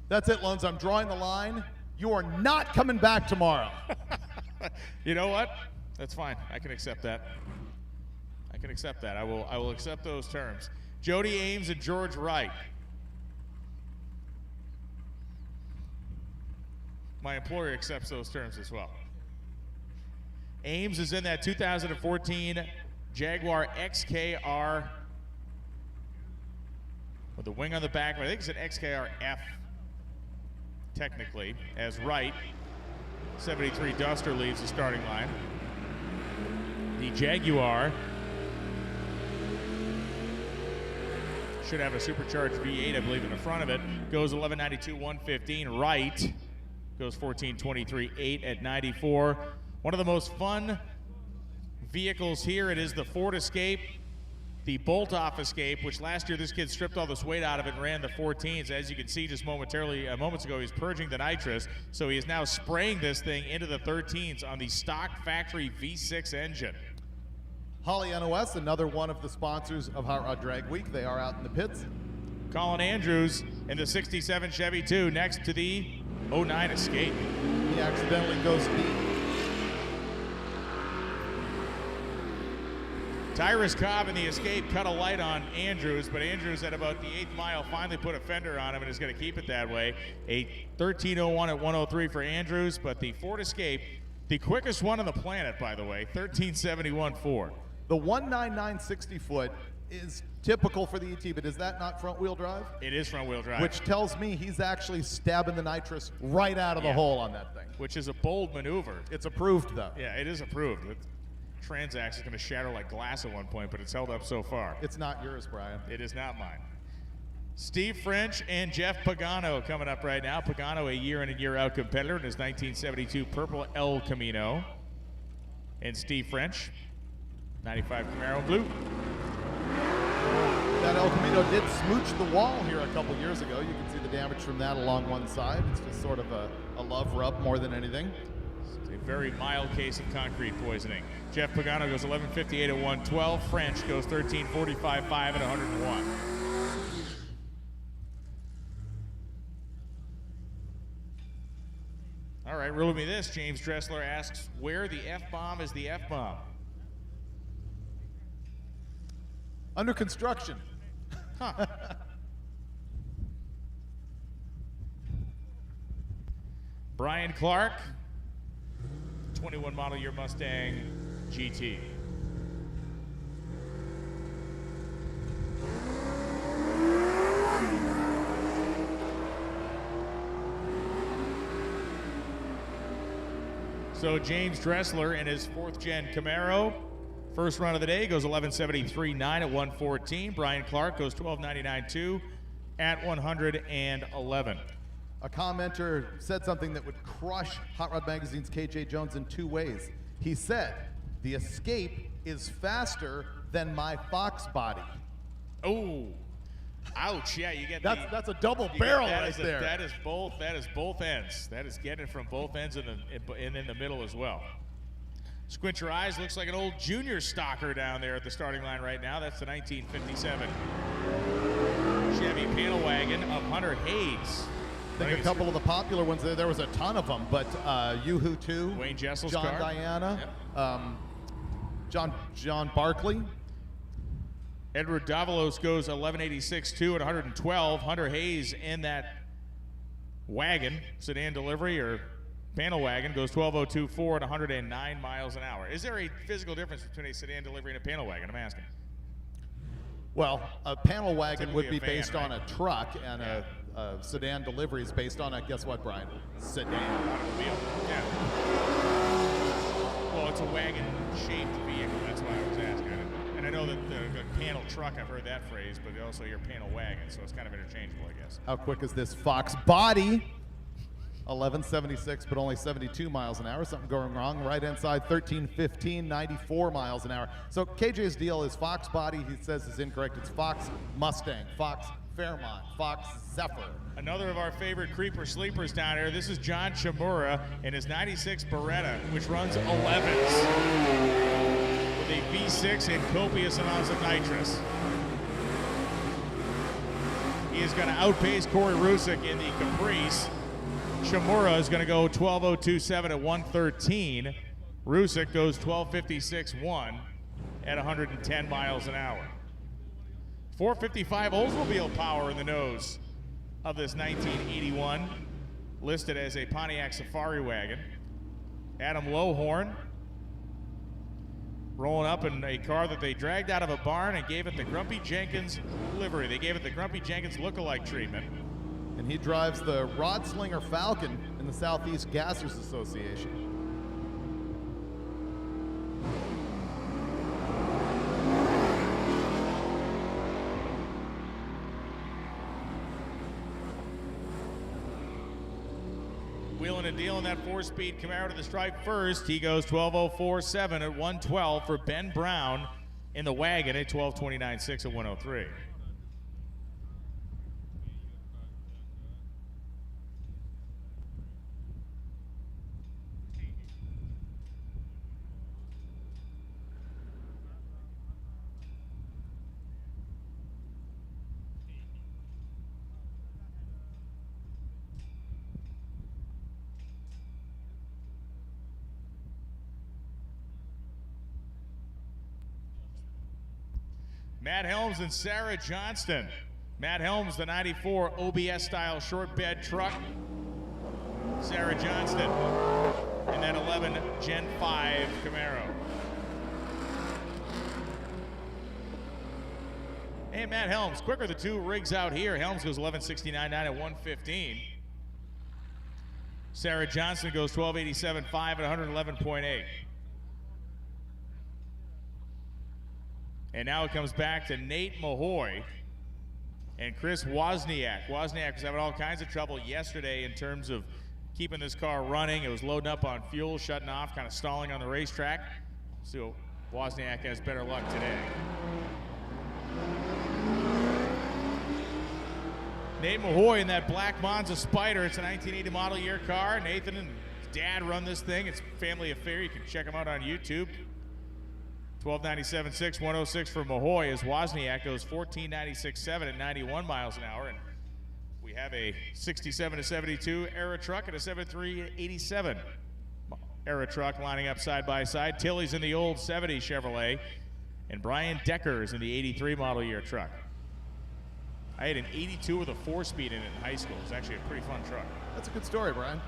That's it, Lones. I'm drawing the line. You are not coming back tomorrow. You know what? That's fine. I can accept that. I can accept that. I will accept those terms. Jody Ames and George Wright. My employer accepts those terms as well. Ames is in that 2014 Jaguar XKR with the wing on the back. I think it's an XKR F, technically, as Wright. 73 Duster leaves the starting line. The Jaguar should have a supercharged V8, I believe, in the front of it. Goes 1192, 115. Wright goes 14:23.8 at 94. One of the most fun vehicles here, it is the Ford Escape, the bolt-off Escape, which last year this kid stripped all this weight out of it and ran the 14s. As you can see just moments ago, he's purging the nitrous, so he is now spraying this thing into the 13s on the stock factory V6 engine. Holly NOS, another one of the sponsors of Hot Rod Drag Week. They are out in the pits. Colin Andrews in the 67 Chevy 2 next to the 09 Escape. He accidentally goes deep. Tyrus Cobb in the escape cut a light on Andrews, but Andrews at about the 8th mile finally put a fender on him and is going to keep it that way. A 13:01 at 103 for Andrews, but the Ford Escape, the quickest one on the planet, by the way, 13:71.4. The 199 60-foot is typical for the ET, but is that not front-wheel drive? It is front-wheel drive. Which tells me he's actually stabbing the nitrous right out of the hole on that thing. Which is a bold maneuver. It's approved, though. Yeah, it is approved. Transax is going to shatter like glass at one point, but it's held up so far. It's not yours, Brian. It is not mine. Steve French and Jeff Pagano coming up right now. Pagano, a year in and year out competitor in his 1972 purple El Camino. And Steve French, 95 Camaro blue. That El Camino did smooch the wall here a couple years ago. You can see the damage from that along one side. It's just sort of a love rub more than anything. It's a very mild case of concrete poisoning. Jeff Pagano goes 11:58 at 112. French goes 13:45.5 at 101. All right, riddle me this. James Dressler asks, where the F-bomb is the F-bomb? Under construction. Huh. Brian Clark, 21 model year Mustang GT. So James Dressler in his 4th gen Camaro, first run of the day, goes 11:73.9 at 114. Brian Clark goes 12:99.2 at 111. A commenter said something that would crush Hot Rod Magazine's KJ Jones in 2 ways. He said, the Escape is faster than my Fox body. Oh, ouch! Yeah, you get that's a double barrel right there. That is both ends. That is getting it from both ends and in the middle as well. Squint your eyes. Looks like an old junior stalker down there at the starting line right now. That's the 1957 Chevy panel wagon of Hunter Hayes. I think a couple of the popular ones there was a ton of them, but Yoo-Hoo 2, Wayne Jessel's John car. Diana, John Barkley. Edward Davalos goes 11:86.2 at 112. Hunter Hayes in that wagon, sedan delivery or panel wagon, goes 12:02.4 at 109 miles an hour. Is there a physical difference between a sedan delivery and a panel wagon? I'm asking. Well, a panel wagon Typically would be a van, based on right? a truck, and a sedan delivery is based on a, guess what, Brian? Sedan. Automobile. Yeah. Well, it's a wagon-shaped vehicle. That's why I was asking. And I know that the panel truck, I've heard that phrase, but also your panel wagon, so it's kind of interchangeable, I guess. How quick is this Fox body? 11:76, but only 72 miles an hour. Something going wrong. Right inside 13:15, 94 miles an hour. So KJ's deal is Fox body, he says, is incorrect. It's Fox Mustang, Fox Fairmont, Fox Zephyr. Another of our favorite creeper sleepers down here. This is John Chimura in his 96 Beretta, which runs 11s with a V6 and copious amounts of nitrous. He is going to outpace Corey Rusick in the Caprice. Chimura is going to go 12:02.7 at 113. Rusick goes 12:56.1 at 110 miles an hour. 455 Oldsmobile power in the nose of this 1981, listed as a Pontiac Safari wagon. Adam Lowhorn rolling up in a car that they dragged out of a barn and gave it the Grumpy Jenkins livery. They gave it the Grumpy Jenkins look-alike treatment. And he drives the Rod Slinger Falcon in the Southeast Gassers Association. Wheeling and dealing that 4-speed Camaro to the stripe first. He goes 12:04.7 at 112 for Ben Brown in the wagon at 12:29.6 at 103. Matt Helms and Sarah Johnston. Matt Helms, the 94 OBS-style short bed truck. Sarah Johnston in that 11 Gen 5 Camaro. And Matt Helms, quicker the two rigs out here. Helms goes 11.69.9 at 115. Sarah Johnston goes 12.87.5 at 111.8. And now it comes back to Nate Mahoy and Chris Wozniak. Wozniak was having all kinds of trouble yesterday in terms of keeping this car running. It was loading up on fuel, shutting off, kind of stalling on the racetrack. So Wozniak has better luck today. Nate Mahoy in that black Monza Spider. It's a 1980 model year car. Nathan and his dad run this thing. It's a family affair. You can check them out on YouTube. 12.97.6, 106 for Mahoy as Wozniak goes 14.96.7 at 91 miles an hour. And we have a 67-72 era truck and a 73-87 era truck lining up side by side. Tilly's in the old 70 Chevrolet, and Brian Decker's in the 83 model year truck. I had an 82 with a 4-speed in it in high school. It was actually a pretty fun truck. That's a good story, Brian.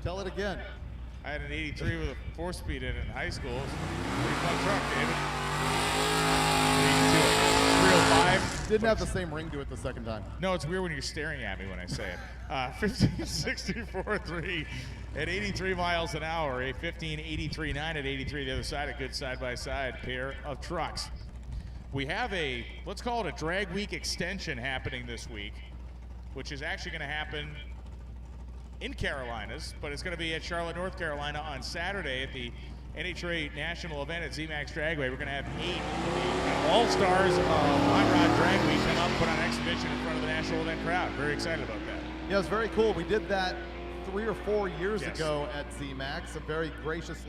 Tell it again. I had an 83 with a 4-speed in it in high school. It was a pretty fun truck, David. 305. Didn't have the same ring to it the second time. No, it's weird when you're staring at me when I say it. 15.64.3 at 83 miles an hour. A 15.83.9 at 83. The other side, a good side-by-side pair of trucks. We have a, let's call it a drag week extension happening this week, which is actually going to happen in Carolinas, but it's going to be at Charlotte, North Carolina on Saturday at the NHRA national event at ZMAX Dragway. We're going to have 8 of the all-stars of Hot Rod Drag Week come up, put on exhibition in front of the national event crowd. Very excited about that. Yeah, it's very cool. We did that 3 or 4 years ago at ZMAX, and very gracious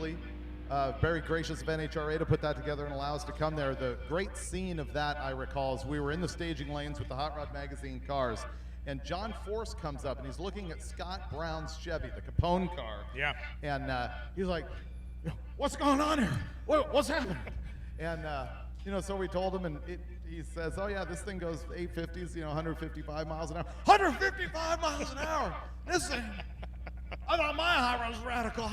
of NHRA to put that together and allow us to come there. The great scene of that, I recall, is we were in the staging lanes with the Hot Rod Magazine cars, and John Force comes up and he's looking at Scott Brown's Chevy, the Capone car. Yeah. And he's like, "What's going on here? What's happening?" And so we told him, and he says, "Oh yeah, this thing goes 850s, 155 miles an hour." 155 miles an hour. This thing. I thought my high rod's radical.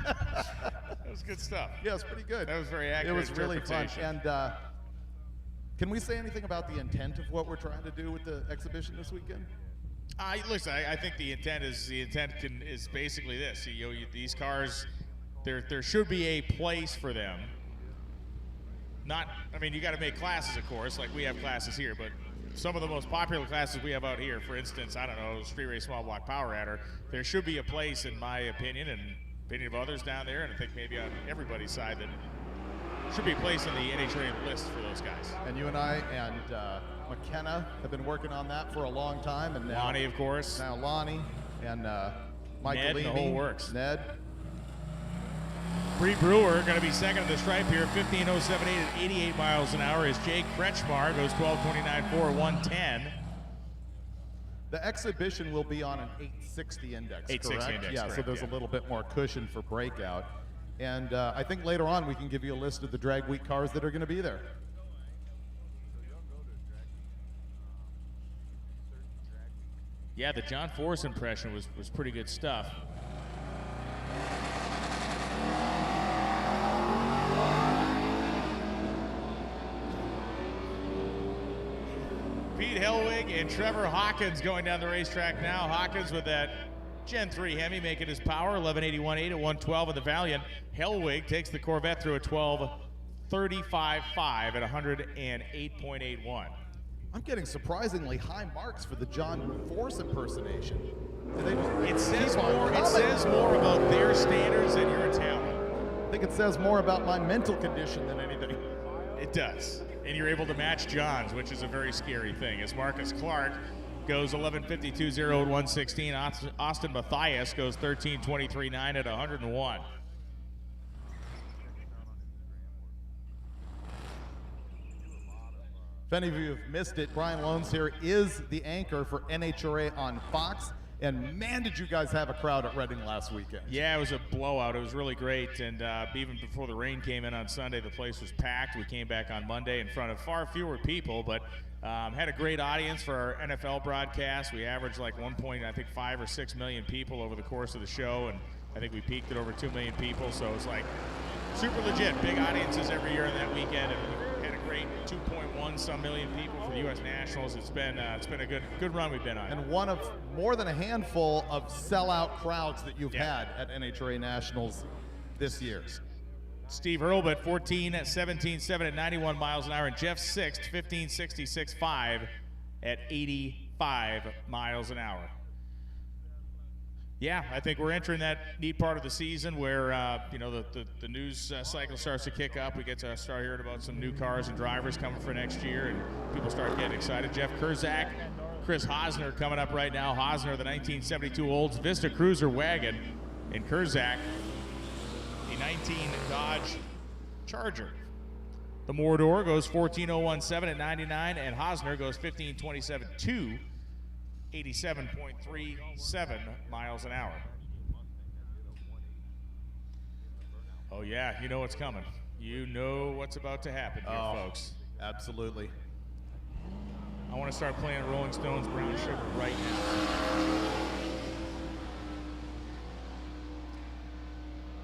That was good stuff. Yeah, it's pretty good. That was very accurate. It was really fun. interpretation. And can we say anything about the intent of what we're trying to do with the exhibition this weekend? Listen, I think the intent is basically this. These cars, there should be a place for them. You got to make classes, of course, like we have classes here, but some of the most popular classes we have out here, for instance, I don't know, Street Race Small Block Power Adder, there should be a place, in my opinion, and opinion of others down there, and I think maybe on everybody's side, that should be a place in the NHRA list for those guys. And you and I and McKenna have been working on that for a long time, and now Lonnie, of course. Now Lonnie and Michael Ned, Levy, the whole works. Ned. Bree Brewer going to be second at the stripe here, 15.078 at 88 miles an hour. Is Jake Kretschmar, goes 12.29.4, 110. The exhibition will be on an 860 index, 860 correct? index, yeah, correct, so there's a little bit more cushion for breakout. And I think later on we can give you a list of the drag week cars that are going to be there. Yeah, the John Force impression was pretty good stuff. Pete Hellwig and Trevor Hawkins going down the racetrack now. Hawkins with that Gen 3 Hemi making his power, 11.81.8 at 112 in the Valiant. Hellwig takes the Corvette through a 12.35.5 at 108.81. I'm getting surprisingly high marks for the John Force impersonation. It says more about their standards than your talent. I think it says more about my mental condition than anything. It does. And you're able to match John's, which is a very scary thing. As Marcus Clark goes 11.52.0 at 116. Austin Matthias goes 13.23.9 at 101. If any of you have missed it, Brian Loans here is the anchor for NHRA on Fox. And man, did you guys have a crowd at Reading last weekend. Yeah, it was a blowout. It was really great. And even before the rain came in on Sunday, the place was packed. We came back on Monday in front of far fewer people, but had a great audience for our NFL broadcast. We averaged like 5 or 6 million people over the course of the show, and I think we peaked at over 2 million people. So it was like super legit. Big audiences every year on that weekend, and we had a great 2.1 some million people for the U.S. Nationals. It's been a good run we've been on. And one of more than a handful of sellout crowds that you've had at NHRA Nationals this year. Steve Hurlbut, 14 at 17.7 at 91 miles an hour, and Jeff Sixt, 15.66.5 at 85 miles an hour. Yeah, I think we're entering that neat part of the season where the news cycle starts to kick up. We get to start hearing about some new cars and drivers coming for next year, and people start getting excited. Jeff Kurzak, Chris Hosner coming up right now. Hosner, the 1972 Olds Vista Cruiser wagon, and Kurzak, a 19 Dodge Charger. The Mordor goes 14.017 at 99, and Hosner goes 15.27.2. 87.37 miles an hour. Oh yeah, you know what's coming. You know what's about to happen here, folks. Absolutely. I want to start playing Rolling Stones Brown Sugar right now.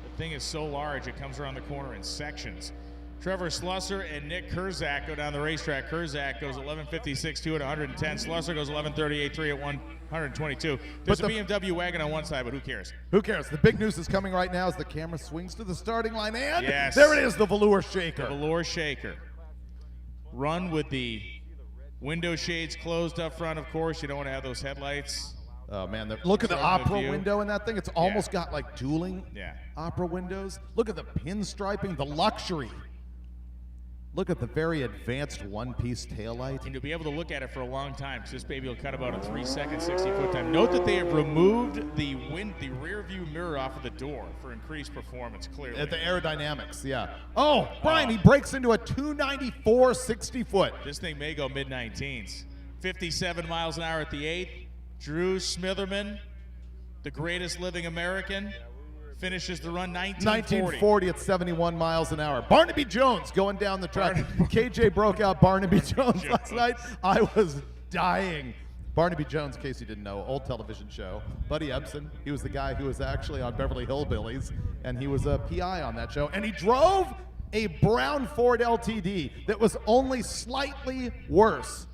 The thing is so large, it comes around the corner in sections. Trevor Slusser and Nick Kurzak go down the racetrack. Kurzak goes 11.56.2 at 110. Slusser goes 11.38.3 at 122. There's a BMW wagon on one side, but who cares? Who cares? The big news is coming right now as the camera swings to the starting line, and yes, there it is, the velour shaker. The velour shaker. Run with the window shades closed up front, of course. You don't want to have those headlights. Oh, man. Look at the opera window in that thing. It's almost got like dueling opera windows. Look at the pinstriping, the luxury. Look at the very advanced one-piece taillight. And you'll be able to look at it for a long time because this baby will cut about a 3-second, 60-foot time. Note that they have removed the rear view mirror off of the door for increased performance, clearly. At the aerodynamics, yeah. Oh, Brian, he breaks into a 294 60-foot. This thing may go mid-19s. 57 miles an hour at the 8th. Drew Smitherman, the greatest living American, finishes the run 1940 at 71 miles an hour. Barnaby Jones going down the track. KJ broke out Barnaby Jones last night. I was dying. Barnaby Jones, in case you didn't know, old television show. Buddy Ebsen, he was the guy who was actually on Beverly Hillbillies, and he was a PI on that show. And he drove a brown Ford LTD that was only slightly worse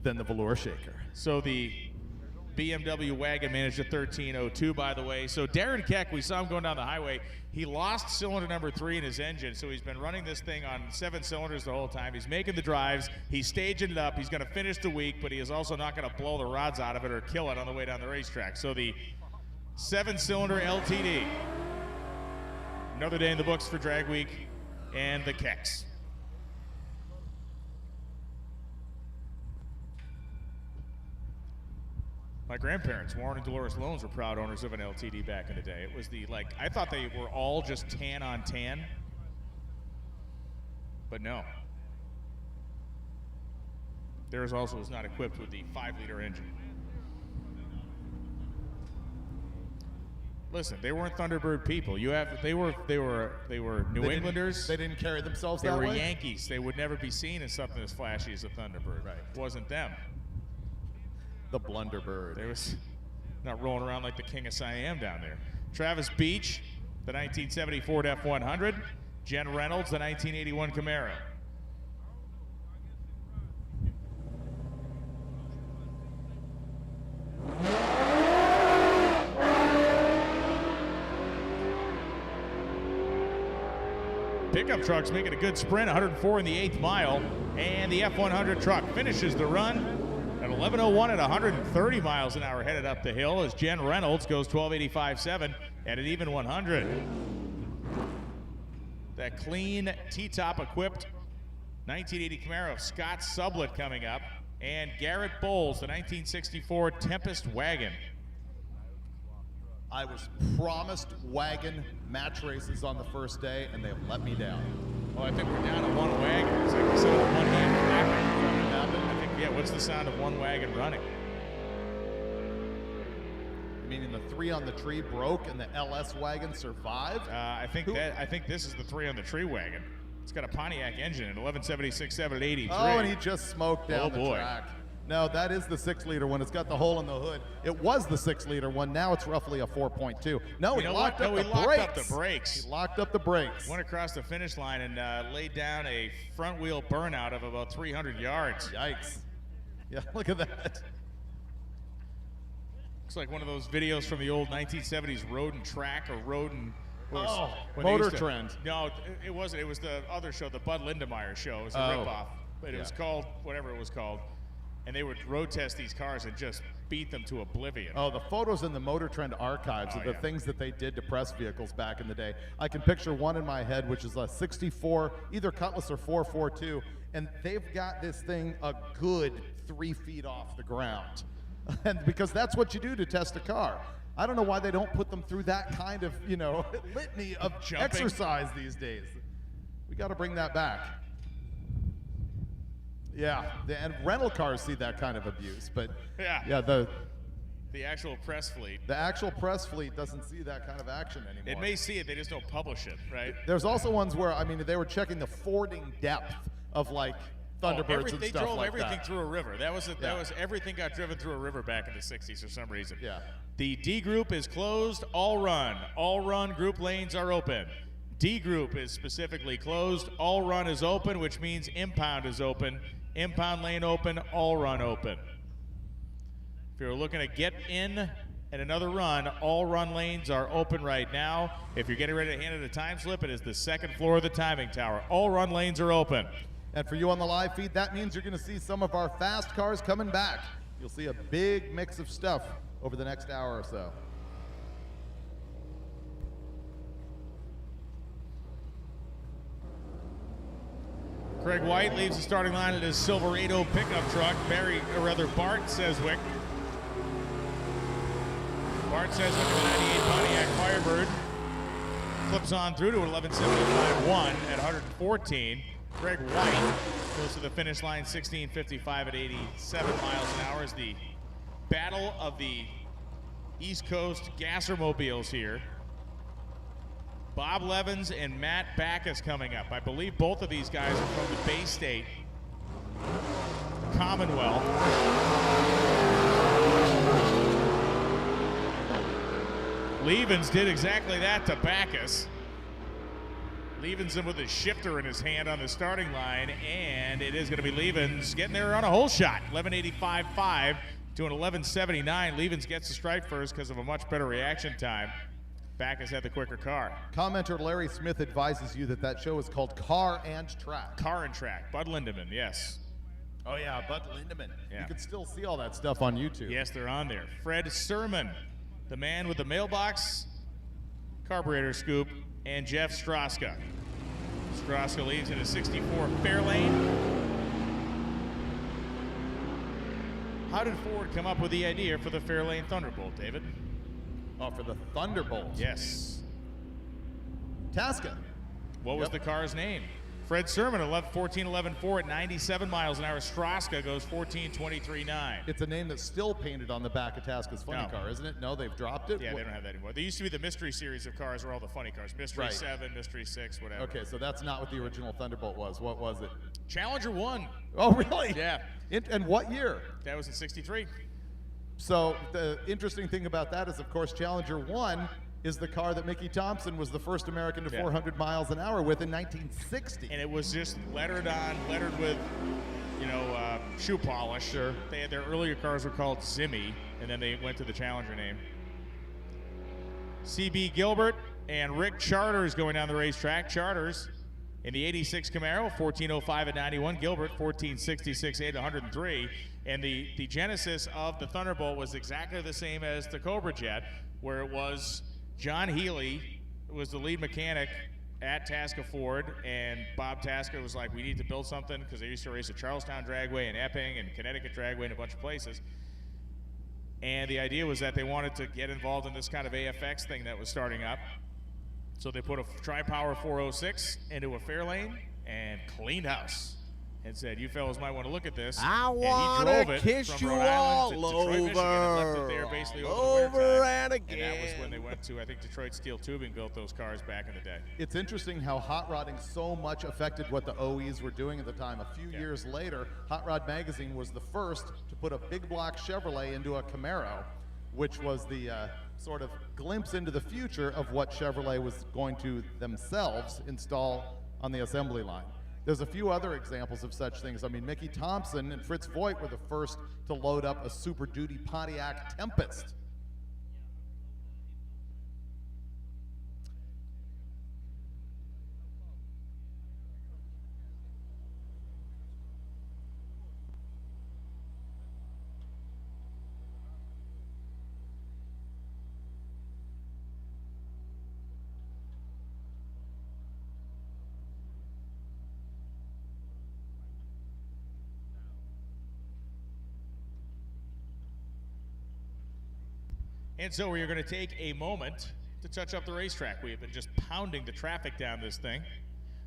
than the velour shaker. So the BMW wagon managed a 13.02, by the way. So Darren Keck, we saw him going down the highway. He lost cylinder number 3 in his engine, so he's been running this thing on 7 cylinders the whole time. He's making the drives. He's staging it up. He's going to finish the week, but he is also not going to blow the rods out of it or kill it on the way down the racetrack. So the 7-cylinder LTD. Another day in the books for Drag Week and the Kecks. My grandparents, Warren and Dolores Loans, were proud owners of an LTD back in the day. It was I thought they were all just tan on tan, but no. Theirs also was not equipped with the 5-liter engine. Listen, they weren't Thunderbird people. They were New Englanders. They didn't carry themselves that way. They were Yankees. They would never be seen as something as flashy as a Thunderbird. Right. It wasn't them. The Blunderbird. They was not rolling around like the King of Siam down there. Travis Beach, the 1970 Ford F100. Jen Reynolds, the 1981 Camaro. Pickup truck's making a good sprint, 104 in the 8th mile, and the F100 truck finishes the run at 11:01 at 130 miles an hour headed up the hill as Jen Reynolds goes 12:85.7 at an even 100. That clean T-top equipped 1980 Camaro of Scott Sublett coming up, and Garrett Bowles, the 1964 Tempest wagon. I was promised wagon match races on the first day, and they have let me down. Well, I think we're down to one wagon. It's like the sound of one hand clapping. I think, yeah, what's the sound of one wagon running? 3 on the tree broke and the LS wagon survived? I think this is the 3 on the tree wagon. It's got a Pontiac engine at 1176.7 at 83. Oh, and he just smoked down the track. No, that is the 6-liter one. It's got the hole in the hood. It was the 6-liter one. Now it's roughly a 4.2. No, he locked up the brakes. He locked up the brakes. Went across the finish line and laid down a front wheel burnout of about 300 yards. Yikes. Yeah, look at that. Looks like one of those videos from the old 1970s Road and Track or Road and... MotorTrend. No, it wasn't. It was the other show, the Bud Lindemeyer show. It was a ripoff. But it was called whatever it was called. And they would road test these cars and just beat them to oblivion. Oh, the photos in the MotorTrend archives of the things that they did to press vehicles back in the day. I can picture one in my head, which is a 64, either Cutlass or 442, and they've got this thing a good 3 feet off the ground. And because that's what you do to test a car. I don't know why they don't put them through that kind of, litany of exercise these days. We got to bring that back. Yeah, and rental cars see that kind of abuse, but the actual press fleet. The actual press fleet doesn't see that kind of action anymore. It may see it, they just don't publish it, right? There's also ones where, they were checking the fording depth of Thunderbirds and stuff like that. They drove everything through a river. That was everything got driven through a river back in the 60s for some reason. Yeah. The D group is closed, all run group lanes are open. D group is specifically closed, all run is open, which means impound is open. Impound lane open, all run open. If you're looking to get in at another run, all run lanes are open right now. If you're getting ready to hand it a time slip, it is the 2nd floor of the timing tower. All run lanes are open. And for you on the live feed, that means you're going to see some of our fast cars coming back. You'll see a big mix of stuff over the next hour or so. Craig White leaves the starting line in his Silverado pickup truck. Bart Seswick. Bart Seswick in the 98 Pontiac Firebird. Flips on through to 11.75.1 at 114. Craig White goes to the finish line 16.55 at 87 miles an hour as the battle of the East Coast gassermobiles here. Bob Levins and Matt Backus coming up. I believe both of these guys are from the Bay State, Commonwealth. Levins did exactly that to Backus. Levins with a shifter in his hand on the starting line, and it is going to be Levins getting there on a hole shot. 11.85.5 to an 11.79. Levins gets the stripe first because of a much better reaction time. Backus had the quicker car. Commenter Larry Smith advises you that show is called Car and Track. Car and Track. Bud Lindeman, yes. Oh, yeah, Bud Lindeman. Yeah. You can still see all that stuff on YouTube. Yes, they're on there. Fred Sermon, the man with the mailbox, carburetor scoop, and Jeff Straska. Straska leaves in a 64 Fairlane. How did Ford come up with the idea for the Fairlane Thunderbolt, David? Oh, for the Thunderbolt. Yes. Tasca. What was the car's name? Fred Sermon, 14.11.4 at 97 miles an hour. Straska goes 14.23.9. It's a name that's still painted on the back of Tasca's funny car, isn't it? No, they've dropped it? Yeah, they don't have that anymore. There used to be the Mystery series of cars where all the funny cars. Mystery 7, Mystery 6, whatever. Okay, so that's not what the original Thunderbolt was. What was it? Challenger 1. Oh, really? Yeah. And what year? That was in 63. So the interesting thing about that is, of course, Challenger 1 is the car that Mickey Thompson was the first American to 400 miles an hour with in 1960. And it was just lettered with, shoe polish. Sure. They had their earlier cars were called Zimmy, and then they went to the Challenger name. C.B. Gilbert and Rick Charters going down the racetrack. Charters in the 86 Camaro, 14.05 at 91. Gilbert, 14.66.8 at 103. And the genesis of the Thunderbolt was exactly the same as the Cobra Jet, where it was John Healy was the lead mechanic at Tasca Ford, and Bob Tasca was like, we need to build something, because they used to race at Charlestown Dragway and Epping and Connecticut Dragway and a bunch of places. And the idea was that they wanted to get involved in this kind of AFX thing that was starting up. So they put a Tri-Power 406 into a Fairlane and cleaned house. and said, "You fellas might want to look at this." I want to kiss you all Detroit, Michigan, and left it there basically over and again. And that was when they went to, I think, Detroit Steel Tubing built those cars back in the day. It's interesting how hot rodding so much affected what the OEs were doing at the time. A few years later, Hot Rod Magazine was the first to put a big block Chevrolet into a Camaro, which was the sort of glimpse into the future of what Chevrolet was going to themselves install on the assembly line. There's a few other examples of such things. I mean, Mickey Thompson and Fritz Voigt were the first to load up a Super Duty Pontiac Tempest. And so we are going to take a moment to touch up the racetrack. We have been just pounding the traffic down this thing.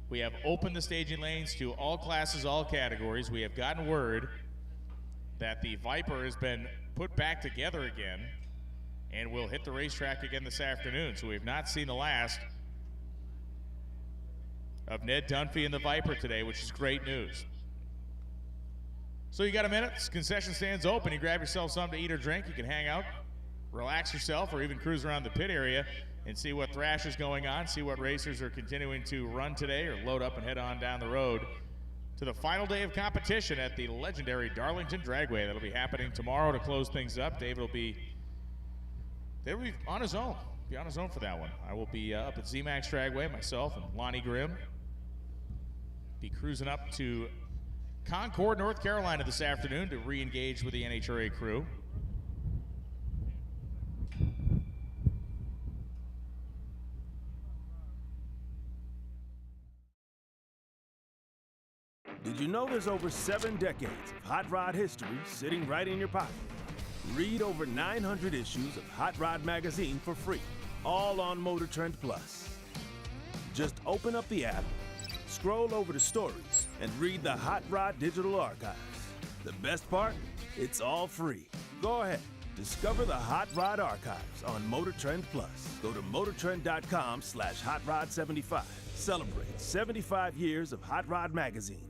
We have opened the staging lanes to all classes, all categories. We have gotten word that the Viper has been put back together again and will hit the racetrack again this afternoon. So we have not seen the last of Ned Dunphy and the Viper today, which is great news. So you got a minute, concession stand's open. You grab yourself something to eat or drink. You can hang out, relax yourself, or even cruise around the pit area and see what thrash is going on, see what racers are continuing to run today, or load up and head on down the road to the final day of competition at the legendary Darlington Dragway. That'll be happening tomorrow to close things up. David will be on his own. Be on his own for that one. I will be up at ZMAX Dragway, myself and Lonnie Grimm. Be cruising up to Concord, North Carolina this afternoon to re-engage with the NHRA crew. Did you know there's over 7 decades of hot rod history sitting right in your pocket? Read over 900 issues of Hot Rod magazine for free, all on MotorTrend Plus. Just open up the app, scroll over to stories, and read the Hot Rod digital archives. The best part? It's all free. Go ahead, discover the Hot Rod archives on MotorTrend Plus. Go to motortrend.com/HotRod75. Celebrate 75 years of Hot Rod magazine.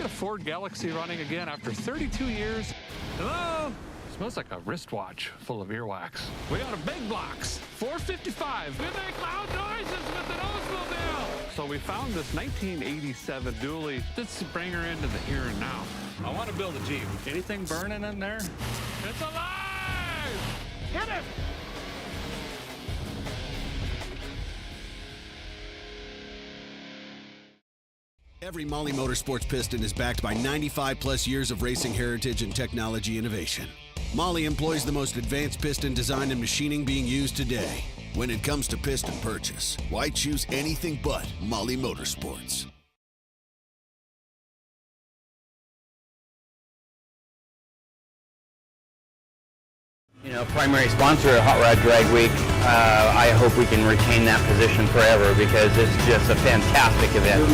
Ford Galaxy running again after 32 years. Hello? Smells like a wristwatch full of earwax. We got a big blocks, 455. We make loud noises with an Oldsmobile. So we found this 1987 dually. Let's bring her into the here and now. I want to build a Jeep. Anything burning in there? It's alive! Hit it! Every Molly Motorsports piston is backed by 95 plus years of racing heritage and technology innovation. Molly employs the most advanced piston design and machining being used today. When it comes to piston purchase, why choose anything but Molly Motorsports? You know, primary sponsor of Hot Rod Drag Week. I hope we can retain that position forever because it's just a fantastic event.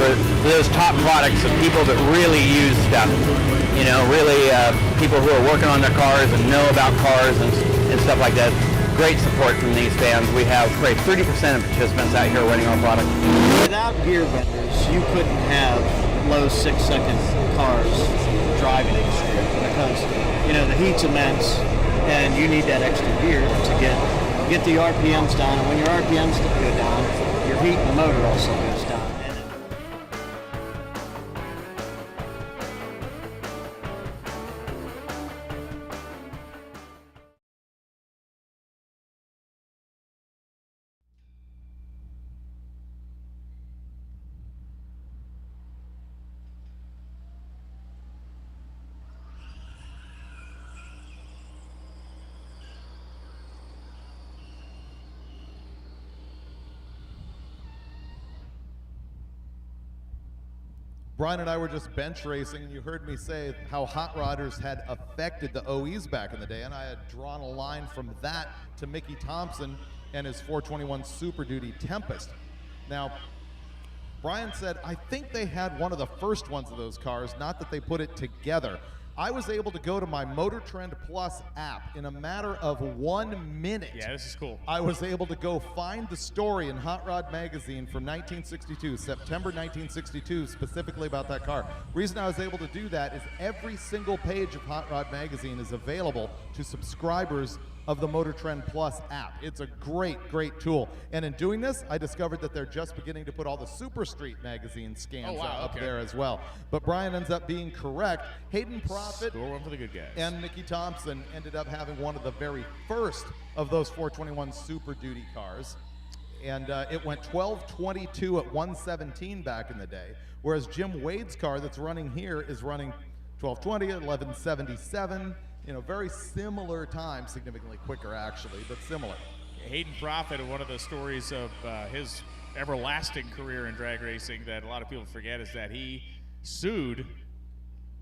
For those top products of people that really use stuff, you know, really people who are working on their cars and know about cars and stuff like that. Great support from these fans. We have probably 30% of participants out here running our product. Without gear vendors, you couldn't have low 6-second cars driving in the street because, you know, the heat's immense. And you need that extra gear to get the RPMs down. And when your RPMs go down, your heat in the motor also goes down. Brian and I were just bench racing, and you heard me say how hot rodders had affected the OEs back in the day, and I had drawn a line from that to Mickey Thompson and his 421 Super Duty Tempest. Now, Brian said, I think they had one of the first ones of those cars, not that they put it together. I was able to go to my MotorTrend Plus app in a matter of 1 minute. Yeah, this is cool. I was able to go find the story in Hot Rod Magazine from 1962, September 1962, specifically about that car. Reason I was able to do that is every single page of Hot Rod Magazine is available to subscribers of the MotorTrend Plus app. It's a great, great tool. And in doing this, I discovered that they're just beginning to put all the Super Street magazine scans up there as well. But Brian ends up being correct. Hayden Profit Score one for the good guys. and Mickey Thompson ended up having one of the very first of those 421 Super Duty cars. And it went 12:22 at 117 back in the day, whereas Jim Wade's car that's running here is running 12:20 at 11:77. You know, very similar time, significantly quicker actually, but similar. Hayden Profit, one of the stories of his everlasting career in drag racing that a lot of people forget is that he sued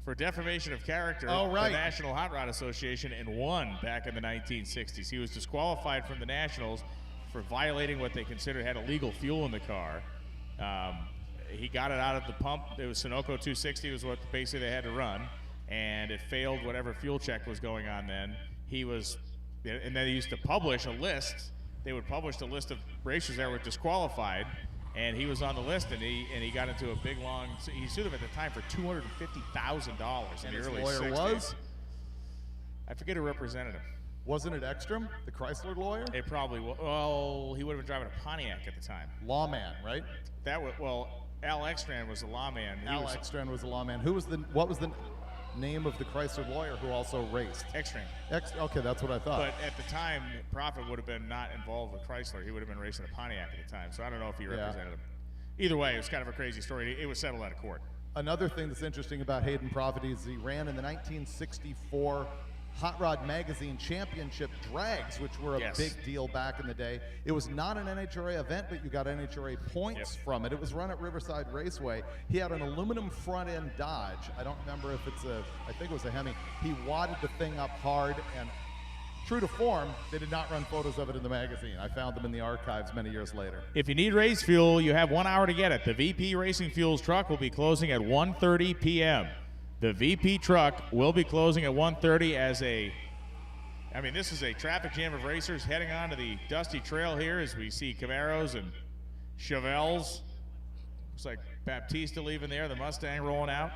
for defamation of character the National Hot Rod Association and won back in the 1960s. He was disqualified from the Nationals for violating what they considered had illegal fuel in the car. He got it out of the pump. It was Sunoco 260 was what basically they had to run. And it failed whatever fuel check was going on then. And then they used to publish a list. They would publish the list of racers that were disqualified, and he was on the list, and he got into a big long. He sued them at the time for $250,000 in the early 60s. Was? I forget who represented him. Wasn't it Ekstrom, the Chrysler lawyer? It probably was. Well, he would have been driving a Pontiac at the time. Lawman, right? Al Ekstrand was the lawman. Al Ekstrand was the lawman. What was the name of the Chrysler lawyer who also raced? Ekstrand. Okay, that's what I thought. But at the time, Profit would have been not involved with Chrysler. He would have been racing a Pontiac at the time. So I don't know if he represented him. Either way, it was kind of a crazy story. It was settled out of court. Another thing that's interesting about Hayden Profit is he ran in the 1964 Hot Rod Magazine Championship drags, which were a big deal back in the day. It was not an NHRA event, but you got NHRA points from it. It was run at Riverside Raceway. He had an aluminum front-end Dodge. I don't remember if I think it was a Hemi. He wadded the thing up hard, and true to form, they did not run photos of it in the magazine. I found them in the archives many years later. If you need race fuel, you have 1 hour to get it. The VP Racing Fuels truck will be closing at 1:30 p.m. The VP truck will be closing at 1:30 this is a traffic jam of racers heading onto the dusty trail here as we see Camaros and Chevelles. Looks like Baptista leaving there, the Mustang rolling out.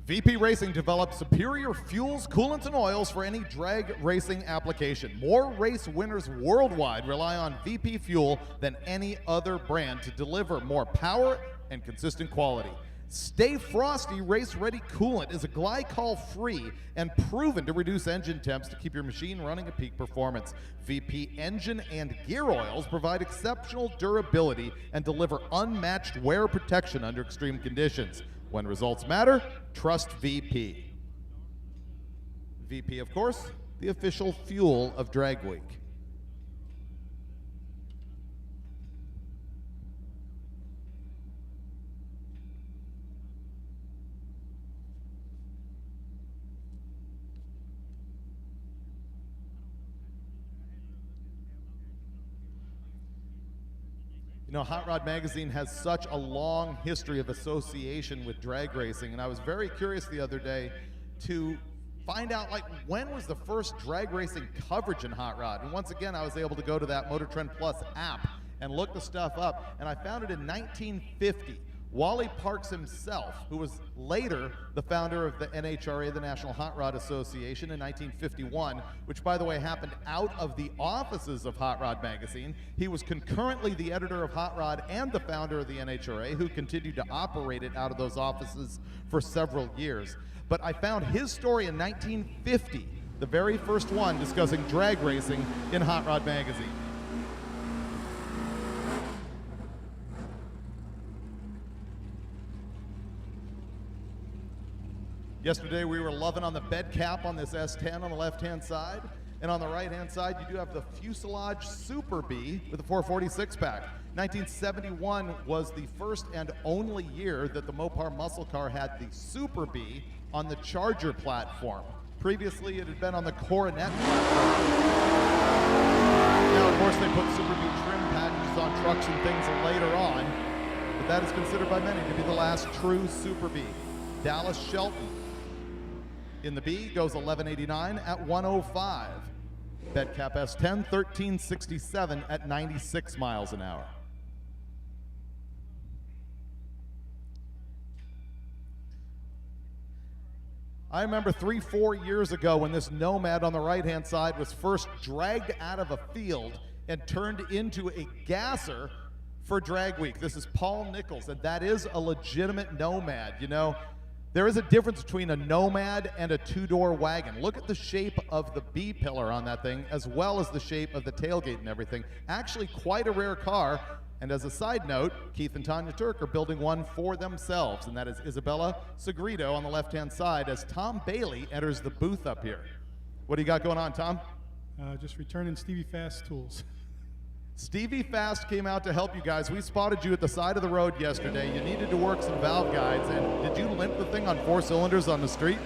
VP Racing develops superior fuels, coolants, and oils for any drag racing application. More race winners worldwide rely on VP Fuel than any other brand to deliver more power and consistent quality. Stay Frosty race-ready coolant is a glycol-free and proven to reduce engine temps to keep your machine running at peak performance. VP engine and gear oils provide exceptional durability and deliver unmatched wear protection under extreme conditions. When results matter, trust VP. VP, of course, the official fuel of Drag Week. You know, Hot Rod Magazine has such a long history of association with drag racing, and I was very curious the other day to find out, like, when was the first drag racing coverage in Hot Rod? And once again, I was able to go to that MotorTrend Plus app and look the stuff up, and I found it in 1950. Wally Parks himself, who was later the founder of the NHRA, the National Hot Rod Association, in 1951, which, by the way, happened out of the offices of Hot Rod magazine. He was concurrently the editor of Hot Rod and the founder of the NHRA, who continued to operate it out of those offices for several years. But I found his story in 1950, the very first one discussing drag racing in Hot Rod magazine. Yesterday we were loving on the bed cap on this S10 on the left-hand side, and on the right-hand side you do have the fuselage Super B with a 446 pack. 1971 was the first and only year that the Mopar muscle car had the Super B on the Charger platform. Previously it had been on the Coronet platform. Now of course they put Super B trim packages on trucks and things later on, but that is considered by many to be the last true Super B. Dallas Shelton in the B goes 1189 at 105. Bedcap S10 1367 at 96 miles an hour. I remember 3-4 years ago when this Nomad on the right-hand side was first dragged out of a field and turned into a gasser for Drag Week. This is Paul Nichols, and that is a legitimate Nomad. You know, there is a difference between a Nomad and a two-door wagon. Look at the shape of the B-pillar on that thing, as well as the shape of the tailgate and everything. Actually quite a rare car. And as a side note, Keith and Tanya Turk are building one for themselves, and that is Isabella Segredo on the left-hand side as Tom Bailey enters the booth up here. What do you got going on, Tom? Just returning Stevie Fast tools. Stevie Fast came out to help you guys. We spotted you at the side of the road yesterday. You needed to work some valve guides, and did you limp the thing on 4 cylinders on the street?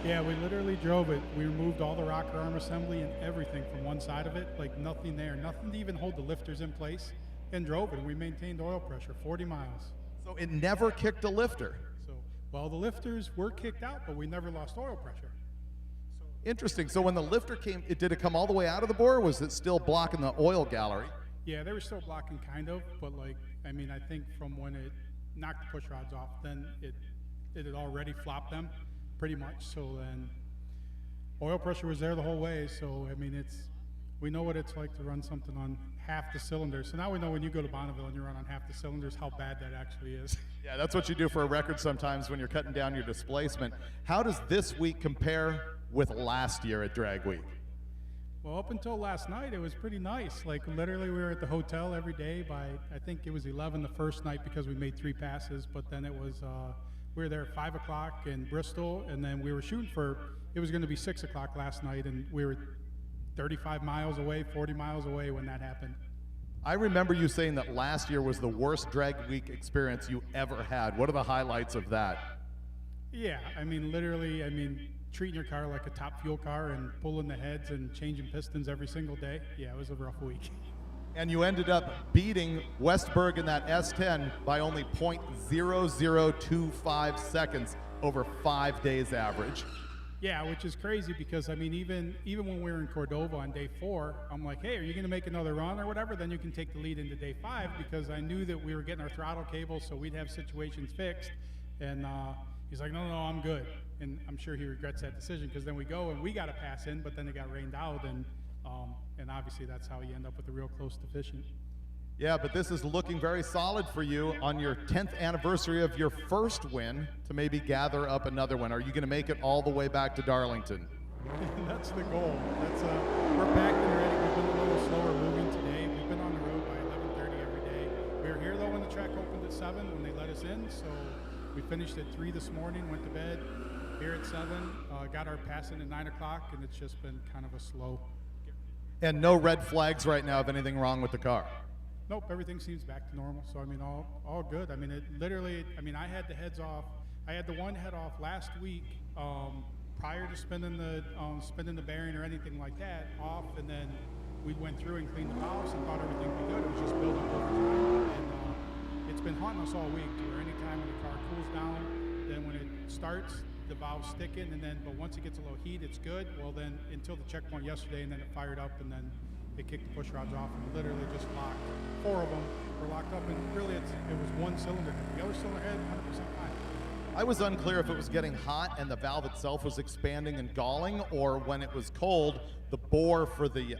Yeah, we literally drove it. We removed all the rocker arm assembly and everything from one side of it, like nothing there, nothing to even hold the lifters in place, and drove it, and we maintained oil pressure, 40 miles. So it never kicked a lifter? So, well, the lifters were kicked out, but we never lost oil pressure. Interesting. So when the lifter came, did it come all the way out of the bore, or was it still blocking the oil gallery? Yeah, they were still blocking kind of, but like, I mean, I think from when it knocked the push rods off, then it had already flopped them pretty much. So then oil pressure was there the whole way. So, I mean, we know what it's like to run something on half the cylinders. So now we know when you go to Bonneville and you run on half the cylinders, how bad that actually is. Yeah, that's what you do for a record sometimes when you're cutting down your displacement. How does this week compare with last year at Drag Week? Well, up until last night, it was pretty nice. Like, literally, we were at the hotel every day by, I think it was 11 the first night because we made 3 passes, but then it was, we were there at 5 o'clock in Bristol, and then we were shooting for, it was going to be 6 o'clock last night, and we were 35 miles away, 40 miles away when that happened. I remember you saying that last year was the worst Drag Week experience you ever had. What are the highlights of that? Yeah, I mean, literally, I mean, treating your car like a top fuel car and pulling the heads and changing pistons every single day. Yeah, it was a rough week. And you ended up beating Westberg in that S10 by only 0.0025 seconds over 5 days average. Yeah, which is crazy because, I mean, even when we were in Cordova on day 4, I'm like, hey, are you going to make another run or whatever? Then you can take the lead into day 5 because I knew that we were getting our throttle cable so we'd have situations fixed. And he's like, no, I'm good. And I'm sure he regrets that decision because then we go and we got to pass in, but then it got rained out, and obviously that's how you end up with a real close deficient. Yeah, but this is looking very solid for you on your 10th anniversary of your first win to maybe gather up another one. Are you going to make it all the way back to Darlington? That's the goal. That's we're packed and ready. We've been a little slower moving today. We've been on the road by 11:30 every day. We were here though when the track opened at 7 when they let us in, so we finished at 3 this morning, went to bed. Here at 7, got our pass in at 9 o'clock, and it's just been kind of a slow. And no red flags right now of anything wrong with the car? Nope, everything seems back to normal. So, I mean, all good. I mean, it literally, I mean, I had the heads off. I had the one head off last week prior to spinning the bearing or anything like that off, and then we went through and cleaned the valves and thought everything would be good. It was just building overdrive, and it's been haunting us all week. Where anytime when the car cools down, then when it starts, the valves sticking, and then but once it gets a little heat, it's good. Well, then until the checkpoint yesterday, and then it fired up, and then they kicked the push rods off and literally just locked. 4 of them were locked up, and really it was one cylinder. The other cylinder head, 100% fine. I was unclear if it was getting hot and the valve itself was expanding and galling, or when it was cold, the bore for the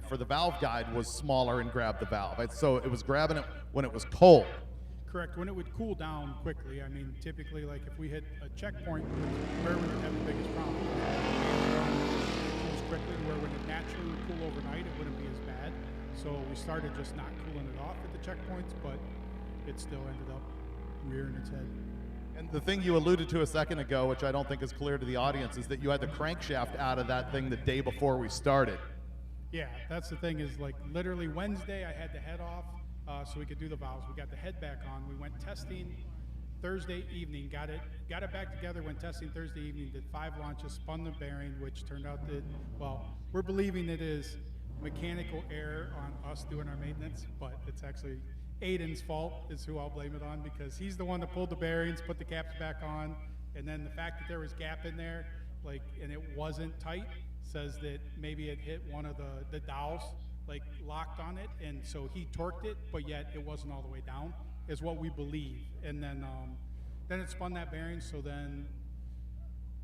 for the valve guide was smaller and grabbed the valve. So it was grabbing it when it was cold. Correct. When it would cool down quickly, I mean, typically, like if we hit a checkpoint, where we would have the biggest problem. It cools quickly to where when it naturally would cool overnight, it wouldn't be as bad. So we started just not cooling it off at the checkpoints, but it still ended up rearing its head. And the thing you alluded to a second ago, which I don't think is clear to the audience, is that you had the crankshaft out of that thing the day before we started. Yeah, that's the thing, is like literally Wednesday I had the head off so we could do the valves. We got the head back on. We went testing Thursday evening, got it back together, went testing Thursday evening, did 5 launches, spun the bearing, which turned out that, well, we're believing it is mechanical error on us doing our maintenance, but it's actually Aiden's fault is who I'll blame it on, because he's the one that pulled the bearings, put the caps back on, and then the fact that there was gap in there, like, and it wasn't tight, says that maybe it hit one of the dowels, like locked on it, and so he torqued it, but yet it wasn't all the way down, is what we believe. And then it spun that bearing, so then,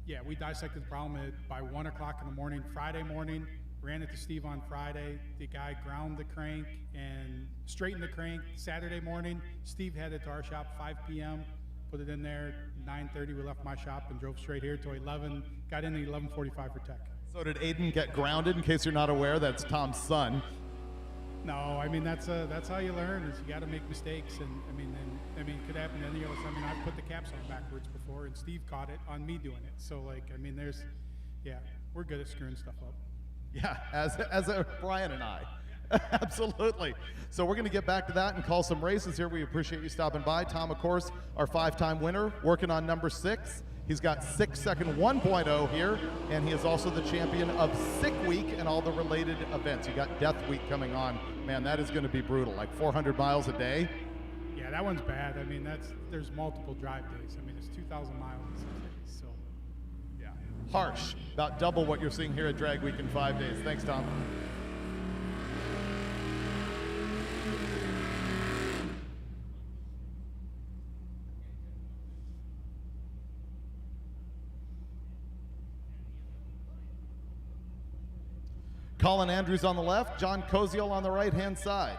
yeah, we dissected the problem by 1 o'clock in the morning, Friday morning, ran it to Steve on Friday. The guy ground the crank and straightened the crank. Saturday morning, Steve headed to our shop 5 p.m., put it in there. 9:30, we left my shop and drove straight here till 11, got in at 11:45 for tech. So did Aiden get grounded? In case you're not aware, that's Tom's son. No, I mean, that's how you learn, is you got to make mistakes. And I mean, it could happen to any of us. I mean, I've put the caps on backwards before, and Steve caught it on me doing it. So, like, I mean, we're good at screwing stuff up. Yeah, as are Brian and I. Absolutely. So we're going to get back to that and call some races here. We appreciate you stopping by. Tom, of course, our 5-time winner, working on number 6. He's got 6 second 1.0 here, and he is also the champion of Sick Week and all the related events. You got Death Week coming on. Man, that is going to be brutal, like 400 miles a day. Yeah, that one's bad. I mean, there's multiple drive days. I mean, it's 2,000 miles in 6 days, so. Harsh, about double what you're seeing here at Drag Week in 5 days. Thanks, Tom. Colin Andrews on the left, John Koziel on the right-hand side.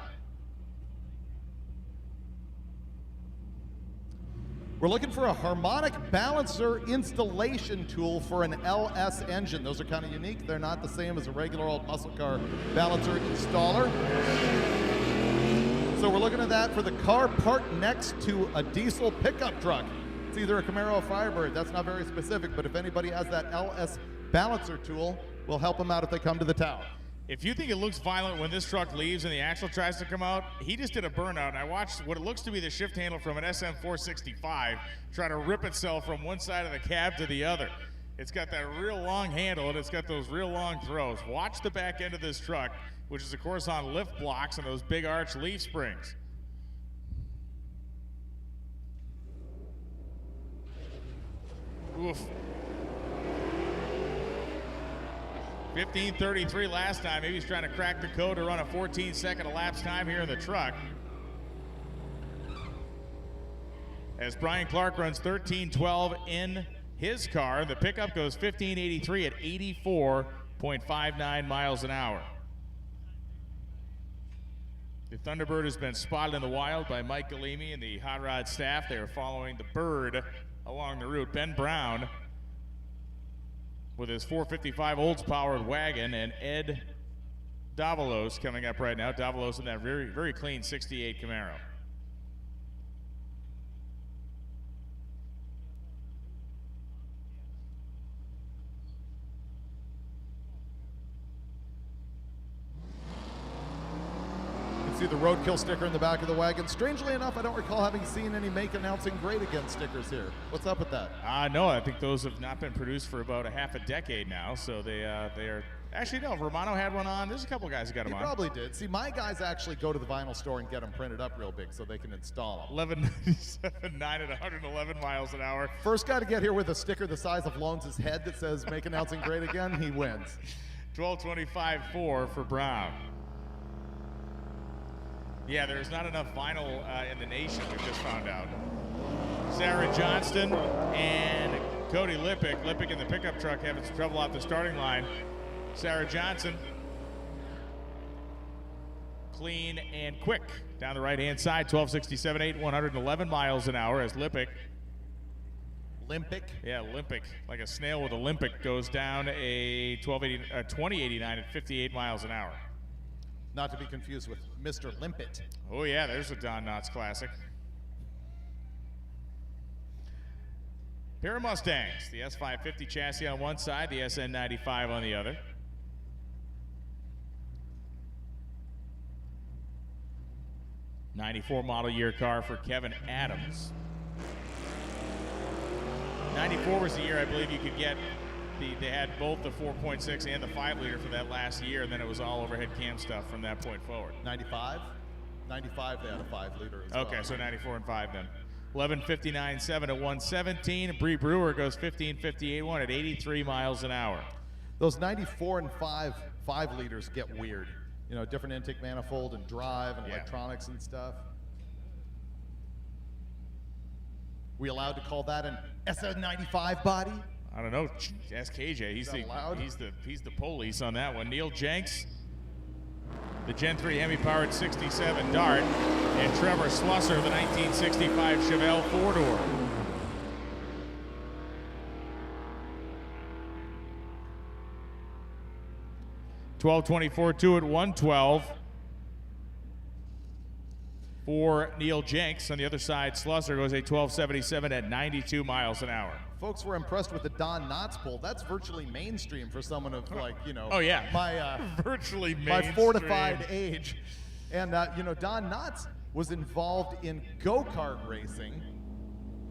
We're looking for a harmonic balancer installation tool for an LS engine. Those are kind of unique. They're not the same as a regular old muscle car balancer installer. So we're looking at that for the car parked next to a diesel pickup truck. It's either a Camaro or Firebird. That's not very specific, but if anybody has that LS balancer tool, we'll help them out if they come to the tower. If you think it looks violent when this truck leaves and the axle tries to come out, he just did a burnout. And I watched what it looks to be the shift handle from an SM465 try to rip itself from one side of the cab to the other. It's got that real long handle and it's got those real long throws. Watch the back end of this truck, which is of course on lift blocks and those big arch leaf springs. Oof. 15:33 last time. Maybe he's trying to crack the code to run a 14-second elapsed time here in the truck. As Brian Clark runs 13:12 in his car, the pickup goes 15:83 at 84.59 miles an hour. The Thunderbird has been spotted in the wild by Mike Galimi and the HOTROD staff. They are following the Bird along the route. Ben Brown with his 455 Olds-powered wagon, and Ed Davalos coming up right now. Davalos in that very, very clean 68 Camaro. See the roadkill sticker in the back of the wagon. Strangely enough, I don't recall having seen any make announcing great again stickers here. What's up with that? No, I think those have not been produced for about a half a decade now. So they are actually, no, Romano had one on. There's a couple guys who got them on. He probably did. See, my guys actually go to the vinyl store and get them printed up real big so they can install them. 11.97, 9 at 111 miles an hour. First guy to get here with a sticker the size of Loans' head that says "Make announcing great again," he wins. 12:25.4 for Brown. Yeah, there's not enough vinyl in the nation, we just found out. Sarah Johnston and Cody Lippick. Lippick in the pickup truck having some trouble off the starting line. Sarah Johnson, clean and quick down the right-hand side. 12:67.8, 111 miles an hour as Lippick. Limpic? Yeah, Limpic. Like a snail with a Limpic goes down a 2089 at 58 miles an hour. Not to be confused with Mr. Limpet. Oh yeah, there's a Don Knotts classic. Pair of Mustangs, the S550 chassis on one side, the SN95 on the other. '94 model year car for Kevin Adams. 94 was the year I believe you could get they had both the 4.6 and the 5-liter for that last year, and then it was all overhead cam stuff from that point forward. 95? 95 they had a 5-liter as well. Okay, so 94 and 5 then. 11:59.7 at 117. Bree Brewer goes 15:58.1 at 83 miles an hour. Those 94 and 5-liters get weird. You know, different intake manifold and drive and electronics and stuff. We allowed to call that an SN95 body? I don't know. Ask KJ. He's the police on that one. Neil Jenks, the Gen 3 Hemi-powered 67 Dart, and Trevor Slusser, the 1965 Chevelle 4-door. $12.24.2 at 112 for Neil Jenks. On the other side, Slusser goes a 12.77 at 92 miles an hour. Folks were impressed with the Don Knotts pull. That's virtually mainstream for someone of, like, you know, my virtually my fortified age. And you know, Don Knotts was involved in go-kart racing.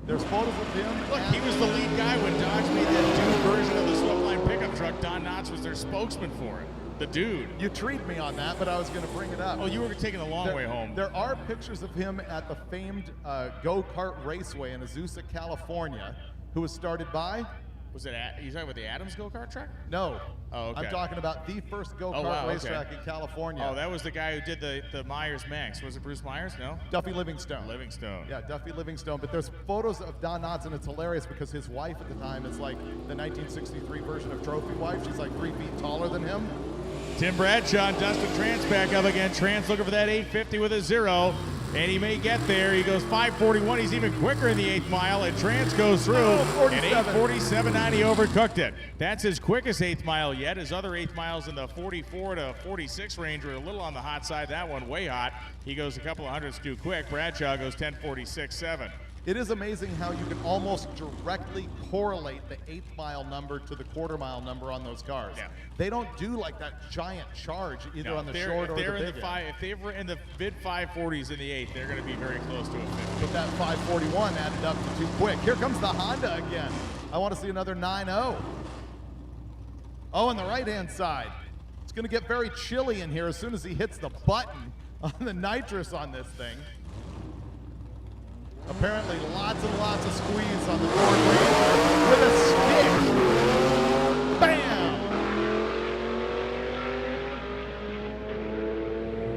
There's photos of him. Look, he was the lead guy when Dodge made that dude version of the Swiftline pickup truck. Don Knotts was their spokesman for it. The dude. You treed me on that, but I was going to bring it up. Oh, you were taking the long way home. There are pictures of him at the famed go-kart raceway in Azusa, California, who was started by? Was it? You talking about the Adams go-kart track? No. Oh, okay. I'm talking about the first go-kart racetrack in California. Oh, that was the guy who did the Myers Manx. Was it Bruce Myers? No. Duffy Livingstone. Livingstone. Yeah, Duffy Livingstone. But there's photos of Don Knotts, and it's hilarious because his wife at the time is like the 1963 version of Trophy Wife. She's like 3 feet taller than him. Tim Bradshaw and Dustin Trance back up again. Trance looking for that 850 with a 0, and he may get there. He goes 5:41. He's even quicker in the 8th mile, and Trance goes through, and 8:47.9, he overcooked it. That's his quickest 8th mile yet. His other 8th miles in the 44 to 46 range were a little on the hot side. That one way hot. He goes a couple of hundreds too quick. Bradshaw goes 10:46.7. It is amazing how you can almost directly correlate the 8th mile number to the quarter-mile number on those cars. Yeah. They don't do like that giant charge either on the short or the big end. If they were in the mid 540s in the 8th, they're going to be very close to a 50. But that 541 added up to too quick. Here comes the Honda again. I want to see another 9.0. Oh, on the right-hand side. It's going to get very chilly in here as soon as he hits the button on the nitrous on this thing. Apparently lots and lots of squeeze on the Ford Ranger with a stick. Bam!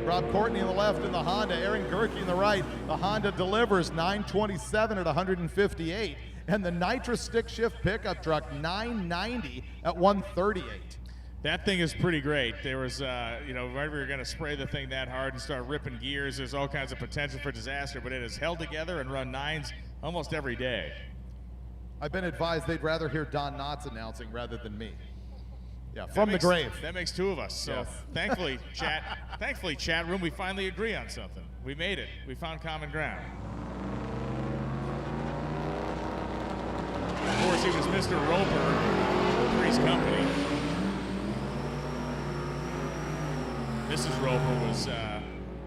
Rob Courtney on the left in the Honda, Aaron Gerke in the right. The Honda delivers 927 at 158. And the nitrous stick shift pickup truck 990 at 138. That thing is pretty great. There was, you know, whenever you're going to spray the thing that hard and start ripping gears, there's all kinds of potential for disaster, but it has held together and run 9s almost every day. I've been advised they'd rather hear Don Knotts announcing rather than me. Yeah, from the grave. That makes 2 of us. So yes. thankfully, chat room, we finally agree on something. We made it. We found common ground. Of course, he was Mr. Roper for his company. Mrs. Roper was,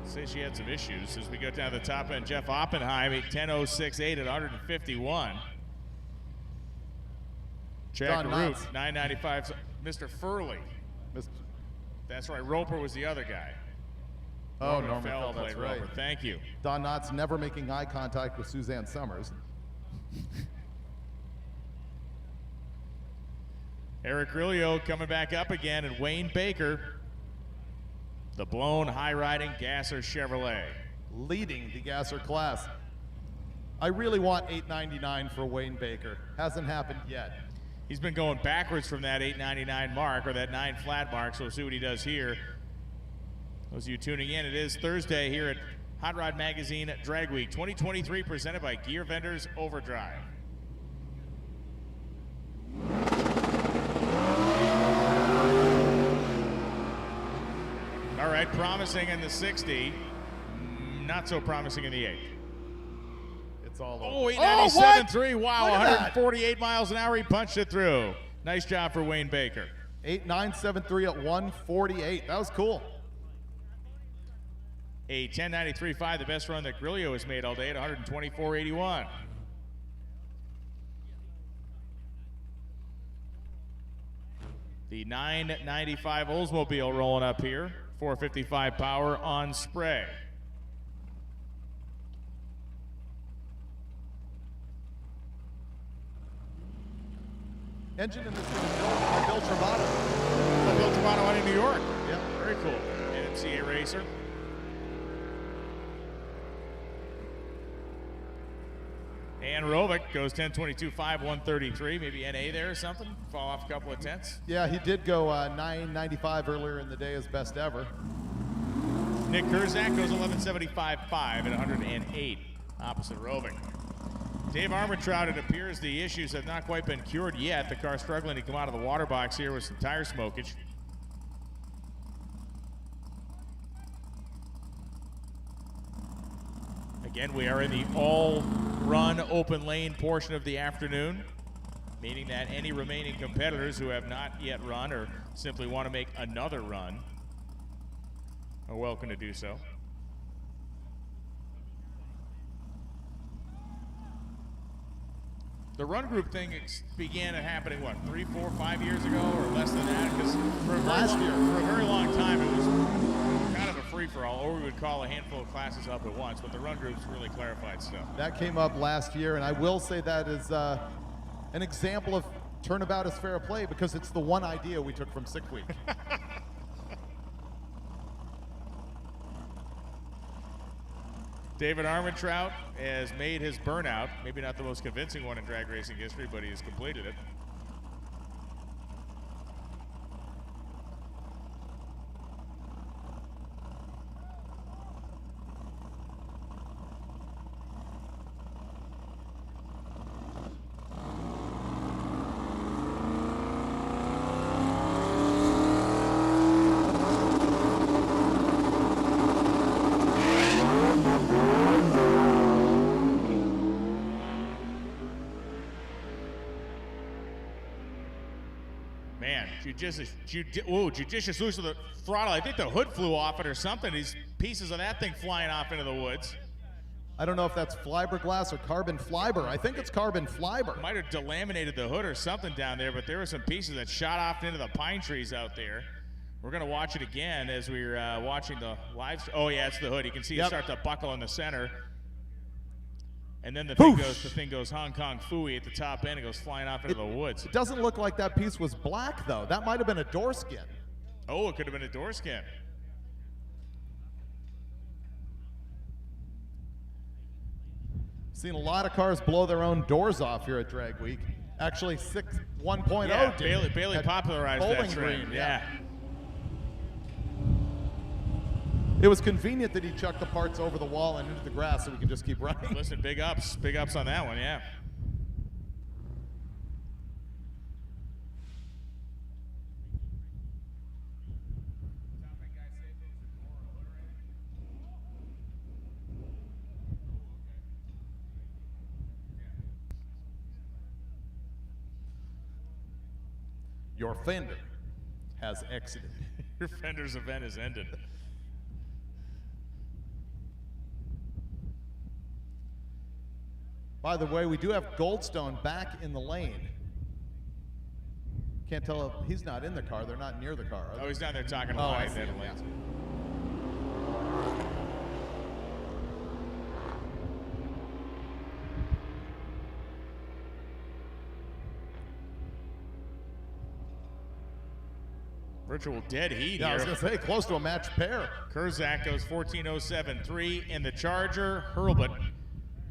say she had some issues. As we go down to the top end, Jeff Oppenheim at 10.06.8 at 151. Jack Root, 995. Mr. Furley. That's right, Roper was the other guy. Oh, Norman Fell, that's right. Roper. Thank you. Don Knotts never making eye contact with Suzanne Summers. Eric Grillo coming back up again, and Wayne Baker, the blown high-riding Gasser Chevrolet. Leading the Gasser class. I really want 899 for Wayne Baker. Hasn't happened yet. He's been going backwards from that 899 mark, or that 9 flat mark, so we'll see what he does here. Those of you tuning in, it is Thursday here at Hot Rod Magazine Drag Week 2023, presented by Gear Vendors Overdrive. All right, promising in the 60, not so promising in the 8. It's all over. Oh, 897.3. Wow, 148 miles an hour. He punched it through. Nice job for Wayne Baker. 8.973 at 148. That was cool. A 10.93.5, the best run that Grillo has made all day at 124.81. The 9.95 Oldsmobile rolling up here. 455 power on spray. Engine in this thing is built by Bill Travato. Bill Travato out in New York. Yep. Very cool. NMCA racer. And Rovick goes 10.22.5, 133. Maybe NA there or something. Fall off a couple of tenths. Yeah, he did go 9.95 earlier in the day, his best ever. Nick Kurzak goes 11.75.5 at 108. Opposite Rovick. Dave Armentrout, it appears the issues have not quite been cured yet. The car struggling to come out of the water box here with some tire smokage. Again, we are in the all-run open lane portion of the afternoon, meaning that any remaining competitors who have not yet run or simply want to make another run are welcome to do so. The run group thing began happening, what, 3, 4, 5 years ago or less than that? Because for a very long time it was kind of a free-for-all, or we would call a handful of classes up at once, but the run groups really clarified stuff. That came up last year, and I will say that is an example of turnabout is fair play, because it's the one idea we took from Sick Week. David Armentrout has made his burnout, maybe not the most convincing one in drag racing history, but he has completed it. Judicious use of the throttle. I think the hood flew off it or something. These pieces of that thing flying off into the woods. I don't know if that's fiberglass or carbon fiber. I think it's carbon fiber. Might have delaminated the hood or something down there, but there were some pieces that shot off into the pine trees out there. We're going to watch it again as we're watching the live. Oh, yeah, it's the hood. You can see it start to buckle in the center. And then the thing goes Hong Kong Phooey at the top end. It goes flying off into the woods. It doesn't look like that piece was black, though. That might have been a door skin. Oh, it could have been a door skin. Seen a lot of cars blow their own doors off here at Drag Week. Actually, 1.0 yeah, did. Bailey popularized that trend. Yeah. It was convenient that he chucked the parts over the wall and into the grass so we could just keep running. Listen, big ups on that one, yeah. Your fender has exited. Your fender's event has ended. By the way, we do have Goldstone back in the lane. Can't tell if he's not in the car. They're not near the car. Oh, he's down there talking to I Lion. see him, Virtual dead heat Yeah, here. I was going to say, close to a match pair. Kurzak goes 14:07.3 in the Charger. Hurlbut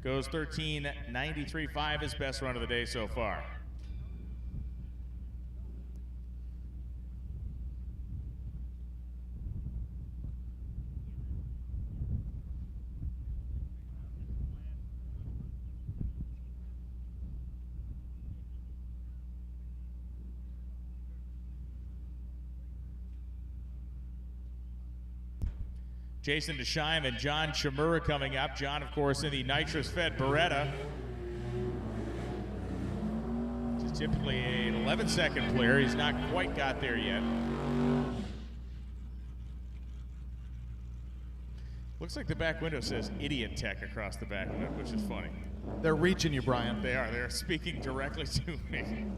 goes 13:93.5, his best run of the day so far. Jason DeSheim and John Chimura coming up. John, of course, in the nitrous-fed Beretta. Which is typically an 11-second clear. He's not quite got there yet. Looks like the back window says Idiot Tech across the back window, which is funny. They're reaching you, Brian. They are. They're speaking directly to me.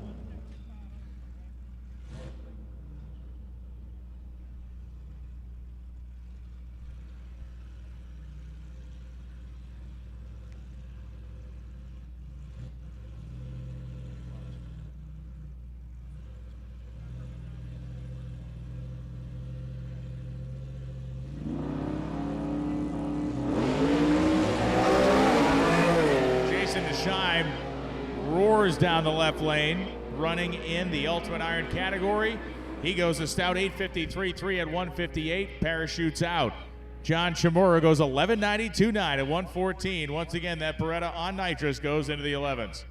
Down the left lane, running in the Ultimate Iron category. He goes a stout 8:53.3 at 1:58, parachutes out. John Chimura goes 11:92.9 at 1:14. Once again, that Beretta on nitrous goes into the 11s.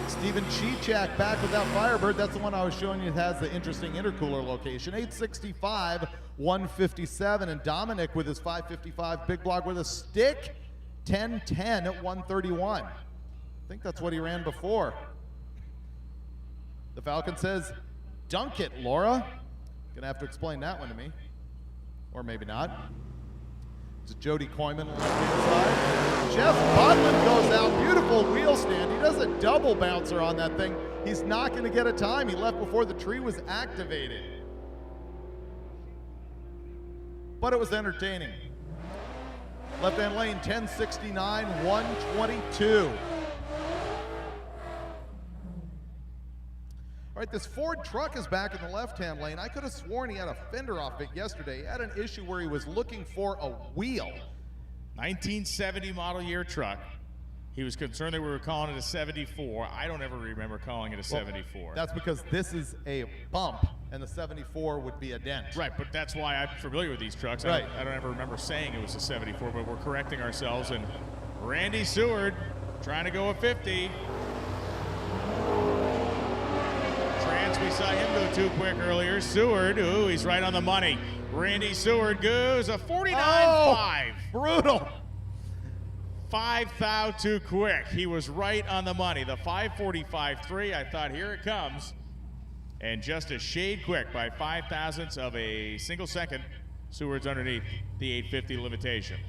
Steven Chichak back with that Firebird. That's the one I was showing you that has the interesting intercooler location. 865, 157. And Dominic with his 555 big block with a stick. 1010 at 131. I think that's what he ran before. The Falcon says, dunk it, Laura. Gonna have to explain that one to me. Or maybe not. It's Jody Koyman left-hand side. Jeff Budlin goes out. Beautiful wheel stand. He does a double bouncer on that thing. He's not going to get a time. He left before the tree was activated. But it was entertaining. Left-hand lane, 1069, 122. All right, this Ford truck is back in the left-hand lane. I could have sworn he had a fender off it yesterday. He had an issue where he was looking for a wheel. 1970 model year truck. He was concerned that we were calling it a 74. I don't ever remember calling it a 74. That's because this is a bump, and the 74 would be a dent. Right, but that's why I'm familiar with these trucks. Right. I don't ever remember saying it was a 74, but we're correcting ourselves. And Randy Seward trying to go a 50. We saw him go too quick earlier. Seward, ooh, he's right on the money. Randy Seward goes a 49.5. Brutal. 5 thou too quick. He was right on the money. The 5:45.3, I thought, here it comes. And just a shade quick by 5 thousandths of a single second. Seward's underneath the 850 limitation.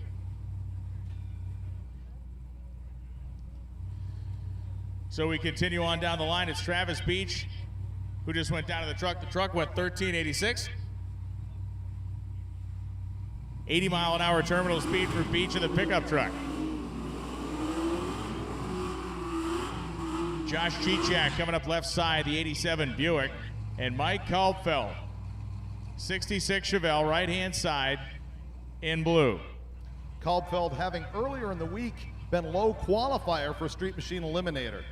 So we continue on down the line. It's Travis Beach, who just went down to the truck. The truck went 1386. 80-mile-an-hour terminal speed for Beach in the pickup truck. Josh Chichak coming up left side, the 87 Buick. And Mike Kalpfeld, 66 Chevelle, right-hand side in blue. Kalbfeld having earlier in the week been low qualifier for Street Machine Eliminator.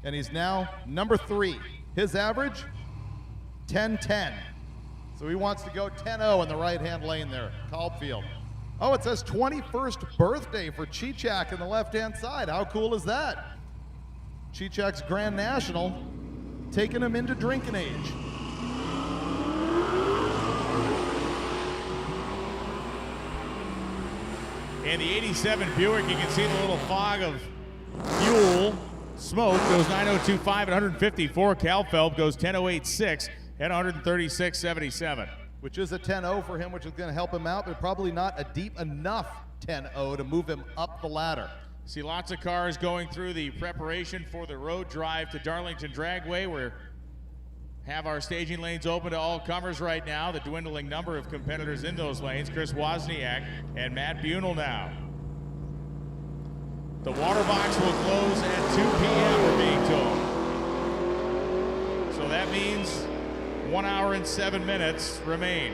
And he's now number 3. His average, 10-10. So he wants to go 10-0 in the right-hand lane there, Kalbfeld. Oh, it says 21st birthday for Chichak in the left-hand side. How cool is that? Chichak's Grand National, taking him into drinking age. And the 87 Buick, you can see the little fog of fuel smoke, goes 902.5 at 154. Kalbfeld goes 10.086 at 136.77. Which is a 10-0 for him, which is going to help him out, but probably not a deep enough 10-0 to move him up the ladder. See lots of cars going through the preparation for the road drive to Darlington Dragway. We have our staging lanes open to all comers right now. The dwindling number of competitors in those lanes, Chris Wozniak and Matt Bunel now. The water box will close at 2 p.m., we're being told. So that means 1 hour and 7 minutes remain.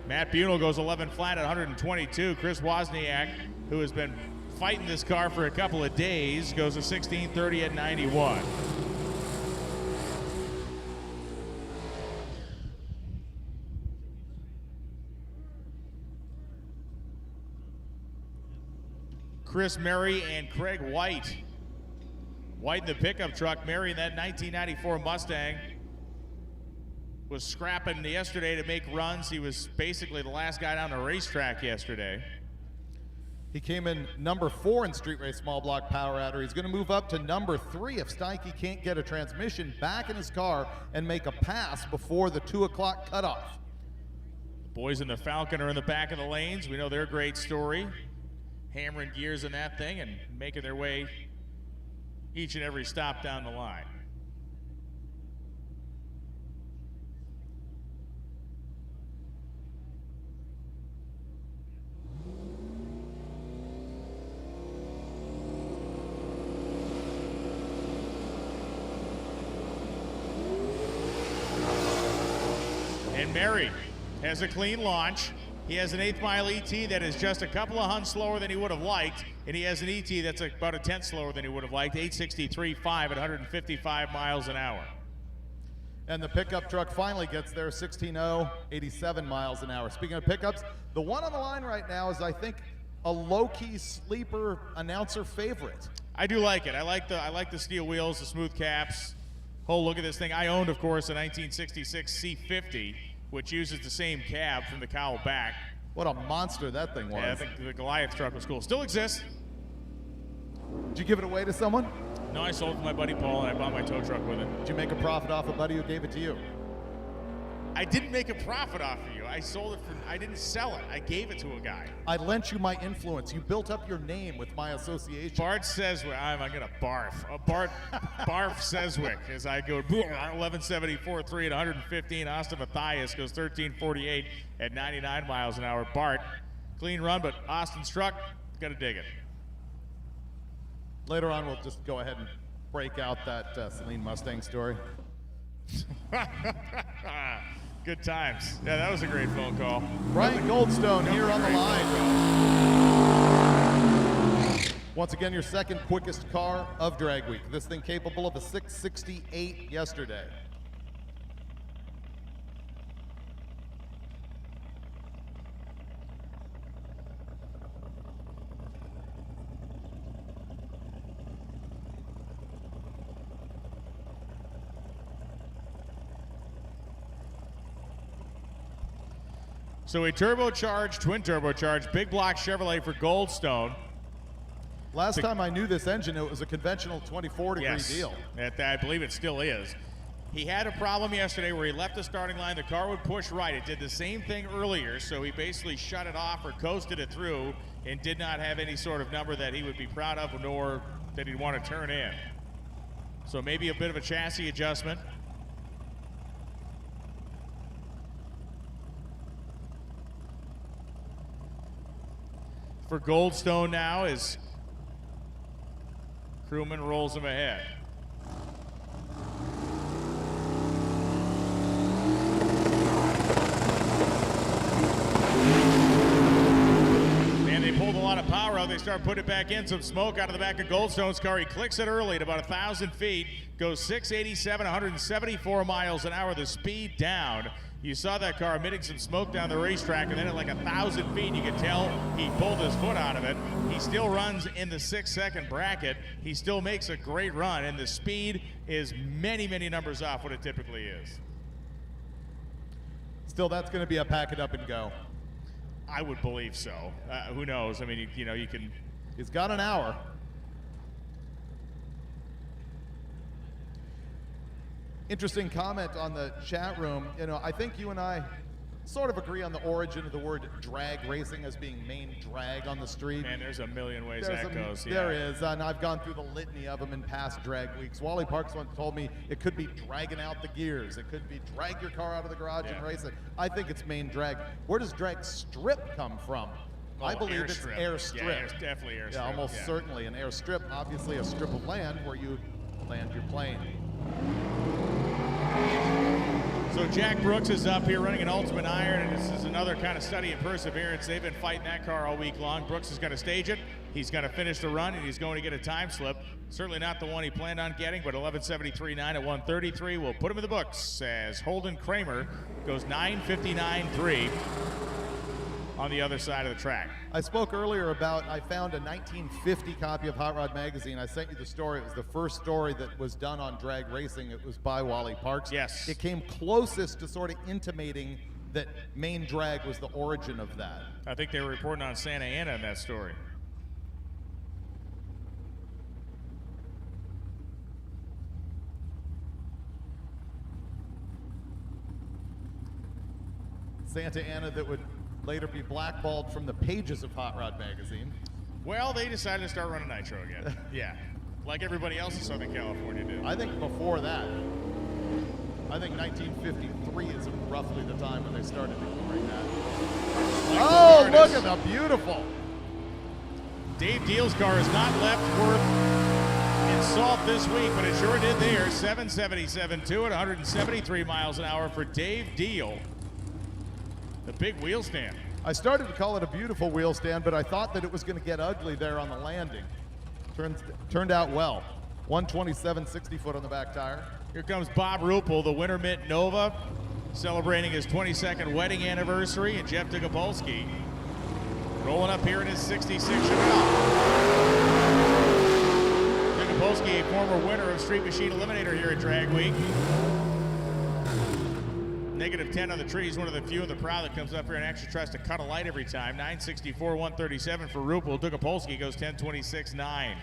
Matt Bunel goes 11 flat at 122. Chris Wozniak, who has been fighting this car for a couple of days, goes to 16:30 at 91. Chris Murray and Craig White. White in the pickup truck, Murray in that 1994 Mustang. Was scrapping yesterday to make runs. He was basically the last guy down the racetrack yesterday. He came in number 4 in Street Race Small Block Power Adder. He's going to move up to number 3 if Steinke can't get a transmission back in his car and make a pass before the 2 o'clock cutoff. The boys in the Falcon are in the back of the lanes. We know their great story. Hammering gears in that thing and making their way each and every stop down the line. And Mary has a clean launch. He has an 1/8 mile ET that is just a couple of hunts slower than he would have liked, and he has an ET that's about a 1/10 slower than he would have liked, 863.5 at 155 miles an hour. And the pickup truck finally gets there, 16.0, 87 miles an hour. Speaking of pickups, the one on the line right now is, I think, a low-key sleeper announcer favorite. I do like it. I like the steel wheels, the smooth caps. Oh, look at this thing. I owned, of course, a 1966 C50. Which uses the same cab from the cowl back. What a monster that thing was. Yeah, I think the Goliath truck was cool. Still exists. Did you give it away to someone? No, I sold it to my buddy Paul, and I bought my tow truck with it. Did you make a profit off a buddy who gave it to you? I didn't make a profit off of you. I sold it I didn't sell it. I gave it to a guy. I lent you my influence. You built up your name with my association. Bart Seswick. I'm going to barf. Barf Seswick as I go 1174.3 at 115. Austin Matthias goes 1348 at 99 miles an hour. Bart, clean run, but Austin's truck, got to dig it. Later on, we'll just go ahead and break out that Celine Mustang story. Good times. Yeah, that was a great phone call. Brian Goldstone here on the line. Once again, your second quickest car of Drag Week. This thing capable of a 668 yesterday. So a turbocharged, twin turbocharged, big block Chevrolet for Goldstone. Last time I knew this engine, it was a conventional 24-degree deal. I believe it still is. He had a problem yesterday where he left the starting line, the car would push right. It did the same thing earlier, so he basically shut it off or coasted it through and did not have any sort of number that he would be proud of nor that he'd want to turn in. So maybe a bit of a chassis adjustment. For Goldstone now as Crewman rolls him ahead. pulled a lot of power out. They start putting it back in. Some smoke out of the back of Goldstone's car. He clicks it early at about 1,000 feet. Goes 687, 174 miles an hour. The speed down. You saw that car emitting some smoke down the racetrack, and then at like 1,000 feet, you could tell he pulled his foot out of it. He still runs in the 6-second bracket. He still makes a great run, and the speed is many, many numbers off what it typically is. Still, that's going to be a pack it up and go. I would believe so. Who knows? I mean, you know, you can. He's got an hour. Interesting comment on the chat room. You know, I think you and I sort of agree on the origin of the word drag racing as being main drag on the street. Man, there's a million ways that goes. Yeah. There is, and I've gone through the litany of them in past drag weeks. Wally Parks once told me it could be dragging out the gears. It could be drag your car out of the garage and race it. I think it's main drag. Where does drag strip come from? I believe it's air strip. Yeah, definitely air strip. Yeah, almost certainly an air strip. Obviously a strip of land where you land your plane. So Jack Brooks is up here running an Ultimate Iron, and this is another kind of study in perseverance. They've been fighting that car all week long. Brooks is going to stage it. He's going to finish the run, and he's going to get a time slip. Certainly not the one he planned on getting, but 11:73.9 at 1:33 will put him in the books as Holden Kramer goes 9:59.3 on the other side of the track. I spoke earlier about, I found a 1950 copy of Hot Rod Magazine. I sent you the story. It was the first story that was done on drag racing. It was by Wally Parks. Yes. It came closest to sort of intimating that main drag was the origin of that. I think they were reporting on Santa Ana in that story. Santa Ana that would later be blackballed from the pages of Hot Rod Magazine. Well, they decided to start running nitro again. Yeah, like everybody else in Southern California did. I think before that. I think 1953 is roughly the time when they started ignoring that. Oh, look at the beautiful. Dave Deal's car has not left Worth in salt this week, but it sure did there. 777.2 at 173 miles an hour for Dave Deal. The big wheel stand. I started to call it a beautiful wheel stand, but I thought that it was going to get ugly there on the landing. Turned out well. 127, 60 foot on the back tire. Here comes Bob Ruppel, the Winter Mint Nova, celebrating his 22nd wedding anniversary, and Jeff Dugopolsky rolling up here in his 66 Chevelle. Dugopolsky, a former winner of Street Machine Eliminator here at Drag Week. -10 on the tree. He's one of the few in the crowd that comes up here and actually tries to cut a light every time. 964, 137 for Ruppel. Dugopolsky goes 1026.9.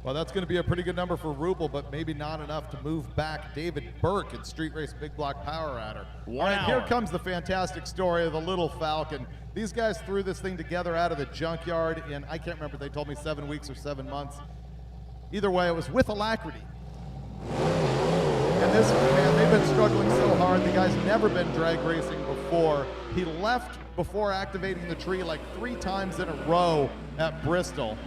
Well, that's going to be a pretty good number for Ruppel, but maybe not enough to move back David Burke in Street Race Big Block Power Adder. All right, here comes the fantastic story of the Little Falcon. These guys threw this thing together out of the junkyard in, I can't remember, they told me 7 weeks or 7 months. Either way, it was with alacrity. And this, man, they've been struggling so hard. The guy's never been drag racing before. He left before activating the tree like 3 times in a row at Bristol.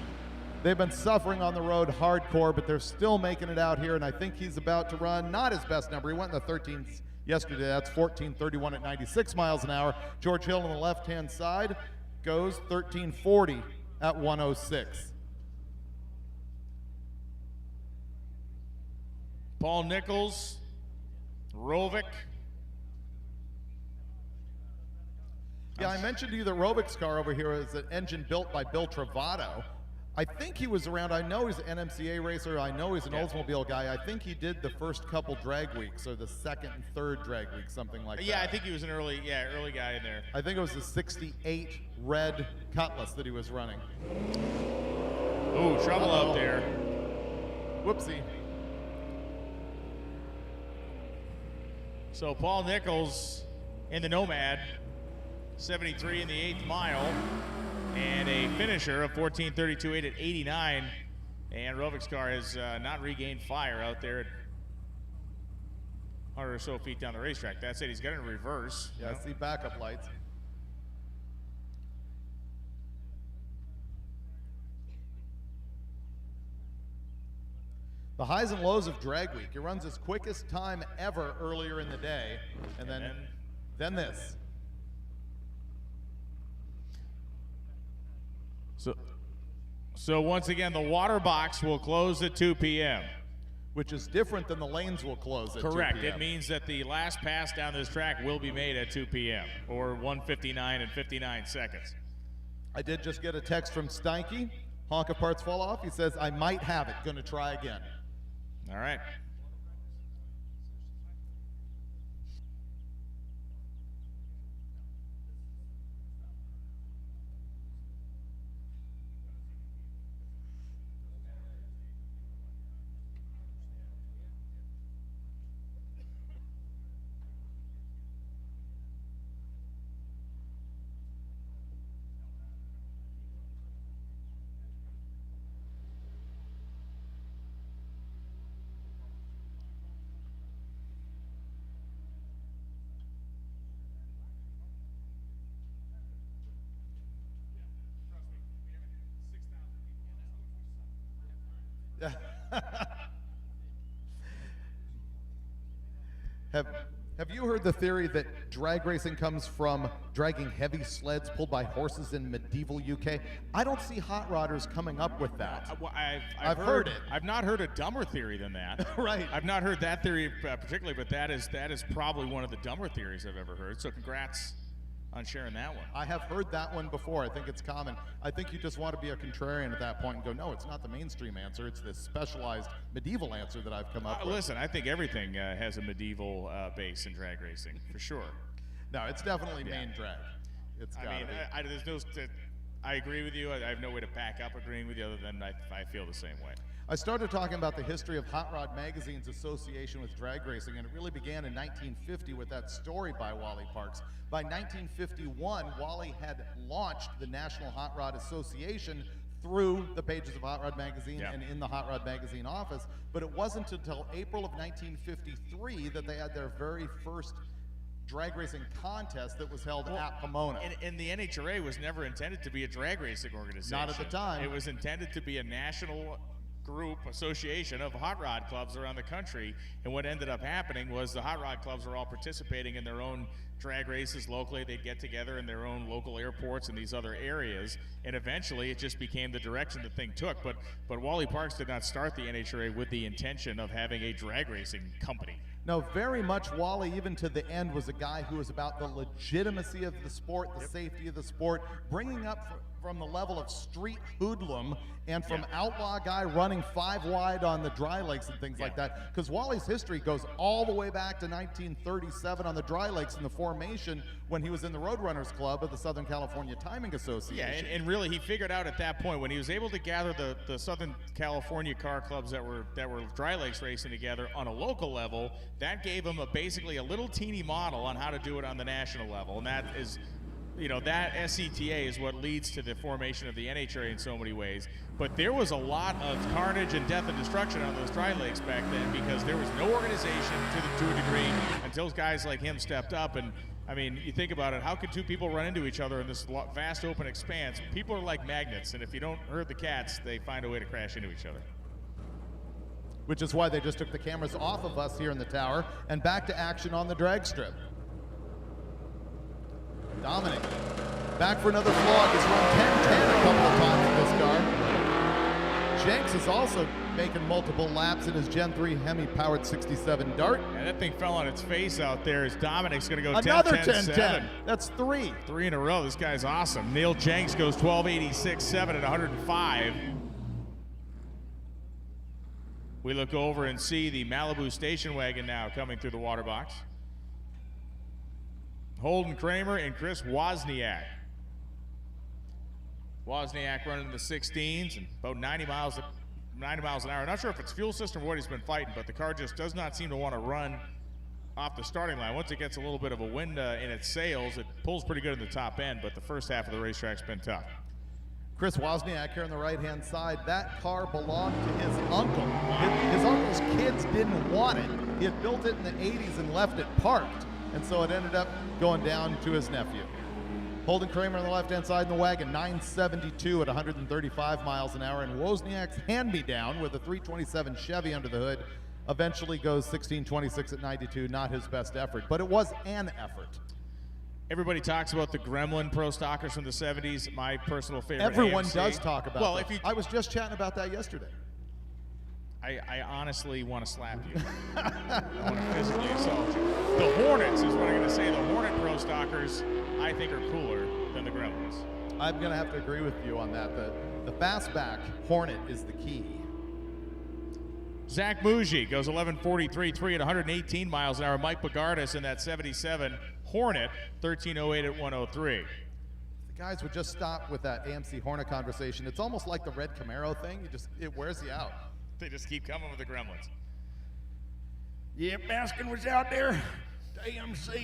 They've been suffering on the road hardcore, but they're still making it out here, and I think he's about to run not his best number. He went in the 13th yesterday. That's 14:31 at 96 miles an hour. George Hill on the left-hand side goes 13:40 at 106. Paul Nichols, Rovic. Yeah, I mentioned to you that Rovic's car over here is an engine built by Bill Travato. I think he was around. I know he's an NMCA racer. I know he's an Oldsmobile guy. I think he did the first couple drag weeks, or the second and third drag week, something like that. Yeah, I think he was an early guy in there. I think it was the 68 red Cutlass that he was running. Ooh, trouble out there. Whoopsie. So Paul Nichols in the Nomad, 73 in the 8th mile, and a finisher of 14:32.8 at 89. And Rovic's car has not regained fire out there at 100 or so feet down the racetrack. That's it. He's got it in reverse. Yeah, I see backup lights. The highs and lows of drag week. He runs his quickest time ever earlier in the day, and then this. So once again, the water box will close at 2 p.m. Which is different than the lanes will close at 2 Correct. p.m. It means that the last pass down this track will be made at 2 p.m. or 1:59 and 59 seconds. I did just get a text from Steinke. Honka parts fall off. He says, I might have it. Going to try again. All right. Have you heard the theory that drag racing comes from dragging heavy sleds pulled by horses in medieval UK? I don't see hot rodders coming up with that. I've heard it. I've not heard a dumber theory than that. Right. I've not heard that theory particularly, but that is probably one of the dumber theories I've ever heard. So congrats on sharing that one. I have heard that one before. I think it's common. I think you just want to be a contrarian at that point and go, no, it's not the mainstream answer. It's this specialized medieval answer that I've come up with. Listen, I think everything has a medieval base in drag racing, for sure. No, it's definitely main drag. It's gotta be. There's no. I agree with you. I have no way to back up agreeing with you other than I feel the same way. I started talking about the history of Hot Rod Magazine's association with drag racing, and it really began in 1950 with that story by Wally Parks. By 1951, Wally had launched the National Hot Rod Association through the pages of Hot Rod Magazine and in the Hot Rod Magazine office, but it wasn't until April of 1953 that they had their very first drag racing contest that was held at Pomona. And the NHRA was never intended to be a drag racing organization. Not at the time. It was intended to be a national association of hot rod clubs around the country, and what ended up happening was the hot rod clubs were all participating in their own drag races locally. They'd get together in their own local airports and these other areas, and eventually it just became the direction the thing took. But Wally Parks did not start the NHRA with the intention of having a drag racing company. No, very much Wally, even to the end, was a guy who was about the legitimacy of the sport, the safety of the sport, bringing up from the level of street hoodlum and from outlaw guy running 5 wide on the dry lakes and things like that. Because Wally's history goes all the way back to 1937 on the dry lakes in the formation when he was in the Roadrunners Club of the Southern California Timing Association. Yeah, and really he figured out at that point when he was able to gather the Southern California car clubs that were dry lakes racing together on a local level, that gave him basically a little teeny model on how to do it on the national level. And that is, that SCTA is what leads to the formation of the NHRA in so many ways. But there was a lot of carnage and death and destruction on those dry lakes back then because there was no organization to a degree until guys like him stepped up. And I mean, you think about it, how could two people run into each other in this vast open expanse? People are like magnets, and if you don't herd the cats, they find a way to crash into each other. Which is why they just took the cameras off of us here in the tower and back to action on the drag strip. Dominic, back for another vlog. He's run 10-10 a couple of times in this car. Jenks is also making multiple laps in his Gen 3 Hemi-powered 67 Dart. And that thing fell on its face out there as Dominic's going to go 10-10-7. Another 10-10. That's 3. 3 in a row. This guy's awesome. Neil Jenks goes 12.86.7 at 105. We look over and see the Malibu station wagon now coming through the water box. Holden Kramer and Chris Wozniak. Wozniak running the 16s and about 90 miles an hour. Not sure if it's fuel system or what he's been fighting, but the car just does not seem to want to run off the starting line. Once it gets a little bit of a wind in its sails, it pulls pretty good in the top end, but the first half of the racetrack's been tough. Chris Wozniak here on the right-hand side. That car belonged to his uncle. His uncle's kids didn't want it. He had built it in the 80s and left it parked, and so it ended up going down to his nephew. Holden Kramer on the left-hand side in the wagon, 972 at 135 miles an hour, and Wozniak's hand-me-down with a 327 Chevy under the hood eventually goes 1626 at 92. Not his best effort, but it was an effort. Everybody talks about the Gremlin Pro Stockers from the 70s. My personal favorite. Everyone AMC. does talk about Well, them. if you, I was just chatting about that yesterday. I honestly want to slap you. I want to physically assault you. The Hornets is what I'm going to say. The Hornet Pro Stockers, I think, are cooler than the Gremlins. I'm going to have to agree with you on that. The fastback Hornet is the key. Zach Muji goes 11:43.3 at 118 miles an hour. Mike Bogardus in that 77 Hornet, 13:08 at 103. The guys would just stop with that AMC Hornet conversation. It's almost like the red Camaro thing. It wears you out. They just keep coming with the Gremlins. Yeah, Baskin was out there. AMC.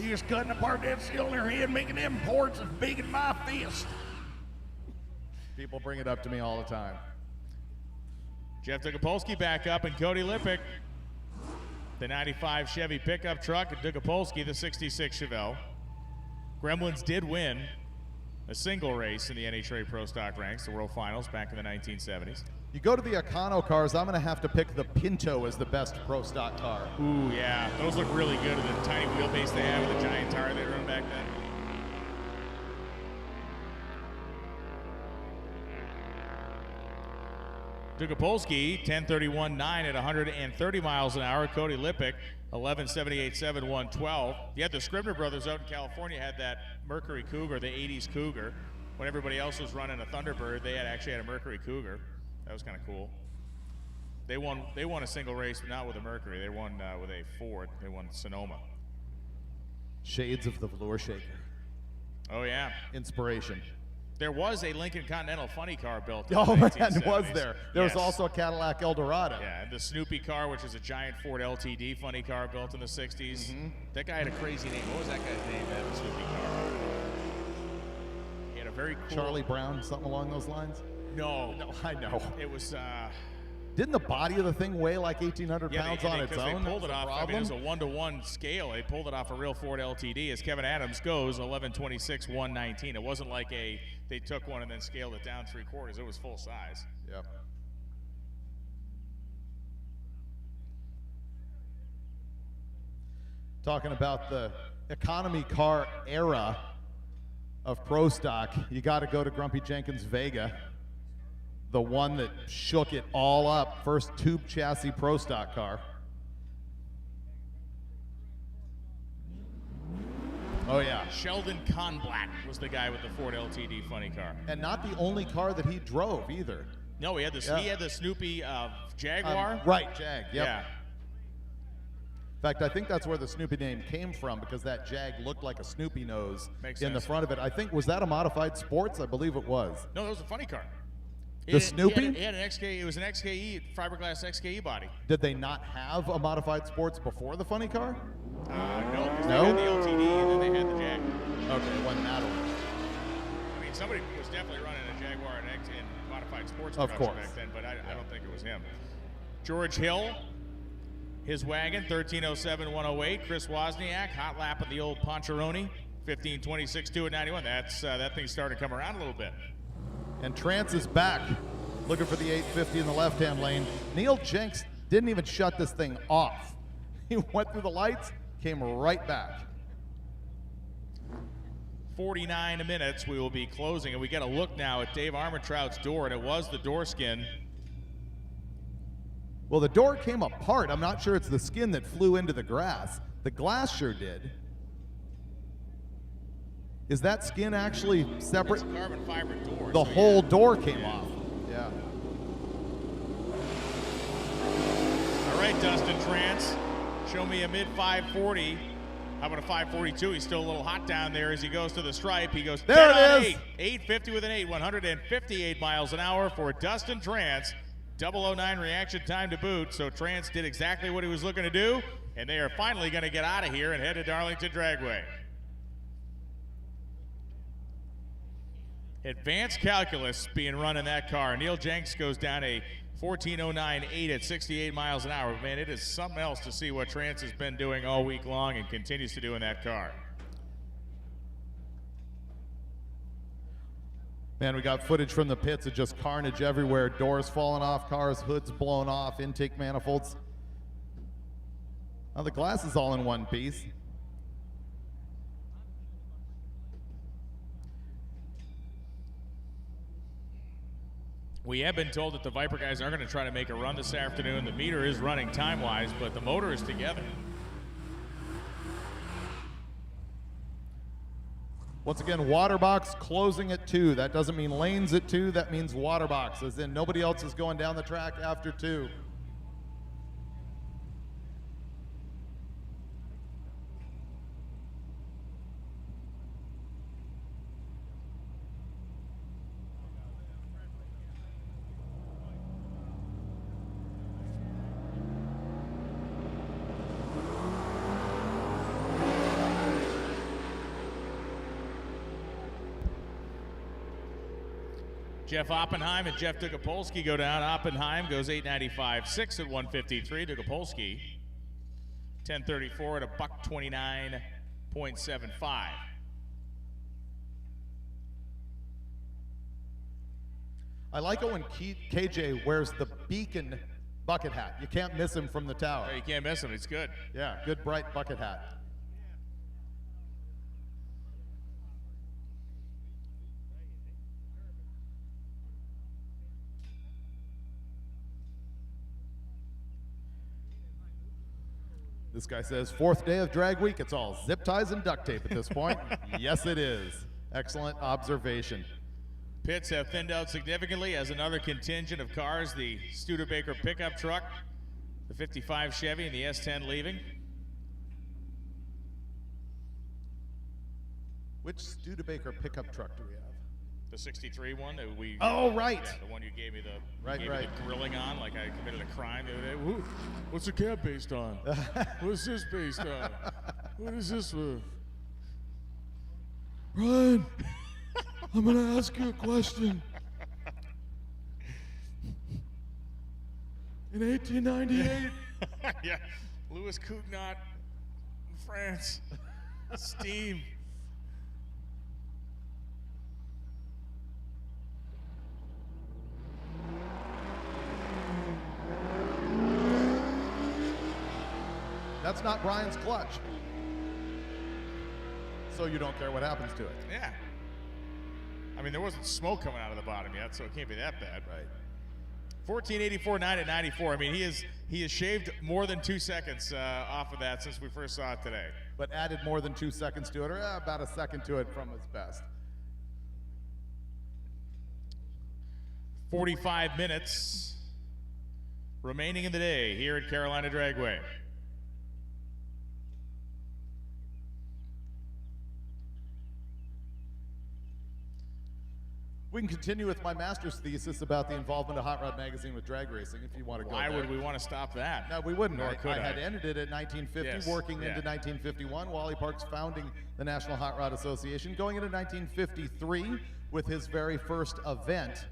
He was cutting apart that cylinder head, making them ports as big as my fist. People bring it up to me all the time. Jeff Dugopolsky back up, and Cody Lippick, the 95 Chevy pickup truck, and Dugopolsky, the 66 Chevelle. Gremlins did win a single race in the NHRA Pro Stock ranks, the World Finals back in the 1970s. You go to the Econo cars, I'm going to have to pick the Pinto as the best Pro Stock car. Ooh, yeah. Those look really good with the tiny wheelbase they have with the giant tire they run back then. Dugopolsky, 10:31.9 at 130 miles an hour. Cody Lippick, 11:78.7, 112. You had the Scribner brothers out in California had that Mercury Cougar, the 80s Cougar. When everybody else was running a Thunderbird, they actually had a Mercury Cougar. That was kind of cool. They won a single race, but not with a Mercury. They won with a Ford. They won Sonoma. Shades of the Velour Shaker. Oh, yeah. Inspiration. There was a Lincoln Continental funny car built in Oh, the man, 1970s. was there. There Yes. was also a Cadillac Eldorado. Yeah, and the Snoopy car, which is a giant Ford LTD funny car built in the 60s. That guy had a crazy name. What was that guy's name that had the Snoopy car? He had a very cool... Charlie Brown, something along those lines? No. I know. It was... Didn't the body of the thing weigh like 1,800 pounds on its own? They pulled it off. I mean, it was a 1-to-1 scale. They pulled it off a real Ford LTD. As Kevin Adams goes, 11:26, 119. It wasn't like they took one and then scaled it down 3/4. It was full size. Yep. Talking about the economy car era of Pro Stock, you got to go to Grumpy Jenkins Vega. The one that shook it all up, first tube chassis Pro Stock car. Oh yeah. Sheldon Kahnblatt was the guy with the Ford LTD funny car. And not the only car that he drove either. No, he had the Snoopy Jaguar. Right, Jag. Yep. Yeah. In fact, I think that's where the Snoopy name came from, because that Jag looked like a Snoopy nose Makes in the sense. front of it. I think, was that a modified sports? I believe it was. No, that was a funny car. The Snoopy? It had an XK. It was an XKE, fiberglass XKE body. Did they not have a modified sports before the funny car? No, because No? they had the LTD and then they had the Jag. Okay, it wasn't that old. I mean, somebody was definitely running a Jaguar and X in modified sports Of production course. back then, but I don't think it was him. George Hill, his wagon, 13:07, 108. Chris Wozniak, hot lap of the old Poncheroni, 15:26, 2 at 91. That's that thing's starting to come around a little bit. And Trance is back, looking for the 850 in the left-hand lane. Neil Jenks didn't even shut this thing off. He went through the lights, came right back. 49 minutes, we will be closing, and we get a look now at Dave Armentrout's door, and it was the door skin. Well, the door came apart. I'm not sure it's the skin that flew into the grass. The glass sure did. Is that skin actually separate? It's a carbon fiber door. The so whole door came off. Yeah. All right, Dustin Trance, show me a mid 540. How about a 542? He's still a little hot down there as he goes to the stripe. He goes There dead it on is. 850 with an 8, 158 miles an hour for Dustin Trance. 009 reaction time to boot. So Trance did exactly what he was looking to do, and they are finally going to get out of here and head to Darlington Dragway. Advanced calculus being run in that car. Neil Jenks goes down a 14:09.8 at 68 miles an hour. Man, it is something else to see what Trance has been doing all week long and continues to do in that car. Man, we got footage from the pits of just carnage everywhere. Doors falling off, cars, hoods blown off, intake manifolds. Now the glass is all in one piece. We have been told that the Viper guys are going to try to make a run this afternoon. The meter is running time-wise, but the motor is together. Once again, Waterbox closing at 2. That doesn't mean lanes at 2. That means Waterbox, as in nobody else is going down the track after 2. Jeff Oppenheim and Jeff Dukapolsky go down. Oppenheim goes 895.6 at 153. Dukapolsky 1034 at a $129.75. I like it when KJ wears the beacon bucket hat. You can't miss him from the tower. You can't miss him. It's good. Yeah, good bright bucket hat. This guy says, 4th day of drag week, it's all zip ties and duct tape at this point. Yes, it is. Excellent observation. Pits have thinned out significantly as another contingent of cars, the Studebaker pickup truck, the 55 Chevy, and the S10 leaving. Which Studebaker pickup truck do we have? The 63 one that we... Oh, right. Yeah, the one you gave me the, right. The grilling on, like I committed a crime the other day. What's the cab based on? What's this based on? What is this for? Brian, I'm going to ask you a question. In 1898... Yeah, Louis Cugnot, France, steam. That's not Brian's clutch. So you don't care what happens to it. Yeah. I mean, there wasn't smoke coming out of the bottom yet, so it can't be that bad. Right. 1484.9 at 94. I mean, he has shaved more than 2 seconds off of that since we first saw it today. But added more than 2 seconds to it, or about a second to it from his best. 45 minutes remaining in the day here at Carolina Dragway. We can continue with my master's thesis about the involvement of Hot Rod Magazine with drag racing if you want to go Why there. would we want to stop that? No, we wouldn't. Nor could I had ended it at 1950, Yes, working yeah. into 1951. Wally Parks founding the National Hot Rod Association, going into 1953 with his very first event.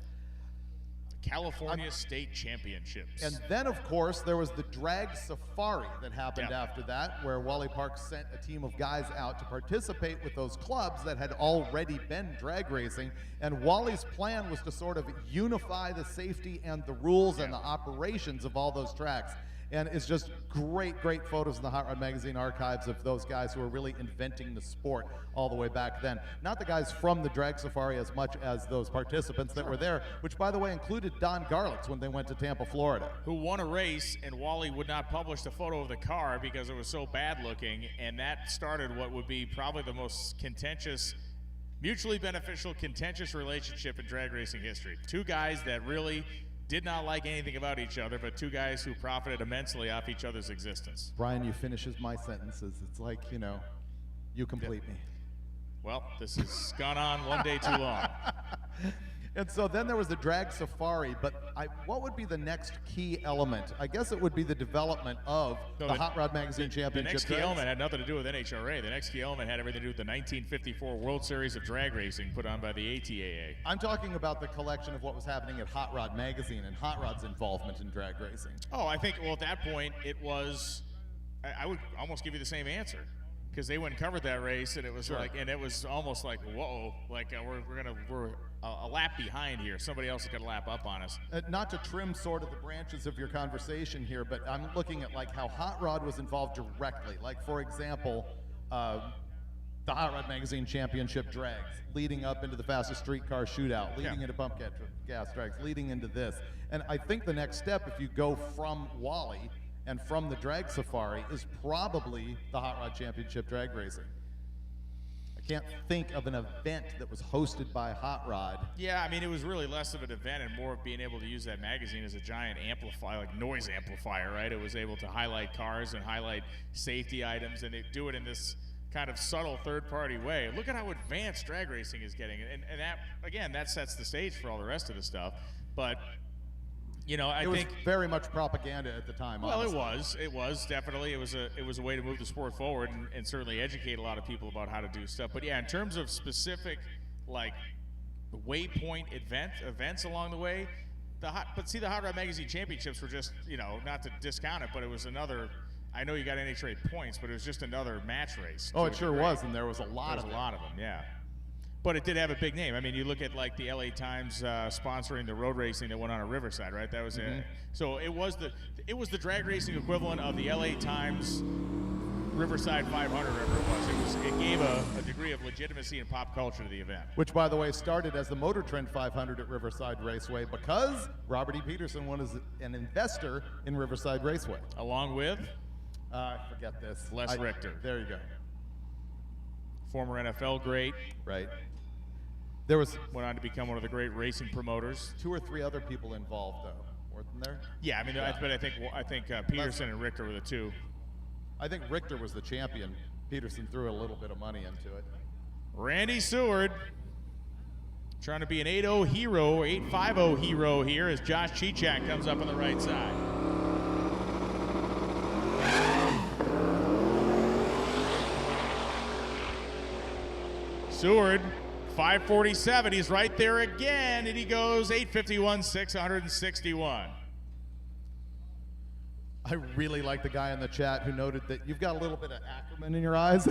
California State Championships. And then, of course, there was the drag safari that happened after that, where Wally Parks sent a team of guys out to participate with those clubs that had already been drag racing. And Wally's plan was to sort of unify the safety and the rules and the operations of all those tracks. And it's just great, great photos in the Hot Rod Magazine archives of those guys who were really inventing the sport all the way back then. Not the guys from the drag safari as much as those participants that were there, which, by the way, included Don Garlitz when they went to Tampa, Florida. Who won a race, and Wally would not publish the photo of the car because it was so bad looking, and that started what would be probably the most contentious, mutually beneficial, contentious relationship in drag racing history. Two guys that really did not like anything about each other, but two guys who profited immensely off each other's existence. Brian, you finishes my sentences. It's like, you know, you complete me. Well, this has gone on one day too long. And so then there was the drag safari, but what would be the next key element? I guess it would be the development of the Hot Rod Magazine Championship. The next key element had nothing to do with NHRA. The next key element had everything to do with the 1954 World Series of Drag Racing put on by the ATAA. I'm talking about the collection of what was happening at Hot Rod Magazine and Hot Rod's involvement in drag racing. Oh, I think, well, at that point, it was, I would almost give you the same answer. Because they went and covered that race, and it was like, and it was almost like, whoa, like we're a lap behind here. Somebody else is gonna lap up on us. Not to trim sort of the branches of your conversation here, but I'm looking at like how Hot Rod was involved directly. Like, for example, the Hot Rod Magazine Championship drags, leading up into the fastest streetcar shootout, leading into pump gas drags, leading into this. And I think the next step, if you go from Wally and from the drag safari, is probably the Hot Rod Championship drag racing. I can't think of an event that was hosted by Hot Rod. Yeah, I mean, it was really less of an event and more of being able to use that magazine as a giant amplifier, like noise amplifier, right? It was able to highlight cars and highlight safety items, and they do it in this kind of subtle third-party way. Look at how advanced drag racing is getting, and that, again, that sets the stage for all the rest of the stuff. But you know, I think it was very much propaganda at the time. Well, honestly. it was definitely. It was a way to move the sport forward and certainly educate a lot of people about how to do stuff. But yeah, in terms of specific like waypoint events along the way, the Hot Rod Magazine Championships were just, you know, not to discount it, but it was another. I know you got NHRA points, but it was just another match race. Oh, it sure was, and there was a lot of them, yeah. But it did have a big name. I mean, you look at like the LA Times sponsoring the road racing that went on at Riverside, right? That was it. So it was the drag racing equivalent of the LA Times Riverside 500, whatever it was. It gave a degree of legitimacy and pop culture to the event. Which, by the way, started as the MotorTrend 500 at Riverside Raceway because Robert E. Peterson was an investor in Riverside Raceway. Along with? I forget this. Les Richter. There you go. Former NFL great. Right. Went on to become one of the great racing promoters. 2 or 3 other people involved, though, weren't there? Yeah, I mean, yeah. But I think Peterson and Richter were the two. I think Richter was the champion. Peterson threw a little bit of money into it. Randy Seward trying to be an 8-0 hero, 8-5-0 hero here as Josh Chichak comes up on the right side. Seward, 547, he's right there again, and he goes 851.6, 161. I really like the guy in the chat who noted that you've got a little bit of Ackerman in your eyes.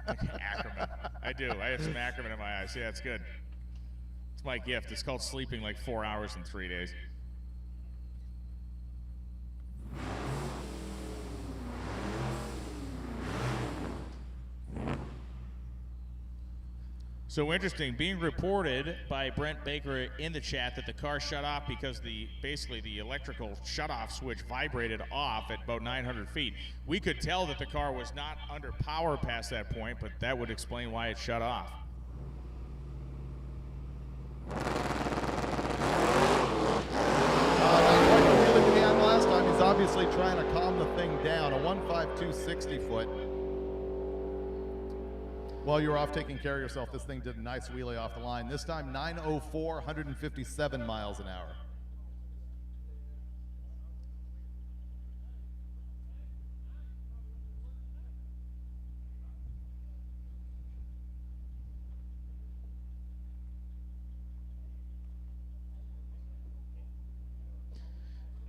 Ackerman. I do. I have some Ackerman in my eyes. Yeah, it's good. It's my gift. It's called sleeping like 4 hours in 3 days. So interesting, being reported by Brent Baker in the chat that the car shut off because basically the electrical shutoff switch vibrated off at about 900 feet. We could tell that the car was not under power past that point, but that would explain why it shut off. Last time, he's obviously trying to calm the thing down. A 152 60 foot. While you were off taking care of yourself, this thing did a nice wheelie off the line. This time 904, 157 miles an hour.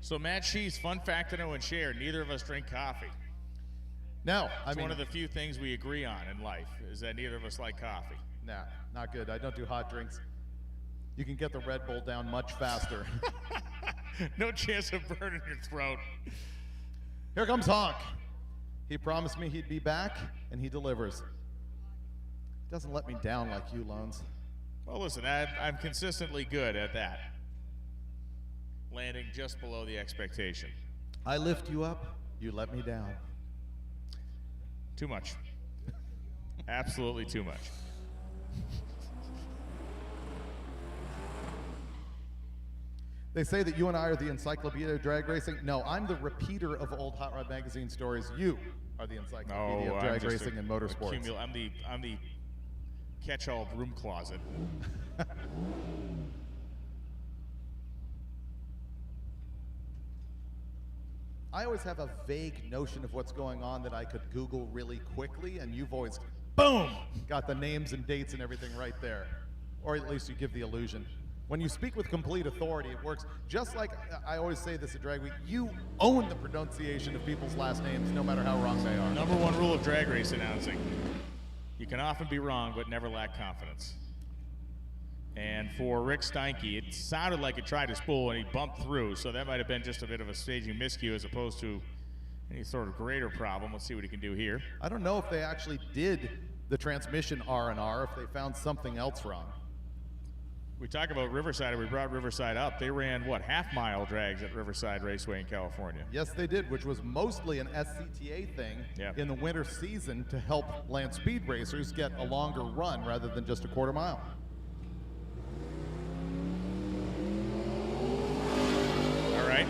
So Matt Shees, fun fact to know and share, neither of us drink coffee. No, it's one of the few things we agree on in life, is that neither of us like coffee. Nah, not good. I don't do hot drinks. You can get the Red Bull down much faster. No chance of burning your throat. Here comes Honk. He promised me he'd be back, and he delivers. Doesn't let me down like you, Loans. Well, listen, I'm consistently good at that. Landing just below the expectation. I lift you up, you let me down. Too much. Absolutely too much. They say that you and I are the encyclopedia of drag racing. No, I'm the repeater of old Hot Rod Magazine stories. You are the encyclopedia of drag racing and motorsports. I'm the catch-all broom closet. I always have a vague notion of what's going on that I could Google really quickly, and you've always, boom, got the names and dates and everything right there. Or at least you give the illusion. When you speak with complete authority, it works. Just like I always say this at Drag Week, you own the pronunciation of people's last names, no matter how wrong they are. Number one rule of drag race announcing. You can often be wrong, but never lack confidence. And for Rick Steinke, it sounded like it tried to spool and he bumped through, so that might have been just a bit of a staging miscue as opposed to any sort of greater problem. Let's see what he can do here. I don't know if they actually did the transmission R&R if they found something else wrong. We talk about Riverside, and we brought Riverside up. They ran, what, half-mile drags at Riverside Raceway in California? Yes, they did, which was mostly an SCTA thing in the winter season to help land speed racers get a longer run rather than just a quarter mile. All right.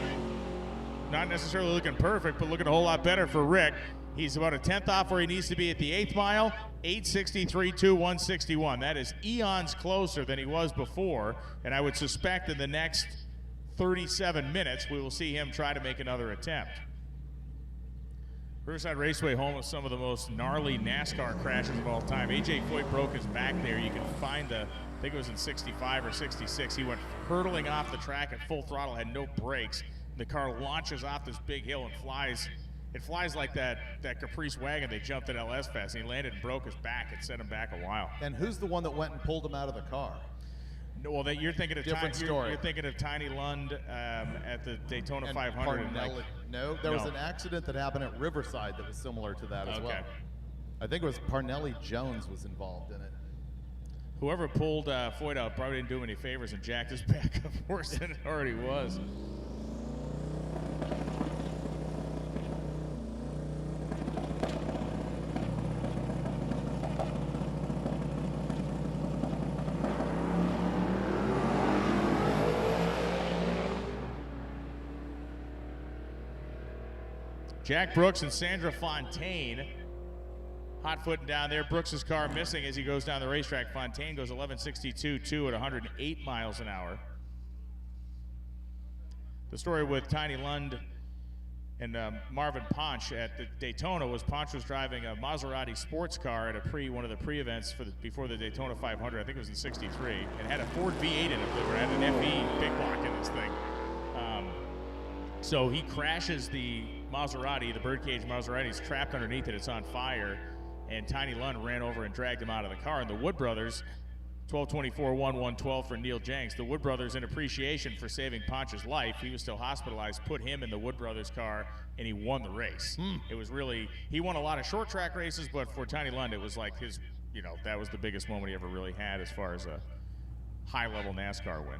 Not necessarily looking perfect, but looking a whole lot better for Rick. He's about a 10th off where he needs to be at the 8th mile, 8:63.2, 1:61. That is eons closer than he was before, and I would suspect in the next 37 minutes we will see him try to make another attempt. Riverside Raceway, home of some of the most gnarly NASCAR crashes of all time. A.J. Foyt broke his back there. You can find I think it was in 65 or 66. He went hurtling off the track at full throttle, had no brakes. The car launches off this big hill and flies. It flies like that Caprice wagon they jumped at LS Fest, and he landed and broke his back. It set him back a while. And who's the one that went and pulled him out of the car? No, well, you're thinking of different story. You're thinking of Tiny Lund at the Daytona 500. No, there was an accident that happened at Riverside that was similar to that as well. I think it was Parnelli Jones was involved in it. Whoever pulled Foyt out probably didn't do him any favors and jacked his back up worse than it already was. Jack Brooks and Sandra Fontaine hot-footing down there. Brooks' car missing as he goes down the racetrack. Fontaine goes 11:62.2 at 108 miles an hour. The story with Tiny Lund and Marvin Ponch at the Daytona was Ponch was driving a Maserati sports car at one of the pre-events before the Daytona 500. I think it was in '63, and had a Ford V8 in it. They had an FE big block in this thing. So he crashes the Maserati, the birdcage Maserati is trapped underneath it. It's on fire, and Tiny Lund ran over and dragged him out of the car. And the Wood brothers, 12:24.1 for Neil Jenks. The Wood brothers, in appreciation for saving Ponch's life, he was still hospitalized, put him in the Wood brothers car, and he won the race. It was really, he won a lot of short track races, but for Tiny Lund, it was like his, that was the biggest moment he ever really had as far as a high-level NASCAR win.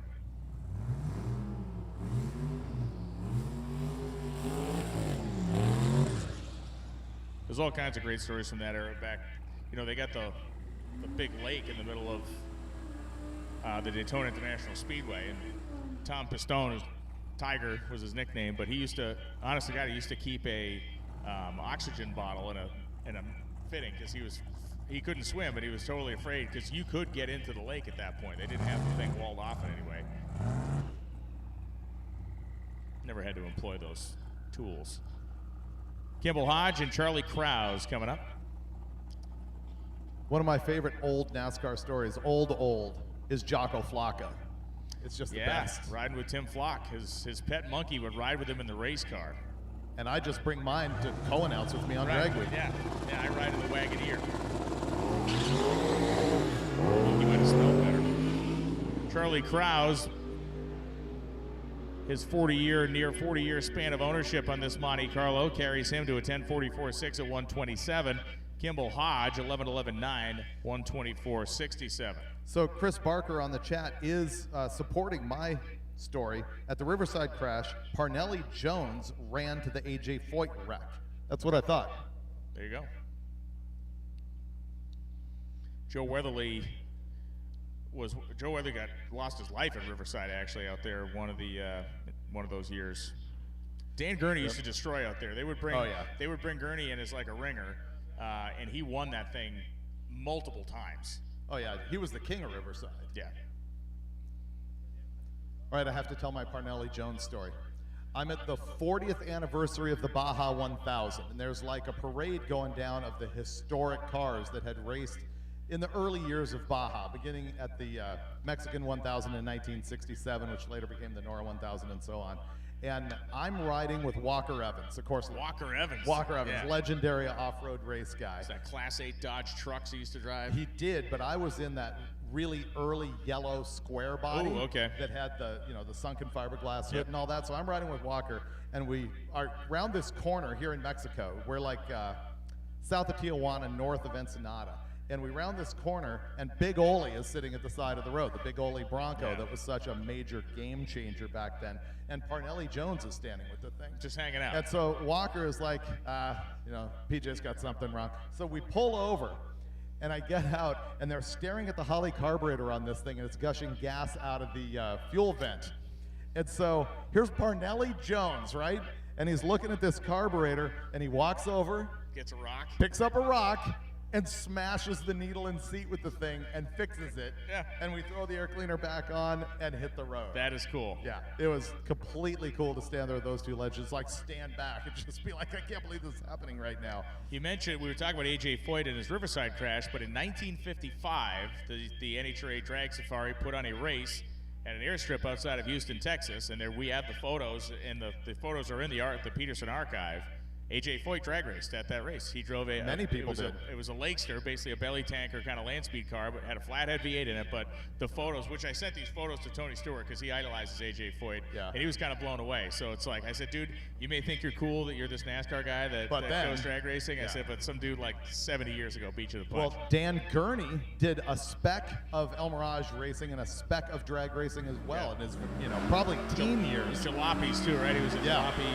There's all kinds of great stories from that era back. They got the big lake in the middle of the Daytona International Speedway, and Tom Pistone, Tiger was his nickname, but he used to, honest to God, he used to keep a oxygen bottle in a fitting because he couldn't swim, but he was totally afraid because you could get into the lake at that point. They didn't have the thing walled off in any way. Never had to employ those tools. Kimball Hodge and Charlie Krause coming up. One of my favorite old NASCAR stories, old, is Jocko Flocka. It's just the best. Riding with Tim Flock. His pet monkey would ride with him in the race car. And I just bring mine to co-announce with me on Dragway. Yeah, I ride in the Wagoneer. He might have smelled better. Charlie Krause, his near 40-year span of ownership on this Monte Carlo carries him to a 10:44.6 at 127. Kimball Hodge, 11:11.9, 124.67. So Chris Barker on the chat is supporting my story. At the Riverside crash, Parnelli Jones ran to the A.J. Foyt wreck. That's what I thought. There you go. Joe Weatherly lost his life at Riverside actually out there one of those years. Dan Gurney used to destroy out there. They would bring Gurney in as like a ringer, and he won that thing multiple times. Oh yeah, he was the king of Riverside. Yeah. All right, I have to tell my Parnelli Jones story. I'm at the 40th anniversary of the Baja 1000, and there's like a parade going down of the historic cars that had raced in the early years of Baja, beginning at the Mexican 1000 in 1967, which later became the Nora 1000 and so on. And I'm riding with Walker Evans, of course. Walker Evans, yeah. Legendary off-road race guy. Is that Class 8 Dodge trucks he used to drive? He did, but I was in that really early yellow square body that had the sunken fiberglass hood and all that. So I'm riding with Walker, and we are around this corner here in Mexico. We're like south of Tijuana, north of Ensenada. And we round this corner, and Big Ole is sitting at the side of the road, the Big Ole Bronco that was such a major game changer back then. And Parnelli Jones is standing with the thing. Just hanging out. And so Walker is like, you know, PJ's got something wrong. So we pull over, and I get out, and they're staring at the Holley carburetor on this thing, and it's gushing gas out of the fuel vent. And so here's Parnelli Jones, right? And he's looking at this carburetor, and he walks over, gets a rock, picks up a rock, and smashes the needle and seat with the thing and fixes it. Yeah. And we throw the air cleaner back on and hit the road. That is cool. Yeah, it was completely cool to stand there with those two legends, like stand back and just be like, I can't believe this is happening right now. You mentioned, we were talking about A.J. Foyt and his Riverside crash, but in 1955, the NHRA Drag Safari put on a race at an airstrip outside of Houston, Texas, and there we have the photos, and the photos are in the Peterson archive. A.J. Foyt drag raced at that race. He drove a many people did. It was a Lakester, basically a belly tanker kind of land speed car, but had a flathead V8 in it. But the photos, which I sent these photos to Tony Stewart because he idolizes A.J. Foyt, and he was kind of blown away. So it's like I said, dude, you may think you're cool that you're this NASCAR guy that goes drag racing. I said, but some dude like 70 years ago beat you to the punch. Well, Dan Gurney did a spec of El Mirage racing and a spec of drag racing as well in his, you know, probably teen years. Jalopies too, right? He was a jalopy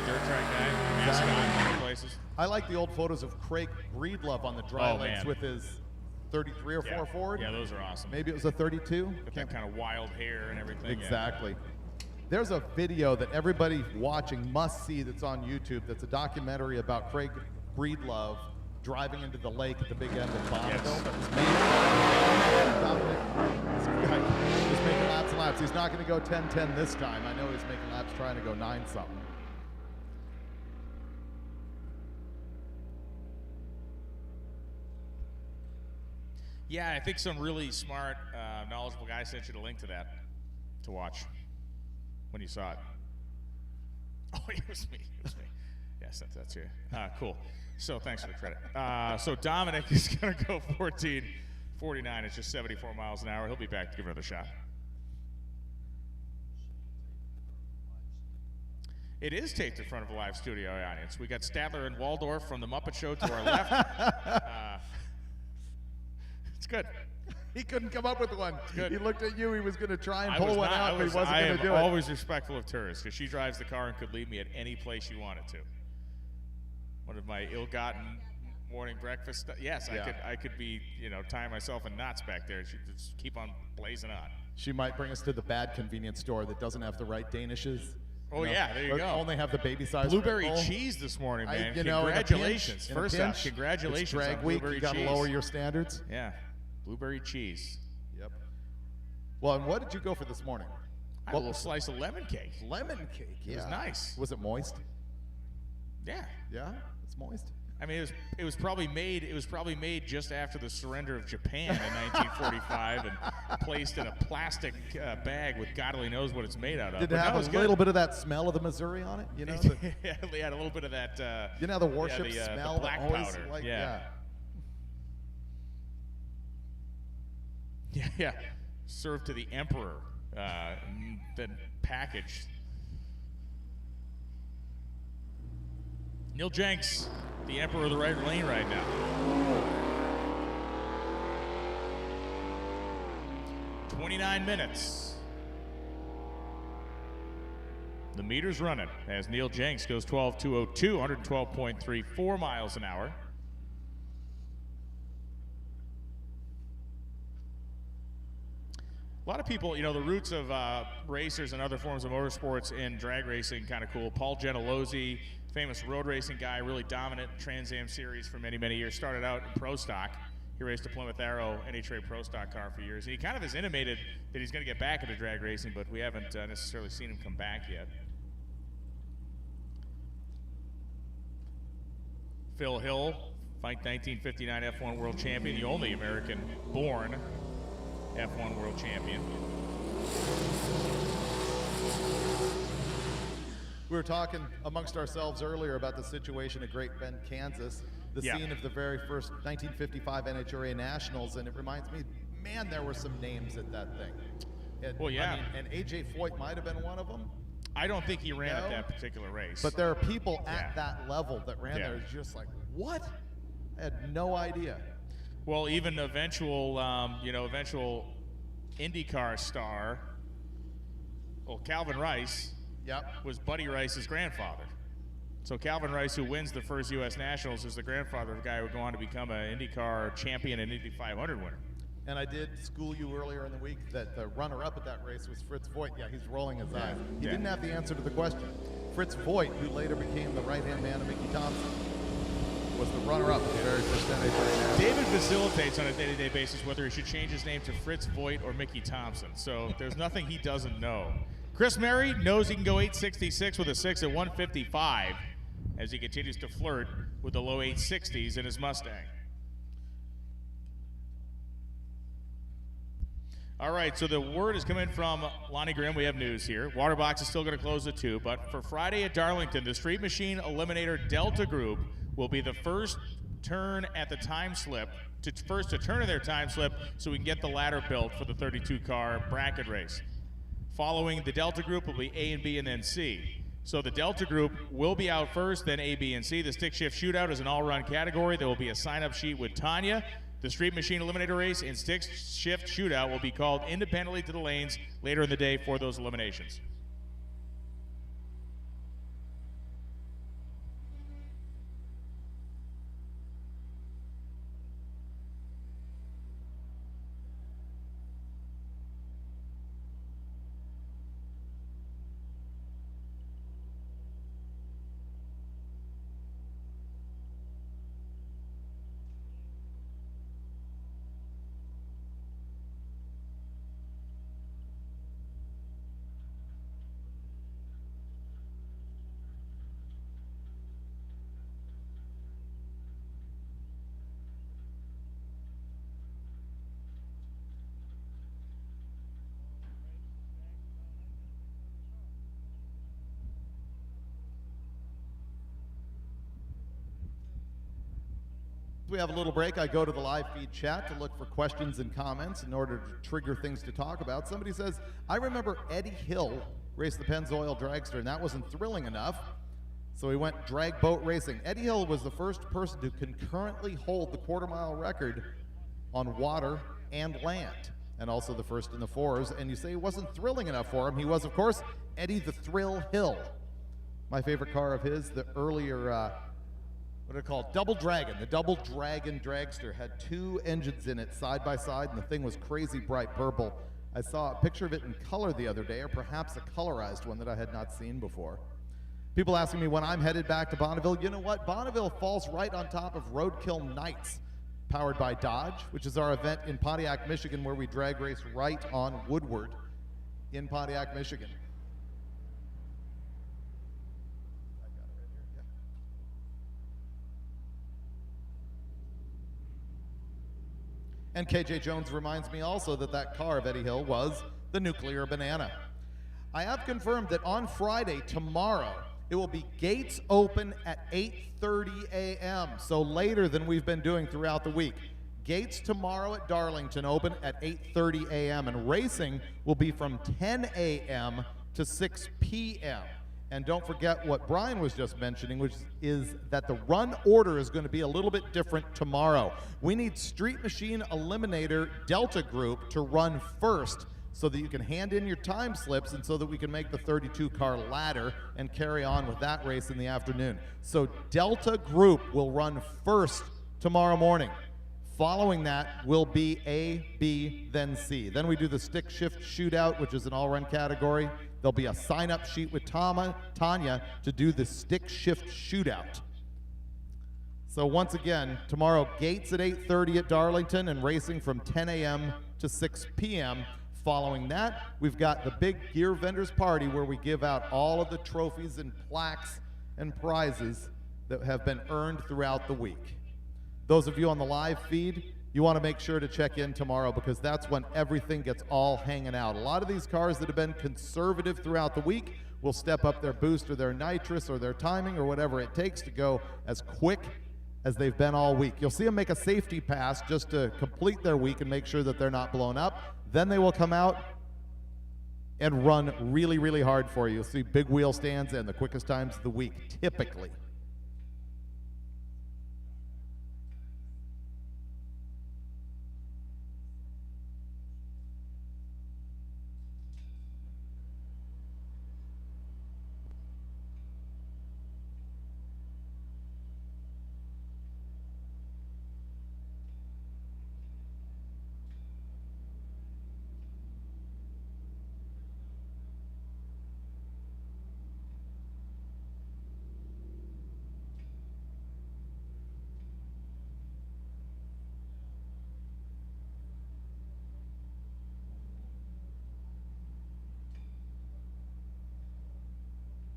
dirt track guy, mascot in other places. I like the old photos of Craig Breedlove on the dry legs with his 33 or 4 Ford. Yeah, those are awesome. Maybe it was a 32. With that kind of wild hair and everything. Exactly. There's a video that everybody watching must see that's on YouTube. That's a documentary about Craig Breedlove driving into the lake at the big end of Bonneville. He's making laps and laps. He's not going to go 10-10 this time. I know he's making laps trying to go 9-something. Yeah, I think some really smart, knowledgeable guy sent you the link to that to watch when you saw it. Oh, it was me. It was me. Yeah, I sent that to you. Cool. So thanks for the credit. So Dominic is going to go 14:49. It's just 74 miles an hour. He'll be back to give another shot. It is taped in front of a live studio audience. We got Statler and Waldorf from the Muppet Show to our left. It's good. He couldn't come up with one. Good. He looked at you. He was going to try and pull one out, but he wasn't going to do it. I am always respectful of tourists because she drives the car and could leave me at any place she wanted to. One of my ill-gotten morning breakfast. Yes, yeah. I could be, you know, tying myself in knots back there. She'd just keep on blazing on. She might bring us to the bad convenience store that doesn't have the right Danishes. Oh, yeah, there you go. Only have the baby size. Blueberry cheese this morning, man. Congratulations. First off, congratulations. It's drag week. You got to lower your standards. Yeah. Blueberry cheese. Yep. Well, and what did you go for this morning? I had a little slice of lemon cake. Lemon cake, yeah. It was nice. Was it moist? Yeah. Yeah? It's moist? I mean, it was probably made just after the surrender of Japan in 1945 and placed in a plastic bag with God only knows what it's made out of. Did it have a little bit of that smell of the Missouri on it? You know, yeah, they had a little bit of that. You know, the warship smell, the black powder. Like, yeah. Served to the emperor, then packaged. Neil Jenks, the emperor of the right lane right now. "29 minutes. The meter's running as Neil Jenks goes 12.202, 112.34 miles an hour. A lot of people, you know, the roots of racers and other forms of motorsports in drag racing, kind of cool. Paul Gentilozzi, famous road racing guy, really dominant Trans Am series for many, many years. Started out in Pro Stock. He raced a Plymouth Arrow NHRA Pro Stock car for years. And he kind of has intimated that he's going to get back into drag racing, but we haven't necessarily seen him come back yet. Phil Hill, Fight 1959 F1 World Champion, the only American-born F1 World Champion. We were talking amongst ourselves earlier about the situation at Great Bend, Kansas, the scene of the very first 1955 NHRA Nationals, and it reminds me, man, there were some names at that thing. And, well, yeah. I mean, and A.J. Foyt might have been one of them. I don't think he ran at that particular race. But there are people at that level that ran there just like, what? I had no idea. Well, even eventual IndyCar star, Calvin Rice, was Buddy Rice's grandfather. So Calvin Rice, who wins the first U.S. Nationals, is the grandfather of the guy who would go on to become an IndyCar champion and Indy 500 winner. And I did school you earlier in the week that the runner-up at that race was Fritz Voigt. Yeah, he's rolling his eyes. He didn't have the answer to the question. Fritz Voigt, who later became the right-hand man of Mickey Thompson, was the runner-up at the very first NHRA. David facilitates on a day-to-day basis whether he should change his name to Fritz Voigt or Mickey Thompson. So there's nothing he doesn't know. Chris Mary knows he can go 866 with a 6 at 155 as he continues to flirt with the low 860s in his Mustang. All right, so the word is coming from Lonnie Grimm. We have news here. Waterbox is still going to close at 2, but for Friday at Darlington, the Street Machine Eliminator Delta Group will be the first turn at the time slip, first to turn in their time slip so we can get the ladder built for the 32-car bracket race. Following the Delta Group will be A and B and then C. So the Delta Group will be out first, then A, B, and C. The Stick Shift Shootout is an all-run category. There will be a sign-up sheet with Tanya. The Street Machine Eliminator Race and Stick Shift Shootout will be called independently to the lanes later in the day for those eliminations. We have a little break. I go to the live feed chat to look for questions and comments in order to trigger things to talk about. Somebody says, I remember Eddie Hill raced the Pennzoil Dragster, and that wasn't thrilling enough, so he went drag boat racing. Eddie Hill was the first person to concurrently hold the quarter-mile record on water and land, and also the first in the fours. And you say it wasn't thrilling enough for him. He was, of course, Eddie the Thrill Hill. My favorite car of his, the earlier what are they called? Double Dragon. The Double Dragon Dragster had 2 engines in it side by side, and the thing was crazy bright purple. I saw a picture of it in color the other day, or perhaps a colorized one that I had not seen before. People asking me when I'm headed back to Bonneville. You know what? Bonneville falls right on top of Roadkill Nights, powered by Dodge, which is our event in Pontiac, Michigan, where we drag race right on Woodward in Pontiac, Michigan. And KJ Jones reminds me also that that car of Eddie Hill was the Nuclear Banana. I have confirmed that on Friday, tomorrow, it will be gates open at 8:30 a.m., so later than we've been doing throughout the week. Gates tomorrow at Darlington open at 8:30 a.m., and racing will be from 10 a.m. to 6 p.m. And don't forget what Brian was just mentioning, which is that the run order is going to be a little bit different tomorrow. We need Street Machine Eliminator Delta Group to run first so that you can hand in your time slips and so that we can make the 32-car ladder and carry on with that race in the afternoon. So Delta Group will run first tomorrow morning. Following that will be A, B, then C. Then we do the Stick Shift Shootout, which is an all-run category. There'll be a sign-up sheet with Tanya to do the Stick Shift Shootout. So once again, tomorrow, gates at 8:30 at Darlington and racing from 10 a.m. to 6 p.m. Following that, we've got the big gear vendors party where we give out all of the trophies and plaques and prizes that have been earned throughout the week. Those of you on the live feed, you want to make sure to check in tomorrow because that's when everything gets all hanging out. A lot of these cars that have been conservative throughout the week will step up their boost or their nitrous or their timing or whatever it takes to go as quick as they've been all week. You'll see them make a safety pass just to complete their week and make sure that they're not blown up. Then they will come out and run really, really hard for you. You'll see big wheel stands and the quickest times of the week, typically.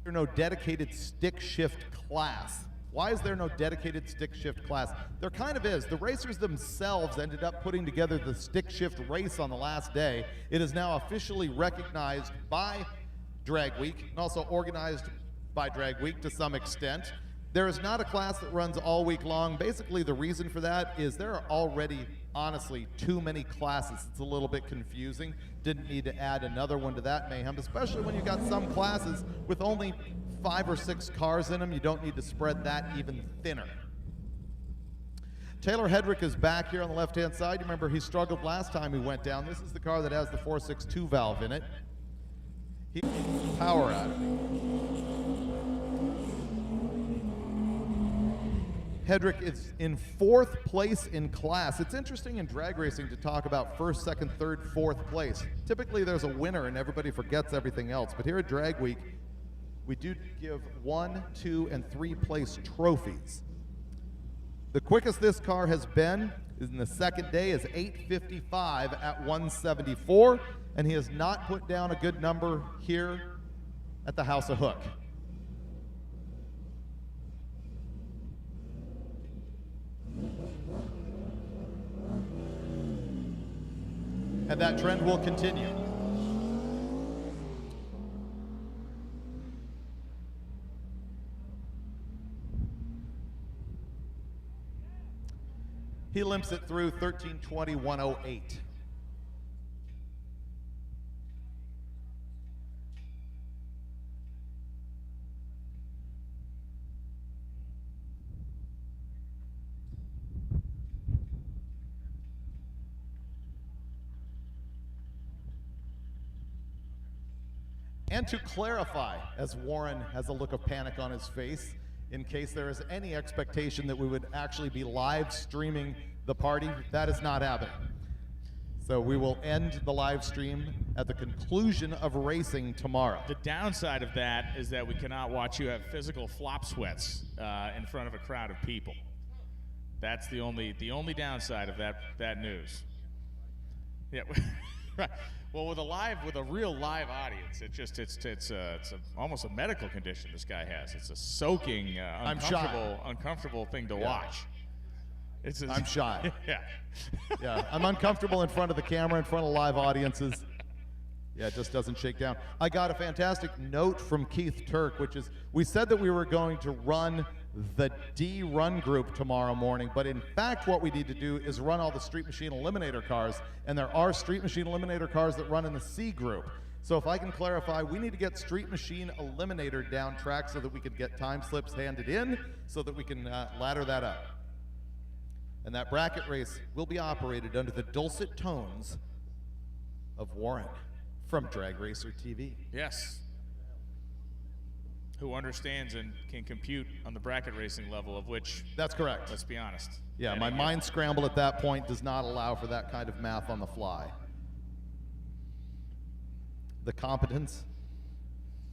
There no dedicated stick shift class. Why is there no dedicated stick shift class? There kind of is. The racers themselves ended up putting together the stick shift race on the last day. It is now officially recognized by Drag Week and also organized by Drag Week to some extent. There is not a class that runs all week long. Basically, the reason for that is there are already, honestly, too many classes. It's a little bit confusing. Didn't need to add another one to that mayhem, especially when you got some classes with only 5 or 6 cars in them. You don't need to spread that even thinner. Taylor Hedrick is back here on the left-hand side. You remember he struggled last time he went down. This is the car that has the 462 valve in it. He power out of it. Hedrick is in 4th place in class. It's interesting in drag racing to talk about 1st, 2nd, 3rd, 4th place. Typically there's a winner and everybody forgets everything else. But here at Drag Week, we do give 1, 2, and 3 place trophies. The quickest this car has been in the second day is 8:55 at 174, and he has not put down a good number here at the House of Hook. And that trend will continue. He limps it through 13:20.108. And to clarify, as Warren has a look of panic on his face, in case there is any expectation that we would actually be live streaming the party, that is not happening. So we will end the live stream at the conclusion of racing tomorrow. The downside of that is that we cannot watch you have physical flop sweats in front of a crowd of people. That's the only downside of that news. Yeah, right. Well, with a real live audience, it's almost a medical condition this guy has. It's a soaking, uncomfortable thing to watch. I'm shy. Yeah. Yeah, I'm uncomfortable in front of the camera, in front of live audiences. Yeah, it just doesn't shake down. I got a fantastic note from Keith Turk, which is, we said that we were going to run the D run group tomorrow morning, but in fact what we need to do is run all the Street Machine Eliminator cars, and there are Street Machine Eliminator cars that run in the C group. So if I can clarify, we need to get Street Machine Eliminator down track so that we can get time slips handed in, so that we can ladder that up. And that bracket race will be operated under the dulcet tones of Warren from Drag Racer TV. Yes. Who understands and can compute on the bracket racing level, of which... That's correct. Let's be honest. Yeah, my mind scramble at that point does not allow for that kind of math on the fly. The competence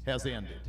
has ended.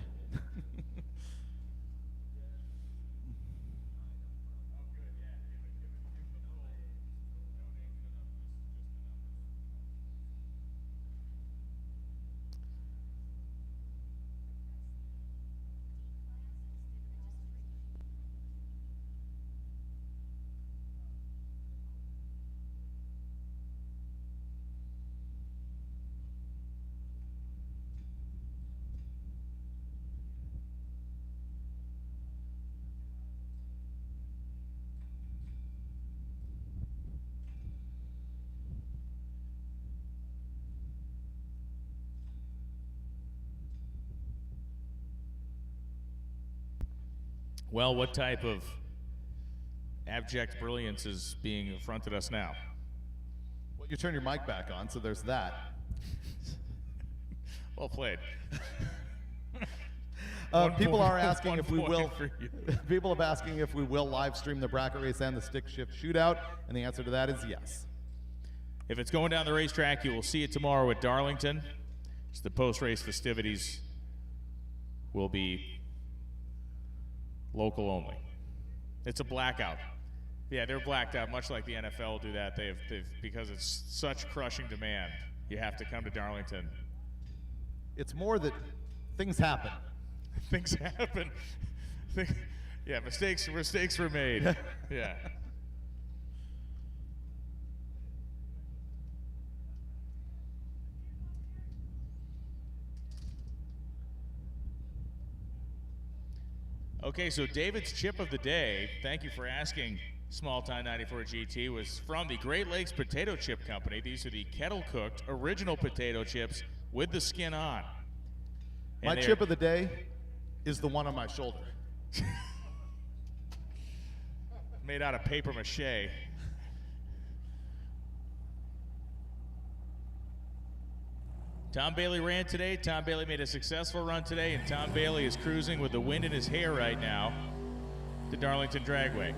Well, what type of abject brilliance is being affronted us now? Well, you turn your mic back on, so there's that. Well played. People are asking if we will. People are asking if we will live stream the bracket race and the stick shift shootout, and the answer to that is yes. If it's going down the racetrack, you will see it tomorrow at Darlington. It's the post-race festivities will be local only. It's a blackout. Yeah, they're blacked out, much like the NFL will do that. They've because it's such crushing demand, you have to come to Darlington. It's more that things happen. Things happen. Yeah, mistakes were made. Yeah. Okay, so David's chip of the day, thank you for asking, Small Time 94 GT, was from the Great Lakes Potato Chip Company. These are the kettle-cooked original potato chips with the skin on. My chip of the day is the one on my shoulder. Made out of paper mache. Tom Bailey ran today. Tom Bailey made a successful run today, and Tom Bailey is cruising with the wind in his hair right now to Darlington Dragway.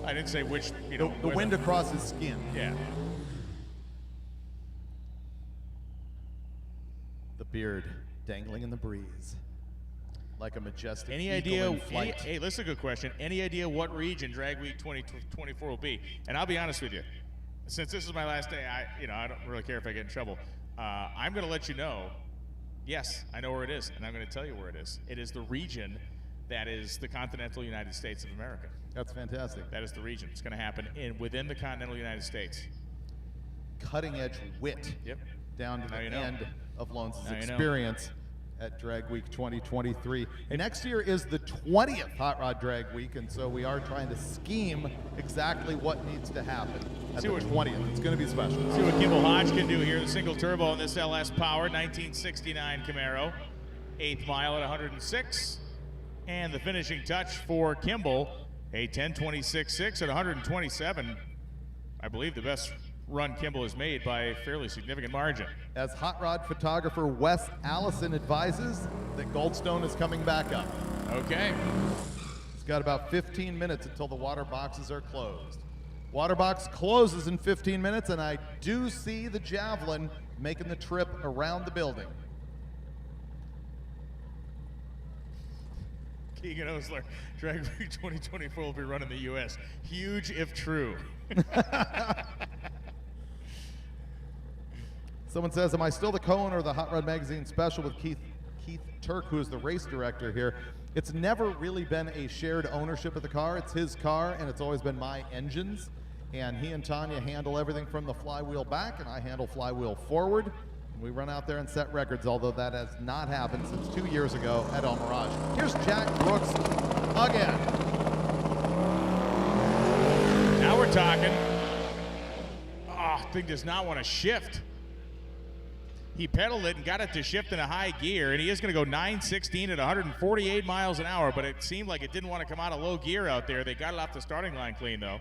I didn't say which, the wind across his skin. Yeah. The beard dangling in the breeze like a majestic Any eagle idea? in flight. Hey, this is a good question. Any idea what region Drag Week 2024 will be? And I'll be honest with you, since this is my last day, I don't really care if I get in trouble. I'm going to let you know. Yes, I know where it is, and I'm going to tell you where it is. It is the region that is the continental United States of America. That's fantastic. That is the region. It's going to happen within the continental United States. Cutting edge wit. Yep. Down to the end of Lone's Now experience at Drag Week 2023. Next year is the 20th Hot Rod Drag Week, and so we are trying to scheme exactly what needs to happen at the 20th. It's going to be special. See what Kimball Hodge can do here. The single turbo on this LS Power 1969 Camaro. 8th mile at 106. And the finishing touch for Kimball, a 10.26.6 at 127. I believe the best run Kimball has made by a fairly significant margin. As hot rod photographer Wes Allison advises that Goldstone is coming back up. Okay. It's got about 15 minutes until the water boxes are closed. Water box closes in 15 minutes, and I do see the Javelin making the trip around the building. Keegan Osler, Drag Week 2024 will be running the U.S. Huge if true. Someone says, am I still the co-owner of the Hot Rod Magazine special with Keith Turk, who is the race director here? It's never really been a shared ownership of the car. It's his car, and it's always been my engines. And he and Tanya handle everything from the flywheel back, and I handle flywheel forward. We run out there and set records, although that has not happened since 2 years ago at El Mirage. Here's Jack Brooks again. Now we're talking. Oh, thing does not want to shift. He pedaled it and got it to shift in a high gear, and he is going to go 916 at 148 miles an hour, but it seemed like it didn't want to come out of low gear out there. They got it off the starting line clean, though.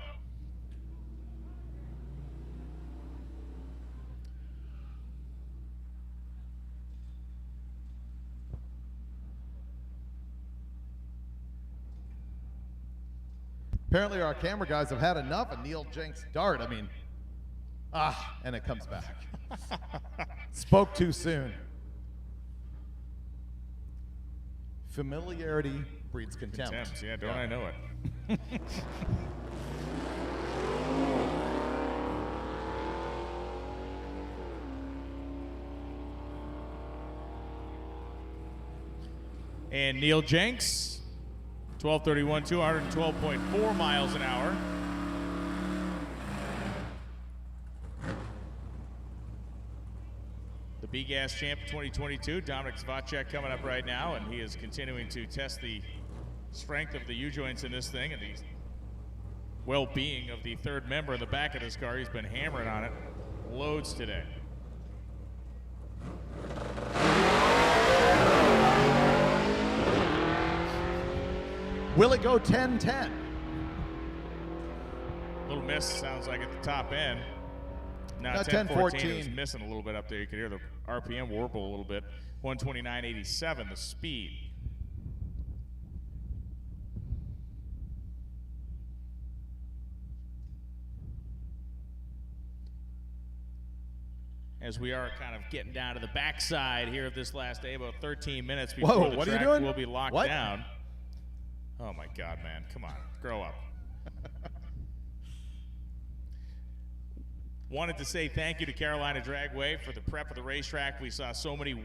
Apparently our camera guys have had enough of Neil Jenks' dart. I mean, and it comes back. Spoke too soon. Familiarity breeds contempt. Yeah, don't I know it? And Neil Jenks, 1231, 212.4 miles an hour. The B-Gas Champ 2022, Dominic Zvacek coming up right now, and he is continuing to test the strength of the U-joints in this thing and the well-being of the third member in the back of this car. He's been hammering on it loads today. Will it go 10-10? Little miss, sounds like at the top end. Now 10-14 is missing a little bit up there. You can hear the RPM warble a little bit. 129.87 the speed. As we are kind of getting down to the backside here of this last day, about 13 minutes before the track will be locked down. Oh my God, man, come on, grow up. Wanted to say thank you to Carolina Dragway for the prep of the racetrack. We saw so many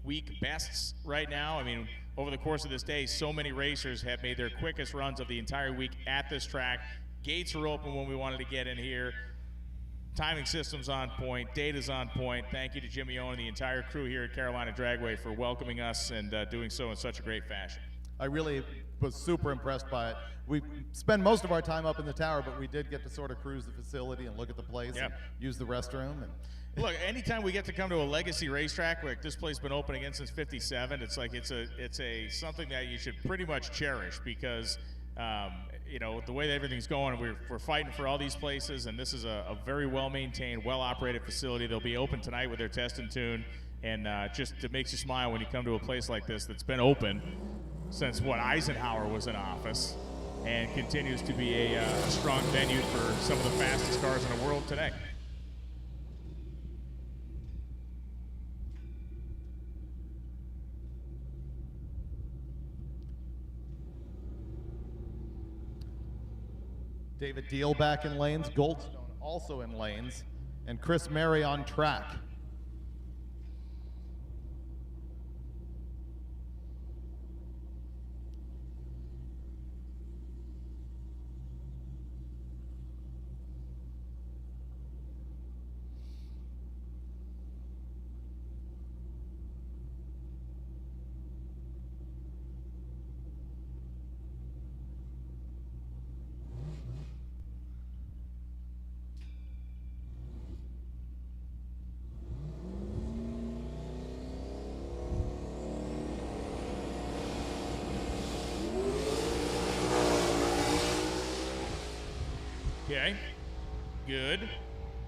week bests right now. I mean, over the course of this day, so many racers have made their quickest runs of the entire week at this track. Gates are open when we wanted to get in here. Timing system's on point, data's on point. Thank you to Jimmy Owen and the entire crew here at Carolina Dragway for welcoming us and doing so in such a great fashion. I really was super impressed by it. We spend most of our time up in the tower, but we did get to sort of cruise the facility and look at the place and use the restroom. And look, anytime we get to come to a legacy racetrack, like this place has been open again since '57, it's like it's a something that you should pretty much cherish because you know, the way that everything's going, we're fighting for all these places, and this is a very well-maintained, well-operated facility. They'll be open tonight with their test and tune, and just it makes you smile when you come to a place like this that's been open since, what, Eisenhower was in office, and continues to be a strong venue for some of the fastest cars in the world today. David Deal back in lanes, Goldstone also in lanes, and Chris Mary on track. Okay, good.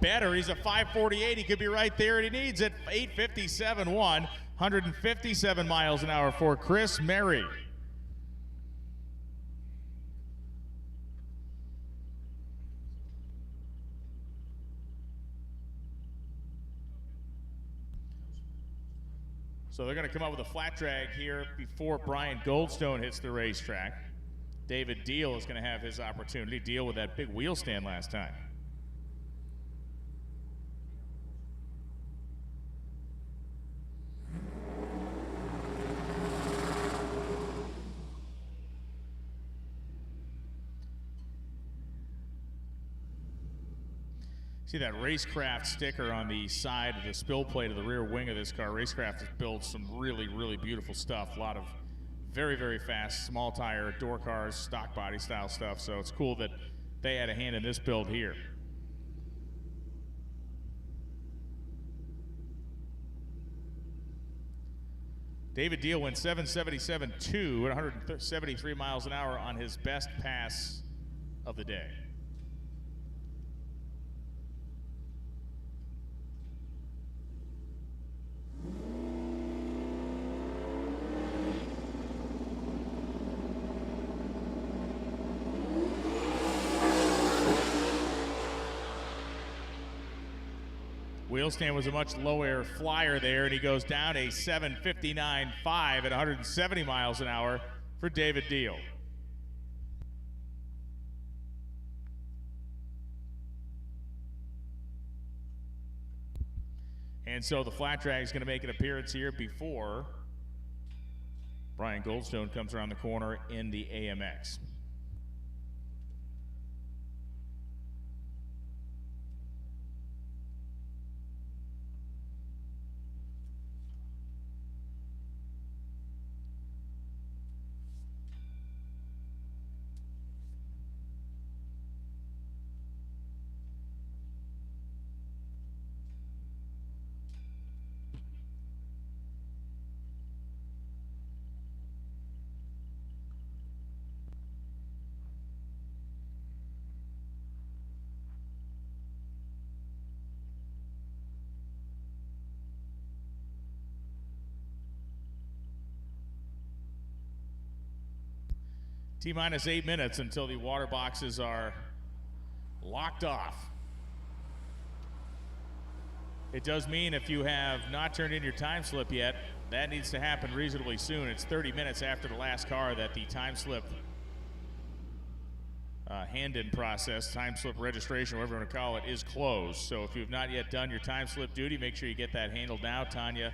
Better, he's a 548. He could be right there, and he needs it. 8:57.1, 157 miles an hour for Chris Mary. So they're going to come up with a flat drag here before Brian Goldstone hits the racetrack. David Deal is going to have his opportunity to deal with that big wheel stand last time. See that Racecraft sticker on the side of the spill plate of the rear wing of this car. Racecraft has built some really, really beautiful stuff. A lot of very, very fast, small tire, door cars, stock body style stuff. So it's cool that they had a hand in this build here. David Deal went 777.2 at 173 miles an hour on his best pass of the day. Wheel stand was a much lower flyer there, and he goes down a 7:59.5 at 170 miles an hour for David Deal. And so the flat drag is going to make an appearance here before Brian Goldstone comes around the corner in the AMX. T-minus 8 minutes until the water boxes are locked off. It does mean if you have not turned in your time slip yet, that needs to happen reasonably soon. It's 30 minutes after the last car that the time slip hand-in process, time slip registration, whatever you want to call it, is closed. So if you have not yet done your time slip duty, make sure you get that handled now. Tanya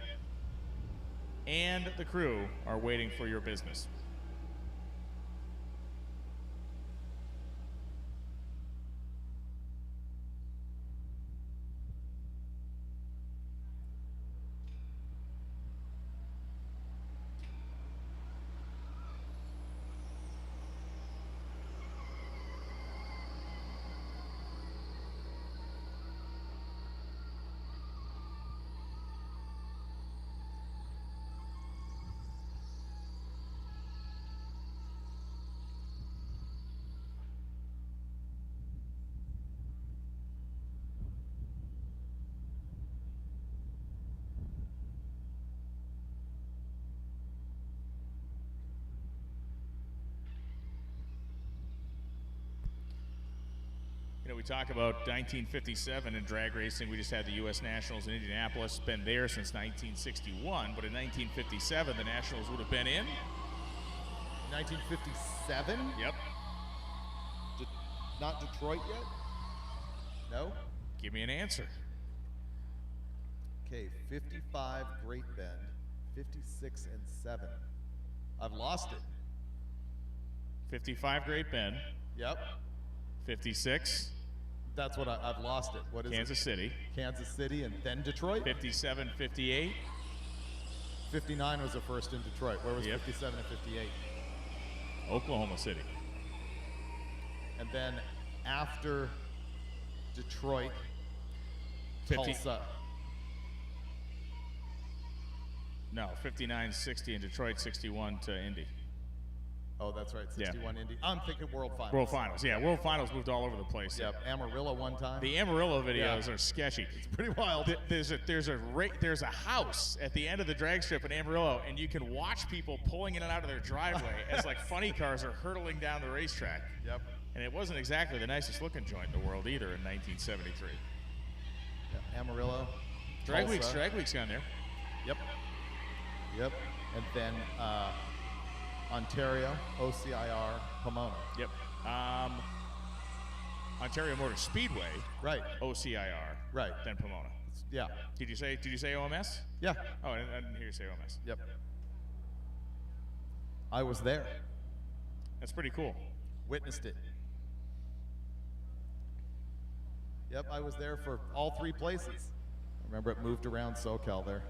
and the crew are waiting for your business. You know, we talk about 1957 in drag racing. We just had the U.S. Nationals in Indianapolis. Been there since 1961, but in 1957, the Nationals would have been in 1957? Yep. Not Detroit yet? No? Give me an answer. Okay, 55 Great Bend, 56 and 7. I've lost it. 55 Great Bend. Yep. 56. That's what I've lost it. What is Kansas it? City. Kansas City and then Detroit? 57, 58. 59 was the first in Detroit. Where was 57 and 58? Oklahoma City. And then after Detroit, 50. Tulsa. No, 59, 60 in Detroit, 61 to Indy. Oh, that's right, 61 Indy. I'm thinking World Finals. World Finals, yeah. World Finals moved all over the place. Yep, Amarillo one time. The Amarillo videos are sketchy. It's pretty wild. There's a house at the end of the drag strip in Amarillo, and you can watch people pulling in and out of their driveway as like funny cars are hurtling down the racetrack. Yep. And it wasn't exactly the nicest looking joint in the world either in 1973. Yeah, Amarillo. Drag Week's on there. Yep. Yep. And then Ontario, OCIR, Pomona. Yep. Ontario Motor Speedway. Right. OCIR. Right. Then Pomona. Yeah. Did you say OMS? Yeah. Oh, I didn't hear you say OMS. Yep. I was there. That's pretty cool. Witnessed it. Yep, I was there for all three places. I remember it moved around SoCal there.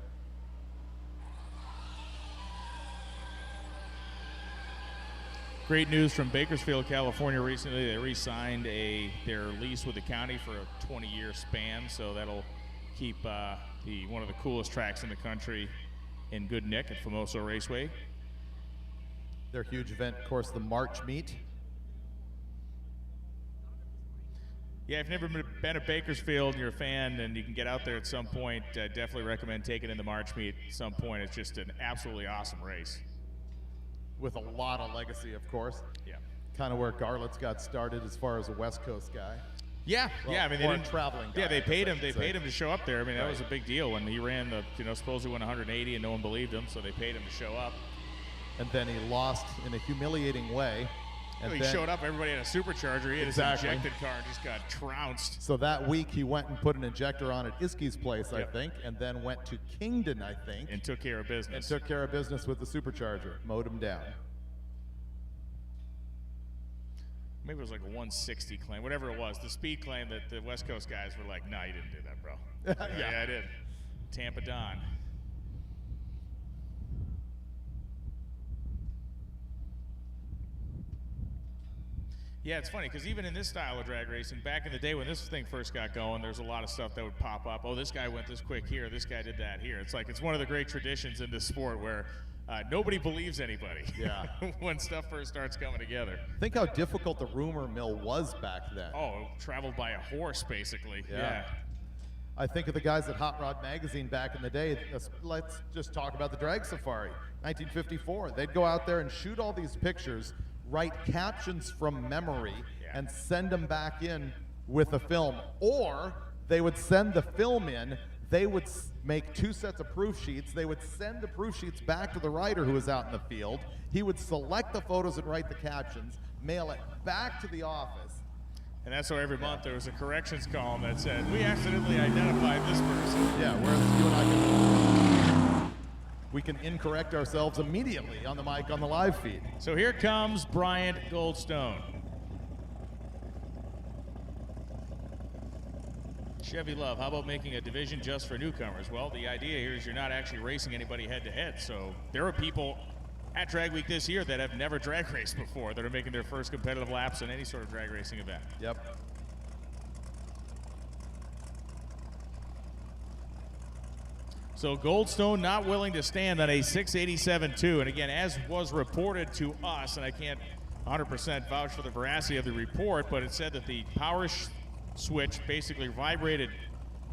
Great news from Bakersfield, California recently. They re-signed their lease with the county for a 20-year span, so that'll keep one of the coolest tracks in the country in good nick at Famoso Raceway. Their huge event, of course, the March meet. Yeah, if you've never been to Bakersfield and you're a fan and you can get out there at some point, definitely recommend taking in the March meet at some point. It's just an absolutely awesome race. With a lot of legacy, of course. Yeah. Kind of where Garlett's got started as far as a West Coast guy. Yeah, well, yeah. I mean, they didn't traveling. Yeah, they paid him. They paid him to show up there. I mean, that was a big deal when he ran the. Supposedly went 180 and no one believed him, so they paid him to show up. And then he lost in a humiliating way. And he showed up. Everybody had a supercharger. He had his injected car and just got trounced. So that week he went and put an injector on at Iski's place, I think, and then went to Kingdon, I think, and took care of business. And took care of business with the supercharger, mowed him down. Maybe it was like a 160 claim, whatever it was. The speed claim that the West Coast guys were like, "No, you didn't do that, bro." Yeah, I did. Tampa Don. Yeah, it's funny because even in this style of drag racing, back in the day when this thing first got going, there's a lot of stuff that would pop up. Oh, this guy went this quick here. This guy did that here. It's like it's one of the great traditions in this sport where nobody believes anybody. Yeah. When stuff first starts coming together. Think how difficult the rumor mill was back then. Oh, traveled by a horse, basically. Yeah. I think of the guys at Hot Rod Magazine back in the day. Let's just talk about the Drag Safari, 1954. They'd go out there and shoot all these pictures, write captions from memory, and send them back in with a film. Or they would send the film in, they would make 2 sets of proof sheets, they would send the proof sheets back to the writer who was out in the field, he would select the photos and write the captions, mail it back to the office. And that's why every month there was a corrections column that said, "We accidentally identified this person." Yeah, whereas you and I can... we can incorrect ourselves immediately on the mic on the live feed. So here comes Bryant Goldstone. Chevy Love, how about making a division just for newcomers? Well, the idea here is you're not actually racing anybody head-to-head. So there are people at Drag Week this year that have never drag raced before that are making their first competitive laps in any sort of drag racing event. Yep. So Goldstone not willing to stand on a 687.2. And again, as was reported to us, and I can't 100% vouch for the veracity of the report, but it said that the power switch basically vibrated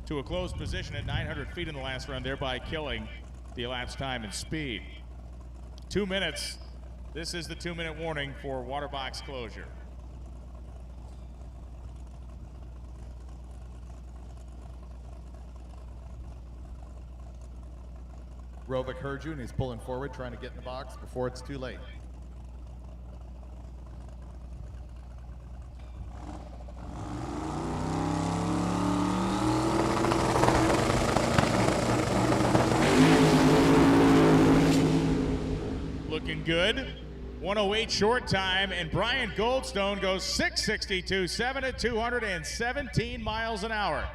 to a closed position at 900 feet in the last run, thereby killing the elapsed time and speed. 2 minutes. This is the 2-minute warning for water box closure. Rovic heard you, and he's pulling forward, trying to get in the box before it's too late. Looking good. 108 short time, and Brian Goldstone goes 662.7 at 217 miles an hour.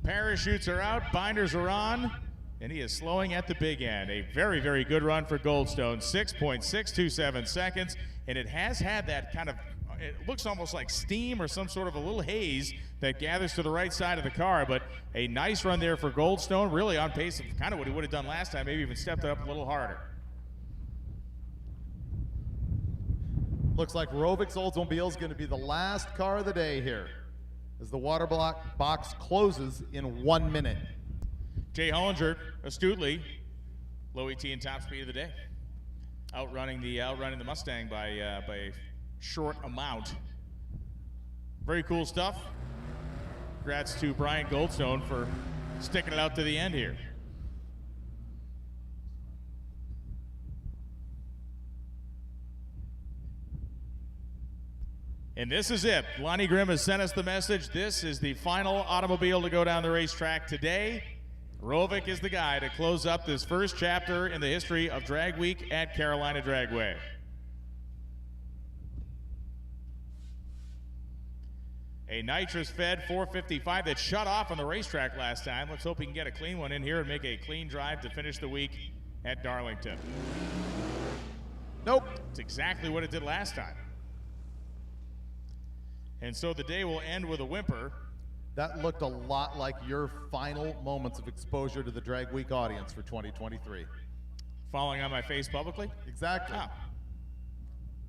Parachutes are out, binders are on, and he is slowing at the big end. A very, very good run for Goldstone, 6.627 seconds, and it has had that kind of, it looks almost like steam or some sort of a little haze that gathers to the right side of the car, but a nice run there for Goldstone, really on pace of kind of what he would have done last time, maybe even stepped it up a little harder. Looks like Rovic's Oldsmobile is going to be the last car of the day here as the water box closes in 1 minute. Jay Hollinger, astutely, low ET and top speed of the day. Outrunning the Mustang by a short amount. Very cool stuff. Congrats to Brian Goldstone for sticking it out to the end here. And this is it. Lonnie Grimm has sent us the message. This is the final automobile to go down the racetrack today. Rovic is the guy to close up this first chapter in the history of Drag Week at Carolina Dragway. A nitrous-fed 455 that shut off on the racetrack last time. Let's hope he can get a clean one in here and make a clean drive to finish the week at Darlington. Nope. It's exactly what it did last time. And so the day will end with a whimper. That looked a lot like your final moments of exposure to the Drag Week audience for 2023. Falling on my face publicly? Exactly. Oh.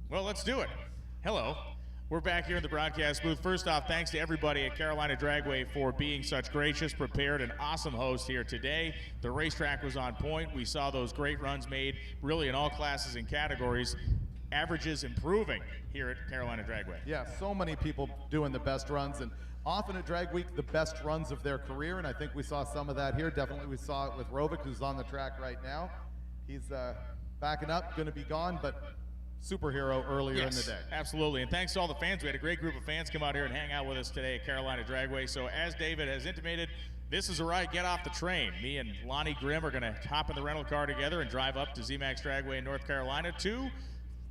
Well, let's do it. Hello. We're back here in the broadcast booth. First off, thanks to everybody at Carolina Dragway for being such gracious, prepared, and awesome hosts here today. The racetrack was on point. We saw those great runs made really in all classes and categories. Averages improving here at Carolina Dragway. Yeah, so many people doing the best runs, and often at Drag Week, the best runs of their career, and I think we saw some of that here. Definitely we saw it with Rovic, who's on the track right now. He's backing up, going to be gone, but superhero earlier in the day. Absolutely, and thanks to all the fans. We had a great group of fans come out here and hang out with us today at Carolina Dragway. So as David has intimated, this is a ride, get off the train. Me and Lonnie Grimm are going to hop in the rental car together and drive up to ZMAX Dragway in North Carolina to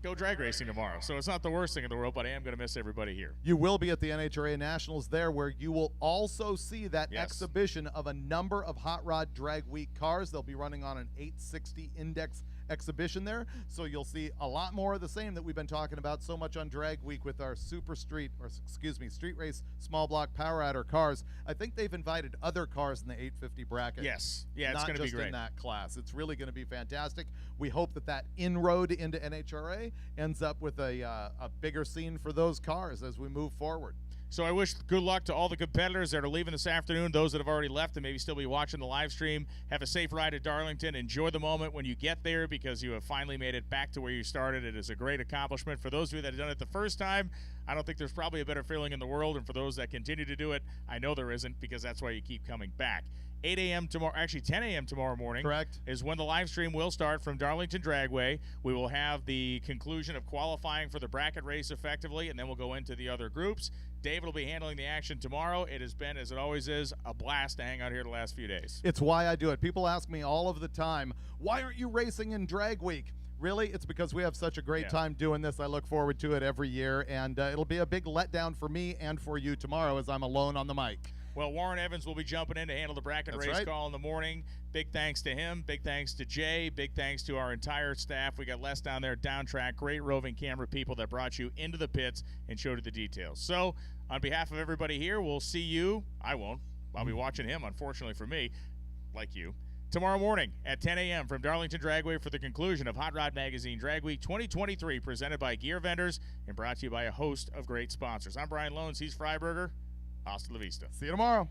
go drag racing tomorrow. So it's not the worst thing in the world, but I am going to miss everybody here. You will be at the NHRA Nationals there, where you will also see that exhibition of a number of Hot Rod Drag Week cars. They'll be running on an 860 index exhibition there, so you'll see a lot more of the same that we've been talking about so much on Drag Week with our street race small block power adder cars. I think they've invited other cars in the 850 bracket. Yes, yeah, it's going to be great. Not just in that class. It's really going to be fantastic. We hope that inroad into NHRA ends up with a bigger scene for those cars as we move forward. So I wish good luck to all the competitors that are leaving this afternoon, those that have already left and maybe still be watching the live stream. Have a safe ride at Darlington. Enjoy the moment when you get there, because you have finally made it back to where you started. It is a great accomplishment. For those of you that have done it the first time, I don't think there's probably a better feeling in the world. And for those that continue to do it, I know there isn't, because that's why you keep coming back. 8 a.m. tomorrow, actually 10 a.m. tomorrow morning. Correct. Is when the live stream will start from Darlington Dragway. We will have the conclusion of qualifying for the bracket race effectively, and then we'll go into the other groups. David will be handling the action tomorrow. It has been, as it always is, a blast to hang out here the last few days. It's why I do it. People ask me all of the time, why aren't you racing in drag week? Really, it's because we have such a great time doing this. I look forward to it every year, and it'll be a big letdown for me and for you tomorrow as I'm alone on the mic. Well, Warren Evans will be jumping in to handle the bracket race call in the morning. Big thanks to him. Big thanks to Jay. Big thanks to our entire staff. We got Les down there, down track, great roving camera people that brought you into the pits and showed you the details. So, on behalf of everybody here, we'll see you. I won't. I'll be watching him, unfortunately for me, like you, tomorrow morning at 10 a.m. from Darlington Dragway for the conclusion of Hot Rod Magazine Drag Week 2023, presented by Gear Vendors and brought to you by a host of great sponsors. I'm Brian Loans. He's Freiberger. Hasta la vista. See you tomorrow.